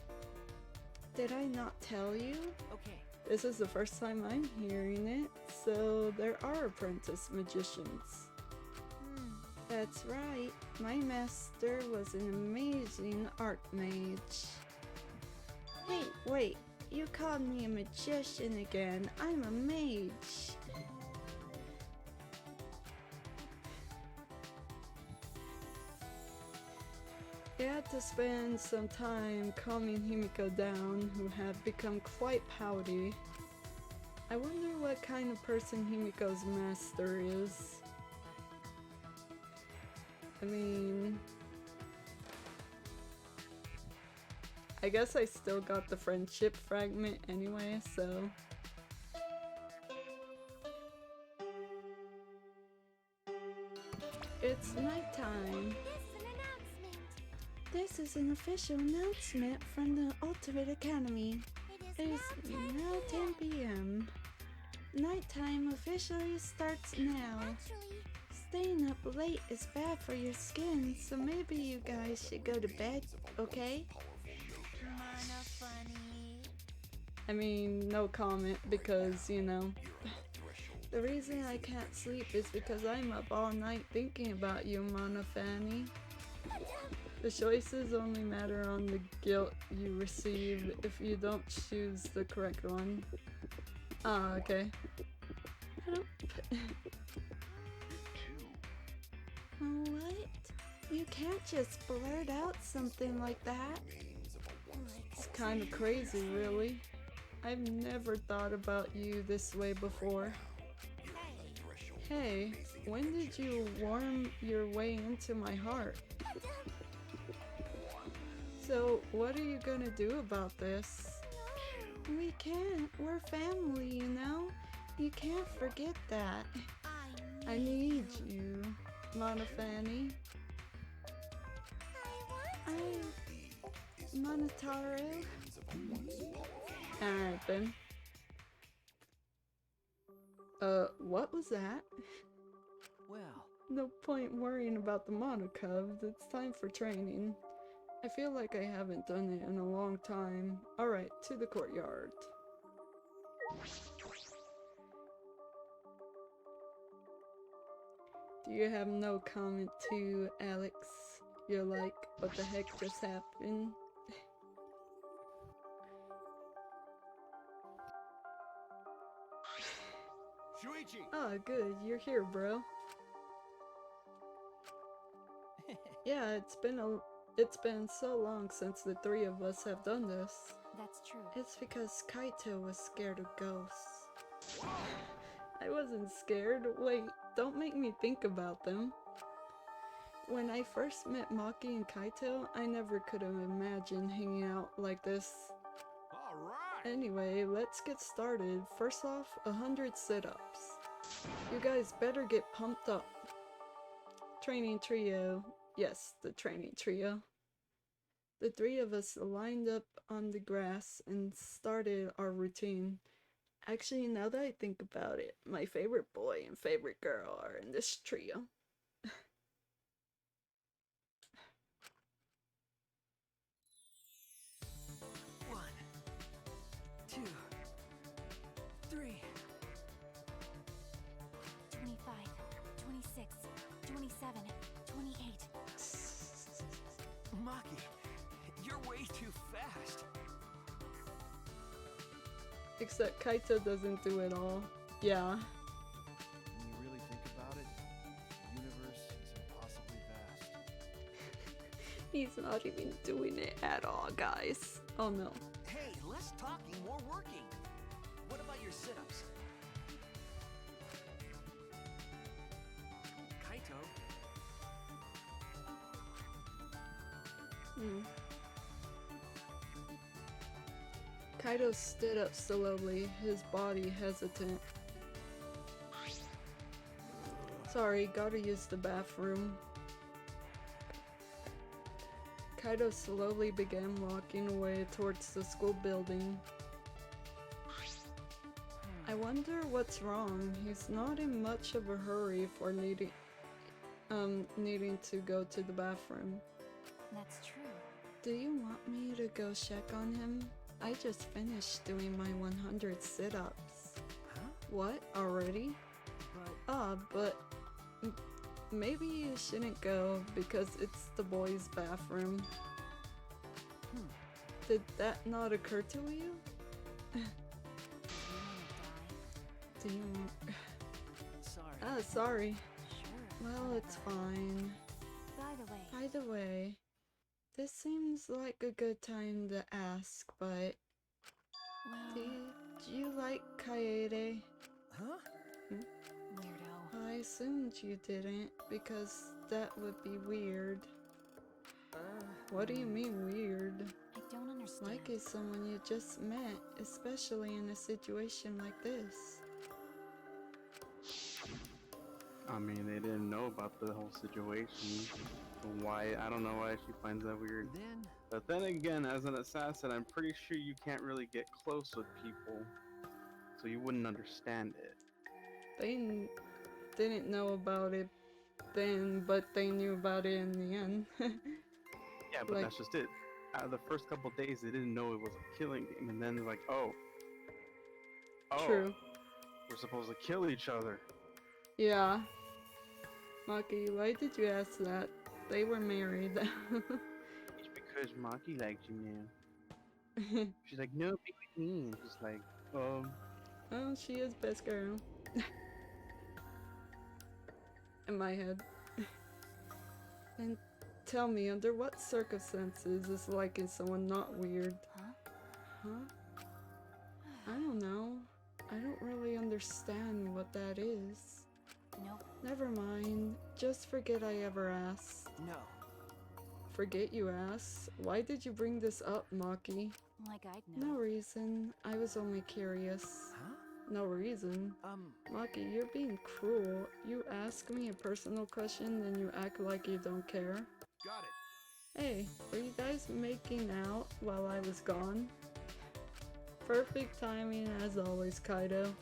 Did I not tell you? okay. This is the first time I'm hearing it, so there are apprentice magicians. That's right. My master was an amazing art mage. Hey, wait. You called me a magician again. I'm a mage. I had to spend some time calming Himiko down, who had become quite pouty. I wonder what kind of person Himiko's master is. I mean... I guess I still got the friendship fragment anyway, so... It's nighttime. This is an official announcement from the Ultimate Academy. It is now 10 p.m. Nighttime officially starts now. Staying up late is bad for your skin, so maybe you guys should go to bed, okay? I mean, no comment, because, you know, the reason I can't sleep is because I'm up all night thinking about you, Mana Fanny. The choices only matter on the guilt you receive if you don't choose the correct one. Ah, okay. What? You can't just blurt out something like that. It's kind of crazy, really. I've never thought about you this way before. Hey, when did you worm your way into my heart? So, what are you gonna do about this? We can't. We're family, you know? You can't forget that. I need you, Mana Fanny. Monotaro. Alright then. What was that? Well. No point worrying about the monocubs. It's time for training. I feel like I haven't done it in a long time. Alright, to the courtyard. Do you have no comment too, Alex? You're like, what the heck just happened? Shuichi! Oh, good, you're here, bro. Yeah, it's been so long since the three of us have done this. That's true. It's because Kaito was scared of ghosts. I wasn't scared. Wait, don't make me think about them. When I first met Maki and Kaito, I never could have imagined hanging out like this. Alright! Anyway, let's get started. First off, 100 sit-ups. You guys better get pumped up. Training trio. Yes, the training trio. The three of us lined up on the grass and started our routine. Actually, now that I think about it, my favorite boy and favorite girl are in this trio. 1, 2, 3. 25, 26, 27, 28. Maki, you're way too fast. Except Kaito doesn't do it all. Yeah. When you really think about it, the universe is impossibly vast. He's not even doing it at all, guys. Oh no. Hey, less talking, more working. What about your sit-ups? Kaito? Kaito stood up slowly, his body hesitant. Sorry, gotta use the bathroom. Kaito slowly began walking away towards the school building. I wonder what's wrong. He's not in much of a hurry for needing to go to the bathroom. That's true. Do you want me to go check on him? I just finished doing my 100 sit-ups. Huh? What? Already? But maybe you shouldn't go because it's the boys' bathroom. Did that not occur to you? Do you want... Sorry. Sorry. Sure. Well, it's fine. By the way, this seems like a good time to ask, but... Well, Did you like Kaede? Huh? Weirdo. I assumed you didn't, because that would be weird. What do you mean weird? I don't understand. Like is someone you just met, especially in a situation like this. I mean, they didn't know about the whole situation. Why? I don't know why she finds that weird. But then again, as an assassin, I'm pretty sure you can't really get close with people, so you wouldn't understand it. They didn't know about it then, but they knew about it in the end. Yeah, but that's just it. Out of the first couple days, they didn't know it was a killing game, and then they're like, oh, True. we're supposed to kill each other. Yeah. Maki, why did you ask that? They were married. It's because Maki likes you now. She's like, no, be with me. Just like, Oh, she is best girl. In my head. And tell me, under what circumstances is liking someone not weird? Huh? I don't know. I don't really understand what that is. Nope. Never mind. Just forget I ever asked. No. Forget you asked? Why did you bring this up, Maki? Like I'd know. No reason. I was only curious. Huh? No reason. Maki, you're being cruel. You ask me a personal question, then you act like you don't care. Got it. Hey, were you guys making out while I was gone? Perfect timing as always, Kaido.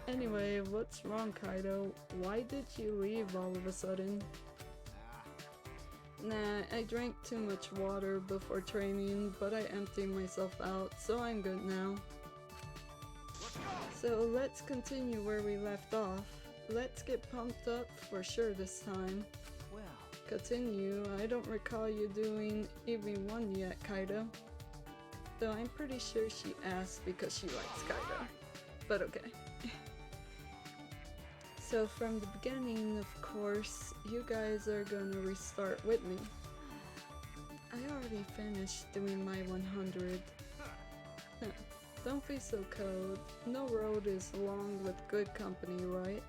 Anyway, what's wrong, Kaido? Why did you leave all of a sudden? Nah, I drank too much water before training, but I emptied myself out, so I'm good now. So let's continue where we left off. Let's get pumped up for sure this time. Well. Continue. I don't recall you doing EV1 yet, Kaido. Though I'm pretty sure she asked because she likes Kaido. But okay. So from the beginning, of course, you guys are gonna restart with me. I already finished doing my 100. Don't be so cold. No road is long with good company, right?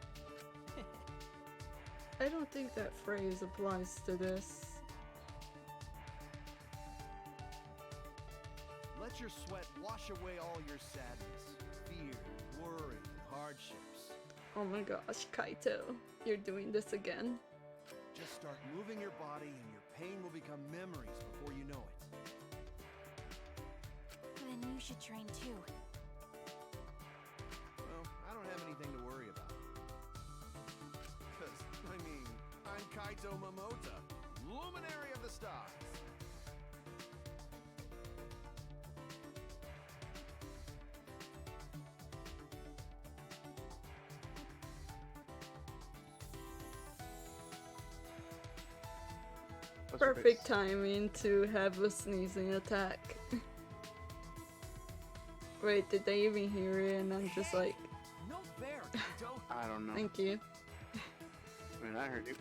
I don't think that phrase applies to this. Let your sweat wash away all your sadness, fear, worry, and hardships. Oh my gosh, Kaito, you're doing this again. Just start moving your body and your pain will become memories before you know it. Then you should train too. Kaito Momota, luminary of the stars. Perfect timing to have a sneezing attack. Wait, did they even hear it? And I'm just like, No fair, Kaito. I don't know. thank you. I mean, I heard you.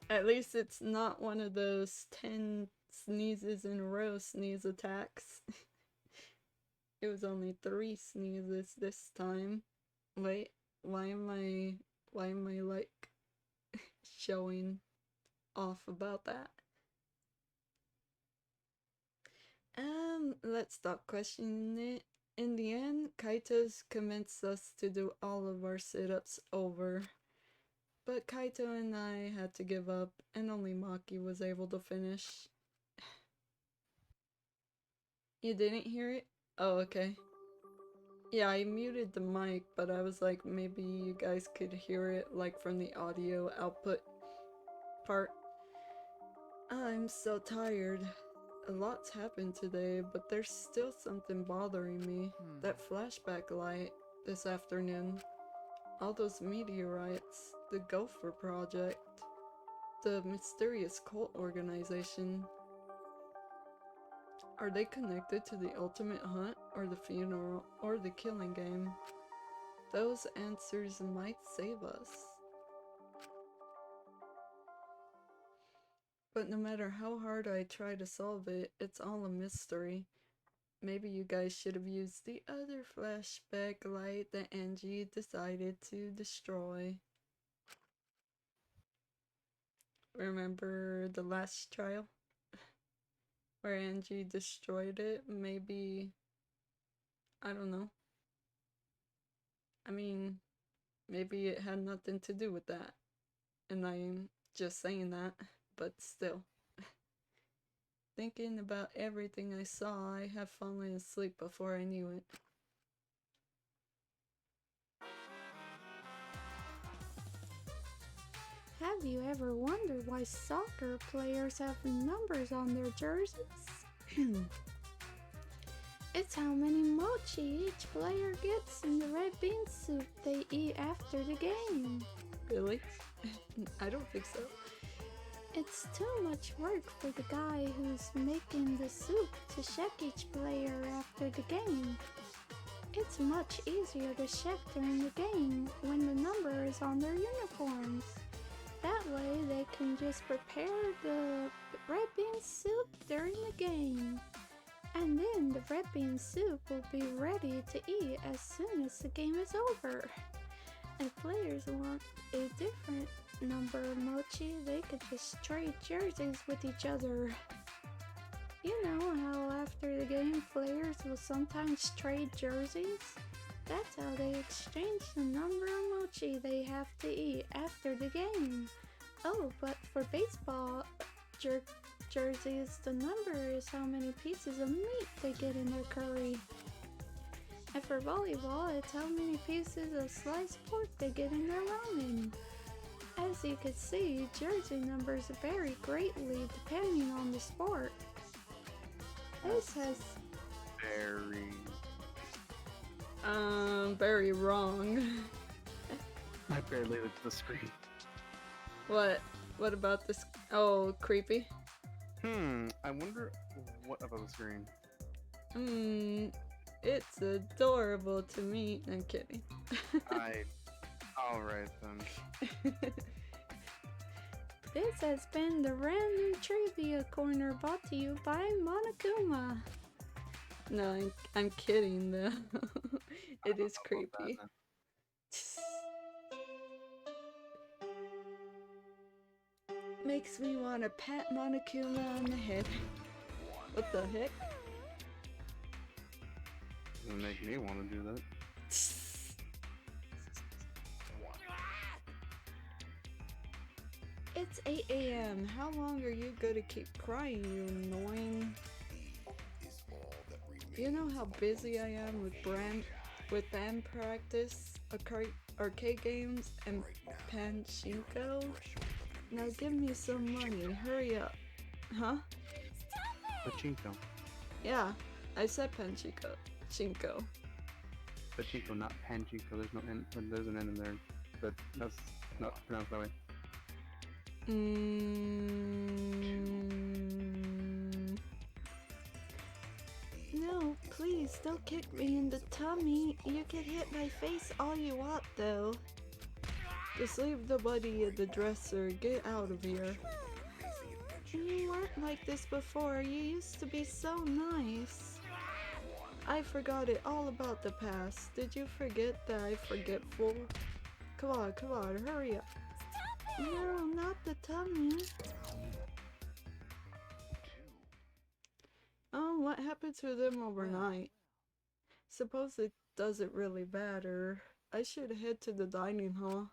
At least it's not one of those 10 sneezes in a row sneeze attacks. It was only 3 sneezes this time. Wait, why am I like showing off about that? Let's stop questioning it. In the end, Kaito's convinced us to do all of our sit-ups over. But Kaito and I had to give up, and only Maki was able to finish. You didn't hear it? Oh, okay. Yeah, I muted the mic, but I was like, maybe you guys could hear it, like, from the audio output part. I'm so tired. A lot's happened today, but there's still something bothering me. That flashback light this afternoon. All those meteorites, the Gopher Project, the mysterious cult organization. Are they connected to the ultimate hunt, or the funeral, or the killing game? Those answers might save us. But no matter how hard I try to solve it, it's all a mystery. Maybe you guys should have used the other flashback light that Angie decided to destroy. Remember the last trial? Where Angie destroyed it? Maybe... I don't know. I mean, maybe it had nothing to do with that. And I'm just saying that, but still. Thinking about everything I saw, I have fallen asleep before I knew it. Have you ever wondered why soccer players have numbers on their jerseys? It's how many mochi each player gets in the red bean soup they eat after the game. Really? I don't think so. It's too much work for the guy who's making the soup to check each player after the game. It's much easier to check during the game when the number is on their uniforms. That way they can just prepare the red bean soup during the game. And then the red bean soup will be ready to eat as soon as the game is over. If players want a different number of mochi, they could just trade jerseys with each other. You know how after the game players will sometimes trade jerseys? That's how they exchange the number of mochi they have to eat after the game. Oh, but for baseball jerseys, the number is how many pieces of meat they get in their curry. And for volleyball, it's how many pieces of sliced pork they get in their ramen. As you can see, jersey numbers vary greatly depending on the sport. This has... very wrong. I barely looked at the screen. What? What about this? Oh, creepy. I wonder what about the screen. It's adorable to me. I'm kidding. Alright then. This has been the Random Trivia Corner brought to you by Monokuma. No, I'm kidding though. It is creepy. Makes me want to pat Monokuma on the head. What the heck? Doesn't make me want to do that. It's 8 a.m. How long are you gonna keep crying, you annoying? Do you know how busy I am with band practice? arcade games, and Pachinko. Now give me some money, hurry up. Huh? Pachinko. Yeah, I said Pachinko. Chinko. Pachinko, not Panchinko. There's no N. There's an N in there, but that's not pronounced that way. No, please don't kick me in the tummy. You can hit my face all you want, though. Just leave the money in the dresser. Get out of here. You weren't like this before. You used to be so nice. I forgot it all about the past. Did you forget that I'm forgetful? Come on, hurry up. No, not the tummy. Oh, what happened to them overnight? Suppose it doesn't really matter. I should head to the dining hall.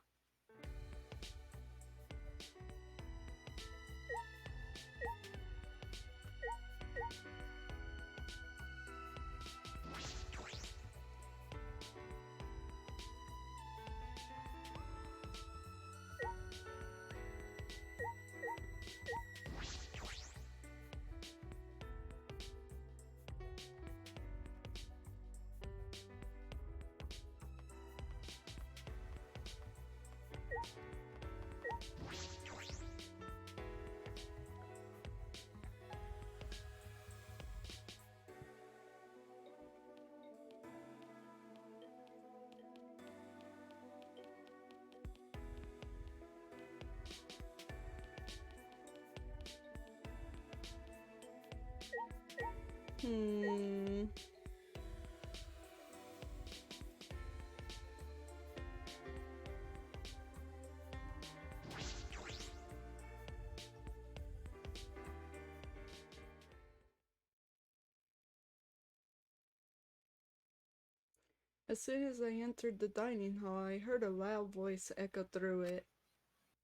As soon as I entered the dining hall, I heard a loud voice echo through it.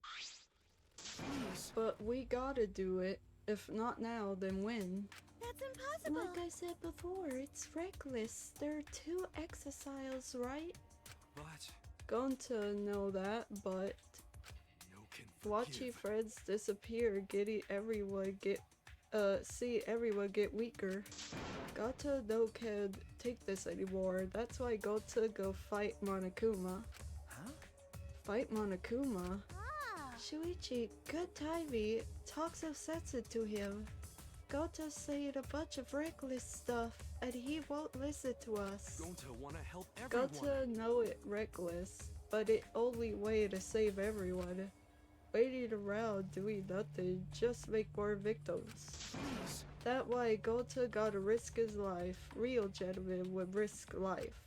Please. But we gotta do it. If not now, then when? That's impossible. Like I said before, it's reckless. There are 2 exercises, right? But Going to know that, but watching friends disappear, see everyone get weaker. Gota no can take this anymore. That's why Gota go fight Monokuma. Huh? Fight Monokuma? Shuichi, good timing. Talk so sensitive to him. Gota's saying a bunch of reckless stuff, and he won't listen to us. Gonta wanna help everyone. Gota know it reckless, but it only way to save everyone. Waiting around doing nothing just make more victims. Please. That why Gota gotta risk his life. Real gentlemen would risk life.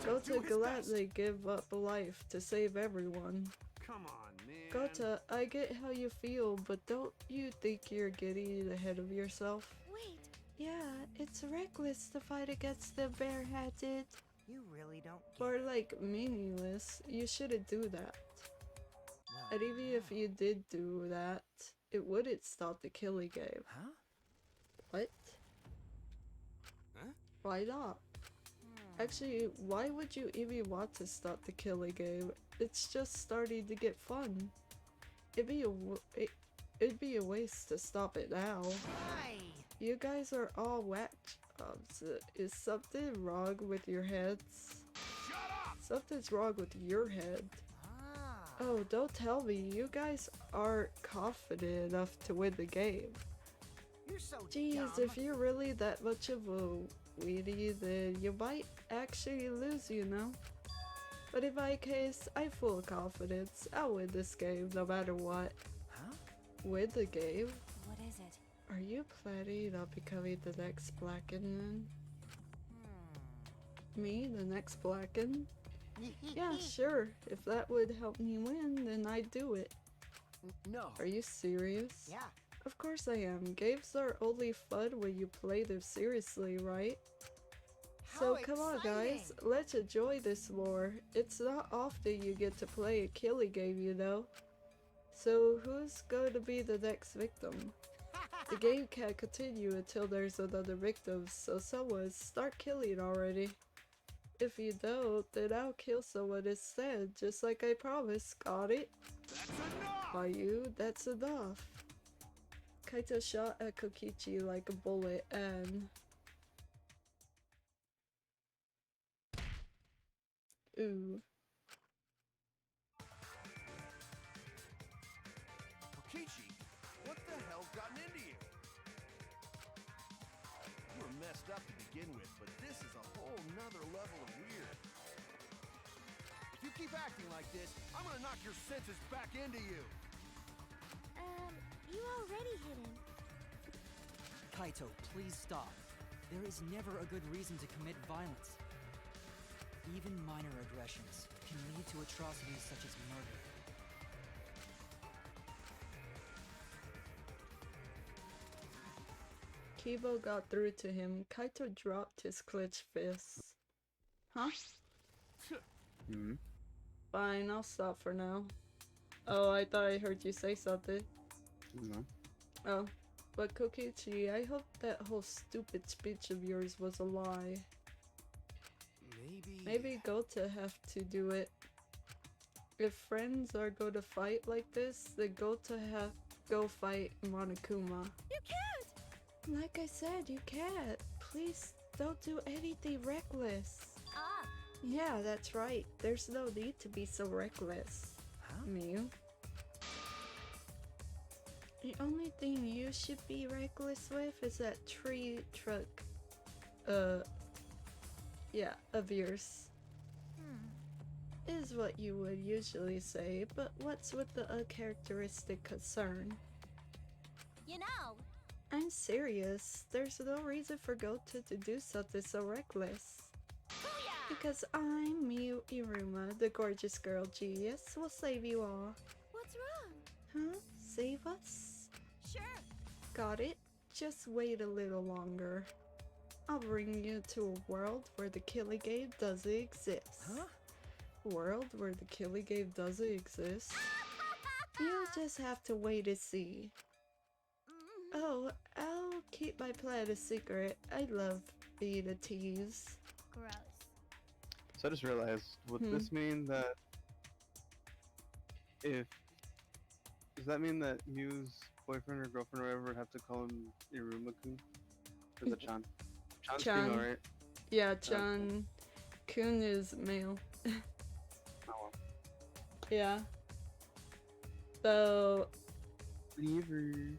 Gota gladly give up a life to save everyone. Come on, man. Gota, I get how you feel, but don't you think you're getting ahead of yourself? Wait. Yeah, it's reckless to fight against them barehanded. You really don't Or like meaningless. You shouldn't do that. And even if you did do that, it wouldn't stop the killing game. Huh? What? Huh? Why not? Actually, why would you even want to stop the killing game? It's just starting to get fun. It'd be a waste to stop it now. You guys are all whack jobs. Is something wrong with your heads? Shut up! Something's wrong with your head. Oh, don't tell me. You guys aren't confident enough to win the game. You're so Jeez, dumb. if you're really that much of a weenie, then you might actually lose, you know? But in my case, I'm full of confidence. I'll win this game no matter what. Huh? Win the game? What is it? Are you planning on becoming the next Blacken? Me, the next Blacken? Yeah, sure. If that would help me win, then I'd do it. No. Are you serious? Yeah. Of course I am. Games are only fun when you play them seriously, right? So come on guys, let's enjoy this more. It's not often you get to play a killing game, you know? So who's going to be the next victim? The game can't continue until there's another victim, so someone start killing already. If you don't, then I'll kill someone instead, just like I promised. Got it? That's enough! Are you? That's enough. Kaito shot at Kokichi like a bullet and... Ooh. Kokichi, what the hell's gotten into you? You were messed up to begin with, but this is a whole nother level of weird. If you keep acting like this, I'm gonna knock your senses back into you. You already hit him. Kaito, please stop. There is never a good reason to commit violence. Even minor aggressions can lead to atrocities such as murder. Kibo got through to him. Kaito dropped his clenched fists. Huh? Hmm? Fine, I'll stop for now. Oh, I thought I heard you say something. No. Oh, but Kokichi, I hope that whole stupid speech of yours was a lie. Maybe Gota have to do it. If friends are going to fight like this, then Gota have go fight Monokuma. You can't! Like I said, you can't. Please don't do anything reckless. Ah. Yeah, that's right. There's no need to be so reckless. Huh? Miu? The only thing you should be reckless with is that tree truck. Yeah, of yours. Is what you would usually say, but what's with the uncharacteristic concern? You know, I'm serious. There's no reason for Gota to do something so reckless. booyah! Because I'm Miu Iruma, the gorgeous girl genius, will save you all. What's wrong? Huh? Save us? Sure. Got it? Just wait a little longer. I'll bring you to a world where the killing game doesn't exist. Huh? World where the killing game doesn't exist? You just have to wait and see. Oh, I'll keep my plan a secret. I love being a tease. Gross. So I just realized, would this mean that if... Does that mean that Miu's boyfriend or girlfriend or whatever would have to call him Iruma-kun? Or is it Chan? Chan's Chan. female, right? Yeah, Chan. Kun is male. Oh well. Yeah. So, Lever.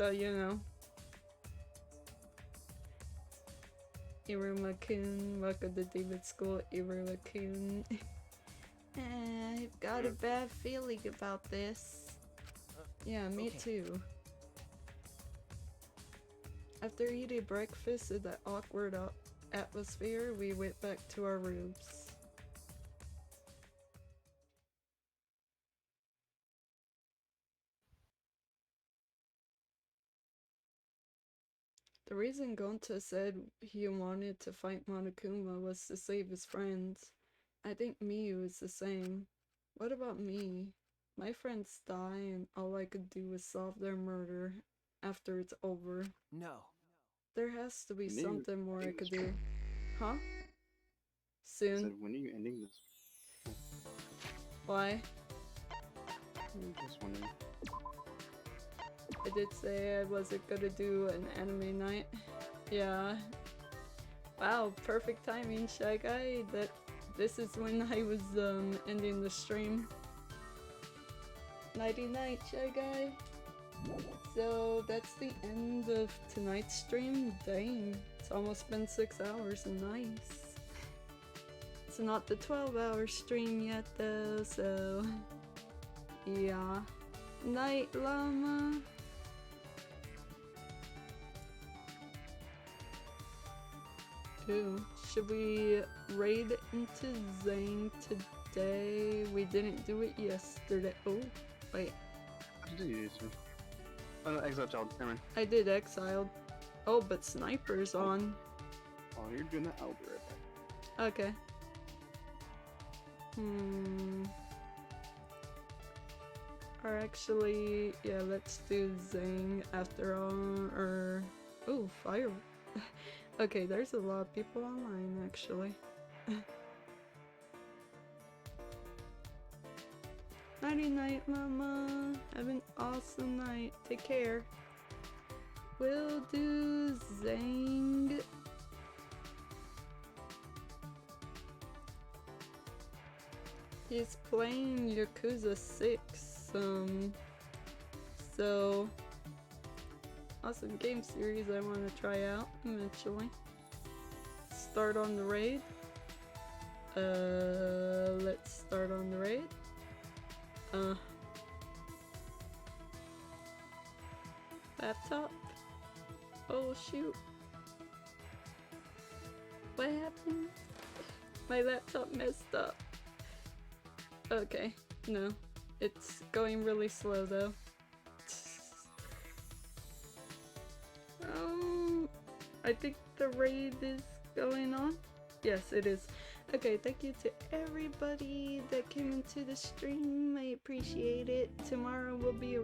you know. Iruma-kun, welcome to Demon School, Iruma-kun. I've got a bad feeling about this. Yeah, me Okay. too. After eating breakfast in that awkward atmosphere, we went back to our rooms. The reason Gonta said he wanted to fight Monokuma was to save his friends. I think Miu is the same. What about me? My friends die and all I could do was solve their murder after it's over. No. There has to be Miu, something more I ending could this do. Huh? I Soon? said, when are you ending this? Why? I'm just wondering. I did say I wasn't gonna do an anime night. Yeah. Wow, perfect timing, Shy Guy. This is when I was ending the stream. Nighty night, Shy Guy. So that's the end of tonight's stream. Dang, it's almost been 6 hours. Nice. It's not the 12-hour stream yet though, so yeah. Night, Llama. Ooh, should we raid into Zane today? We didn't do it yesterday. Oh, wait. What did you use? Oh no, Exile Child, never mind. I did Exiled. Oh, but Sniper's on. Oh, you're doing that? I'll be right back. Okay. Or actually, yeah, let's do Zing after all, or... Ooh, Fire... Okay, there's a lot of people online, actually. Nighty night, mama. Have an awesome night. Take care. Will do, Zang. He's playing Yakuza 6, so awesome game series I want to try out eventually. Start on the raid. Let's start on the raid. Laptop. Oh shoot. What happened? My laptop messed up. Okay, no. It's going really slow though. I think the raid is going on. Yes, it is. Okay, thank you to everybody that came into the stream. I appreciate it. Tomorrow will be a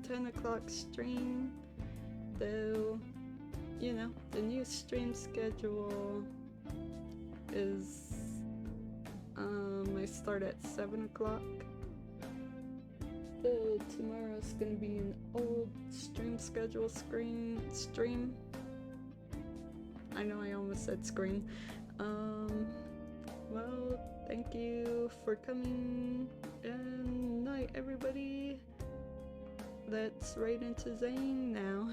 10 o'clock stream, though, you know, the new stream schedule is I start at 7 o'clock. So tomorrow's gonna be an old stream schedule stream. I know I almost said screen. Well, thank you for coming, and night everybody. Let's raid into Zane now.